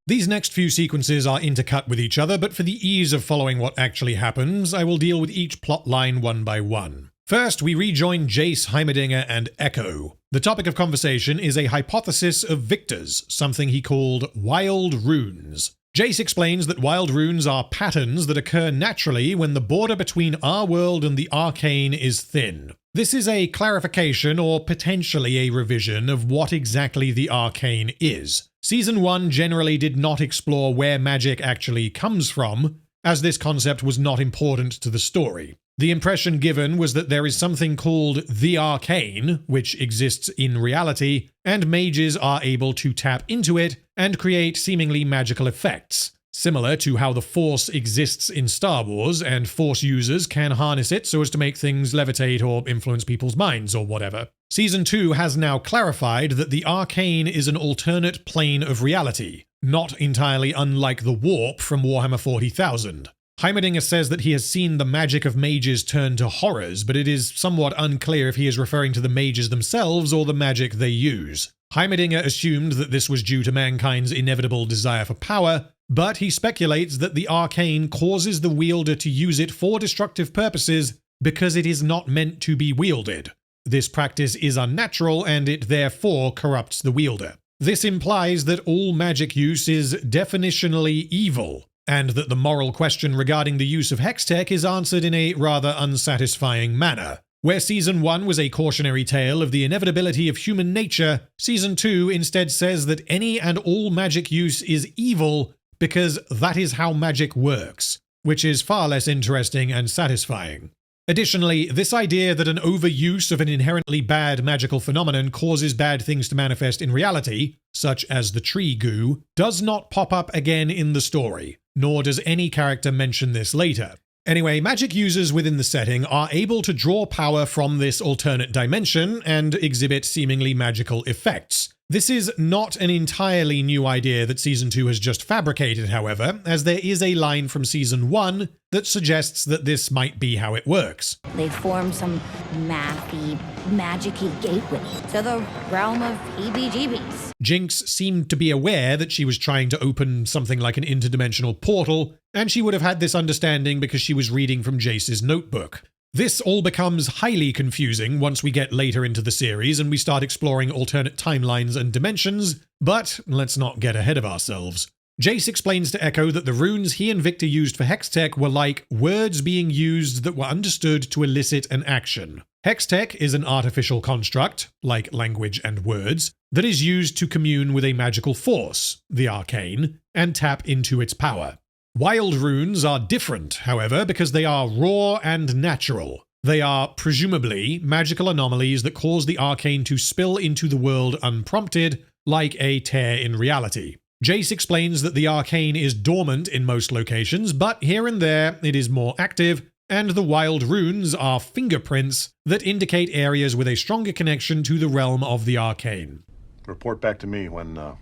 Speaker 2: These next few sequences are intercut with each other, but for the ease of following what actually happens, I will deal with each plot line one by one. First, we rejoin Jayce, Heimerdinger, and Echo. The topic of conversation is a hypothesis of Viktor's, something he called wild runes. Jayce explains that wild runes are patterns that occur naturally when the border between our world and the Arcane is thin. This is a clarification or potentially a revision of what exactly the Arcane is. Season 1 generally did not explore where magic actually comes from, as this concept was not important to the story. The impression given was that there is something called the Arcane, which exists in reality, and mages are able to tap into it and create seemingly magical effects. Similar to how the Force exists in Star Wars, and Force users can harness it so as to make things levitate or influence people's minds or whatever. Season 2 has now clarified that the Arcane is an alternate plane of reality, not entirely unlike the Warp from Warhammer 40,000. Heimerdinger says that he has seen the magic of mages turn to horrors, but it is somewhat unclear if he is referring to the mages themselves or the magic they use. Heimerdinger assumed that this was due to mankind's inevitable desire for power, but he speculates that the Arcane causes the wielder to use it for destructive purposes because it is not meant to be wielded. This practice is unnatural and it therefore corrupts the wielder. This implies that all magic use is definitionally evil, and that the moral question regarding the use of hextech is answered in a rather unsatisfying manner. Where Season 1 was a cautionary tale of the inevitability of human nature, Season 2 instead says that any and all magic use is evil because that is how magic works, which is far less interesting and satisfying. Additionally, this idea that an overuse of an inherently bad magical phenomenon causes bad things to manifest in reality, such as the tree goo, does not pop up again in the story, nor does any character mention this later. Anyway, magic users within the setting are able to draw power from this alternate dimension and exhibit seemingly magical effects. This is not an entirely new idea that Season 2 has just fabricated, however, as there is a line from Season 1 that suggests that this might be how it works.
Speaker 4: They form some mathy, magic-y gateway to the realm of heebie-jeebies.
Speaker 2: Jinx seemed to be aware that she was trying to open something like an interdimensional portal, and she would have had this understanding because she was reading from Jayce's notebook. This all becomes highly confusing once we get later into the series and we start exploring alternate timelines and dimensions, but let's not get ahead of ourselves. Jayce explains to Echo that the runes he and Viktor used for Hextech were like words being used that were understood to elicit an action. Hextech is an artificial construct, like language and words, that is used to commune with a magical force, the Arcane, and tap into its power. Wild runes are different, however, because they are raw and natural. They are, presumably, magical anomalies that cause the Arcane to spill into the world unprompted, like a tear in reality. Jayce explains that the Arcane is dormant in most locations, but here and there it is more active, and the wild runes are fingerprints that indicate areas with a stronger connection to the realm of the Arcane.
Speaker 12: Report back to me when, I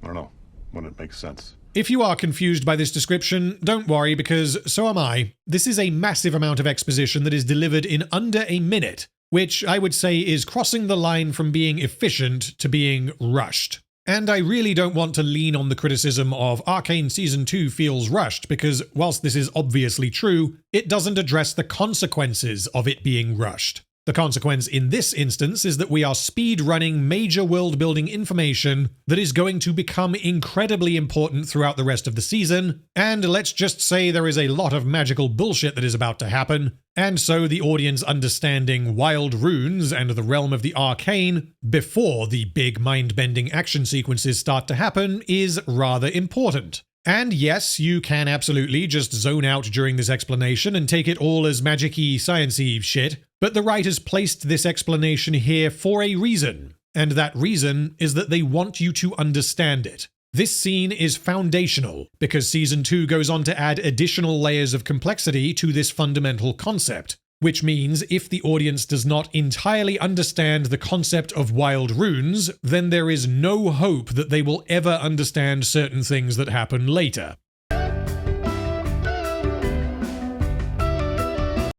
Speaker 12: don't know. When it makes sense.
Speaker 2: If you are confused by this description, don't worry because so am I. This is a massive amount of exposition that is delivered in under a minute, which I would say is crossing the line from being efficient to being rushed. And I really don't want to lean on the criticism of Arcane Season 2 feels rushed because whilst this is obviously true, it doesn't address the consequences of it being rushed. The consequence in this instance is that we are speed-running major world-building information that is going to become incredibly important throughout the rest of the season, and let's just say there is a lot of magical bullshit that is about to happen, and so the audience understanding wild runes and the realm of the Arcane before the big mind-bending action sequences start to happen is rather important. And yes, you can absolutely just zone out during this explanation and take it all as magic-y, science-y shit, but the writers placed this explanation here for a reason, and that reason is that they want you to understand it. This scene is foundational, because Season 2 goes on to add additional layers of complexity to this fundamental concept, which means if the audience does not entirely understand the concept of wild runes, then there is no hope that they will ever understand certain things that happen later.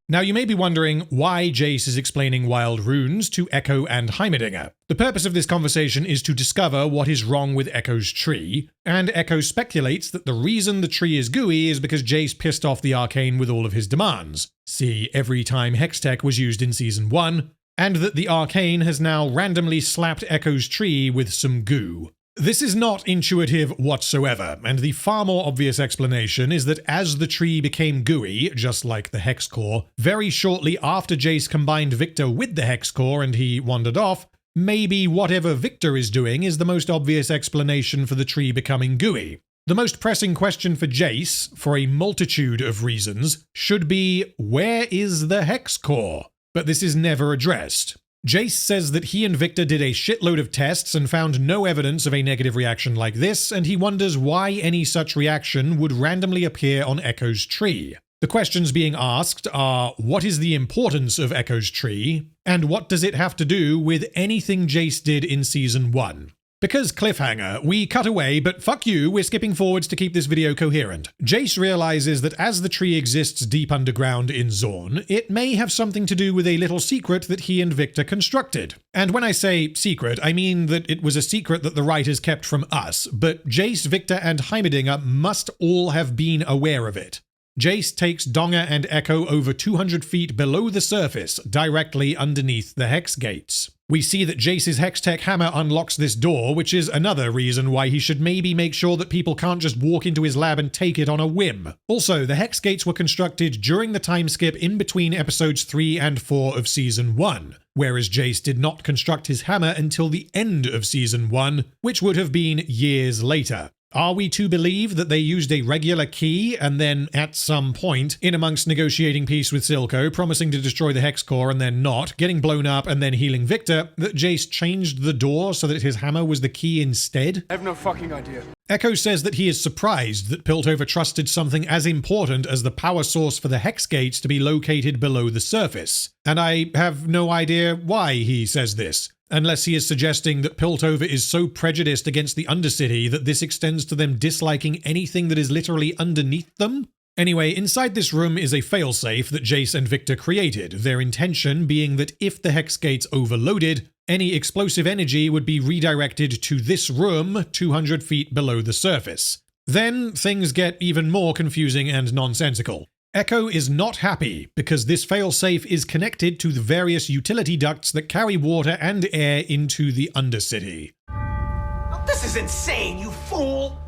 Speaker 2: Now you may be wondering why Jayce is explaining wild runes to Echo and Heimerdinger. The purpose of this conversation is to discover what is wrong with Echo's tree, and Echo speculates that the reason the tree is gooey is because Jayce pissed off the Arcane with all of his demands. See every time Hextech was used in Season 1, and that the Arcane has now randomly slapped Echo's tree with some goo. This is not intuitive whatsoever, and the far more obvious explanation is that as the tree became gooey, just like the Hex Core, very shortly after Jayce combined Viktor with the Hex Core and he wandered off, maybe whatever Viktor is doing is the most obvious explanation for the tree becoming gooey. The most pressing question for Jayce, for a multitude of reasons, should be, where is the Hex Core? But this is never addressed. Jayce says that he and Viktor did a shitload of tests and found no evidence of a negative reaction like this, and he wonders why any such reaction would randomly appear on Echo's tree. The questions being asked are, what is the importance of Echo's tree, and what does it have to do with anything Jayce did in Season 1? Because cliffhanger, we cut away, but fuck you, we're skipping forwards to keep this video coherent. Jayce realizes that as the tree exists deep underground in Zaun, it may have something to do with a little secret that he and Viktor constructed. And when I say secret, I mean that it was a secret that the writers kept from us, but Jayce, Viktor, and Heimerdinger must all have been aware of it. Jayce takes Donga and Echo over 200 feet below the surface, directly underneath the Hex Gates. We see that Jayce's Hextech hammer unlocks this door, which is another reason why he should maybe make sure that people can't just walk into his lab and take it on a whim. Also, the Hex Gates were constructed during the time skip in between episodes 3 and 4 of Season 1, whereas Jayce did not construct his hammer until the end of Season 1, which would have been years later. Are we to believe that they used a regular key and then, at some point, in amongst negotiating peace with Silco, promising to destroy the Hex Core and then not, getting blown up and then healing Viktor, that Jayce changed the door so that his hammer was the key instead?
Speaker 5: I have no fucking idea.
Speaker 2: Echo says that he is surprised that Piltover trusted something as important as the power source for the Hex Gates to be located below the surface. And I have no idea why he says this. Unless he is suggesting that Piltover is so prejudiced against the Undercity that this extends to them disliking anything that is literally underneath them? Anyway, inside this room is a failsafe that Jayce and Viktor created, their intention being that if the Hex Gates overloaded, any explosive energy would be redirected to this room 200 feet below the surface. Then things get even more confusing and nonsensical. Echo is not happy because this failsafe is connected to the various utility ducts that carry water and air into the Undercity.
Speaker 17: Oh, this is insane, you fool!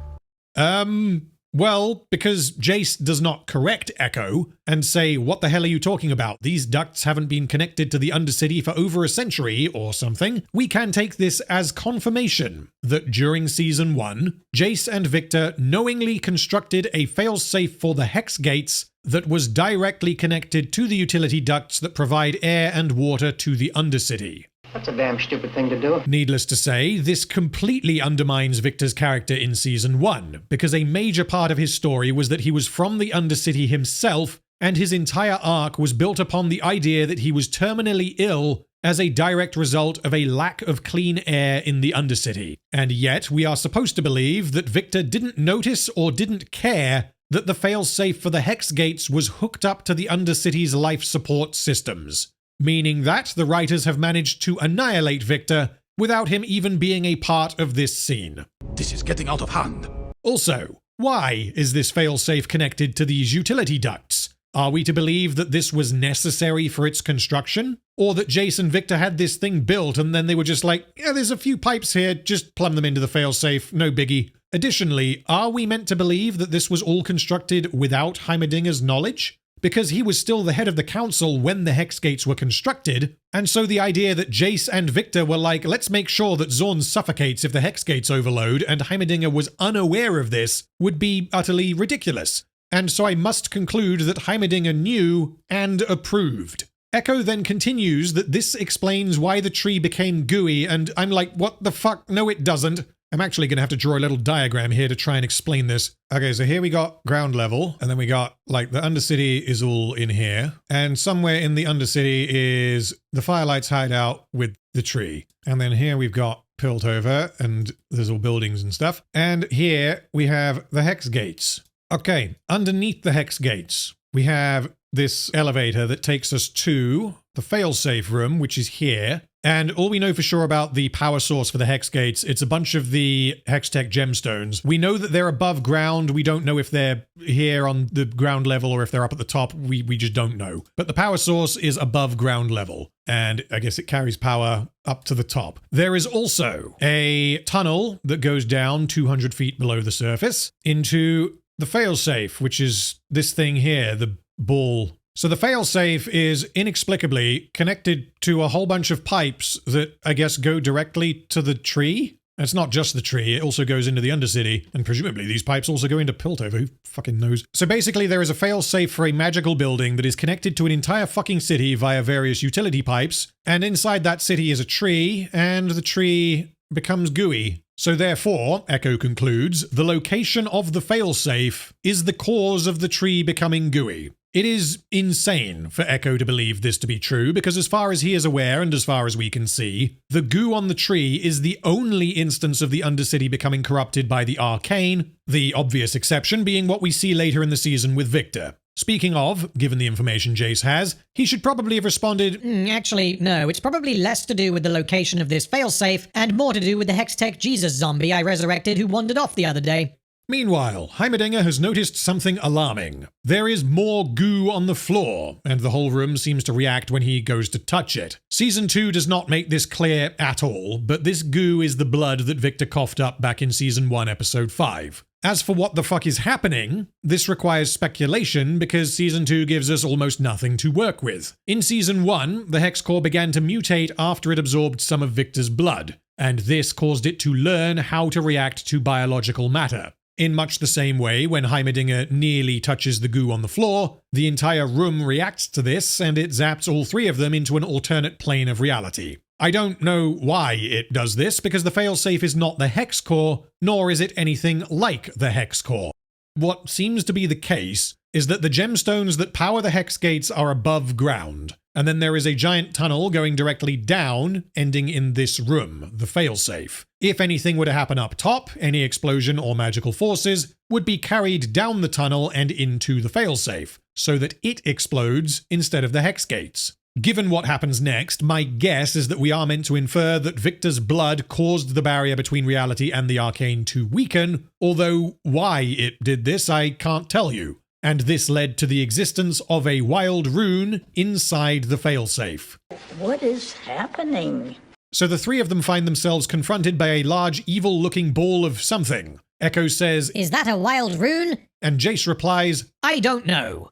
Speaker 2: Well, because Jayce does not correct Echo and say, what the hell are you talking about? These ducts haven't been connected to the Undercity for over a century or something. We can take this as confirmation that during Season 1, Jayce and Viktor knowingly constructed a failsafe for the Hex Gates that was directly connected to the utility ducts that provide air and water to the Undercity.
Speaker 19: That's a damn stupid thing to do.
Speaker 2: Needless to say, this completely undermines Viktor's character in Season 1, because a major part of his story was that he was from the Undercity himself, and his entire arc was built upon the idea that he was terminally ill as a direct result of a lack of clean air in the Undercity. And yet, we are supposed to believe that Viktor didn't notice or didn't care that the failsafe for the Hex Gates was hooked up to the Undercity's life support systems. Meaning that the writers have managed to annihilate Viktor without him even being a part of this scene.
Speaker 13: This is getting out of hand.
Speaker 2: Also, why is this failsafe connected to these utility ducts? Are we to believe that this was necessary for its construction? Or that Jayce and Viktor had this thing built and then they were just like, yeah, there's a few pipes here, just plumb them into the failsafe, no biggie. Additionally, are we meant to believe that this was all constructed without Heimerdinger's knowledge? Because he was still the head of the council when the Hex Gates were constructed, and so the idea that Jayce and Viktor were like, let's make sure that Zaun suffocates if the Hex Gates overload, and Heimerdinger was unaware of this, would be utterly ridiculous. And so I must conclude that Heimerdinger knew and approved. Echo then continues that this explains why the tree became gooey, and I'm like, what the fuck? No, it doesn't. I'm actually going to have to draw a little diagram here to try and explain this. Okay, so here we got ground level, and then we got, like, the Undercity is all in here, and somewhere in the Undercity is the Firelights hideout with the tree. And then here we've got Piltover, and there's all buildings and stuff. And here we have the Hex Gates. Okay, underneath the Hex Gates, we have this elevator that takes us to the failsafe room, which is here. And all we know for sure about the power source for the Hex Gates, it's a bunch of the Hextech gemstones. We know that they're above ground. We don't know if they're here on the ground level or if they're up at the top. We just don't know. But the power source is above ground level, and I guess it carries power up to the top. There is also a tunnel that goes down 200 feet below the surface into the Failsafe, which is this thing here, the ball. So the Failsafe is inexplicably connected to a whole bunch of pipes that I guess go directly to the tree. It's not just the tree, it also goes into the Undercity, and presumably these pipes also go into Piltover, who fucking knows. So basically there is a failsafe for a magical building that is connected to an entire fucking city via various utility pipes, and inside that city is a tree, and the tree becomes gooey. So therefore, Echo concludes, the location of the failsafe is the cause of the tree becoming gooey. It is insane for Echo to believe this to be true, because as far as he is aware, and as far as we can see, the goo on the tree is the only instance of the Undercity becoming corrupted by the Arcane, the obvious exception being what we see later in the season with Viktor. Speaking of, given the information Jayce has, he should probably have responded,
Speaker 8: Actually, no, it's probably less to do with the location of this failsafe, and more to do with the Hextech Jesus zombie I resurrected who wandered off the other day.
Speaker 2: Meanwhile, Heimerdinger has noticed something alarming. There is more goo on the floor, and the whole room seems to react when he goes to touch it. Season 2 does not make this clear at all, but this goo is the blood that Viktor coughed up back in Season 1, Episode 5. As for what the fuck is happening, this requires speculation because Season 2 gives us almost nothing to work with. In Season 1, the Hex Core began to mutate after it absorbed some of Viktor's blood, and this caused it to learn how to react to biological matter. In much the same way, when Heimerdinger nearly touches the goo on the floor, the entire room reacts to this, and it zaps all three of them into an alternate plane of reality. I don't know why it does this, because the failsafe is not the Hex Core, nor is it anything like the Hex Core. What seems to be the case is that the gemstones that power the Hex Gates are above ground, and then there is a giant tunnel going directly down, ending in this room, the failsafe. If anything were to happen up top, any explosion or magical forces would be carried down the tunnel and into the failsafe, so that it explodes instead of the Hex Gates. Given what happens next, my guess is that we are meant to infer that Viktor's blood caused the barrier between reality and the Arcane to weaken, although why it did this I can't tell you. And this led to the existence of a wild rune inside the failsafe.
Speaker 5: What is happening?
Speaker 2: So the three of them find themselves confronted by a large evil-looking ball of something. Echo says,
Speaker 7: "Is that a wild rune?"
Speaker 2: And Jayce replies,
Speaker 8: "I don't know."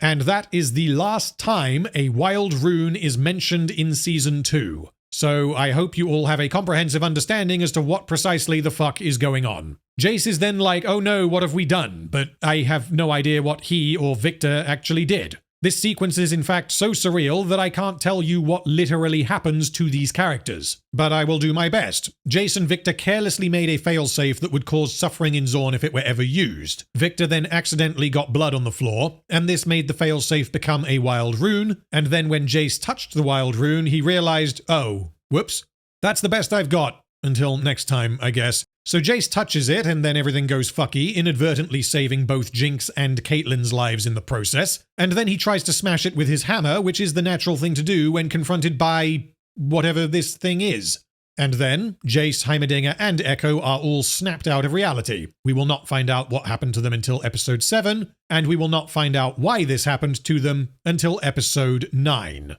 Speaker 2: And that is the last time a wild rune is mentioned in Season 2. So I hope you all have a comprehensive understanding as to what precisely the fuck is going on. Jayce is then like, oh no, what have we done? But I have no idea what he or Viktor actually did. This sequence is in fact so surreal that I can't tell you what literally happens to these characters. But I will do my best. Jayce and Viktor carelessly made a failsafe that would cause suffering in Zaun if it were ever used. Viktor then accidentally got blood on the floor, and this made the failsafe become a wild rune, and then when Jayce touched the wild rune, he realized, oh, whoops, that's the best I've got. Until next time, I guess. So Jayce touches it, and then everything goes fucky, inadvertently saving both Jinx and Caitlyn's lives in the process. And then he tries to smash it with his hammer, which is the natural thing to do when confronted by whatever this thing is. And then Jayce, Heimerdinger, and Echo are all snapped out of reality. We will not find out what happened to them until Episode 7, and we will not find out why this happened to them until Episode 9.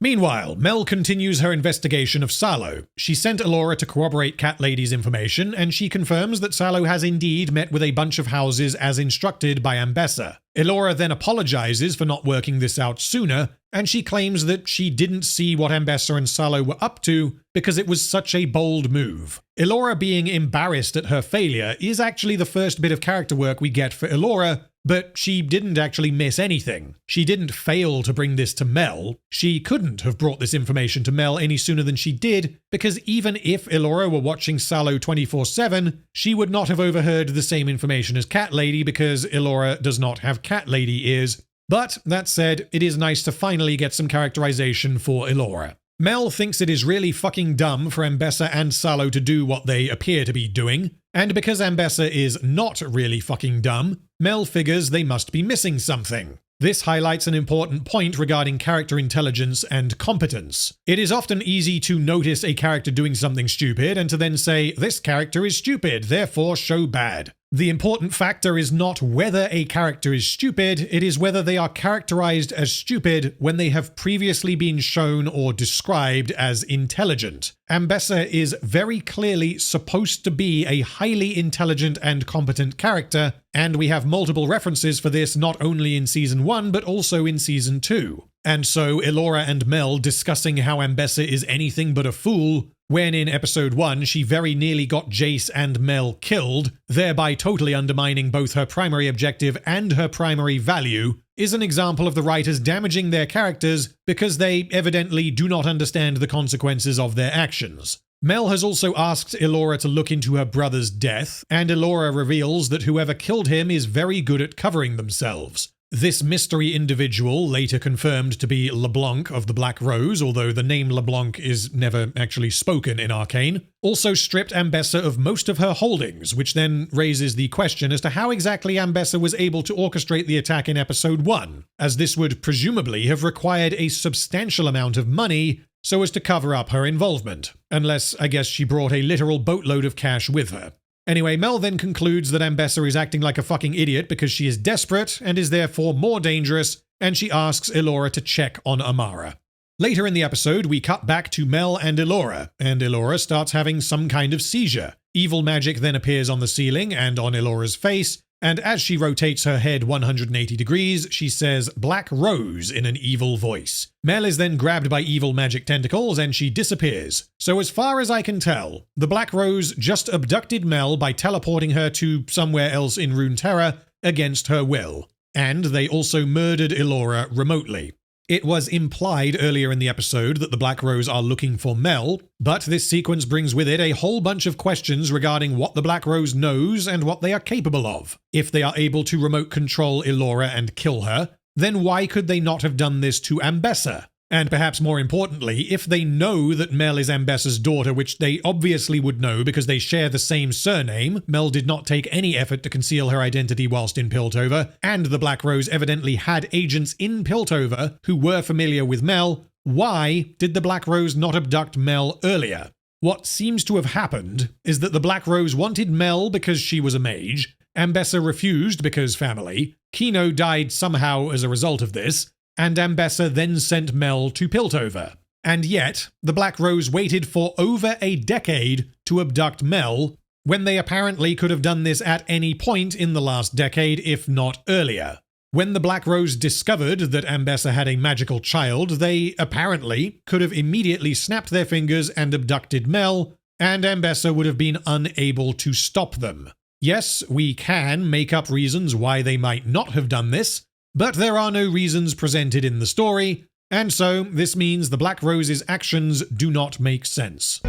Speaker 2: Meanwhile, Mel continues her investigation of Salo. She sent Elora to corroborate Cat Lady's information, and she confirms that Salo has indeed met with a bunch of houses as instructed by Ambessa. Elora then apologizes for not working this out sooner, and she claims that she didn't see what Ambessa and Salo were up to because it was such a bold move. Elora being embarrassed at her failure is actually the first bit of character work we get for Elora, but she didn't actually miss anything. She didn't fail to bring this to Mel. She couldn't have brought this information to Mel any sooner than she did, because even if Elora were watching Salo 24/7, she would not have overheard the same information as Cat Lady because Elora does not have Cat Lady ears. But that said, it is nice to finally get some characterization for Elora. Mel thinks it is really fucking dumb for Ambessa and Salo to do what they appear to be doing, and because Ambessa is not really fucking dumb, Mel figures they must be missing something. This highlights an important point regarding character intelligence and competence. It is often easy to notice a character doing something stupid and to then say, this character is stupid, therefore show bad. The important factor is not whether a character is stupid, it is whether they are characterized as stupid when they have previously been shown or described as intelligent. Ambessa is very clearly supposed to be a highly intelligent and competent character, and we have multiple references for this not only in Season 1 but also in Season 2. And so Elora and Mel discussing how Ambessa is anything but a fool, when in Episode 1 she very nearly got Jayce and Mel killed, thereby totally undermining both her primary objective and her primary value, is an example of the writers damaging their characters because they evidently do not understand the consequences of their actions. Mel has also asked Elora to look into her brother's death, and Elora reveals that whoever killed him is very good at covering themselves. This mystery individual, later confirmed to be LeBlanc of the Black Rose, although the name LeBlanc is never actually spoken in Arcane, also stripped Ambessa of most of her holdings, which then raises the question as to how exactly Ambessa was able to orchestrate the attack in Episode 1, as this would presumably have required a substantial amount of money so as to cover up her involvement, unless I guess she brought a literal boatload of cash with her. Anyway, Mel then concludes that Ambessa is acting like a fucking idiot because she is desperate and is therefore more dangerous, and she asks Elora to check on Amara. Later in the episode, we cut back to Mel and Elora starts having some kind of seizure. Evil magic then appears on the ceiling and on Elora's face, and as she rotates her head 180 degrees, she says Black Rose in an evil voice. Mel is then grabbed by evil magic tentacles and she disappears. So as far as I can tell, the Black Rose just abducted Mel by teleporting her to somewhere else in Runeterra against her will. And they also murdered Elora remotely. It was implied earlier in the episode that the Black Rose are looking for Mel, but this sequence brings with it a whole bunch of questions regarding what the Black Rose knows and what they are capable of. If they are able to remote control Elora and kill her, then why could they not have done this to Ambessa? And perhaps more importantly, if they know that Mel is Ambessa's daughter, which they obviously would know because they share the same surname, Mel did not take any effort to conceal her identity whilst in Piltover, and the Black Rose evidently had agents in Piltover who were familiar with Mel, why did the Black Rose not abduct Mel earlier? What seems to have happened is that the Black Rose wanted Mel because she was a mage, Ambessa refused because family, Kino died somehow as a result of this, and Ambessa then sent Mel to Piltover. And yet, the Black Rose waited for over a decade to abduct Mel, when they apparently could have done this at any point in the last decade, if not earlier. When the Black Rose discovered that Ambessa had a magical child, they apparently could have immediately snapped their fingers and abducted Mel, and Ambessa would have been unable to stop them. Yes, we can make up reasons why they might not have done this, but there are no reasons presented in the story, and so this means the Black Rose's actions do not make sense.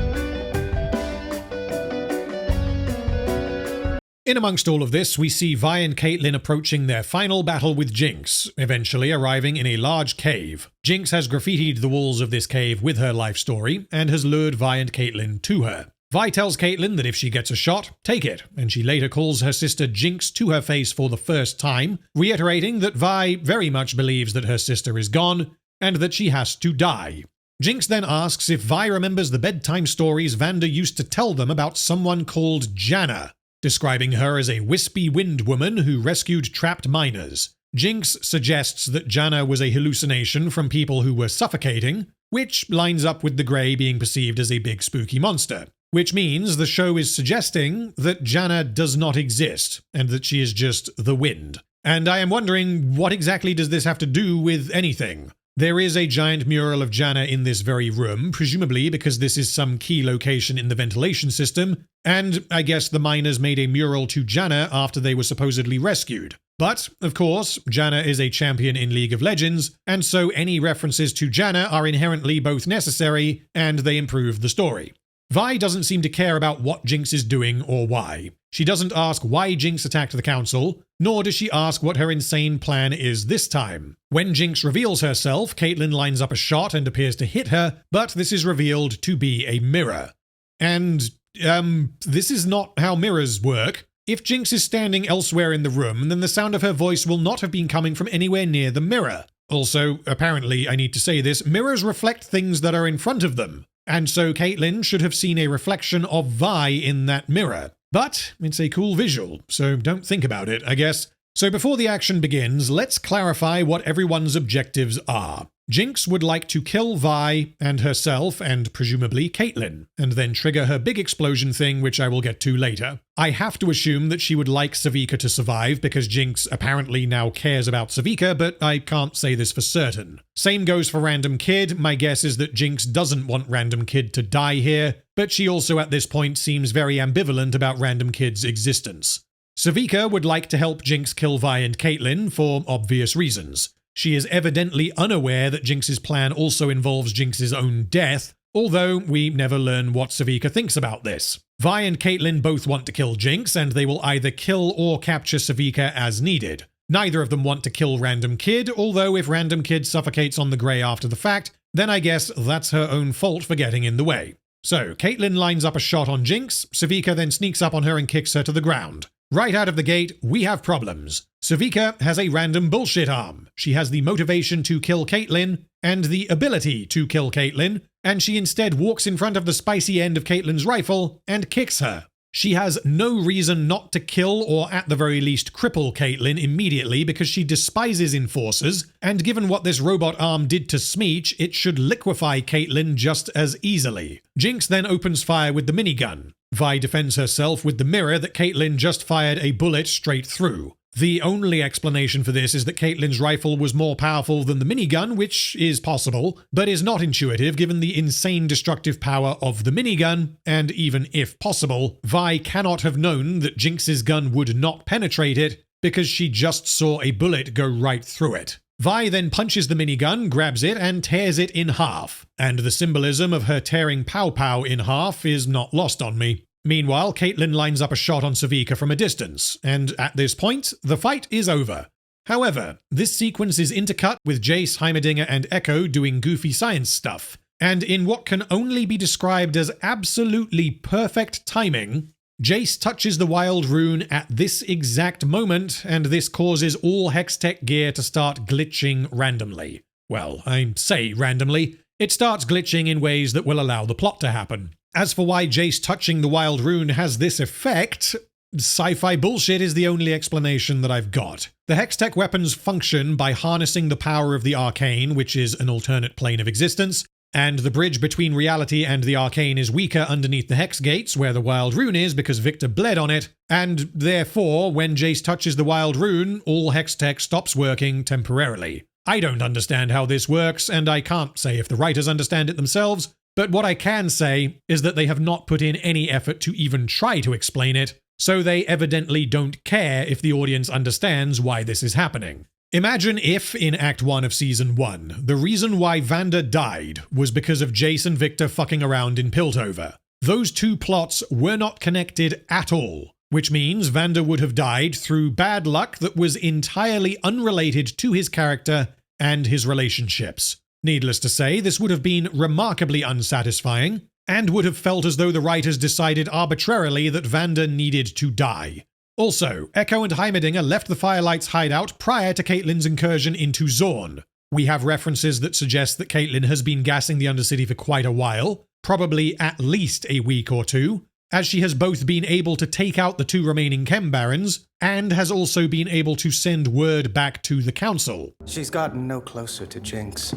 Speaker 2: In amongst all of this, we see Vi and Caitlyn approaching their final battle with Jinx, eventually arriving in a large cave. Jinx has graffitied the walls of this cave with her life story, and has lured Vi and Caitlyn to her. Vi tells Caitlyn that if she gets a shot, take it, and she later calls her sister Jinx to her face for the first time, reiterating that Vi very much believes that her sister is gone, and that she has to die. Jinx then asks if Vi remembers the bedtime stories Vander used to tell them about someone called Janna, describing her as a wispy wind woman who rescued trapped miners. Jinx suggests that Janna was a hallucination from people who were suffocating, which lines up with the Grey being perceived as a big spooky monster. Which means the show is suggesting that Janna does not exist, and that she is just the wind. And I am wondering, what exactly does this have to do with anything? There is a giant mural of Janna in this very room, presumably because this is some key location in the ventilation system, and I guess the miners made a mural to Janna after they were supposedly rescued. But, of course, Janna is a champion in League of Legends, and so any references to Janna are inherently both necessary, and they improve the story. Vi doesn't seem to care about what Jinx is doing or why. She doesn't ask why Jinx attacked the council, nor does she ask what her insane plan is this time. When Jinx reveals herself, Caitlyn lines up a shot and appears to hit her, but this is revealed to be a mirror. And, this is not how mirrors work. if Jinx is standing elsewhere in the room, then the sound of her voice will not have been coming from anywhere near the mirror. Also, apparently, I need to say this, mirrors reflect things that are in front of them. And so Caitlyn should have seen a reflection of Vi in that mirror. But it's a cool visual, so don't think about it, I guess. So before the action begins, let's clarify what everyone's objectives are. Jinx would like to kill Vi and herself and presumably Caitlyn, and then trigger her big explosion thing, which I will get to later. I have to assume that she would like Sevika to survive because Jinx apparently now cares about Sevika, but I can't say this for certain. Same goes for Random Kid. My guess is that Jinx doesn't want Random Kid to die here, but she also at this point seems very ambivalent about Random Kid's existence. Sevika would like to help Jinx kill Vi and Caitlyn for obvious reasons. She is evidently unaware that Jinx's plan also involves Jinx's own death, although we never learn what Sevika thinks about this. Vi and Caitlyn both want to kill Jinx, and they will either kill or capture Sevika as needed. Neither of them want to kill Random Kid, although if Random Kid suffocates on the grey after the fact, then I guess that's her own fault for getting in the way. So, Caitlyn lines up a shot on Jinx, Sevika then sneaks up on her and kicks her to the ground. Right out of the gate, we have problems. Sevika has a random bullshit arm. She has the motivation to kill Caitlyn and the ability to kill Caitlyn, and she instead walks in front of the spicy end of Caitlyn's rifle and kicks her. She has no reason not to kill or at the very least cripple Caitlyn immediately because she despises enforcers, and given what this robot arm did to Smeech, it should liquefy Caitlyn just as easily. Jinx then opens fire with the minigun. Vi defends herself with the mirror that Caitlyn just fired a bullet straight through. The only explanation for this is that Caitlyn's rifle was more powerful than the minigun, which is possible, but is not intuitive given the insane destructive power of the minigun, and even if possible, Vi cannot have known that Jinx's gun would not penetrate it because she just saw a bullet go right through it. Vi then punches the minigun, grabs it, and tears it in half, and the symbolism of her tearing Pow Pow in half is not lost on me. Meanwhile, Caitlyn lines up a shot on Sevika from a distance, and at this point, the fight is over. However, this sequence is intercut with Jayce, Heimerdinger, and Echo doing goofy science stuff, and in what can only be described as absolutely perfect timing, Jayce touches the wild rune at this exact moment, and this causes all Hextech gear to start glitching randomly. Well, I say randomly. It starts glitching in ways that will allow the plot to happen. As for why Jayce touching the wild rune has this effect, sci-fi bullshit is the only explanation that I've got. The Hextech weapons function by harnessing the power of the Arcane, which is an alternate plane of existence, and the bridge between reality and the Arcane is weaker underneath the Hex Gates, where the wild rune is because Viktor bled on it, and therefore, when Jayce touches the wild rune, all Hextech stops working temporarily. I don't understand how this works, and I can't say if the writers understand it themselves, but what I can say is that they have not put in any effort to even try to explain it, so they evidently don't care if the audience understands why this is happening. Imagine if, in Act 1 of Season 1, the reason why Vander died was because of Jayce and Viktor fucking around in Piltover. Those two plots were not connected at all, which means Vander would have died through bad luck that was entirely unrelated to his character and his relationships. Needless to say, this would have been remarkably unsatisfying, and would have felt as though the writers decided arbitrarily that Vander needed to die. Also, Echo and Heimerdinger left the Firelights hideout prior to Caitlyn's incursion into Zaun. We have references that suggest that Caitlyn has been gassing the Undercity for quite a while, probably at least a week or two, as she has both been able to take out the two remaining Chem-Barons, and has also been able to send word back to the Council.
Speaker 14: She's gotten no closer to Jinx.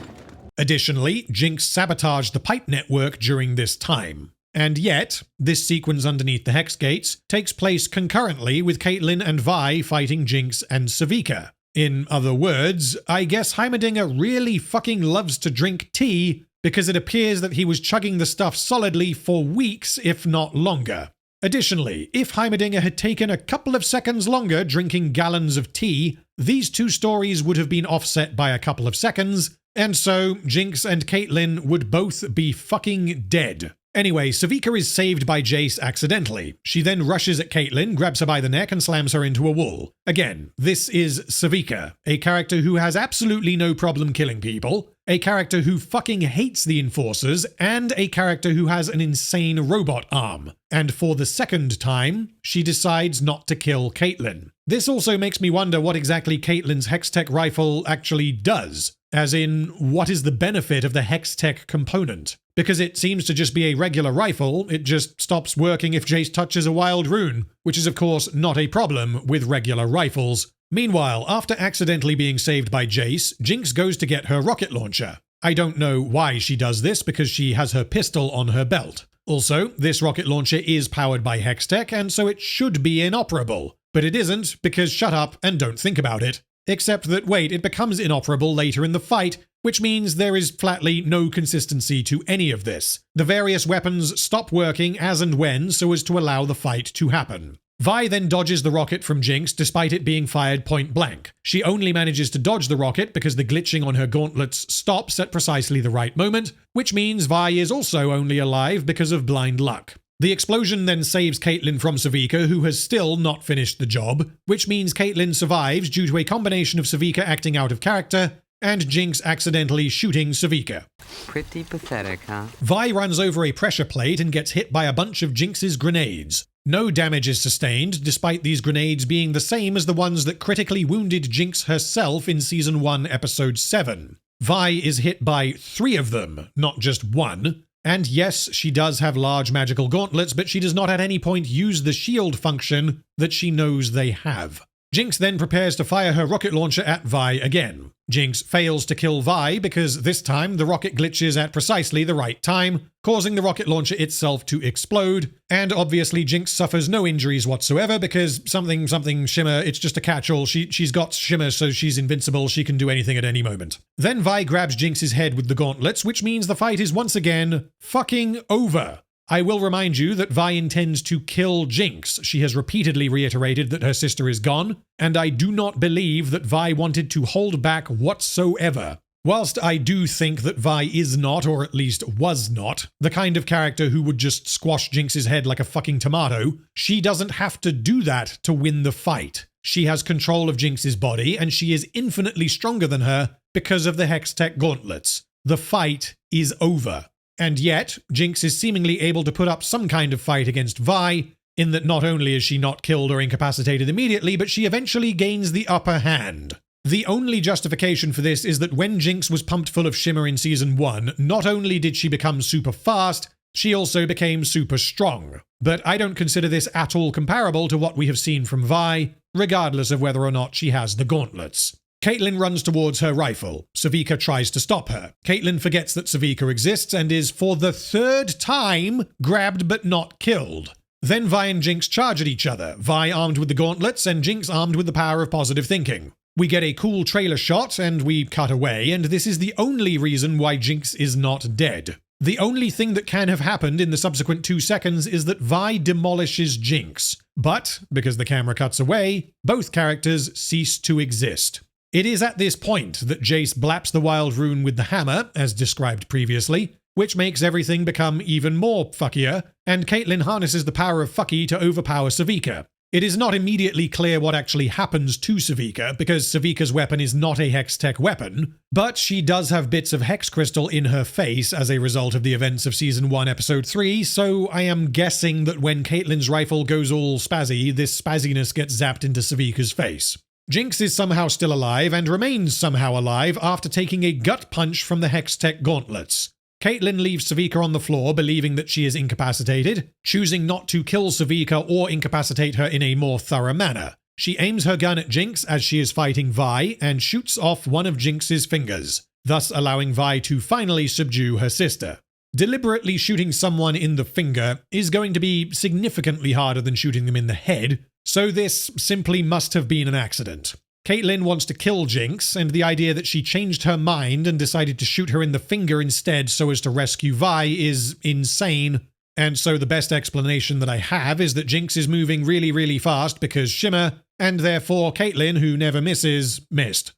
Speaker 2: Additionally, Jinx sabotaged the pipe network during this time. And yet, this sequence underneath the Hex Gates takes place concurrently with Caitlyn and Vi fighting Jinx and Sevika. In other words, I guess Heimerdinger really fucking loves to drink tea because it appears that he was chugging the stuff solidly for weeks, if not longer. Additionally, if Heimerdinger had taken a couple of seconds longer drinking gallons of tea, these two stories would have been offset by a couple of seconds, and so Jinx and Caitlyn would both be fucking dead. Anyway, Sevika is saved by Jayce accidentally. She then rushes at Caitlyn, grabs her by the neck, and slams her into a wall. Again, this is Sevika, a character who has absolutely no problem killing people, a character who fucking hates the Enforcers, and a character who has an insane robot arm. And for the second time, she decides not to kill Caitlyn. This also makes me wonder what exactly Caitlyn's Hextech rifle actually does. As in, what is the benefit of the Hextech component? Because it seems to just be a regular rifle, it just stops working if Jayce touches a wild rune, which is of course not a problem with regular rifles. Meanwhile, after accidentally being saved by Jayce, Jinx goes to get her rocket launcher. I don't know why she does this because she has her pistol on her belt. Also, this rocket launcher is powered by Hextech and so it should be inoperable. But it isn't because shut up and don't think about it. Except that, wait, it becomes inoperable later in the fight, which means there is flatly no consistency to any of this. The various weapons stop working as and when so as to allow the fight to happen. Vi then dodges the rocket from Jinx despite it being fired point blank. She only manages to dodge the rocket because the glitching on her gauntlets stops at precisely the right moment, which means Vi is also only alive because of blind luck. The explosion then saves Caitlyn from Sevika, who has still not finished the job, which means Caitlyn survives due to a combination of Sevika acting out of character and Jinx accidentally shooting Sevika.
Speaker 9: Pretty pathetic, huh?
Speaker 2: Vi runs over a pressure plate and gets hit by a bunch of Jinx's grenades. No damage is sustained, despite these grenades being the same as the ones that critically wounded Jinx herself in Season 1, Episode 7. Vi is hit by 3 of them, not just 1. And yes, she does have large magical gauntlets, but she does not at any point use the shield function that she knows they have. Jinx then prepares to fire her rocket launcher at Vi again. Jinx fails to kill Vi because this time the rocket glitches at precisely the right time, causing the rocket launcher itself to explode, and obviously Jinx suffers no injuries whatsoever because something shimmer, it's just a catch-all, she's got shimmer so she's invincible, she can do anything at any moment. Then Vi grabs Jinx's head with the gauntlets, which means the fight is once again fucking over. I will remind you that Vi intends to kill Jinx. She has repeatedly reiterated that her sister is gone, and I do not believe that Vi wanted to hold back whatsoever. Whilst I do think that Vi is not, or at least was not, the kind of character who would just squash Jinx's head like a fucking tomato, she doesn't have to do that to win the fight. She has control of Jinx's body, and she is infinitely stronger than her because of the Hextech gauntlets. The fight is over. And yet, Jinx is seemingly able to put up some kind of fight against Vi, in that not only is she not killed or incapacitated immediately, but she eventually gains the upper hand. The only justification for this is that when Jinx was pumped full of shimmer in Season 1, not only did she become super fast, she also became super strong. But I don't consider this at all comparable to what we have seen from Vi, regardless of whether or not she has the gauntlets. Caitlyn runs towards her rifle. Sevika tries to stop her. Caitlyn forgets that Sevika exists and is, for the 3rd time, grabbed but not killed. Then Vi and Jinx charge at each other, Vi armed with the gauntlets and Jinx armed with the power of positive thinking. We get a cool trailer shot and we cut away, and this is the only reason why Jinx is not dead. The only thing that can have happened in the subsequent 2 seconds is that Vi demolishes Jinx. But, because the camera cuts away, both characters cease to exist. It is at this point that Jayce blaps the wild rune with the hammer, as described previously, which makes everything become even more fuckier, and Caitlyn harnesses the power of fucky to overpower Sevika. It is not immediately clear what actually happens to Sevika, because Sevika's weapon is not a Hextech weapon, but she does have bits of Hex Crystal in her face as a result of the events of Season 1, Episode 3, so I am guessing that when Caitlyn's rifle goes all spazzy, this spazziness gets zapped into Sevika's face. Jinx is somehow still alive and remains somehow alive after taking a gut punch from the Hextech gauntlets. Caitlyn leaves Sevika on the floor believing that she is incapacitated, choosing not to kill Sevika or incapacitate her in a more thorough manner. She aims her gun at Jinx as she is fighting Vi and shoots off one of Jinx's fingers, thus allowing Vi to finally subdue her sister. Deliberately shooting someone in the finger is going to be significantly harder than shooting them in the head, so this simply must have been an accident. Caitlyn wants to kill Jinx, and the idea that she changed her mind and decided to shoot her in the finger instead so as to rescue Vi is insane, and so the best explanation that I have is that Jinx is moving really, really fast because shimmer, and therefore Caitlyn, who never misses, missed.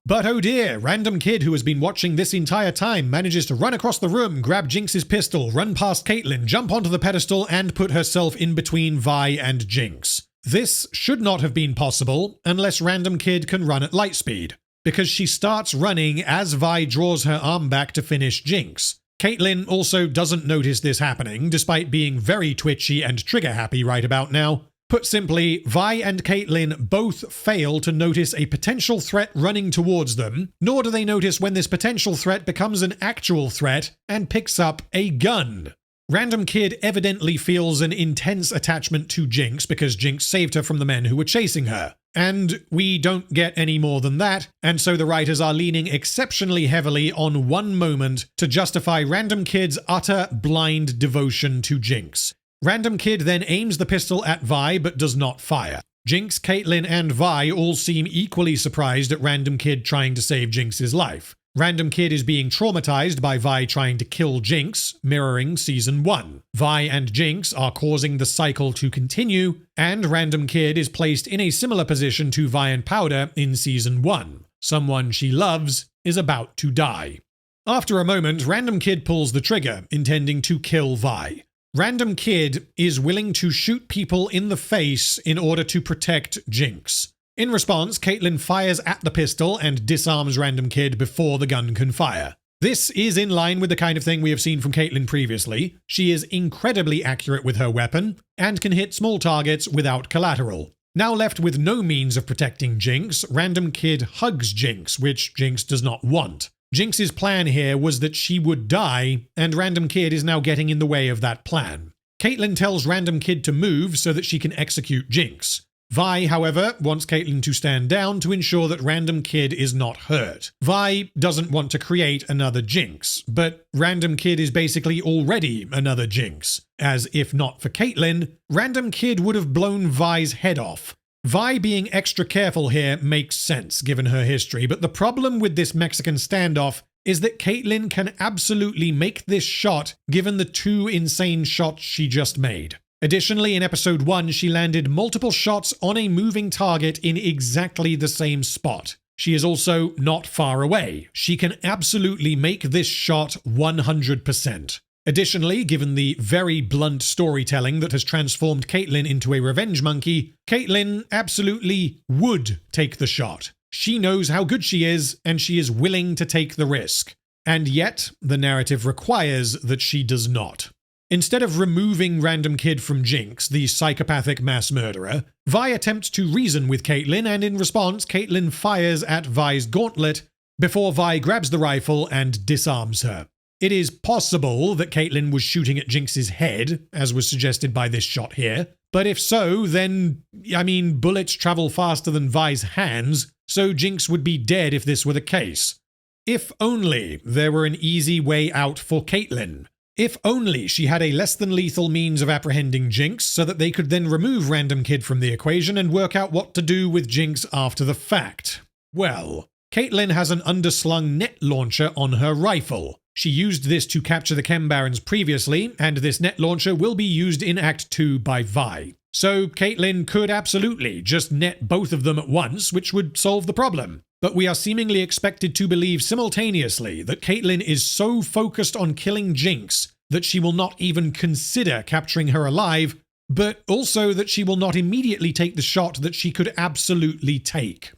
Speaker 2: But oh dear, random kid who has been watching this entire time manages to run across the room, grab Jinx's pistol, run past Caitlyn, jump onto the pedestal, and put herself in between Vi and Jinx. This should not have been possible unless random kid can run at light speed, because she starts running as Vi draws her arm back to finish Jinx. Caitlyn also doesn't notice this happening, despite being very twitchy and trigger happy right about now. Put simply, Vi and Caitlyn both fail to notice a potential threat running towards them, nor do they notice when this potential threat becomes an actual threat and picks up a gun. Random kid evidently feels an intense attachment to Jinx because Jinx saved her from the men who were chasing her. And we don't get any more than that, and so the writers are leaning exceptionally heavily on one moment to justify random kid's utter blind devotion to Jinx. Random kid then aims the pistol at Vi but does not fire. Jinx, Caitlyn, and Vi all seem equally surprised at random kid trying to save Jinx's life. Random kid is being traumatized by Vi trying to kill Jinx, mirroring Season 1. Vi and Jinx are causing the cycle to continue, and random kid is placed in a similar position to Vi and Powder in Season 1. Someone she loves is about to die. After a moment, random kid pulls the trigger, intending to kill Vi. Random kid is willing to shoot people in the face in order to protect Jinx. In response, Caitlyn fires at the pistol and disarms random kid before the gun can fire. This is in line with the kind of thing we have seen from Caitlyn previously. She is incredibly accurate with her weapon and can hit small targets without collateral. Now left with no means of protecting Jinx, random kid hugs Jinx, which Jinx does not want. Jinx's plan here was that she would die, and random kid is now getting in the way of that plan. Caitlyn tells random kid to move so that she can execute Jinx. Vi, however, wants Caitlyn to stand down to ensure that random kid is not hurt. Vi doesn't want to create another Jinx, but random kid is basically already another Jinx, as if not for Caitlyn, random kid would have blown Vi's head off. Vi being extra careful here makes sense given her history, but the problem with this Mexican standoff is that Caitlyn can absolutely make this shot given the 2 insane shots she just made. Additionally, in episode 1, she landed multiple shots on a moving target in exactly the same spot. She is also not far away. She can absolutely make this shot 100%. Additionally, given the very blunt storytelling that has transformed Caitlyn into a revenge monkey, Caitlyn absolutely would take the shot. She knows how good she is, and she is willing to take the risk. And yet, the narrative requires that she does not. Instead of removing random kid from Jinx, the psychopathic mass murderer, Vi attempts to reason with Caitlyn, and in response, Caitlyn fires at Vi's gauntlet before Vi grabs the rifle and disarms her. It is possible that Caitlyn was shooting at Jinx's head, as was suggested by this shot here, but if so, then, bullets travel faster than Vi's hands, so Jinx would be dead if this were the case. If only there were an easy way out for Caitlyn. If only she had a less than lethal means of apprehending Jinx so that they could then remove random kid from the equation and work out what to do with Jinx after the fact. Well, Caitlyn has an underslung net launcher on her rifle. She used this to capture the Chem-Barons previously, and this net launcher will be used in Act 2 by Vi. So Caitlyn could absolutely just net both of them at once, which would solve the problem. But we are seemingly expected to believe simultaneously that Caitlyn is so focused on killing Jinx that she will not even consider capturing her alive, but also that she will not immediately take the shot that she could absolutely take.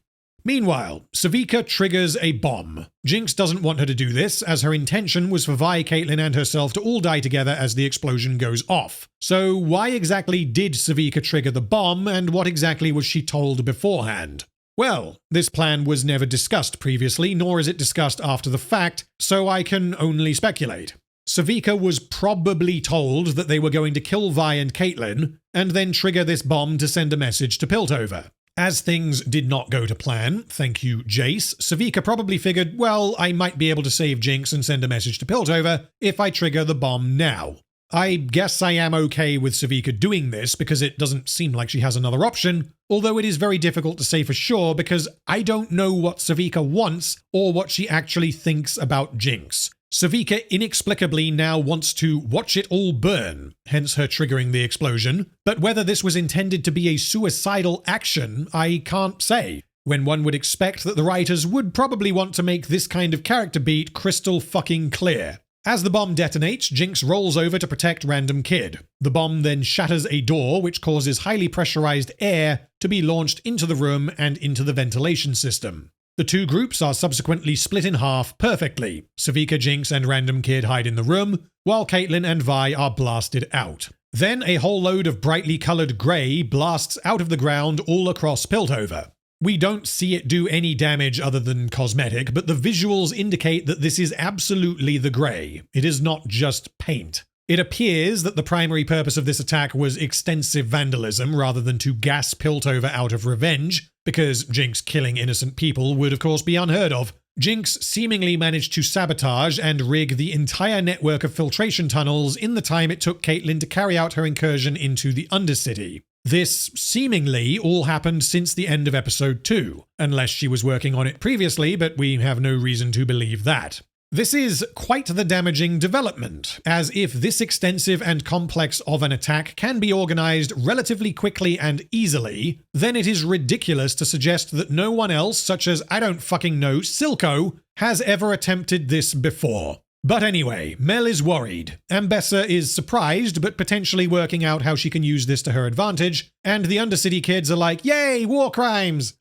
Speaker 2: Meanwhile, Sevika triggers a bomb. Jinx doesn't want her to do this, as her intention was for Vi, Caitlyn, and herself to all die together as the explosion goes off. So why exactly did Sevika trigger the bomb, and what exactly was she told beforehand? Well, this plan was never discussed previously, nor is it discussed after the fact, so I can only speculate. Sevika was probably told that they were going to kill Vi and Caitlyn, and then trigger this bomb to send a message to Piltover. As things did not go to plan, thank you Jayce, Sevika probably figured, well, I might be able to save Jinx and send a message to Piltover if I trigger the bomb now. I guess I am okay with Sevika doing this because it doesn't seem like she has another option, although it is very difficult to say for sure because I don't know what Sevika wants or what she actually thinks about Jinx. Sevika inexplicably now wants to watch it all burn, hence her triggering the explosion, but whether this was intended to be a suicidal action, I can't say. when one would expect that the writers would probably want to make this kind of character beat crystal fucking clear. As the bomb detonates, Jinx rolls over to protect Random Kid. The bomb then shatters a door, which causes highly pressurized air to be launched into the room and into the ventilation system. The two groups are subsequently split in half perfectly. Sevika, Jinx, and Random Kid hide in the room, while Caitlyn and Vi are blasted out. Then a whole load of brightly colored grey blasts out of the ground all across Piltover. We don't see it do any damage other than cosmetic, but the visuals indicate that this is absolutely the grey. It is not just paint. It appears that the primary purpose of this attack was extensive vandalism rather than to gas Piltover out of revenge, because Jinx killing innocent people would of course be unheard of. Jinx seemingly managed to sabotage and rig the entire network of filtration tunnels in the time it took Caitlyn to carry out her incursion into the Undercity. This seemingly all happened since the end of episode 2, unless she was working on it previously, but we have no reason to believe that. This is quite the damaging development, as if this extensive and complex of an attack can be organized relatively quickly and easily, then it is ridiculous to suggest that no one else, such as, I don't fucking know, Silco, has ever attempted this before. But anyway, Mel is worried. Ambessa is surprised, but potentially working out how she can use this to her advantage, and the Undercity kids are like, yay, war crimes!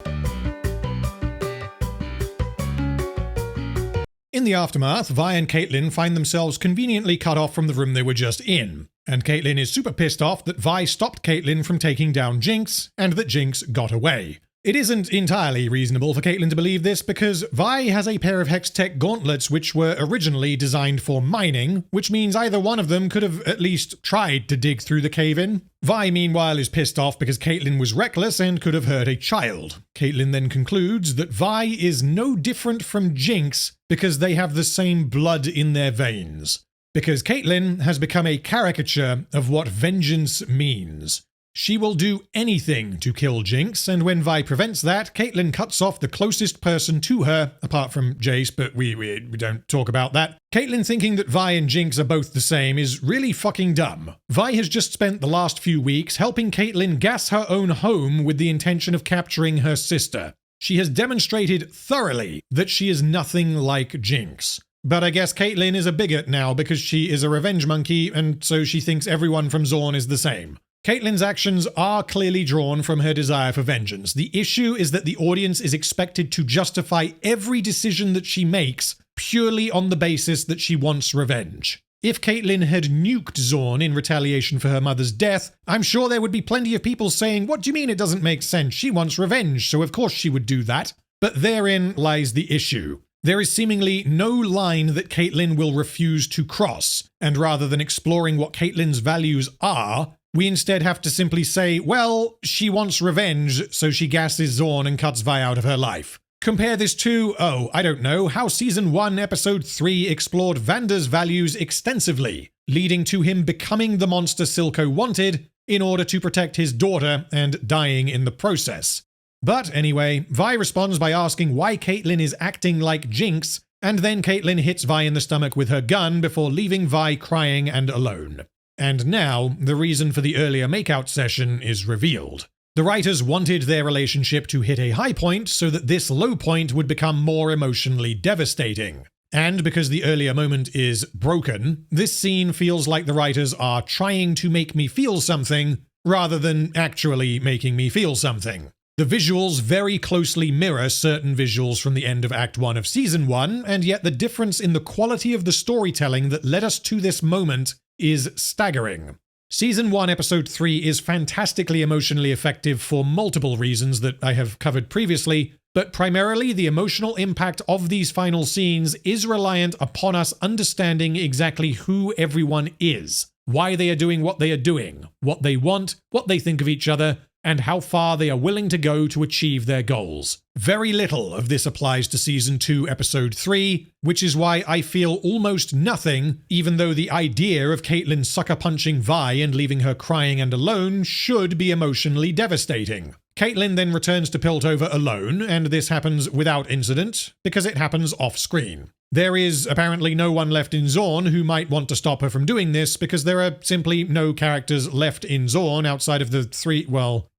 Speaker 2: In the aftermath, Vi and Caitlyn find themselves conveniently cut off from the room they were just in, and Caitlyn is super pissed off that Vi stopped Caitlyn from taking down Jinx, and that Jinx got away. It isn't entirely reasonable for Caitlyn to believe this because Vi has a pair of Hextech gauntlets which were originally designed for mining, which means either one of them could have at least tried to dig through the cave-in. Vi, meanwhile, is pissed off because Caitlyn was reckless and could have hurt a child. Caitlyn then concludes that Vi is no different from Jinx because they have the same blood in their veins. Because Caitlyn has become a caricature of what vengeance means. She will do anything to kill Jinx, and when Vi prevents that, Caitlyn cuts off the closest person to her, apart from Jayce, but we don't talk about that. Caitlyn thinking that Vi and Jinx are both the same is really fucking dumb. Vi has just spent the last few weeks helping Caitlyn gas her own home with the intention of capturing her sister. She has demonstrated thoroughly that she is nothing like Jinx. But I guess Caitlyn is a bigot now because she is a revenge monkey, and so she thinks everyone from Zaun is the same. Caitlyn's actions are clearly drawn from her desire for vengeance. The issue is that the audience is expected to justify every decision that she makes purely on the basis that she wants revenge. If Caitlyn had nuked Zaun in retaliation for her mother's death, I'm sure there would be plenty of people saying, "What do you mean it doesn't make sense? She wants revenge, so of course she would do that." But therein lies the issue. There is seemingly no line that Caitlyn will refuse to cross, and rather than exploring what Caitlyn's values are, we instead have to simply say, well, she wants revenge, so she gasses Zaun and cuts Vi out of her life. Compare this to, I don't know, how Season 1, Episode 3 explored Vander's values extensively, leading to him becoming the monster Silco wanted in order to protect his daughter and dying in the process. But anyway, Vi responds by asking why Caitlyn is acting like Jinx, and then Caitlyn hits Vi in the stomach with her gun before leaving Vi crying and alone. And now, the reason for the earlier makeout session is revealed. The writers wanted their relationship to hit a high point so that this low point would become more emotionally devastating. And because the earlier moment is broken, this scene feels like the writers are trying to make me feel something rather than actually making me feel something. The visuals very closely mirror certain visuals from the end of Act 1 of Season 1, and yet the difference in the quality of the storytelling that led us to this moment is staggering. Season 1, Episode 3 is fantastically emotionally effective for multiple reasons that I have covered previously, but primarily the emotional impact of these final scenes is reliant upon us understanding exactly who everyone is, why they are doing what they are doing, what they want, what they think of each other, and how far they are willing to go to achieve their goals. Very little of this applies to Season 2, Episode 3, which is why I feel almost nothing, even though the idea of Caitlyn sucker-punching Vi and leaving her crying and alone should be emotionally devastating. Caitlyn then returns to Piltover alone, and this happens without incident, because it happens off-screen. There is apparently no one left in Zaun who might want to stop her from doing this because there are simply no characters left in Zaun outside of the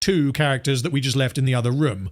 Speaker 2: two characters that we just left in the other room.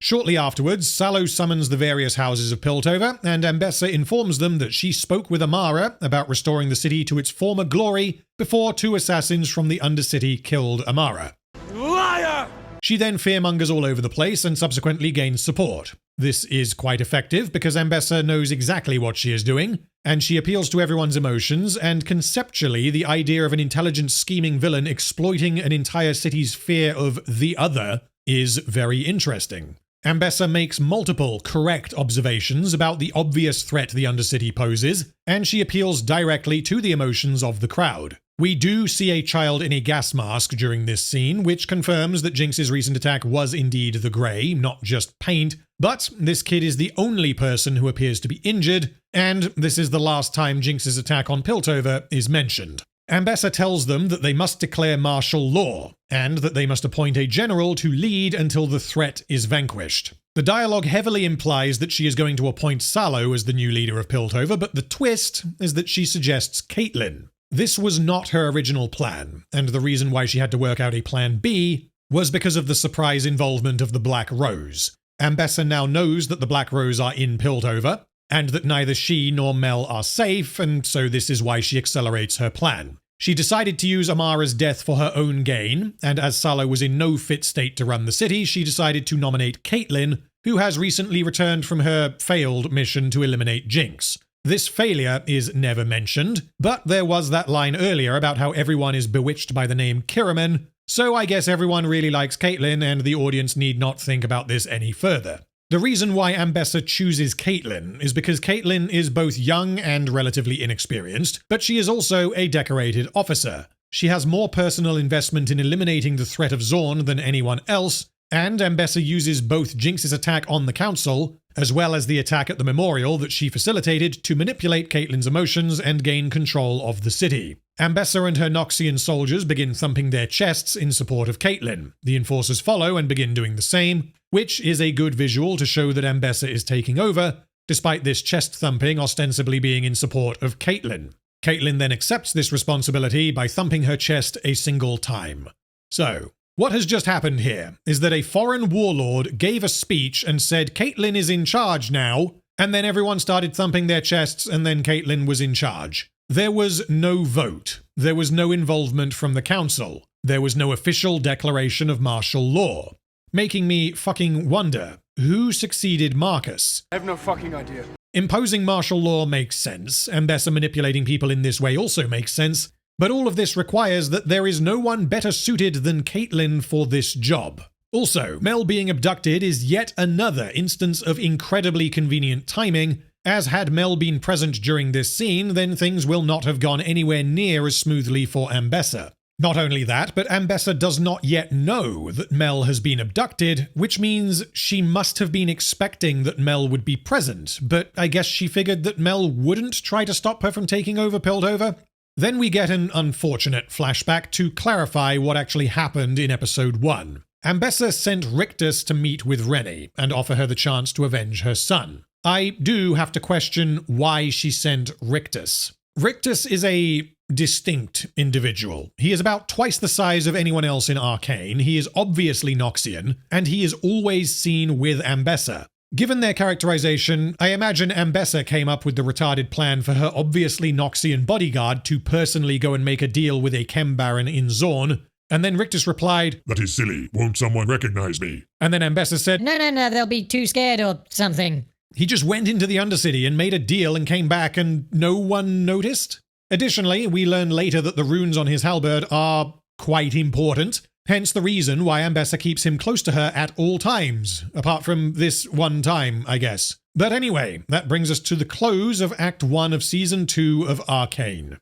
Speaker 2: Shortly afterwards, Sallow summons the various houses of Piltover, and Ambessa informs them that she spoke with Amara about restoring the city to its former glory before 2 assassins from the Undercity killed Amara.
Speaker 17: Liar!
Speaker 2: She then fearmongers all over the place and subsequently gains support. This is quite effective because Ambessa knows exactly what she is doing, and she appeals to everyone's emotions, and conceptually the idea of an intelligent scheming villain exploiting an entire city's fear of the other is very interesting. Ambessa makes multiple correct observations about the obvious threat the Undercity poses, and she appeals directly to the emotions of the crowd. We do see a child in a gas mask during this scene, which confirms that Jinx's recent attack was indeed the Grey, not just paint, but this kid is the only person who appears to be injured, and this is the last time Jinx's attack on Piltover is mentioned. Ambessa tells them that they must declare martial law, and that they must appoint a general to lead until the threat is vanquished. The dialogue heavily implies that she is going to appoint Sallow as the new leader of Piltover, but the twist is that she suggests Caitlyn. This was not her original plan, and the reason why she had to work out a plan B was because of the surprise involvement of the Black Rose. Ambessa now knows that the Black Rose are in Piltover, and that neither she nor Mel are safe, and so this is why she accelerates her plan. She decided to use Amara's death for her own gain, and as Sallow was in no fit state to run the city, she decided to nominate Caitlyn, who has recently returned from her failed mission to eliminate Jinx. This failure is never mentioned, but there was that line earlier about how everyone is bewitched by the name Girlman, so I guess everyone really likes Caitlyn and the audience need not think about this any further. The reason why Ambessa chooses Caitlyn is because Caitlyn is both young and relatively inexperienced, but she is also a decorated officer. She has more personal investment in eliminating the threat of Zaun than anyone else, and Ambessa uses both Jinx's attack on the council, as well as the attack at the memorial that she facilitated to manipulate Caitlyn's emotions and gain control of the city. Ambessa and her Noxian soldiers begin thumping their chests in support of Caitlyn. The enforcers follow and begin doing the same, which is a good visual to show that Ambessa is taking over, despite this chest thumping ostensibly being in support of Caitlyn. Caitlyn then accepts this responsibility by thumping her chest a single time. So, what has just happened here is that a foreign warlord gave a speech and said Caitlyn is in charge now, and then everyone started thumping their chests and then Caitlyn was in charge. There was no vote. There was no involvement from the council. There was no official declaration of martial law. Making me fucking wonder, who succeeded Marcus?
Speaker 16: I have no fucking idea.
Speaker 2: Imposing martial law makes sense, Ambessa manipulating people in this way also makes sense, but all of this requires that there is no one better suited than Caitlyn for this job. Also, Mel being abducted is yet another instance of incredibly convenient timing, as had Mel been present during this scene, then things will not have gone anywhere near as smoothly for Ambessa. Not only that, but Ambessa does not yet know that Mel has been abducted, which means she must have been expecting that Mel would be present, but I guess she figured that Mel wouldn't try to stop her from taking over Piltover. Then we get an unfortunate flashback to clarify what actually happened in episode 1. Ambessa sent Rictus to meet with Rennie and offer her the chance to avenge her son. I do have to question why she sent Rictus. Rictus is a distinct individual. He is about twice the size of anyone else in Arcane, he is obviously Noxian, and he is always seen with Ambessa. Given their characterization, I imagine Ambessa came up with the retarded plan for her obviously Noxian bodyguard to personally go and make a deal with a Chem-Baron in Zaun, and then Rictus replied,
Speaker 18: "That is silly. Won't someone recognize me?"
Speaker 2: And then Ambessa said,
Speaker 8: No, they'll be too scared or something.
Speaker 2: He just went into the Undercity and made a deal and came back and no one noticed? Additionally, we learn later that the runes on his halberd are quite important, hence the reason why Ambessa keeps him close to her at all times, apart from this one time, I guess. But anyway, that brings us to the close of Act 1 of Season 2 of Arcane.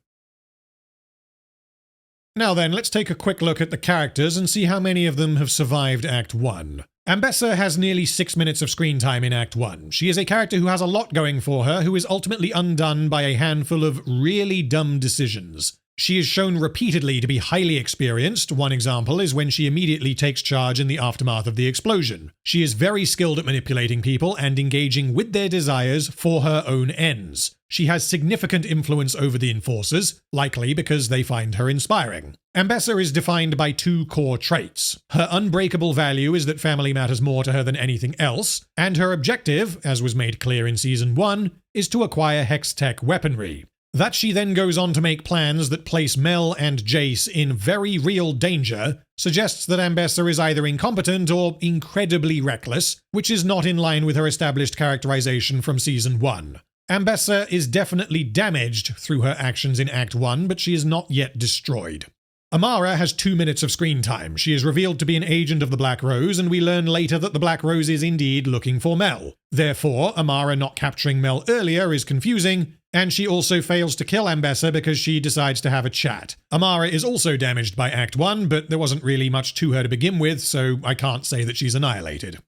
Speaker 2: Now then, let's take a quick look at the characters and see how many of them have survived Act 1. Ambessa has nearly 6 minutes of screen time in Act 1. She is a character who has a lot going for her, who is ultimately undone by a handful of really dumb decisions. She is shown repeatedly to be highly experienced. One example is when she immediately takes charge in the aftermath of the explosion. She is very skilled at manipulating people and engaging with their desires for her own ends. She has significant influence over the Enforcers, likely because they find her inspiring. Ambessa is defined by 2 core traits. Her unbreakable value is that family matters more to her than anything else, and her objective, as was made clear in Season 1, is to acquire Hex-Tech weaponry. That she then goes on to make plans that place Mel and Jayce in very real danger suggests that Ambessa is either incompetent or incredibly reckless, which is not in line with her established characterization from Season 1. Ambessa is definitely damaged through her actions in Act 1, but she is not yet destroyed. Amara has 2 minutes of screen time. She is revealed to be an agent of the Black Rose, and we learn later that the Black Rose is indeed looking for Mel. Therefore, Amara not capturing Mel earlier is confusing, and she also fails to kill Ambessa because she decides to have a chat. Amara is also damaged by Act 1, but there wasn't really much to her to begin with, so I can't say that she's annihilated.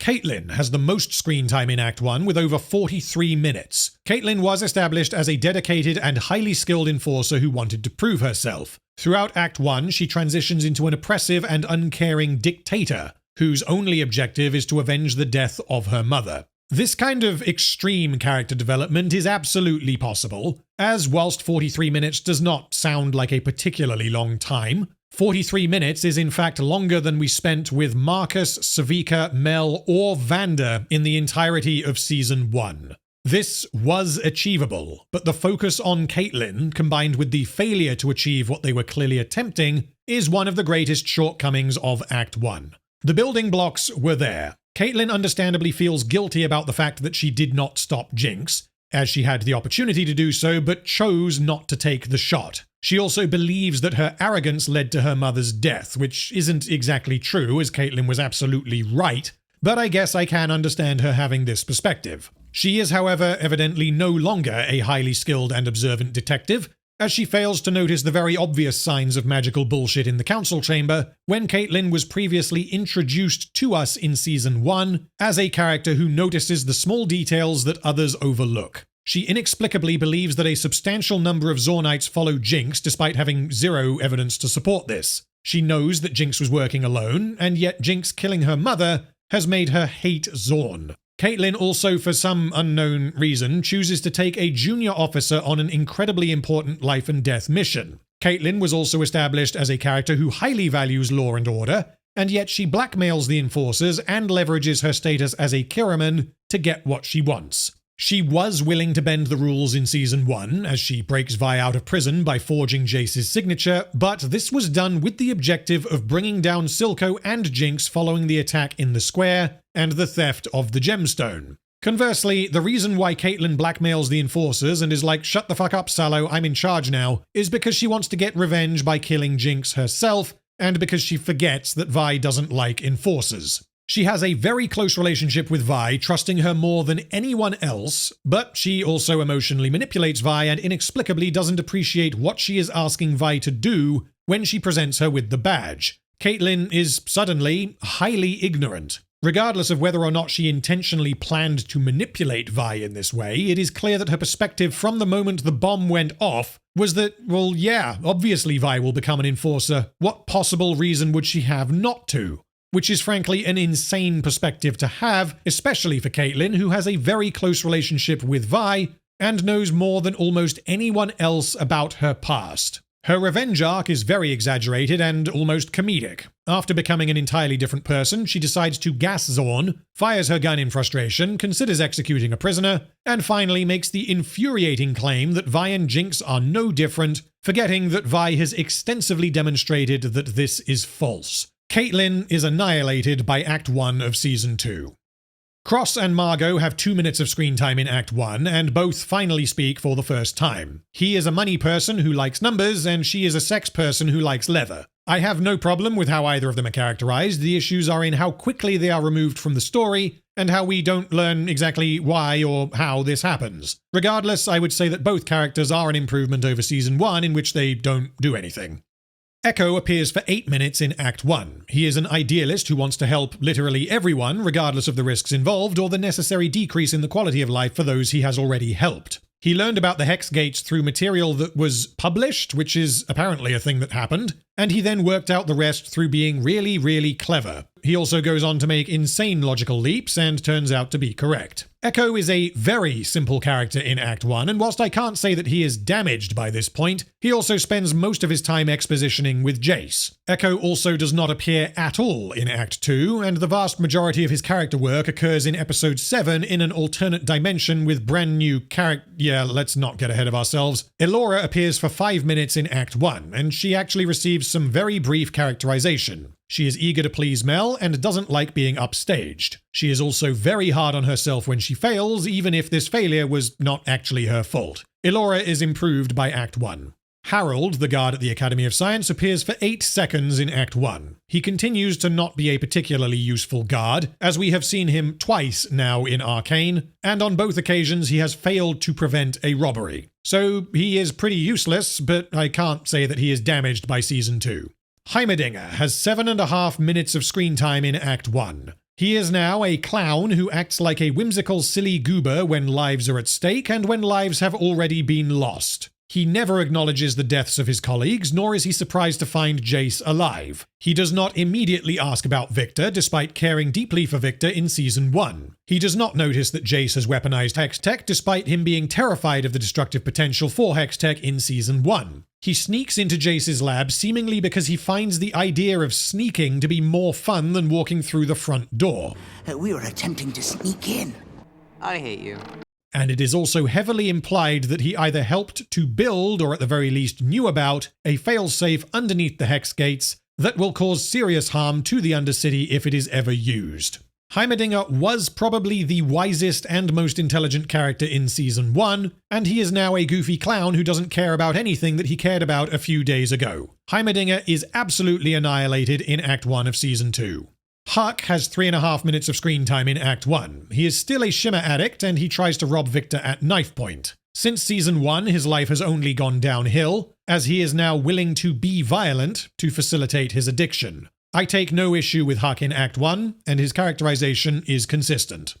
Speaker 2: Caitlyn has the most screen time in Act 1 with over 43 minutes. Caitlyn was established as a dedicated and highly skilled enforcer who wanted to prove herself. Throughout Act 1, she transitions into an oppressive and uncaring dictator, whose only objective is to avenge the death of her mother. This kind of extreme character development is absolutely possible, as whilst 43 minutes does not sound like a particularly long time, 43 minutes is in fact longer than we spent with Marcus, Sevika, Mel, or Vander in the entirety of Season 1. This was achievable, but the focus on Caitlyn, combined with the failure to achieve what they were clearly attempting, is one of the greatest shortcomings of Act 1. The building blocks were there. Caitlyn understandably feels guilty about the fact that she did not stop Jinx, as she had the opportunity to do so but chose not to take the shot. She also believes that her arrogance led to her mother's death, which isn't exactly true, as Caitlyn was absolutely right, but I guess I can understand her having this perspective. She is, however, evidently no longer a highly skilled and observant detective, as she fails to notice the very obvious signs of magical bullshit in the council chamber when Caitlyn was previously introduced to us in Season 1 as a character who notices the small details that others overlook. She inexplicably believes that a substantial number of Zaunites follow Jinx despite having zero evidence to support this. She knows that Jinx was working alone, and yet Jinx killing her mother has made her hate Zaun. Caitlyn also, for some unknown reason, chooses to take a junior officer on an incredibly important life and death mission. Caitlyn was also established as a character who highly values law and order, and yet she blackmails the Enforcers and leverages her status as a Kiraman to get what she wants. She was willing to bend the rules in Season 1, as she breaks Vi out of prison by forging Jayce's signature, but this was done with the objective of bringing down Silco and Jinx following the attack in the square and the theft of the gemstone. Conversely, the reason why Caitlyn blackmails the Enforcers and is like, "Shut the fuck up, Sallow, I'm in charge now," is because she wants to get revenge by killing Jinx herself, and because she forgets that Vi doesn't like Enforcers. She has a very close relationship with Vi, trusting her more than anyone else, but she also emotionally manipulates Vi and inexplicably doesn't appreciate what she is asking Vi to do when she presents her with the badge. Caitlyn is suddenly highly ignorant. Regardless of whether or not she intentionally planned to manipulate Vi in this way, it is clear that her perspective from the moment the bomb went off was that, well, yeah, obviously Vi will become an enforcer. What possible reason would she have not to? Which is frankly an insane perspective to have, especially for Caitlyn, who has a very close relationship with Vi and knows more than almost anyone else about her past. Her revenge arc is very exaggerated and almost comedic. After becoming an entirely different person, she decides to gas Zaun, fires her gun in frustration, considers executing a prisoner, and finally makes the infuriating claim that Vi and Jinx are no different, forgetting that Vi has extensively demonstrated that this is false. Caitlyn is annihilated by Act 1 of Season 2. Cross and Margot have 2 minutes of screen time in Act 1, and both finally speak for the first time. He is a money person who likes numbers, and she is a sex person who likes leather. I have no problem with how either of them are characterized. The issues are in how quickly they are removed from the story, and how we don't learn exactly why or how this happens. Regardless, I would say that both characters are an improvement over Season 1, in which they don't do anything. Echo appears for 8 minutes in Act 1. He is an idealist who wants to help literally everyone, regardless of the risks involved or the necessary decrease in the quality of life for those he has already helped. He learned about the Hex Gates through material that was published, which is apparently a thing that happened, and he then worked out the rest through being really, really clever. He also goes on to make insane logical leaps and turns out to be correct. Echo is a very simple character in Act 1, and whilst I can't say that he is damaged by this point, he also spends most of his time expositioning with Jayce. Echo also does not appear at all in Act 2, and the vast majority of his character work occurs in Episode 7 in an alternate dimension with brand new Yeah, let's not get ahead of ourselves. Elora appears for 5 minutes in Act 1, and she actually receives some very brief characterization. She is eager to please Mel and doesn't like being upstaged. She is also very hard on herself when she fails, even if this failure was not actually her fault. Elora is improved by Act 1. Harold, the guard at the Academy of Science, appears for 8 seconds in Act 1. He continues to not be a particularly useful guard, as we have seen him twice now in Arcane, and on both occasions he has failed to prevent a robbery. So he is pretty useless, but I can't say that he is damaged by Season 2. Heimerdinger has 7.5 minutes of screen time in Act 1. He is now a clown who acts like a whimsical, silly goober when lives are at stake and when lives have already been lost. He never acknowledges the deaths of his colleagues, nor is he surprised to find Jayce alive. He does not immediately ask about Viktor, despite caring deeply for Viktor in Season 1. He does not notice that Jayce has weaponized Hextech, despite him being terrified of the destructive potential for Hextech in Season 1. He sneaks into Jayce's lab seemingly because he finds the idea of sneaking to be more fun than walking through the front door.
Speaker 17: We were attempting to sneak in.
Speaker 9: I hate you.
Speaker 2: And it is also heavily implied that he either helped to build, or at the very least knew about, a failsafe underneath the Hex Gates that will cause serious harm to the Undercity if it is ever used. Heimerdinger was probably the wisest and most intelligent character in Season 1, and he is now a goofy clown who doesn't care about anything that he cared about a few days ago. Heimerdinger is absolutely annihilated in Act 1 of Season 2. Huck has 3.5 minutes of screen time in Act 1. He is still a shimmer addict, and he tries to rob Viktor at knife point. Since Season 1, his life has only gone downhill, as he is now willing to be violent to facilitate his addiction. I take no issue with Huck in Act 1, and his characterization is consistent.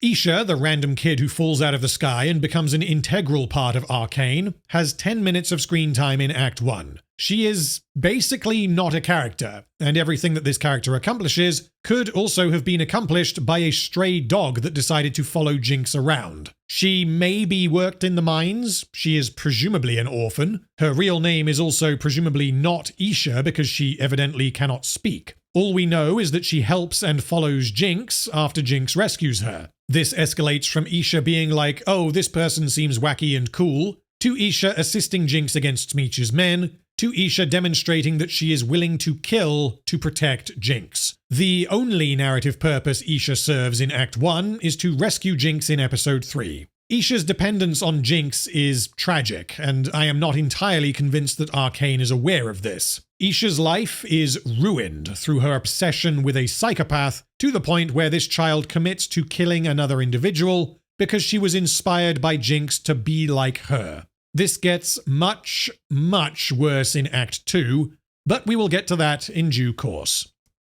Speaker 2: Isha, the random kid who falls out of the sky and becomes an integral part of Arcane, has 10 minutes of screen time in Act 1. She is basically not a character, and everything that this character accomplishes could also have been accomplished by a stray dog that decided to follow Jinx around. She maybe worked in the mines, she is presumably an orphan. Her real name is also presumably not Isha because she evidently cannot speak. All we know is that she helps and follows Jinx after Jinx rescues her. This escalates from Isha being like, oh, this person seems wacky and cool, to Isha assisting Jinx against Smeech's men, to Isha demonstrating that she is willing to kill to protect Jinx. The only narrative purpose Isha serves in Act 1 is to rescue Jinx in Episode 3. Isha's dependence on Jinx is tragic, and I am not entirely convinced that Arcane is aware of this. Isha's life is ruined through her obsession with a psychopath, to the point where this child commits to killing another individual because she was inspired by Jinx to be like her. This gets much, much worse in Act 2, but we will get to that in due course.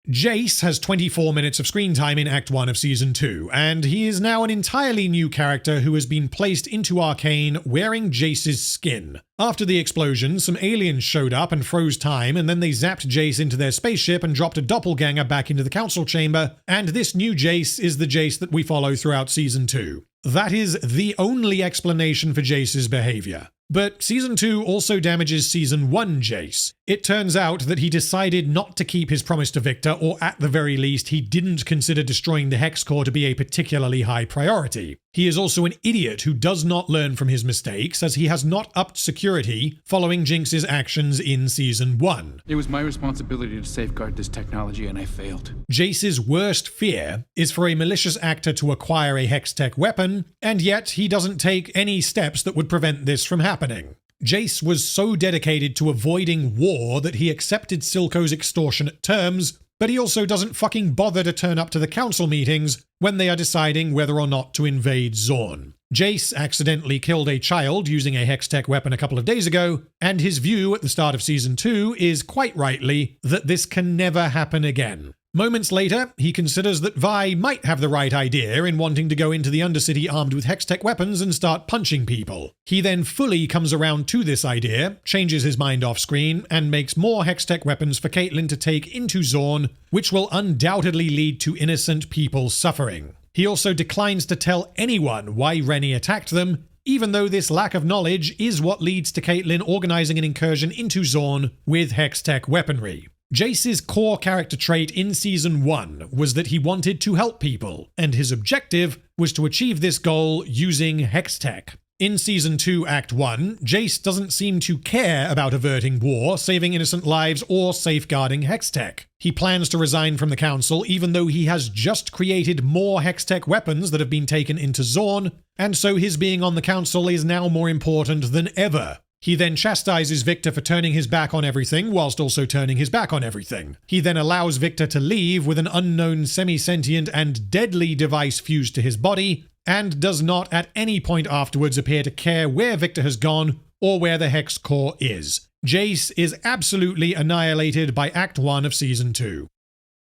Speaker 2: Jayce has 24 minutes of screen time in Act 1 of Season 2, and he is now an entirely new character who has been placed into Arcane wearing Jayce's skin. After the explosion, some aliens showed up and froze time, and then they zapped Jayce into their spaceship and dropped a doppelganger back into the council chamber, and this new Jayce is the Jayce that we follow throughout Season 2. That is the only explanation for Jayce's behavior. But Season 2 also damages Season 1 Jayce. It turns out that he decided not to keep his promise to Viktor, or at the very least, he didn't consider destroying the Hex Core to be a particularly high priority. He is also an idiot who does not learn from his mistakes, as he has not upped security following Jinx's actions in Season 1.
Speaker 16: It was my responsibility to safeguard this technology, and I failed.
Speaker 2: Jayce's worst fear is for a malicious actor to acquire a Hextech weapon, and yet he doesn't take any steps that would prevent this from happening. Jayce was so dedicated to avoiding war that he accepted Silco's extortionate terms, but he also doesn't fucking bother to turn up to the council meetings when they are deciding whether or not to invade Zaun. Jayce accidentally killed a child using a Hextech weapon a couple of days ago, and his view at the start of Season 2 is quite rightly that this can never happen again. Moments later, he considers that Vi might have the right idea in wanting to go into the Undercity armed with Hextech weapons and start punching people. He then fully comes around to this idea, changes his mind off screen, and makes more Hextech weapons for Caitlyn to take into Zaun, which will undoubtedly lead to innocent people suffering. He also declines to tell anyone why Rennie attacked them, even though this lack of knowledge is what leads to Caitlyn organizing an incursion into Zaun with Hextech weaponry. Jayce's core character trait in Season 1 was that he wanted to help people, and his objective was to achieve this goal using Hextech. In Season 2, Act 1, Jayce doesn't seem to care about averting war, saving innocent lives, or safeguarding Hextech. He plans to resign from the Council even though he has just created more Hextech weapons that have been taken into Zaun, and so his being on the Council is now more important than ever. He then chastises Viktor for turning his back on everything, whilst also turning his back on everything. He then allows Viktor to leave with an unknown semi-sentient and deadly device fused to his body, and does not at any point afterwards appear to care where Viktor has gone or where the Hex Core is. Jayce is absolutely annihilated by Act 1 of Season 2.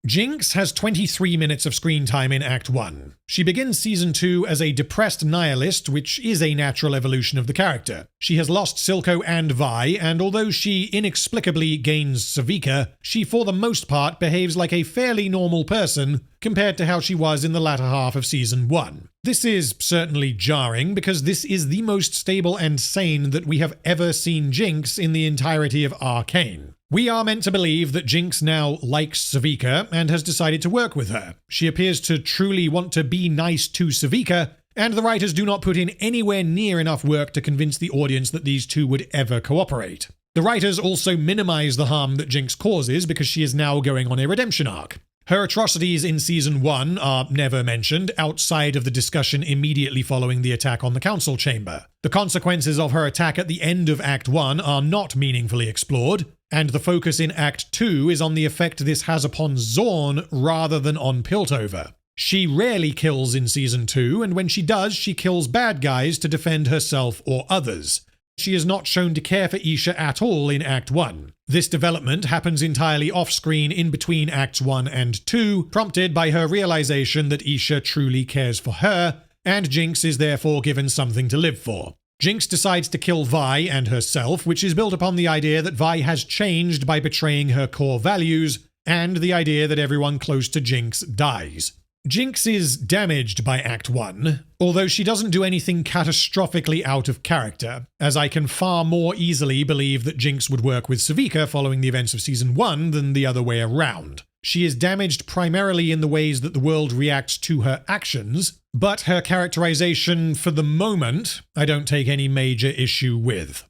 Speaker 2: Jinx has 23 minutes of screen time in Act 1. She begins Season 2 as a depressed nihilist, which is a natural evolution of the character. She has lost Silco and Vi, and although she inexplicably gains Sevika, she for the most part behaves like a fairly normal person compared to how she was in the latter half of Season 1. This is certainly jarring because this is the most stable and sane that we have ever seen Jinx in the entirety of Arcane. We are meant to believe that Jinx now likes Sevika and has decided to work with her. She appears to truly want to be nice to Sevika, and the writers do not put in anywhere near enough work to convince the audience that these two would ever cooperate. The writers also minimize the harm that Jinx causes because she is now going on a redemption arc. Her atrocities in Season 1 are never mentioned outside of the discussion immediately following the attack on the Council Chamber. The consequences of her attack at the end of Act 1 are not meaningfully explored, and the focus in Act 2 is on the effect this has upon Zaun rather than on Piltover. She rarely kills in Season 2, and when she does, she kills bad guys to defend herself or others. She is not shown to care for Isha at all in Act 1. This development happens entirely off-screen in between Acts 1 and 2, prompted by her realization that Isha truly cares for her, and Jinx is therefore given something to live for. Jinx decides to kill Vi and herself, which is built upon the idea that Vi has changed by betraying her core values, and the idea that everyone close to Jinx dies. Jinx is damaged by Act 1, although she doesn't do anything catastrophically out of character, as I can far more easily believe that Jinx would work with Sevika following the events of Season 1 than the other way around. She is damaged primarily in the ways that the world reacts to her actions, but her characterization, for the moment, I don't take any major issue with.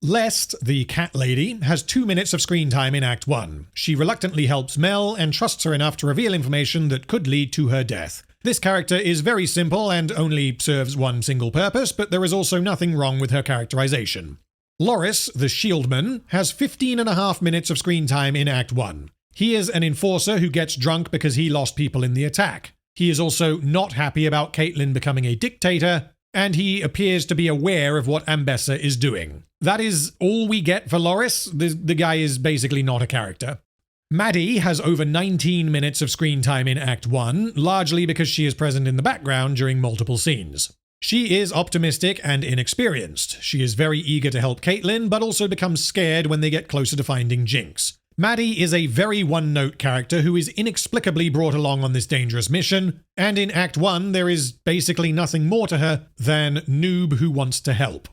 Speaker 2: Lest, the cat lady, has 2 minutes of screen time in Act 1. She reluctantly helps Mel and trusts her enough to reveal information that could lead to her death. This character is very simple and only serves one single purpose, but there is also nothing wrong with her characterization. Loris, the Shieldman, has 15.5 minutes of screen time in Act 1. He is an enforcer who gets drunk because he lost people in the attack. He is also not happy about Caitlyn becoming a dictator, and he appears to be aware of what Ambessa is doing. That is all we get for Loris. The guy is basically not a character. Maddie has over 19 minutes of screen time in Act 1, largely because she is present in the background during multiple scenes. She is optimistic and inexperienced. She is very eager to help Caitlyn, but also becomes scared when they get closer to finding Jinx. Maddie is a very one-note character who is inexplicably brought along on this dangerous mission, and in Act 1 there is basically nothing more to her than noob who wants to help.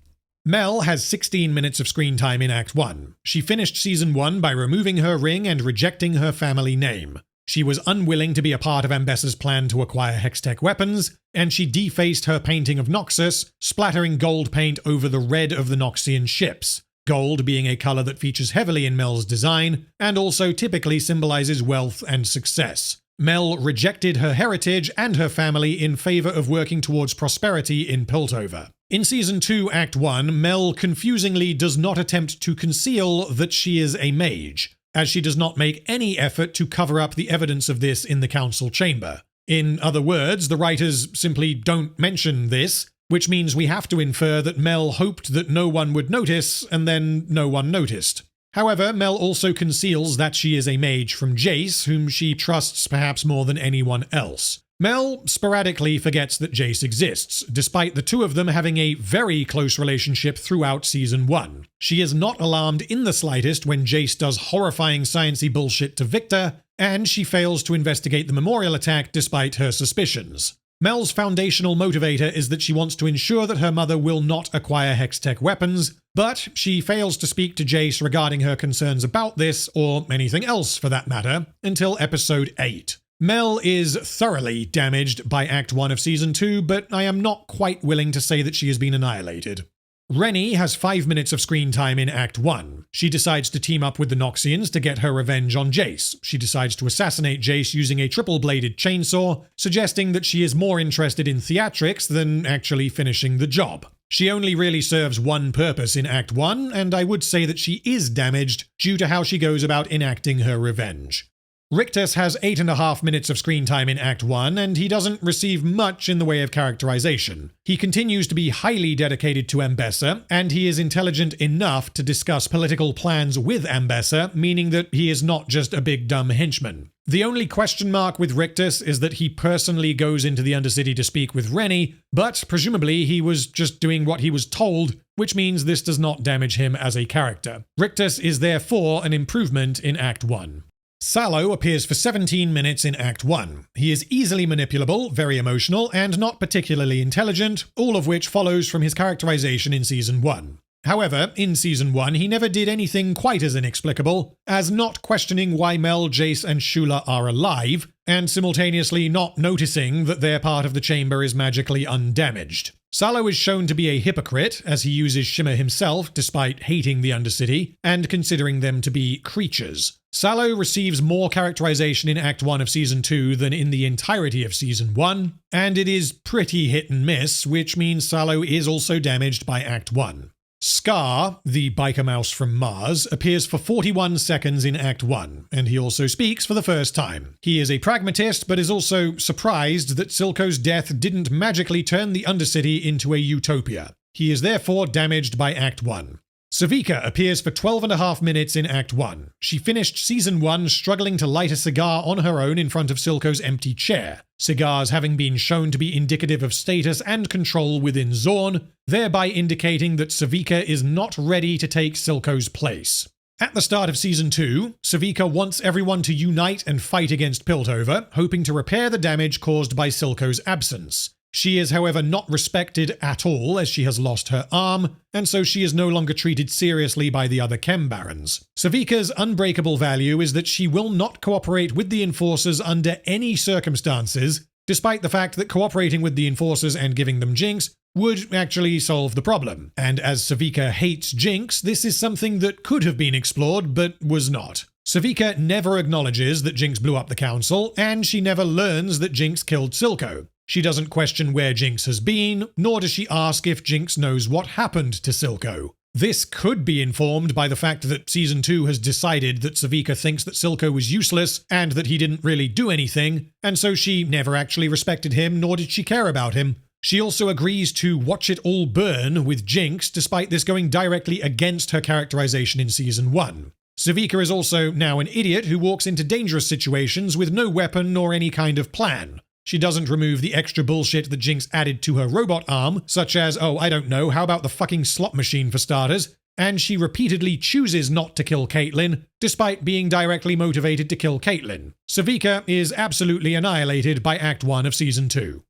Speaker 2: Mel has 16 minutes of screen time in Act 1. She finished Season 1 by removing her ring and rejecting her family name. She was unwilling to be a part of Ambessa's plan to acquire Hextech weapons, and she defaced her painting of Noxus, splattering gold paint over the red of the Noxian ships. Gold being a color that features heavily in Mel's design, and also typically symbolizes wealth and success. Mel rejected her heritage and her family in favor of working towards prosperity in Piltover. In Season 2, Act 1, Mel confusingly does not attempt to conceal that she is a mage, as she does not make any effort to cover up the evidence of this in the council chamber. In other words, the writers simply don't mention this, which means we have to infer that Mel hoped that no one would notice, and then no one noticed. However, Mel also conceals that she is a mage from Jayce, whom she trusts perhaps more than anyone else. Mel sporadically forgets that Jayce exists, despite the two of them having a very close relationship throughout Season 1. She is not alarmed in the slightest when Jayce does horrifying sciencey bullshit to Viktor, and she fails to investigate the memorial attack despite her suspicions. Mel's foundational motivator is that she wants to ensure that her mother will not acquire Hextech weapons, but she fails to speak to Jayce regarding her concerns about this, or anything else for that matter, until Episode 8. Mel is thoroughly damaged by Act 1 of Season 2, but I am not quite willing to say that she has been annihilated. Rennie has 5 minutes of screen time in Act 1. She decides to team up with the Noxians to get her revenge on Jayce. She decides to assassinate Jayce using a triple-bladed chainsaw, suggesting that she is more interested in theatrics than actually finishing the job. She only really serves one purpose in Act 1, and I would say that she is damaged due to how she goes about enacting her revenge. Rictus has 8.5 minutes of screen time in Act 1, and he doesn't receive much in the way of characterization. He continues to be highly dedicated to Ambessa, and he is intelligent enough to discuss political plans with Ambessa, meaning that he is not just a big dumb henchman. The only question mark with Rictus is that he personally goes into the Undercity to speak with Rennie, but presumably he was just doing what he was told, which means this does not damage him as a character. Rictus is therefore an improvement in Act 1. Sallow appears for 17 minutes in Act 1. He is easily manipulable, very emotional, and not particularly intelligent, all of which follows from his characterization in Season 1. However, in Season 1, he never did anything quite as inexplicable as not questioning why Mel, Jayce, and Shula are alive, and simultaneously not noticing that their part of the chamber is magically undamaged. Sallow is shown to be a hypocrite, as he uses Shimmer himself despite hating the Undercity, and considering them to be creatures. Sallow receives more characterization in Act 1 of Season 2 than in the entirety of Season 1, and it is pretty hit and miss, which means Sallow is also damaged by Act 1. Scar, the biker mouse from Mars, appears for 41 seconds in Act 1, and he also speaks for the first time. He is a pragmatist, but is also surprised that Silco's death didn't magically turn the Undercity into a utopia. He is therefore damaged by Act 1. Sevika appears for 12.5 minutes in Act 1. She finished Season 1 struggling to light a cigar on her own in front of Silco's empty chair, cigars having been shown to be indicative of status and control within Zaun, thereby indicating that Sevika is not ready to take Silco's place. At the start of Season 2, Sevika wants everyone to unite and fight against Piltover, hoping to repair the damage caused by Silco's absence. She is, however, not respected at all as she has lost her arm, and so she is no longer treated seriously by the other Chem-Barons. Sevika's unbreakable value is that she will not cooperate with the Enforcers under any circumstances, despite the fact that cooperating with the Enforcers and giving them Jinx would actually solve the problem. And as Sevika hates Jinx, this is something that could have been explored, but was not. Sevika never acknowledges that Jinx blew up the Council, and she never learns that Jinx killed Silco. She doesn't question where Jinx has been, nor does she ask if Jinx knows what happened to Silco. This could be informed by the fact that Season 2 has decided that Sevika thinks that Silco was useless and that he didn't really do anything, and so she never actually respected him, nor did she care about him. She also agrees to watch it all burn with Jinx, despite this going directly against her characterization in Season 1. Sevika is also now an idiot who walks into dangerous situations with no weapon nor any kind of plan. She doesn't remove the extra bullshit that Jinx added to her robot arm, such as, oh, I don't know, how about the fucking slot machine for starters? And she repeatedly chooses not to kill Caitlyn, despite being directly motivated to kill Caitlyn. Sevika is absolutely annihilated by Act 1 of Season 2.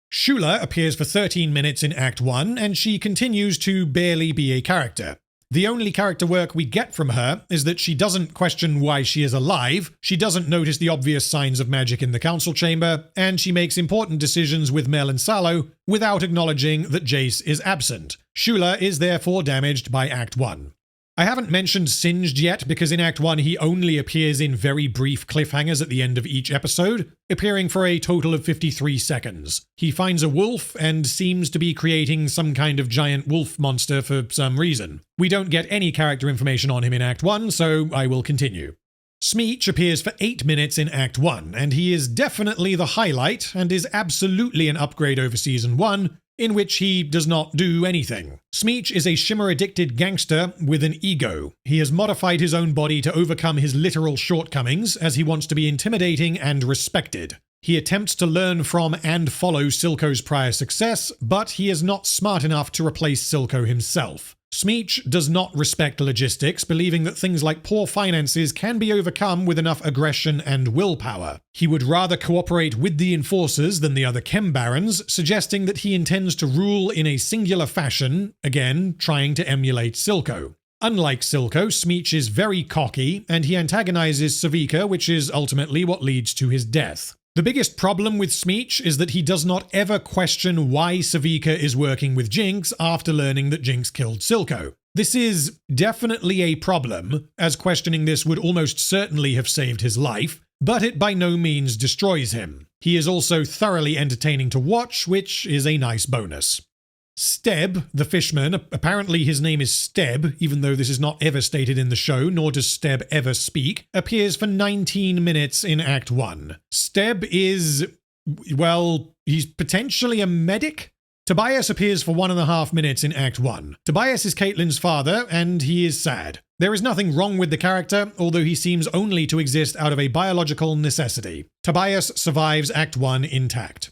Speaker 2: Shula appears for 13 minutes in Act 1, and she continues to barely be a character. The only character work we get from her is that she doesn't question why she is alive, she doesn't notice the obvious signs of magic in the council chamber, and she makes important decisions with Mel and Sallow without acknowledging that Jayce is absent. Shula is therefore damaged by Act 1. I haven't mentioned Singed yet because in Act 1 he only appears in very brief cliffhangers at the end of each episode, appearing for a total of 53 seconds. He finds a wolf and seems to be creating some kind of giant wolf monster for some reason. We don't get any character information on him in Act 1, so I will continue. Smeech appears for 8 minutes in Act 1, and he is definitely the highlight and is absolutely an upgrade over Season 1, in which he does not do anything. Smeech is a shimmer-addicted gangster with an ego. He has modified his own body to overcome his literal shortcomings, as he wants to be intimidating and respected. He attempts to learn from and follow Silco's prior success, but he is not smart enough to replace Silco himself. Smeech does not respect logistics, believing that things like poor finances can be overcome with enough aggression and willpower. He would rather cooperate with the Enforcers than the other Chem-Barons, suggesting that he intends to rule in a singular fashion, again, trying to emulate Silco. Unlike Silco, Smeech is very cocky, and he antagonizes Sevika, which is ultimately what leads to his death. The biggest problem with Smeech is that he does not ever question why Sevika is working with Jinx after learning that Jinx killed Silco. This is definitely a problem, as questioning this would almost certainly have saved his life, but it by no means destroys him. He is also thoroughly entertaining to watch, which is a nice bonus. Steb, the Fishman, apparently his name is Steb, even though this is not ever stated in the show, nor does Steb ever speak, appears for 19 minutes in Act 1. Steb is, well, he's potentially a medic? Tobias appears for 1.5 minutes in Act 1. Tobias is Caitlyn's father, and he is sad. There is nothing wrong with the character, although he seems only to exist out of a biological necessity. Tobias survives Act 1 intact.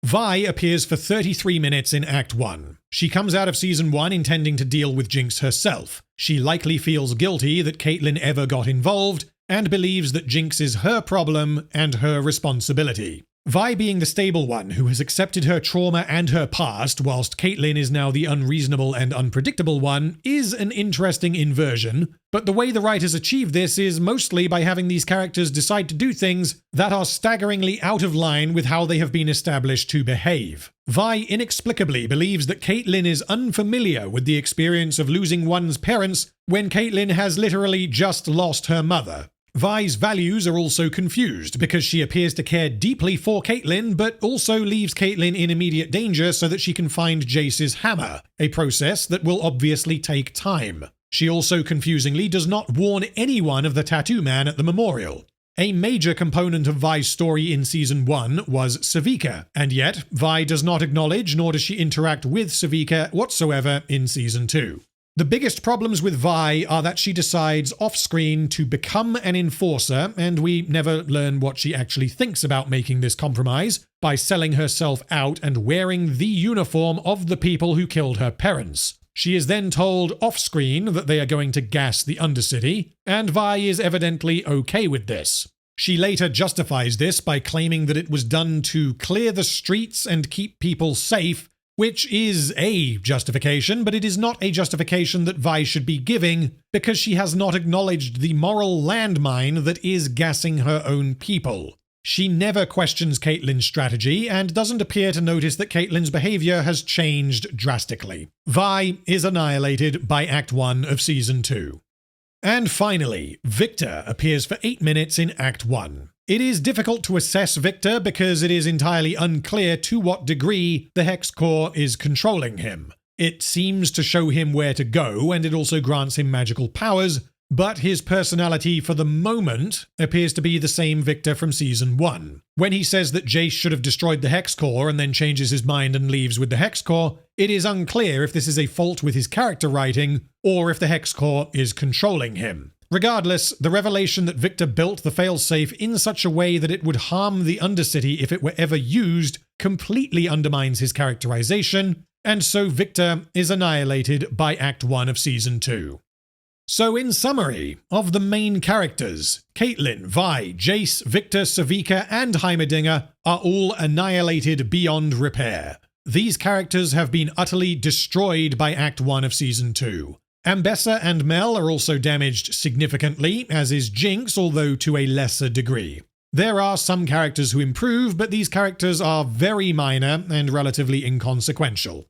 Speaker 2: Vi appears for 33 minutes in Act 1. She comes out of Season 1 intending to deal with Jinx herself. She likely feels guilty that Caitlyn ever got involved, and believes that Jinx is her problem and her responsibility. Vi being the stable one who has accepted her trauma and her past, whilst Caitlyn is now the unreasonable and unpredictable one, is an interesting inversion, but the way the writers achieve this is mostly by having these characters decide to do things that are staggeringly out of line with how they have been established to behave. Vi inexplicably believes that Caitlyn is unfamiliar with the experience of losing one's parents when Caitlyn has literally just lost her mother. Vi's values are also confused, because she appears to care deeply for Caitlyn, but also leaves Caitlyn in immediate danger so that she can find Jayce's hammer, a process that will obviously take time. She also confusingly does not warn anyone of the tattoo man at the memorial. A major component of Vi's story in Season 1 was Sevika, and yet Vi does not acknowledge nor does she interact with Sevika whatsoever in Season 2. The biggest problems with Vi are that she decides off-screen to become an enforcer, and we never learn what she actually thinks about making this compromise, by selling herself out and wearing the uniform of the people who killed her parents. She is then told off-screen that they are going to gas the Undercity, and Vi is evidently okay with this. She later justifies this by claiming that it was done to clear the streets and keep people safe, which is a justification, but it is not a justification that Vi should be giving, because she has not acknowledged the moral landmine that is gassing her own people. She never questions Caitlyn's strategy, and doesn't appear to notice that Caitlyn's behavior has changed drastically. Vi is annihilated by Act 1 of Season 2. And finally, Viktor appears for 8 minutes in Act 1. It is difficult to assess Viktor because it is entirely unclear to what degree the Hex Core is controlling him. It seems to show him where to go, and it also grants him magical powers, but his personality for the moment appears to be the same Viktor from Season 1. When he says that Jayce should have destroyed the Hex Core and then changes his mind and leaves with the Hex Core, it is unclear if this is a fault with his character writing, or if the Hex Core is controlling him. Regardless, the revelation that Viktor built the Failsafe in such a way that it would harm the Undercity if it were ever used completely undermines his characterization, and so Viktor is annihilated by Act 1 of Season 2. So in summary, of the main characters, Caitlyn, Vi, Jayce, Viktor, Sevika, and Heimerdinger are all annihilated beyond repair. These characters have been utterly destroyed by Act 1 of Season 2. Ambessa and Mel are also damaged significantly, as is Jinx, although to a lesser degree. There are some characters who improve, but these characters are very minor and relatively inconsequential.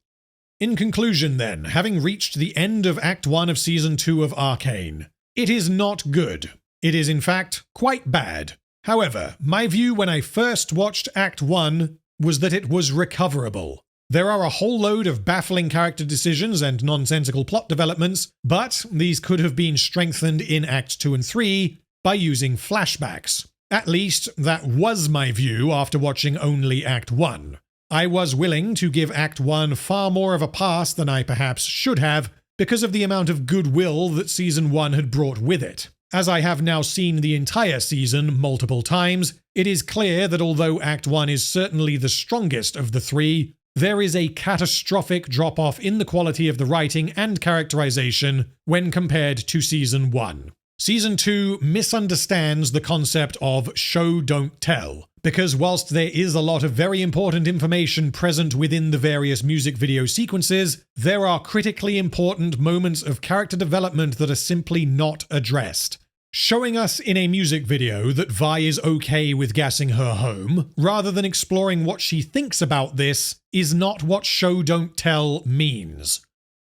Speaker 2: In conclusion then, having reached the end of Act 1 of Season 2 of Arcane, it is not good. It is in fact quite bad. However, my view when I first watched Act 1 was that it was recoverable. There are a whole load of baffling character decisions and nonsensical plot developments, but these could have been strengthened in Acts 2 and 3 by using flashbacks. At least, that was my view after watching only Act 1. I was willing to give Act 1 far more of a pass than I perhaps should have because of the amount of goodwill that Season 1 had brought with it. As I have now seen the entire season multiple times, it is clear that although Act 1 is certainly the strongest of the three, there is a catastrophic drop-off in the quality of the writing and characterization when compared to Season 1. Season 2 misunderstands the concept of show don't tell, because whilst there is a lot of very important information present within the various music video sequences, there are critically important moments of character development that are simply not addressed. Showing us in a music video that Vi is okay with gassing her home, rather than exploring what she thinks about this, is not what show don't tell means.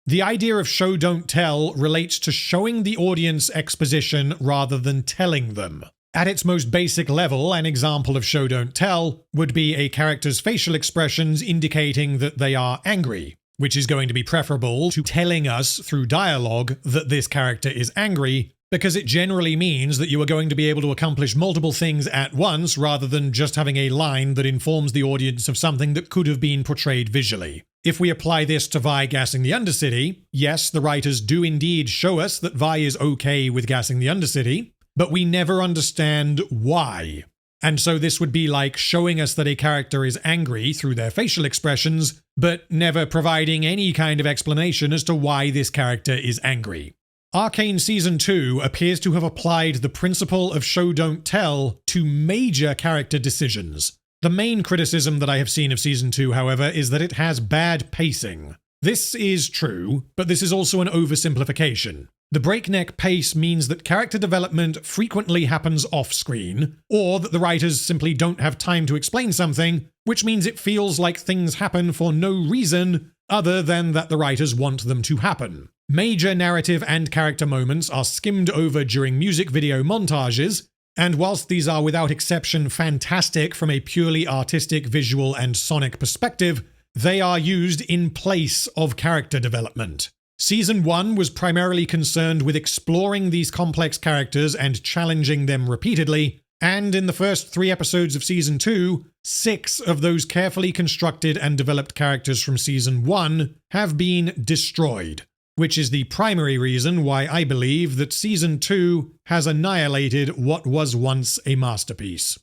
Speaker 2: The idea of show don't tell relates to showing the audience exposition rather than telling them. At its most basic level, an example of show don't tell would be a character's facial expressions indicating that they are angry, which is going to be preferable to telling us through dialogue that this character is angry, because it generally means that you are going to be able to accomplish multiple things at once rather than just having a line that informs the audience of something that could have been portrayed visually. If we apply this to Vi gassing the Undercity, yes, the writers do indeed show us that Vi is okay with gassing the Undercity, but we never understand why. And so this would be like showing us that a character is angry through their facial expressions, but never providing any kind of explanation as to why this character is angry. Arcane Season 2 appears to have applied the principle of show don't tell to major character decisions. The main criticism that I have seen of Season 2, however, is that it has bad pacing. This is true, but this is also an oversimplification. The breakneck pace means that character development frequently happens off-screen, or that the writers simply don't have time to explain something, which means it feels like things happen for no reason other than that the writers want them to happen. Major narrative and character moments are skimmed over during music video montages, and whilst these are without exception fantastic from a purely artistic, visual, and sonic perspective, they are used in place of character development. Season 1 was primarily concerned with exploring these complex characters and challenging them repeatedly, and in the first 3 episodes of Season 2, 6 of those carefully constructed and developed characters from Season 1 have been destroyed, which is the primary reason why I believe that Season 2 has annihilated what was once a masterpiece.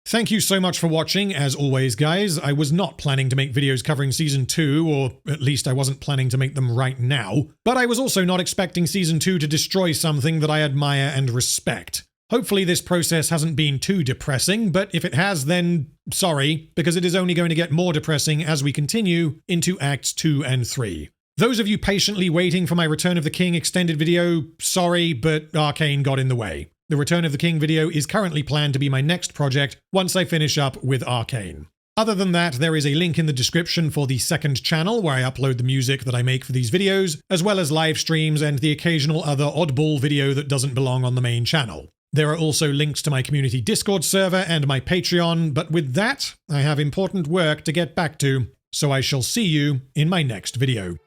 Speaker 2: Thank you so much for watching, as always, guys. I was not planning to make videos covering Season 2, or at least I wasn't planning to make them right now, but I was also not expecting Season 2 to destroy something that I admire and respect. Hopefully this process hasn't been too depressing, but if it has, then sorry, because it is only going to get more depressing as we continue into Acts 2 and 3. Those of you patiently waiting for my Return of the King extended video, sorry, but Arcane got in the way. The Return of the King video is currently planned to be my next project once I finish up with Arcane. Other than that, there is a link in the description for the second channel where I upload the music that I make for these videos, as well as live streams and the occasional other oddball video that doesn't belong on the main channel. There are also links to my community Discord server and my Patreon, but with that, I have important work to get back to, so I shall see you in my next video.